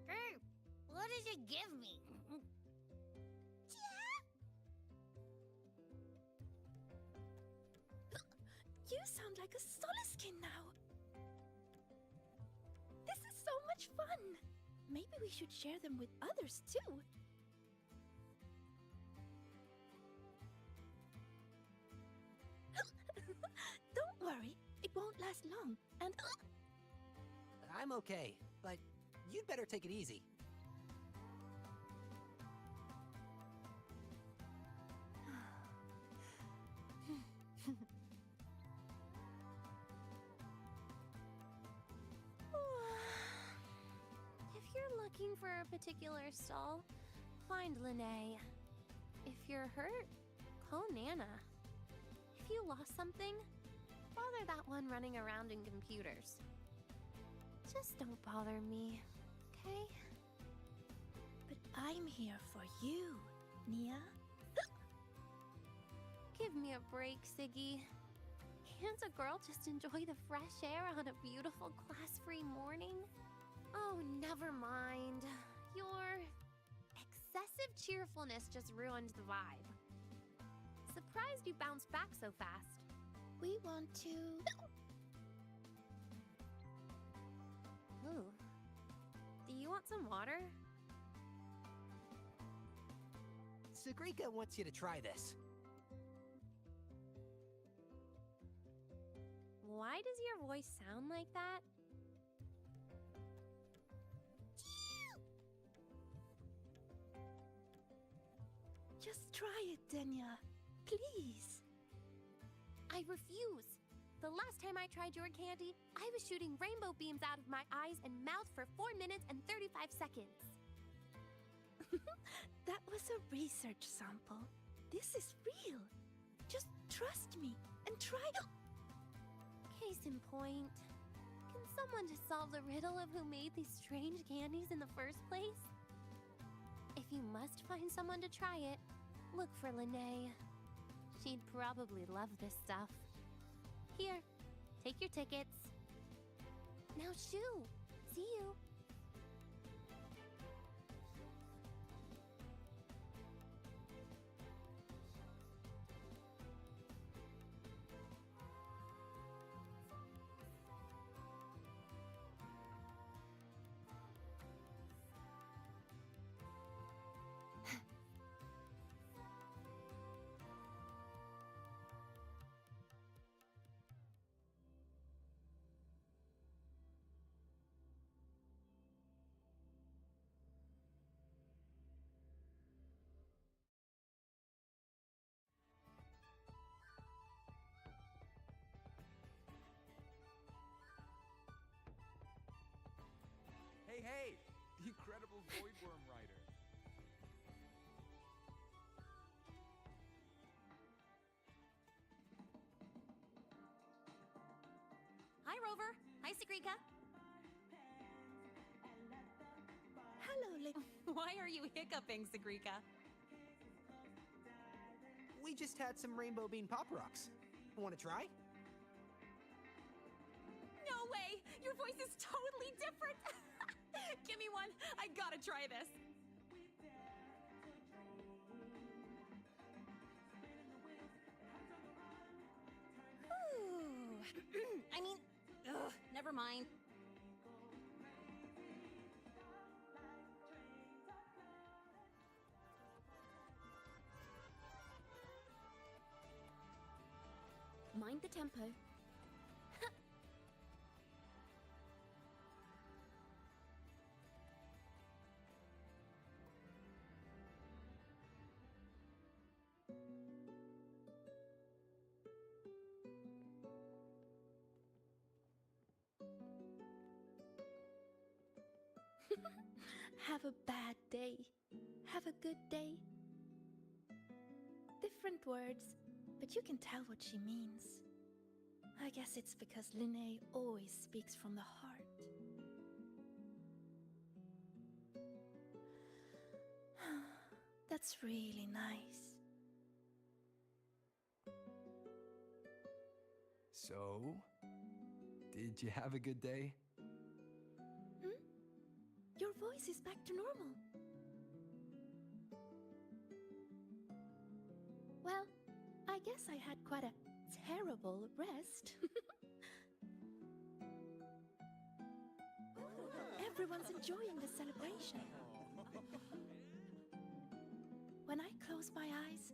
Hey, what does it give me? You sound like a Soliskin now. This is so much fun. Maybe we should share them with others too. Don't worry, it won't last long. And I'm okay, but you'd better take it easy. If you're looking for a particular stall, find Lene. If you're hurt, call Nana. If you lost something, bother that one running around in computers. Just don't bother me, okay? But I'm here for you, Nia. Give me a break, Siggy. Can't a girl just enjoy the fresh air on a beautiful class-free morning? Oh, never mind. Your excessive cheerfulness just ruined the vibe. Surprised you bounced back so fast. We want to... Ooh. Do you want some water? Sagrika wants you to try this. Why does your voice sound like that? Just try it, Denya. Please. I refuse. The last time I tried your candy, I was shooting rainbow beams out of my eyes and mouth for 4 minutes and 35 seconds. That was a research sample. This is real. Just trust me and try it. Case in point, can someone just solve the riddle of who made these strange candies in the first place? If you must find someone to try it, look for Lene. She'd probably love this stuff. Here, take your tickets. Now shoo! See you! Hey! The incredible Voidworm Rider. Hi, Rover. Hi, Sagrika. Hello, Why are you hiccuping, Sagrika? We just had some rainbow bean pop rocks. Want to try? No way! Your voice is totally different! Give me one! I gotta try this! I mean, never mind. Mind the tempo. Have a bad day. Have a good day. Different words, but you can tell what she means. I guess it's because Lene always speaks from the heart. That's really nice. So, did you have a good day? Your voice is back to normal. Well, I guess I had quite a terrible rest. Everyone's enjoying the celebration. When I close my eyes,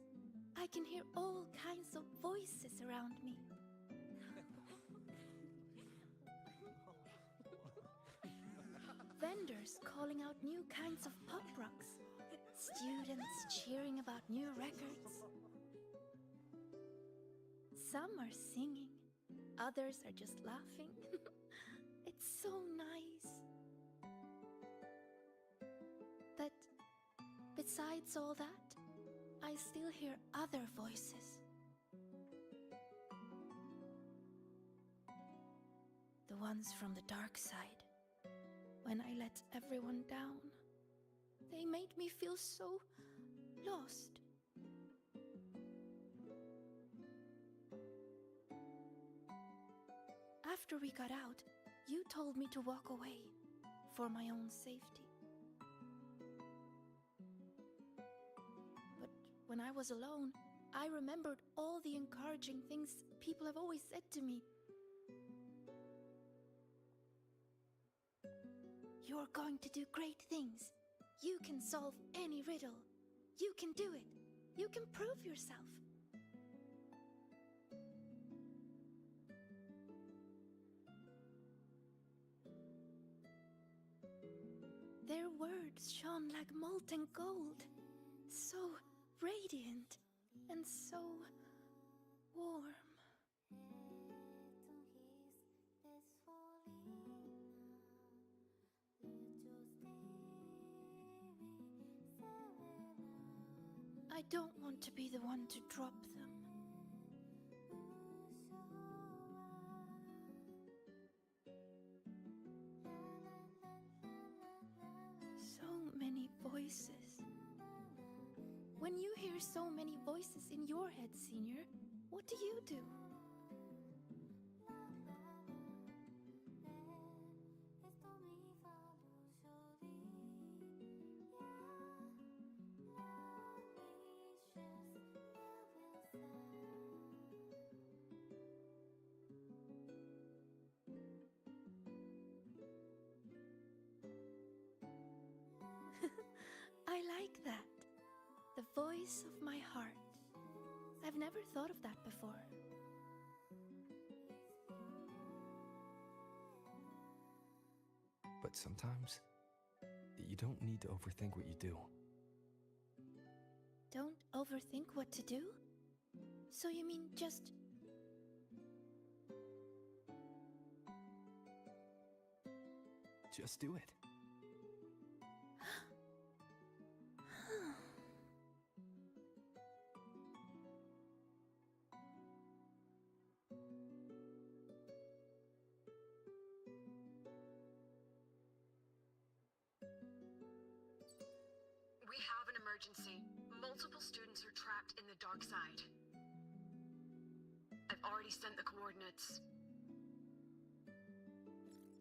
I can hear all kinds of voices around me. Vendors calling out new kinds of pop rocks. Students cheering about new records. Some are singing, others are just laughing. It's so nice. But besides all that, I still hear other voices. The ones from the dark side. When I let everyone down, they made me feel so lost. After we got out, you told me to walk away for my own safety. But when I was alone, I remembered all the encouraging things people have always said to me. You're going to do great things. You can solve any riddle. You can do it. You can prove yourself. Their words shone like molten gold, so radiant and so warm. I don't want to be the one to drop them. So many voices. When you hear so many voices in your head, Senior, what do you do? I like that. The voice of my heart. I've never thought of that before. But sometimes, you don't need to overthink what you do. Don't overthink what to do? So you mean just... Just do it. We have an emergency. Multiple students are trapped in the dark side. I've already sent the coordinates.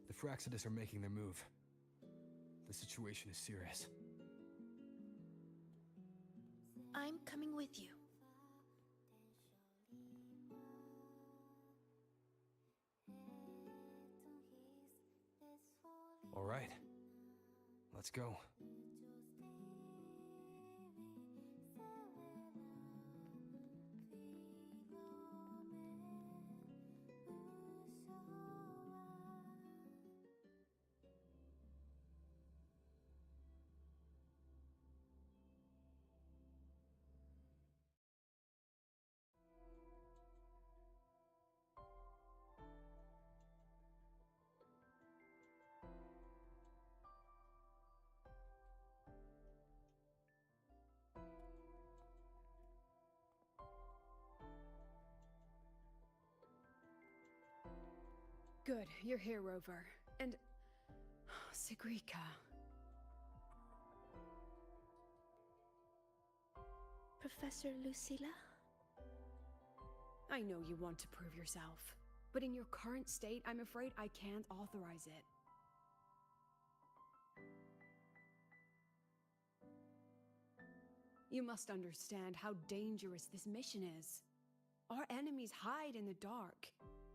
The Fraxidus are making their move. The situation is serious. I'm coming with you. All right. Let's go. Good, you're here, Rover. And... Sigrika. Professor Lucilla? I know you want to prove yourself. But in your current state, I'm afraid I can't authorize it. You must understand how dangerous this mission is. Our enemies hide in the dark,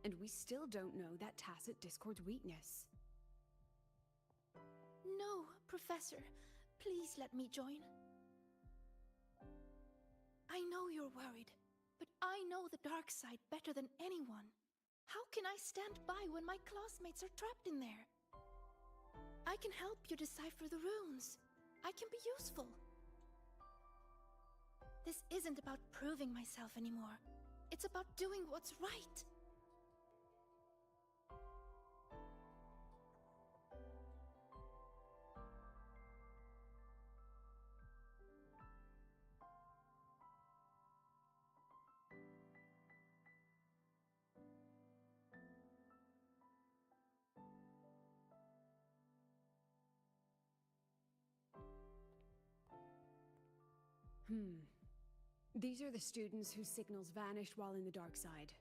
and we still don't know that tacit discord's weakness. No, Professor. Please let me join. I know you're worried, but I know the dark side better than anyone. How can I stand by when my classmates are trapped in there? I can help you decipher the runes. I can be useful. This isn't about proving myself anymore. It's about doing what's right. These are the students whose signals vanished while in the dark side.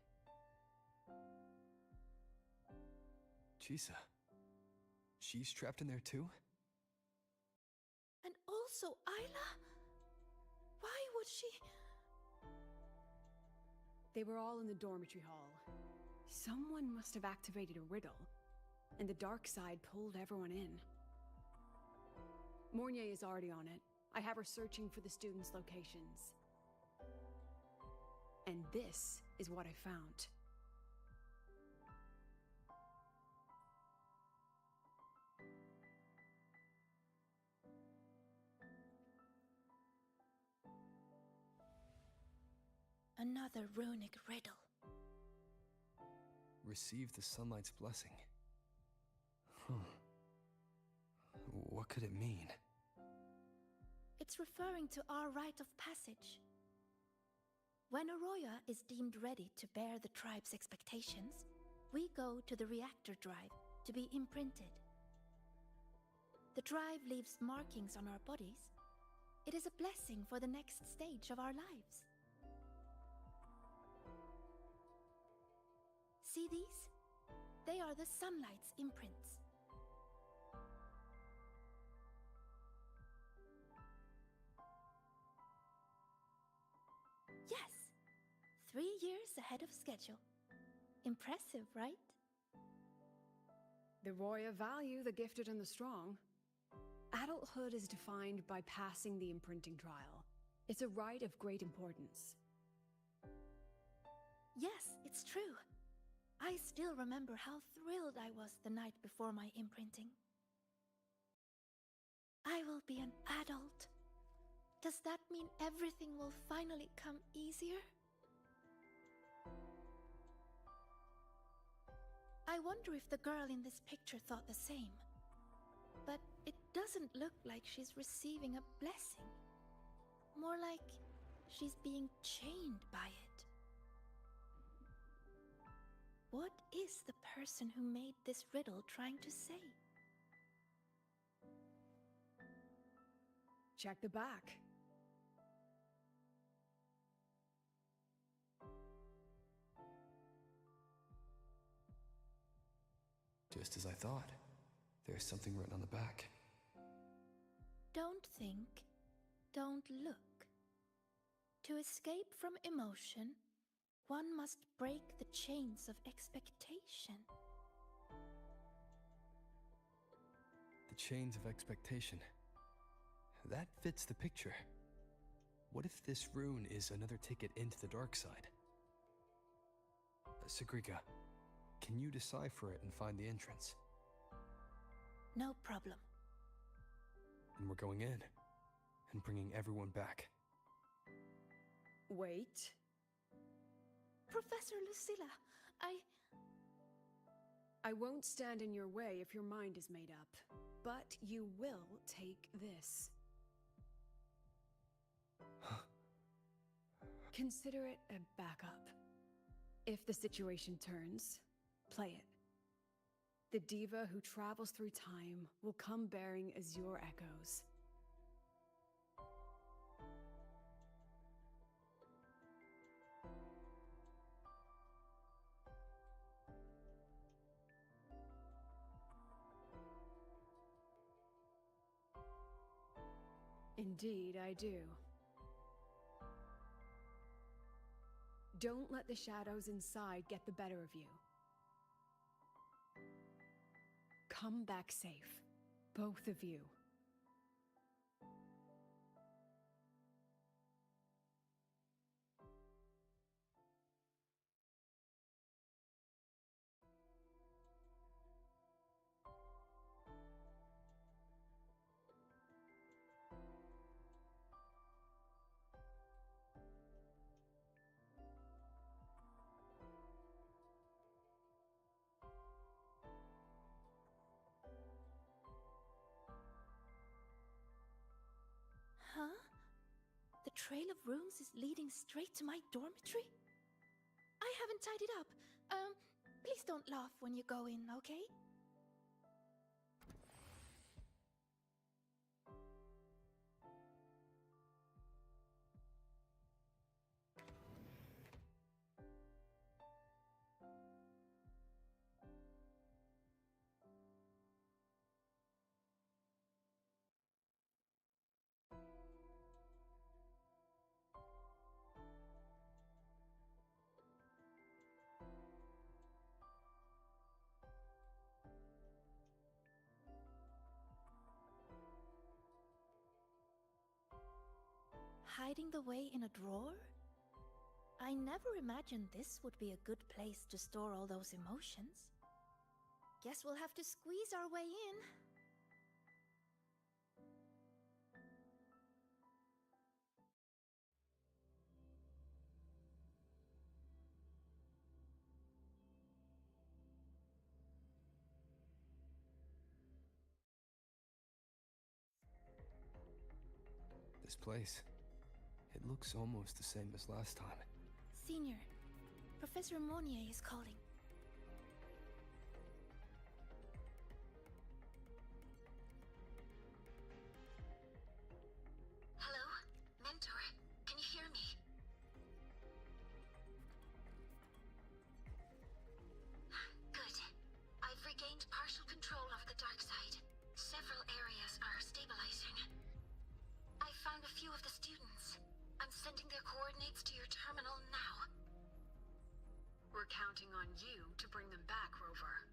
Chisa. She's trapped in there too? And also Isla? Why would she? They were all in the dormitory hall. Someone must have activated a riddle, and the dark side pulled everyone in. Mornier is already on it. I have her searching for the students' locations. And this is what I found. Another runic riddle. Receive the sunlight's blessing. What could it mean? It's referring to our rite of passage. When a Roya is deemed ready to bear the tribe's expectations, we go to the reactor drive to be imprinted. The drive leaves markings on our bodies. It is a blessing for the next stage of our lives. See these? They are the sunlight's imprints. Yes! 3 years ahead of schedule. Impressive, right? The Roya value the gifted and the strong. Adulthood is defined by passing the imprinting trial. It's a rite of great importance. Yes, it's true. I still remember how thrilled I was the night before my imprinting. I will be an adult. Does that mean everything will finally come easier? I wonder if the girl in this picture thought the same. But it doesn't look like she's receiving a blessing. More like she's being chained by it. What is the person who made this riddle trying to say? Check the back. Just as I thought. There's something written on the back. Don't think, don't look. To escape from emotion, one must break the chains of expectation. The chains of expectation. That fits the picture. What if this rune is another ticket into the dark side? Sagrika, can you decipher it and find the entrance? No problem. And we're going in, and bringing everyone back. Wait. Professor Lucilla, I won't stand in your way if your mind is made up, but you will take this. Consider it a backup. If the situation turns, play it. The diva who travels through time will come bearing azure echoes. Indeed, I do. Don't let the shadows inside get the better of you. Come back safe, both of you. Huh? The trail of runes is leading straight to my dormitory? I haven't tidied up. Please don't laugh when you go in, okay? Hiding the way in a drawer? I never imagined this would be a good place to store all those emotions. Guess we'll have to squeeze our way in. This place, it looks almost the same as last time. Senior, Professor Monnier is calling. Hello? Mentor, can you hear me? Good. I've regained partial control of the dark side. Several areas are stabilizing. I found a few of the students. I'm sending their coordinates to your terminal now. We're counting on you to bring them back, Rover.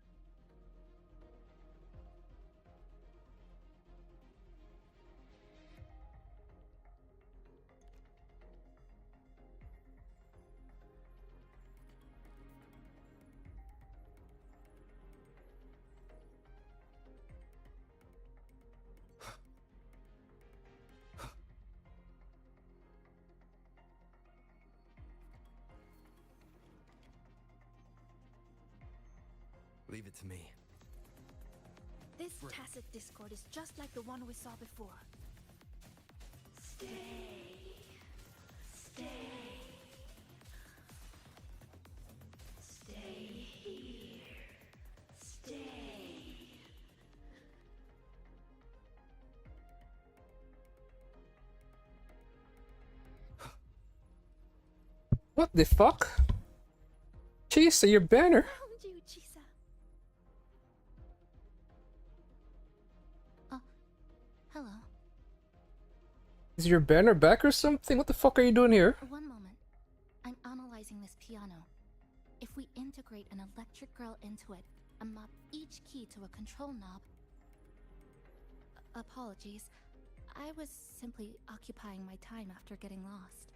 Leave it to me. This tacit discord is just like the one we saw before. Stay. Stay. Stay here. Stay. What the fuck? Chisa, your banner. Found you, Chisa. Hello. Is your banner back or something? What the fuck are you doing here? One moment. I'm analyzing this piano. If we integrate an electric girl into it and map each key to a control knob... Apologies. I was simply occupying my time after getting lost.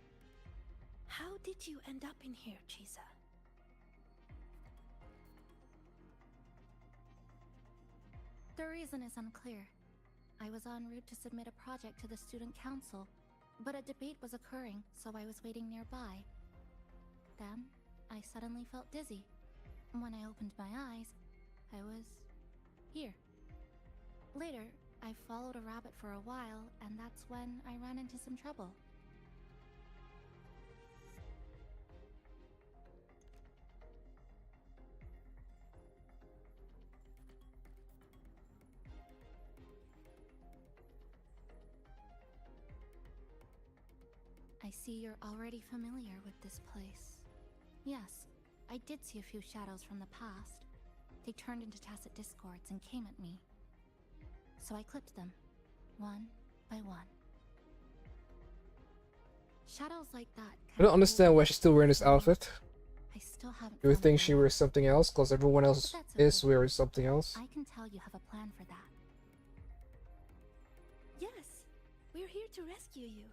How did you end up in here, Chisa? The reason is unclear. I was en route to submit a project to the student council, but a debate was occurring, so I was waiting nearby. Then, I suddenly felt dizzy. When I opened my eyes, I was here. Later, I followed a rabbit for a while, and that's when I ran into some trouble. I see you're already familiar with this place. Yes, I did see a few shadows from the past. They turned into tacit discords and came at me. So I clipped them, one by one. Shadows like that. I don't understand why she's still wearing this outfit. I still haven't. You would found think a she way wears something else, because everyone else But that's is okay. wearing something else. I can tell you have a plan for that. Yes, we're here to rescue you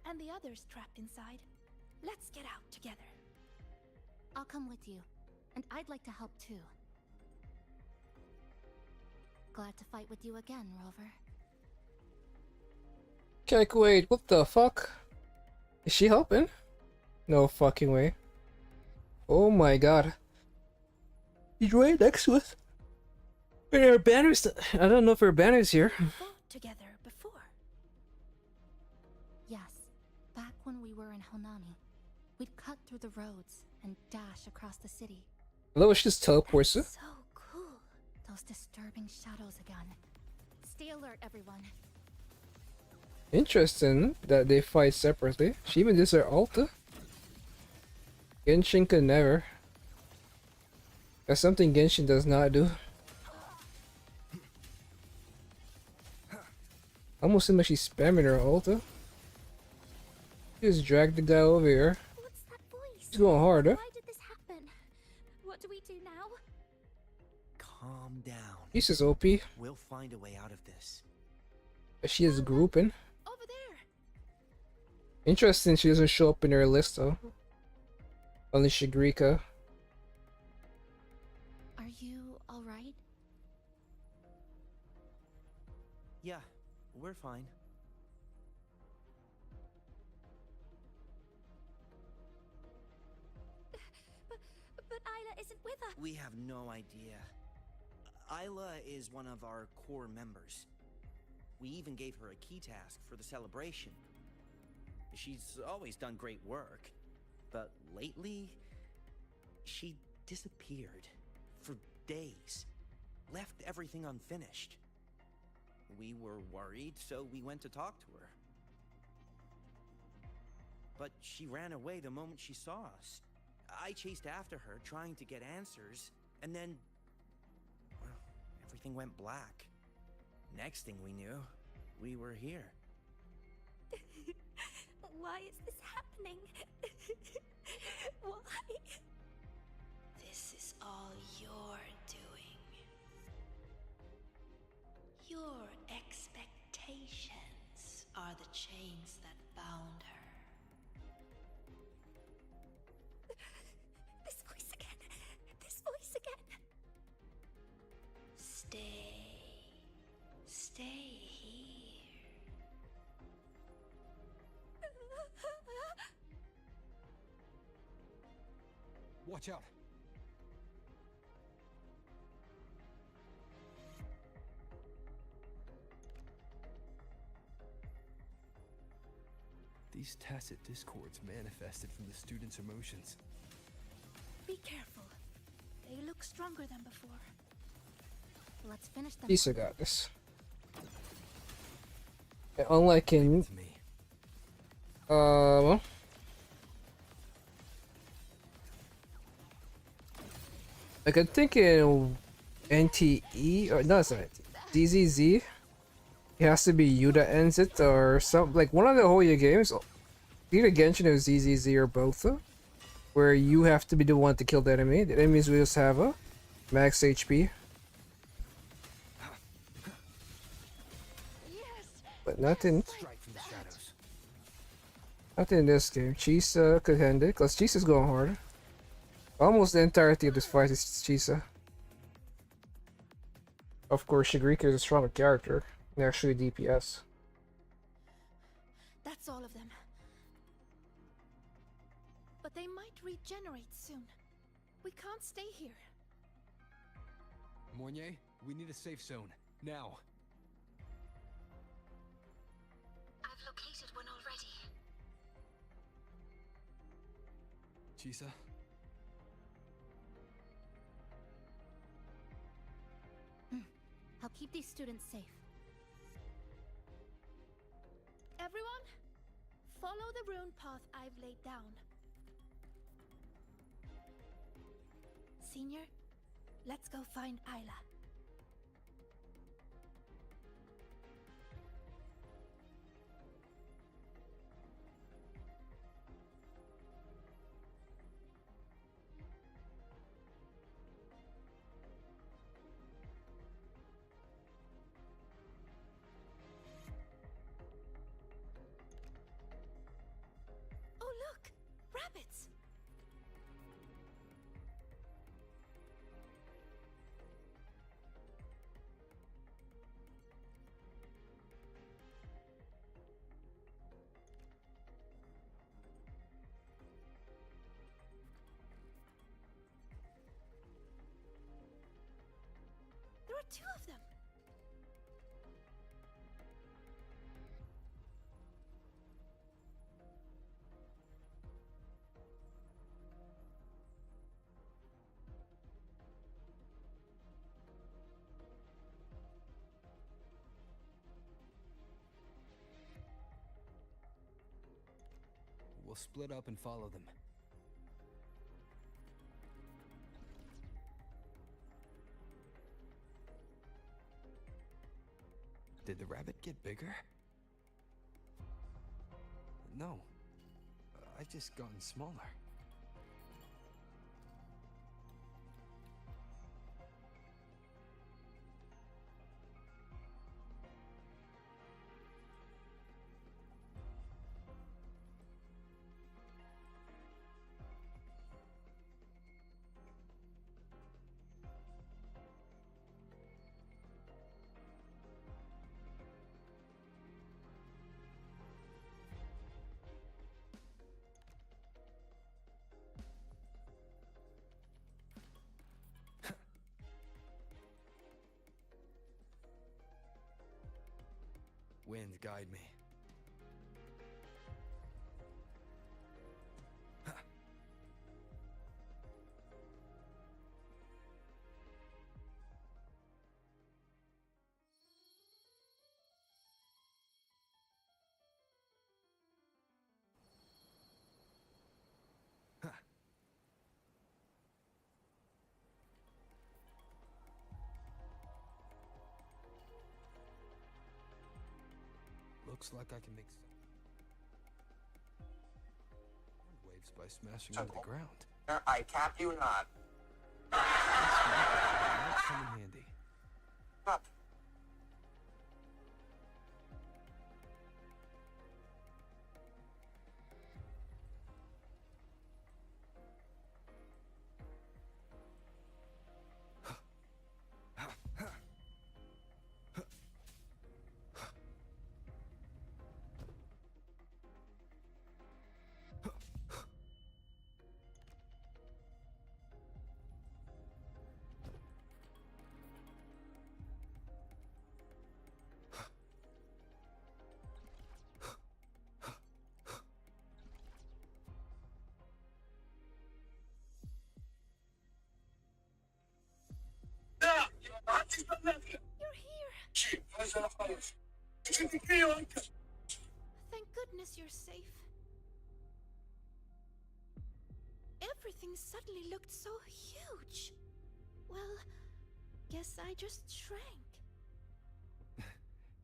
and the others trapped inside. Let's get out together. I'll come with you, and I'd like to help too. Glad to fight with you again, Rover. Okay, wait, what the fuck? Is she helping? No fucking way. Oh my god. He's right next to us. Wait, our banners. I don't know if our banner's here. Fought together before. Yes, back when we were in Honami, we'd cut through the roads and dash across the city. I love she just teleports her. So cool. Those disturbing shadows again. Stay alert, everyone. Interesting that they fight separately. She even does her ulta. Genshin could never. That's something Genshin does not do. Almost seems like she's spamming her ulta. Just drag the guy over here. What's that voice? She's going hard, huh? Why did this happen? What do we do now? Calm down. Jesus, OP. We'll find a way out of this. She is grouping. Over there. Interesting, she doesn't show up in her list though. Only Shigrika. Are you alright? Yeah, we're fine. But Isla isn't with us. We have no idea. Isla is one of our core members. We even gave her a key task for the celebration. She's always done great work, but lately, she disappeared for days, left everything unfinished. We were worried, so we went to talk to her. But she ran away the moment she saw us. I chased after her, trying to get answers, and then, well, everything went black. Next thing we knew, we were here. Why is this happening? Why? This is all your doing. Your expectations are the chains that bound her. This voice again. This voice again. Stay here. Watch out. These tacit discords manifested from the students' emotions. Be careful. They look stronger than before. Let's finish them. Lisa got this. Yeah, unlike in well, like I think in NTE or no, it's not DZZ. It has to be you that ends it or something. Like one of the Hoyo games, either Genshin or ZZZ or both, where you have to be the one to kill the enemy. The enemies will just have a max HP. But nothing. Nothing in this game. Chisa could hand it, because Chisa's going hard. Almost the entirety of this fight is Chisa. Of course, Shigrika is a stronger character, and actually DPS. That's all of them. But they might regenerate soon. We can't stay here. Mornier, we need a safe zone. Now. I've located one already. Chisa? Help keep these students safe. Everyone, follow the rune path I've laid down. Senior, let's go find Isla. 2 of them! We'll split up and follow them. Did the rabbit get bigger? No. I've just gotten smaller. Wind, guide me. Looks like I can make waves by smashing into the ground. I cap you not. Might come in handy. Up. You're here! Thank goodness you're safe. Everything suddenly looked so huge. Well, guess I just shrank.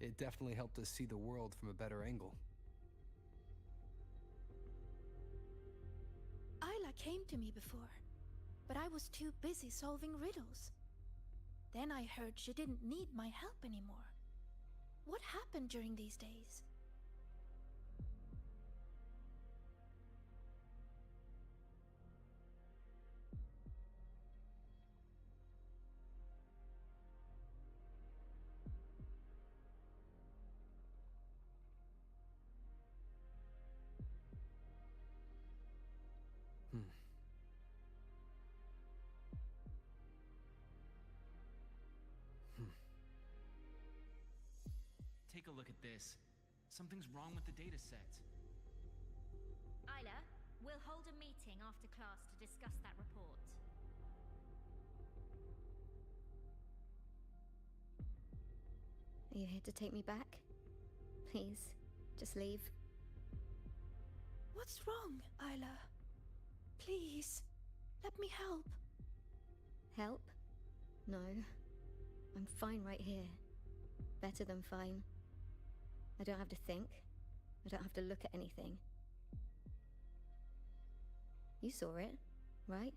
It definitely helped us see the world from a better angle. Isla came to me before, but I was too busy solving riddles. Then I heard she didn't need my help anymore. What happened during these days? Take a look at this. Something's wrong with the data set. Isla, we'll hold a meeting after class to discuss that report. Are you here to take me back? Please, just leave. What's wrong, Isla? Please, let me help. Help? No. I'm fine right here. Better than fine. I don't have to think. I don't have to look at anything. You saw it, right?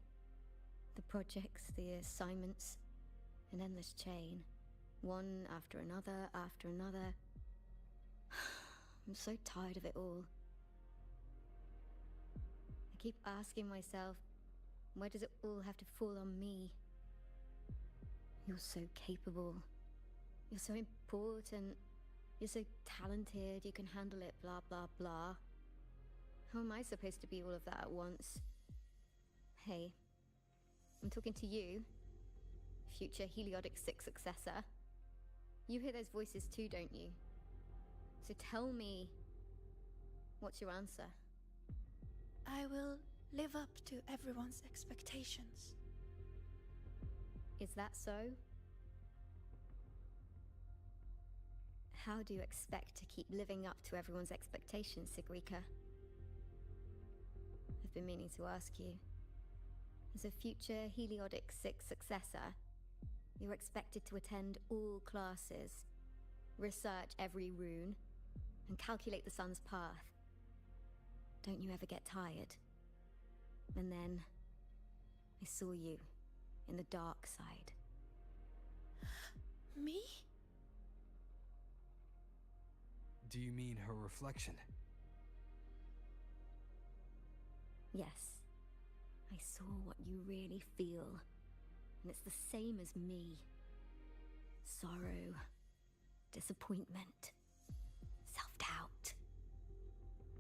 The projects, the assignments, an endless chain. One after another, after another. I'm so tired of it all. I keep asking myself, why does it all have to fall on me? You're so capable. You're so important. You're so talented. You can handle it, blah, blah, blah. How am I supposed to be all of that at once? Hey, I'm talking to you. future Heliotic 6 successor. You hear those voices too, don't you? So tell me, what's your answer? I will live up to everyone's expectations. Is that so? How do you expect to keep living up to everyone's expectations, Sigrika? I've been meaning to ask you. As a future Heliotic 6 successor, you're expected to attend all classes, research every rune, and calculate the sun's path. Don't you ever get tired? And then, I saw you in the dark side. Me? Do you mean her reflection? Yes. I saw what you really feel. And it's the same as me. Sorrow, disappointment, self-doubt.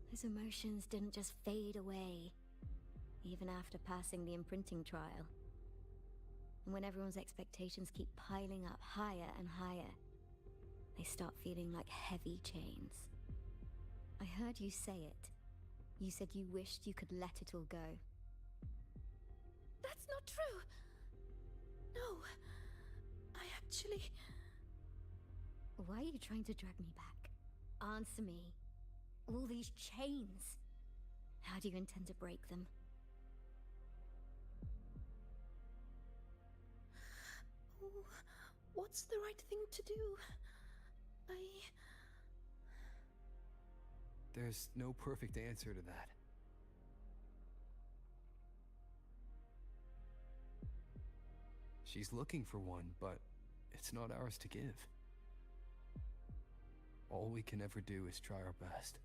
Those emotions didn't just fade away, even after passing the imprinting trial. And when everyone's expectations keep piling up higher and higher, they start feeling like heavy chains. I heard you say it. You said you wished you could let it all go. That's not true. No. I actually... Why are you trying to drag me back? Answer me. All these chains. How do you intend to break them? Oh, what's the right thing to do? There's no perfect answer to that. She's looking for one, but it's not ours to give. All we can ever do is try our best.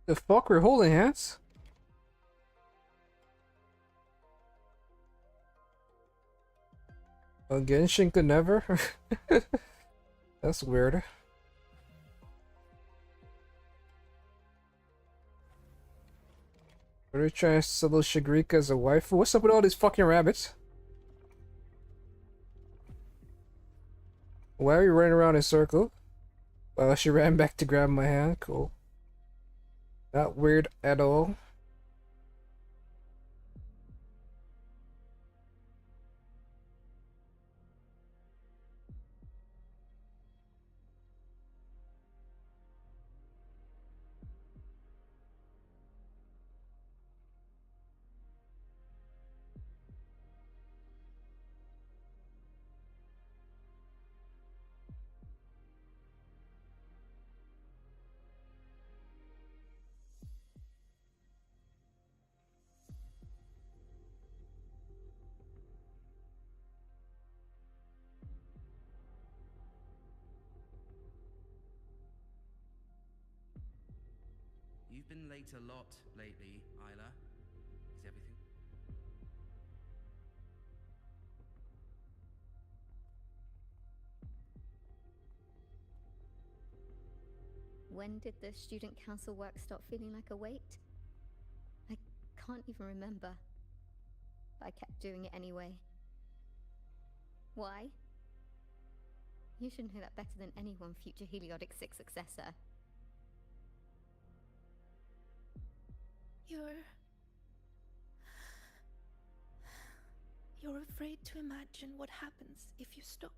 The fuck, we're holding hands? Again, Shinka never? That's weird. Are you trying to sell Shigrika as a wife? What's up with all these fucking rabbits? Why are you running around in a circle? Well, she ran back to grab my hand. Cool. Not weird at all. You've been late a lot lately, Isla. Is everything... When did the student council work stop feeling like a weight? I can't even remember. But I kept doing it anyway. Why? You should know that better than anyone, future Heliotic 6 successor. You're afraid to imagine what happens if you stop.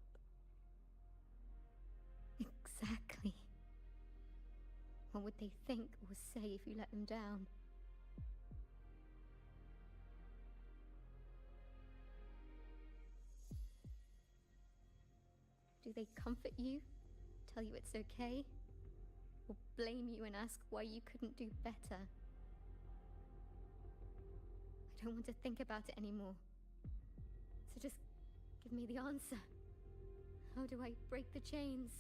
Exactly. What would they think or say if you let them down? Do they comfort you? Tell you it's okay? Or blame you and ask why you couldn't do better? I don't want to think about it anymore. So just give me the answer. How do I break the chains?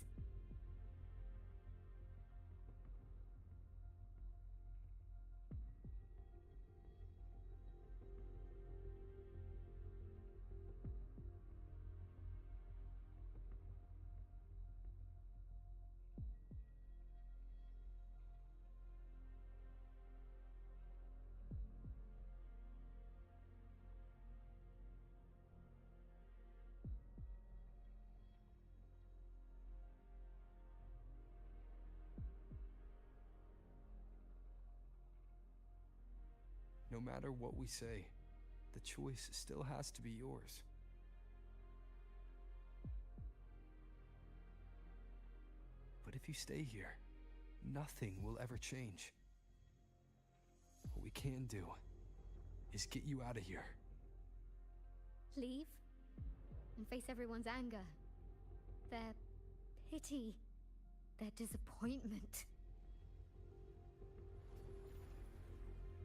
No matter what we say, the choice still has to be yours. But if you stay here, nothing will ever change. What we can do is get you out of here. Leave? And face everyone's anger. Their pity. Their disappointment.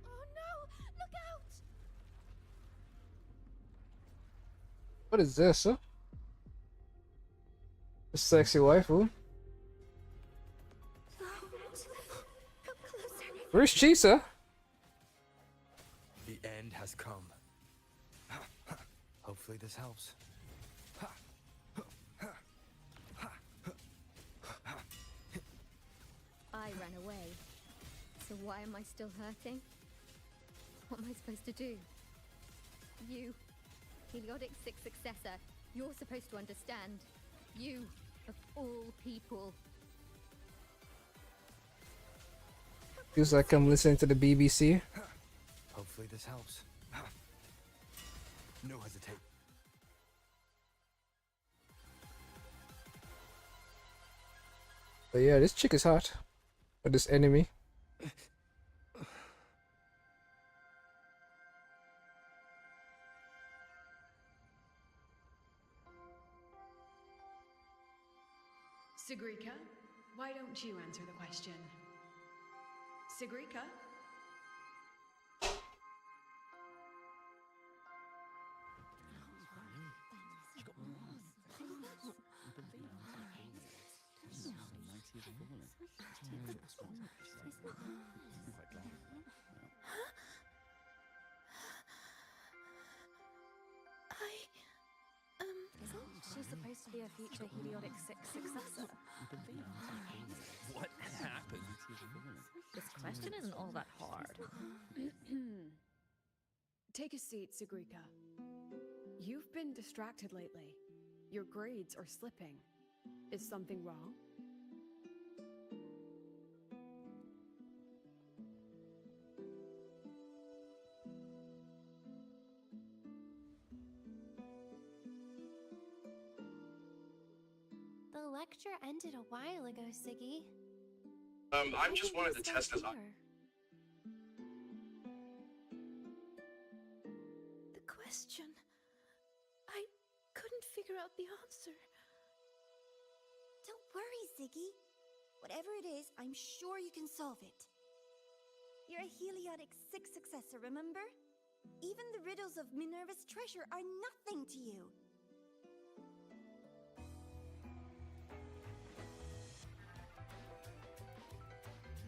Oh no! Look out! What is this, huh? A sexy waifu? Where's Chisa? The end has come. Hopefully this helps. I ran away. So why am I still hurting? What am I supposed to do? You, Heliotic 6 successor, you're supposed to understand. You, of all people. Feels like I'm listening to the BBC. Hopefully this helps. No hesitate. But yeah, this chick is hot. Or this enemy. Sigrika, why don't you answer the question? Sigrika? Isn't she supposed to be a future Heliotic 6 successor? What happened? This question isn't all that hard. Take a seat, Sigrika. You've been distracted lately. Your grades are slipping. Is something wrong? The lecture ended a while ago, Siggy. I just wanted to test his. The question. I couldn't figure out the answer. Don't worry, Ziggy. Whatever it is, I'm sure you can solve it. You're a Heliotic 6 successor, remember? Even the riddles of Minerva's treasure are nothing to you.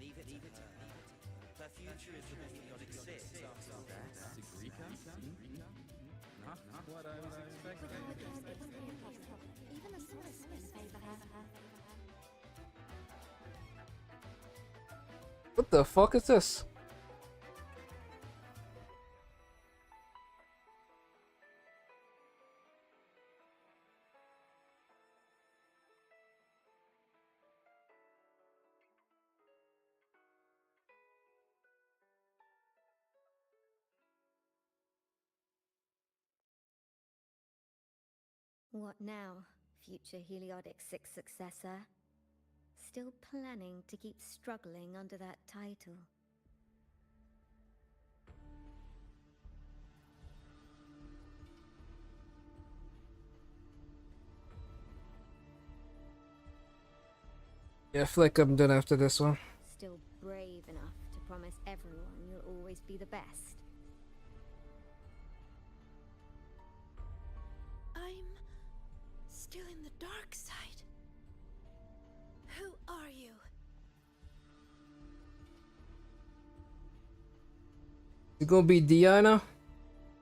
Leave it. The future is with Heliotic 6 after all that. Not what I was expecting. Even the sorceress favor her. What the fuck is this? What now, future Heliotic 6 successor? Still planning to keep struggling under that title? Yeah, I feel like I'm done after this one. Still brave enough to promise everyone you'll always be the best? I'm still in the dark side. Who are you? Is it gonna be Diana?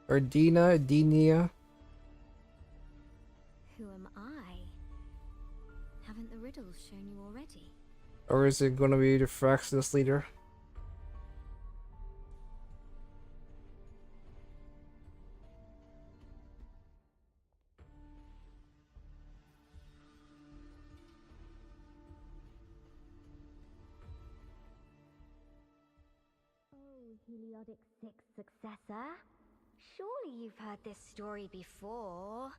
Or Dina? Dinia? Who am I? Haven't the riddles shown you already? Or is it gonna be the Fraxis leader? Oh, Heliotic 6 successor? Surely you've heard this story before.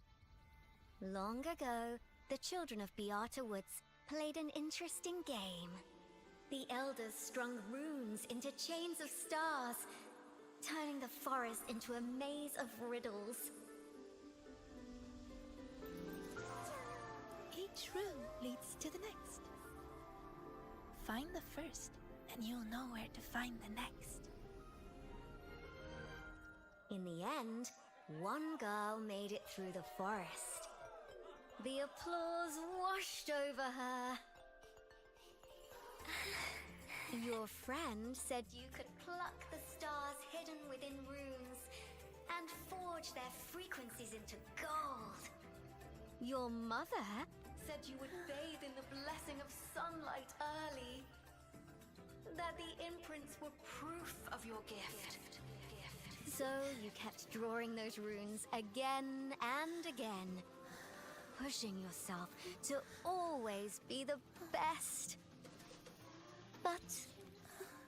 Long ago, the children of Beata Woods played an interesting game. The elders strung runes into chains of stars, turning the forest into a maze of riddles. Each room leads to the next. Find the first, and you'll know where to find the next. In the end, one girl made it through the forest. The applause washed over her. Your friend said you could pluck the stars hidden within runes and forge their frequencies into gold. Your mother said you would bathe in the blessing of sunlight early. That the imprints were proof of your gift. So you kept drawing those runes again and again, pushing yourself to always be the best. But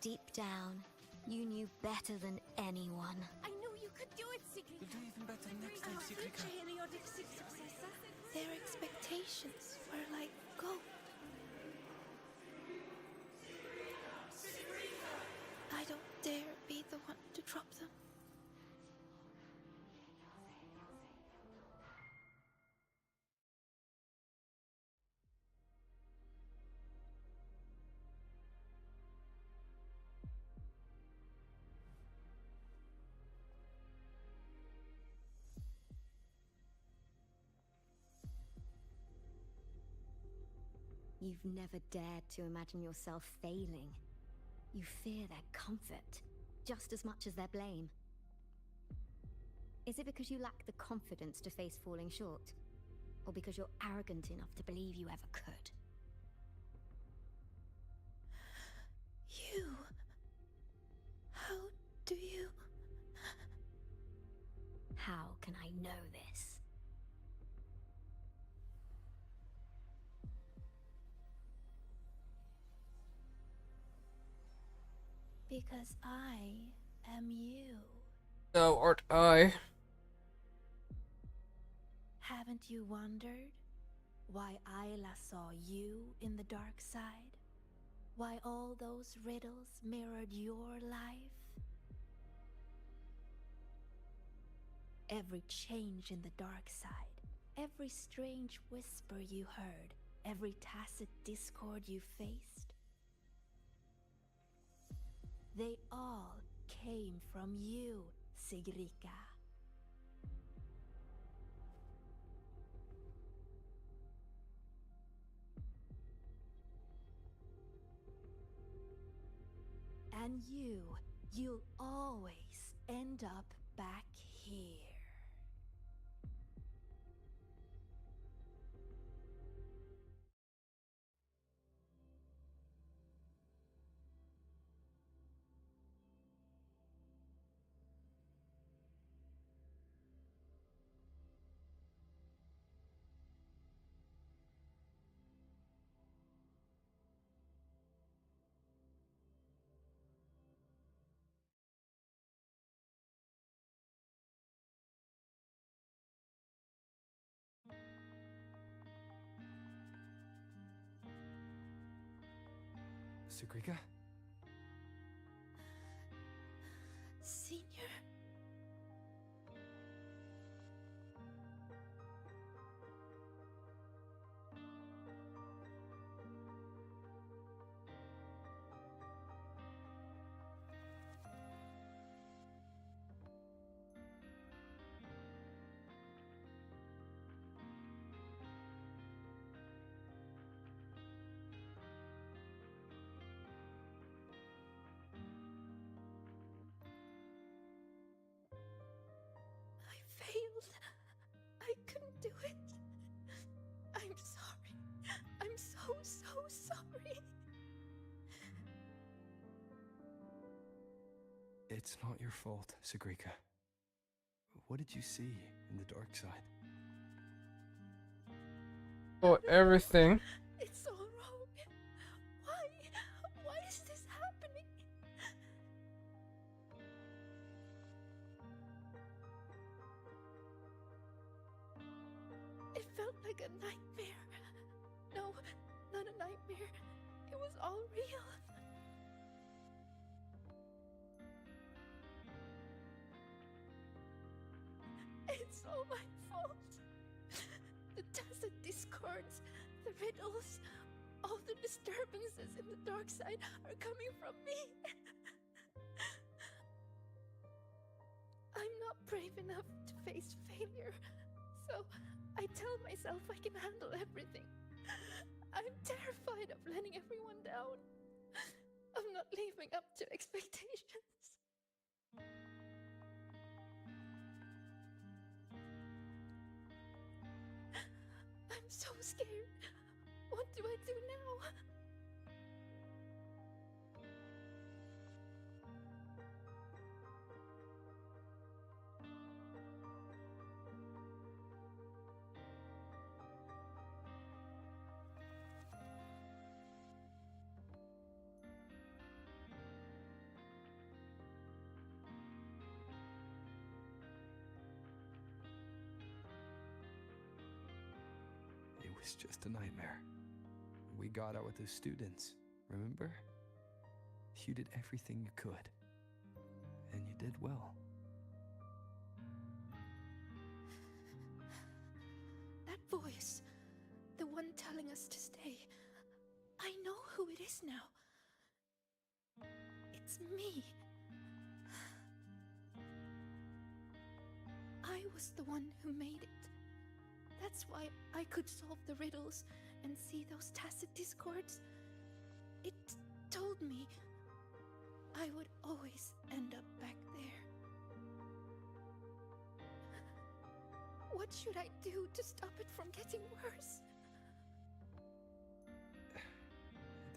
deep down, you knew better than anyone. I knew you could do it, Sigrika. You'll do even better next time, Sigrika. Heliotic 6 successor. Their expectations were like gold. I don't dare be the one to drop them. You've never dared to imagine yourself failing. You fear their comfort just as much as their blame. Is it because you lack the confidence to face falling short? Or because you're arrogant enough to believe you ever could? You... How do you... How can I know this? Because I am you. No, aren't I? Haven't you wondered why Ayla saw you in the dark side? Why all those riddles mirrored your life? Every change in the dark side, every strange whisper you heard, every tacit discord you faced, they all came from you, Sigrika. And you'll always end up back here. Sugrika? Senior? I failed. I couldn't do it. I'm sorry. I'm so sorry. It's not your fault, Sugrika. What did you see in the dark side? Oh, everything. It's all wrong. Why is this happening? It felt like a nightmare. No, not a nightmare. It was all real. It's all my fault. The tacit discords, the riddles, all the disturbances in the dark side are coming from me. I'm not brave enough to face failure, so I tell myself I can handle everything. I'm terrified of letting everyone down, of not living up to expectations. I'm so scared. What do I do now? It was just a nightmare. We got out with the students, remember? You did everything you could. And you did well. That voice, the one telling us to stay, I know who it is now. It's me. I was the one who made it. That's why I could solve the riddles and see those tacit discords. It told me I would always end up back there. What should I do to stop it from getting worse?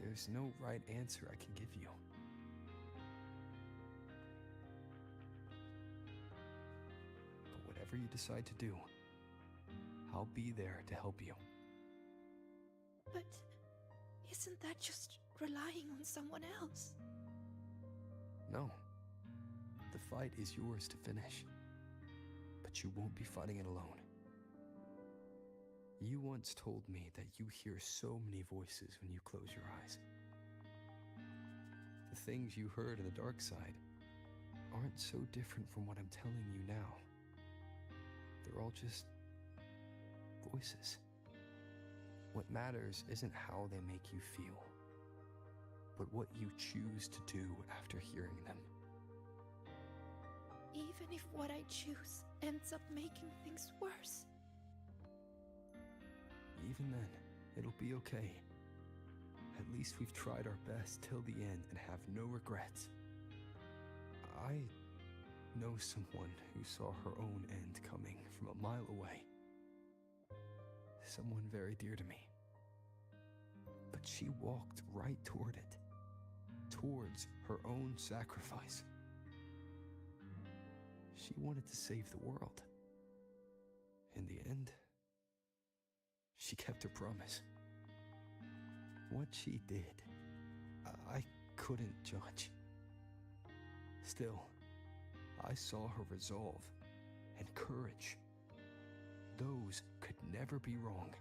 There's no right answer I can give you. But whatever you decide to do, I'll be there to help you. But isn't that just relying on someone else? No. The fight is yours to finish. But you won't be fighting it alone. You once told me that you hear so many voices when you close your eyes. The things you heard in the dark side aren't so different from what I'm telling you now. They're all just voices. What matters isn't how they make you feel, but what you choose to do after hearing them. Even if what I choose ends up making things worse. Even then, it'll be okay. At least we've tried our best till the end and have no regrets. I know someone who saw her own end coming from a mile away. Someone very dear to me. But she walked right toward it, towards her own sacrifice. She wanted to save the world. In the end, she kept her promise. What she did, I couldn't judge. Still, I saw her resolve and courage. Those could never be wrong.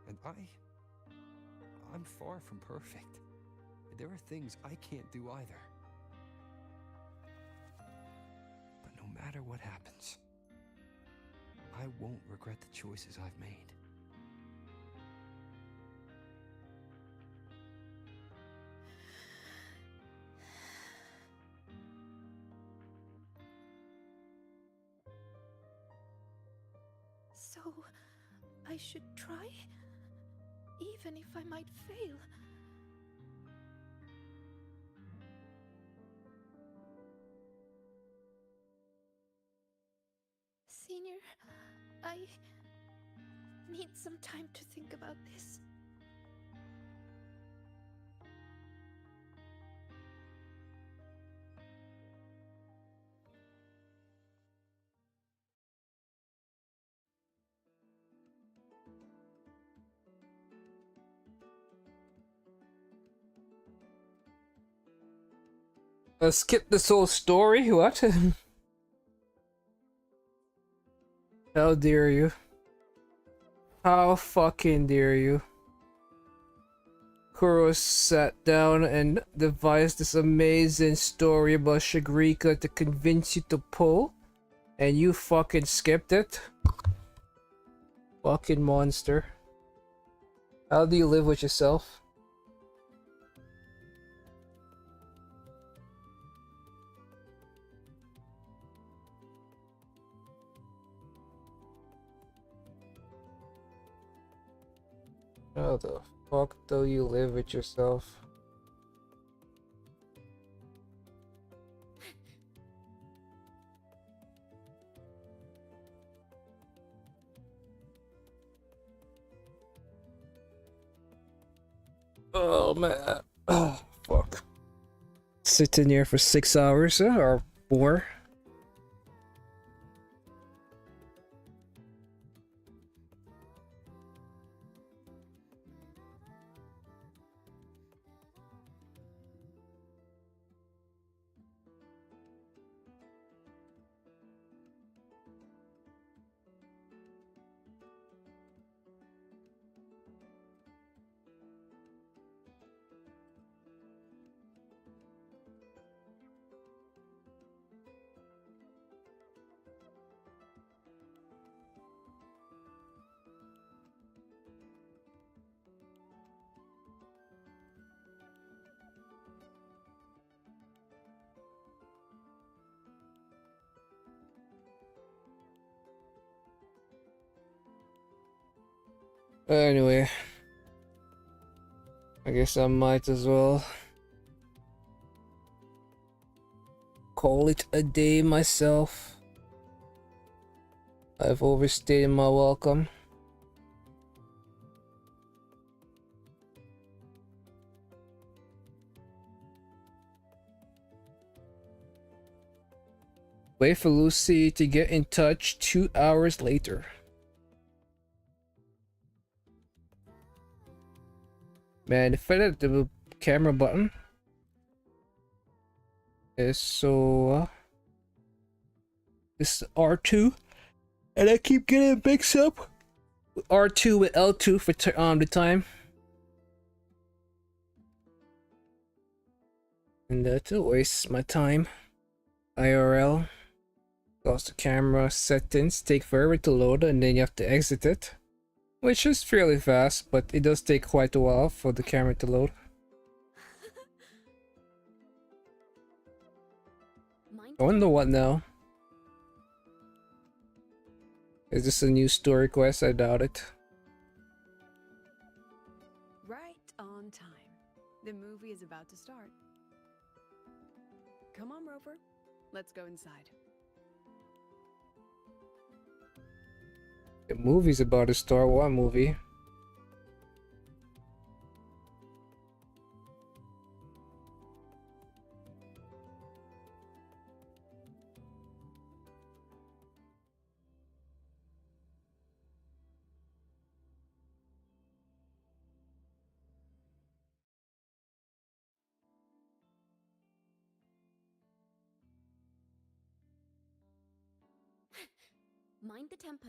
And I'm far from perfect. there are things I can't do either. But no matter what happens, I won't regret the choices I've made. So, I should try? Even if I might fail. Senior, I need some time to think about this. Skip this whole story? What? How dare you? How fucking dare you? Kuro sat down and devised this amazing story about Shigarika to convince you to pull, and you fucking skipped it? Fucking monster. How do you live with yourself? How the fuck do you live with yourself? Oh man. Oh fuck. Sitting here for 6 hours or more. Anyway, I guess I might as well call it a day myself. I've overstayed my welcome. Wait for Lucy to get in touch 2 hours later. Man, if I hit the camera button is so this is R2, and I keep getting mixed up with R2 with L2 for the time, and that wastes my time. IRL, because the camera settings take forever to load, and then you have to exit it. Which is fairly fast, but it does take quite a while for the camera to load. I wonder what now. Is this a new story quest? I doubt it. Right on time. The movie is about to start. Come on, Rover. Let's go inside. The movie's about to start. What movie? Mind the tempo.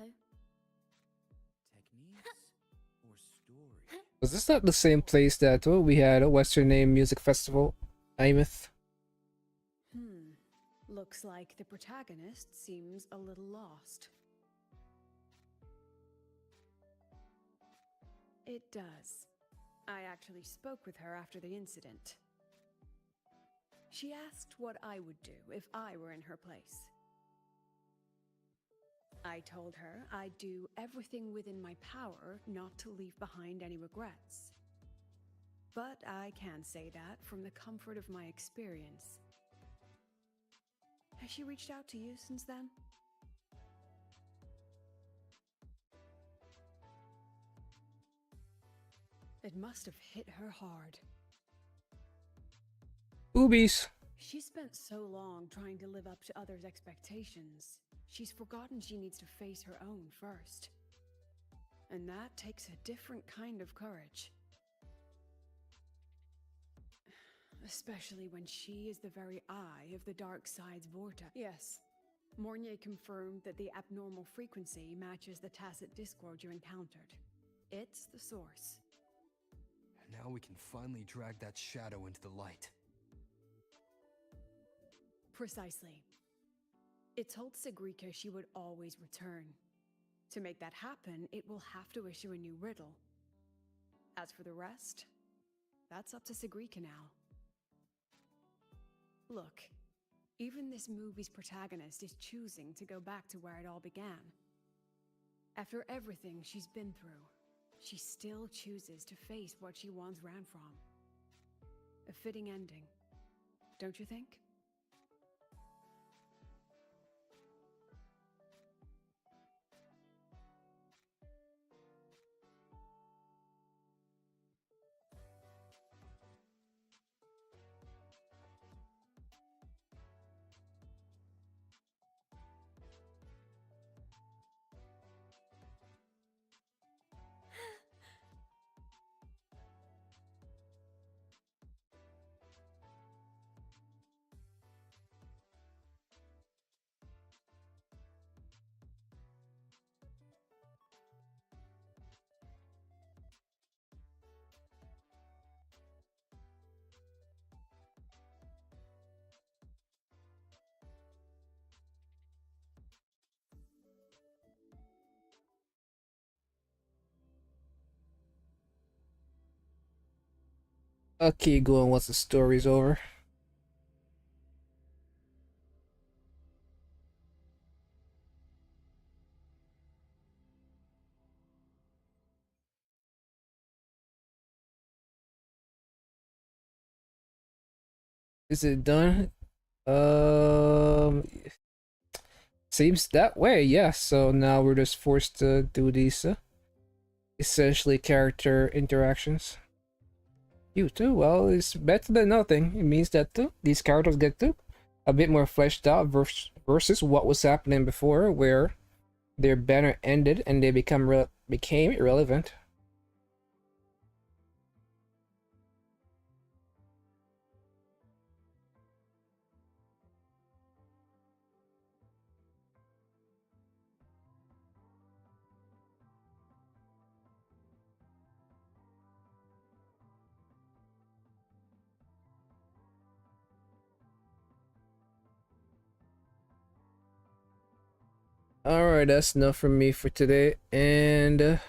Techniques or story. Was this not the same place that we had a Western Name Music Festival? Imith? Looks like the protagonist seems a little lost. It does. I actually spoke with her after the incident. She asked what I would do if I were in her place. I told her I'd do everything within my power not to leave behind any regrets. But I can say that from the comfort of my experience. Has she reached out to you since then? It must have hit her hard. Boobies. She spent so long trying to live up to others' expectations, she's forgotten she needs to face her own first. And that takes a different kind of courage. Especially when she is the very eye of the dark side's vortex. Yes, Mornier confirmed that the abnormal frequency matches the tacit discord you encountered. It's the source. And now we can finally drag that shadow into the light. Precisely. It told Sigrika she would always return. To make that happen, it will have to issue a new riddle. As for the rest, that's up to Sigrika now. Look, even this movie's protagonist is choosing to go back to where it all began. After everything she's been through, she still chooses to face what she once ran from. A fitting ending, don't you think? I'll keep going once the story's over. Is it done? Seems that way, yeah. So now we're just forced to do these essentially character interactions. You too? Well, it's better than nothing. It means that these characters get to a bit more fleshed out versus what was happening before, where their banner ended and they became irrelevant. Alright, that's enough from me for today, and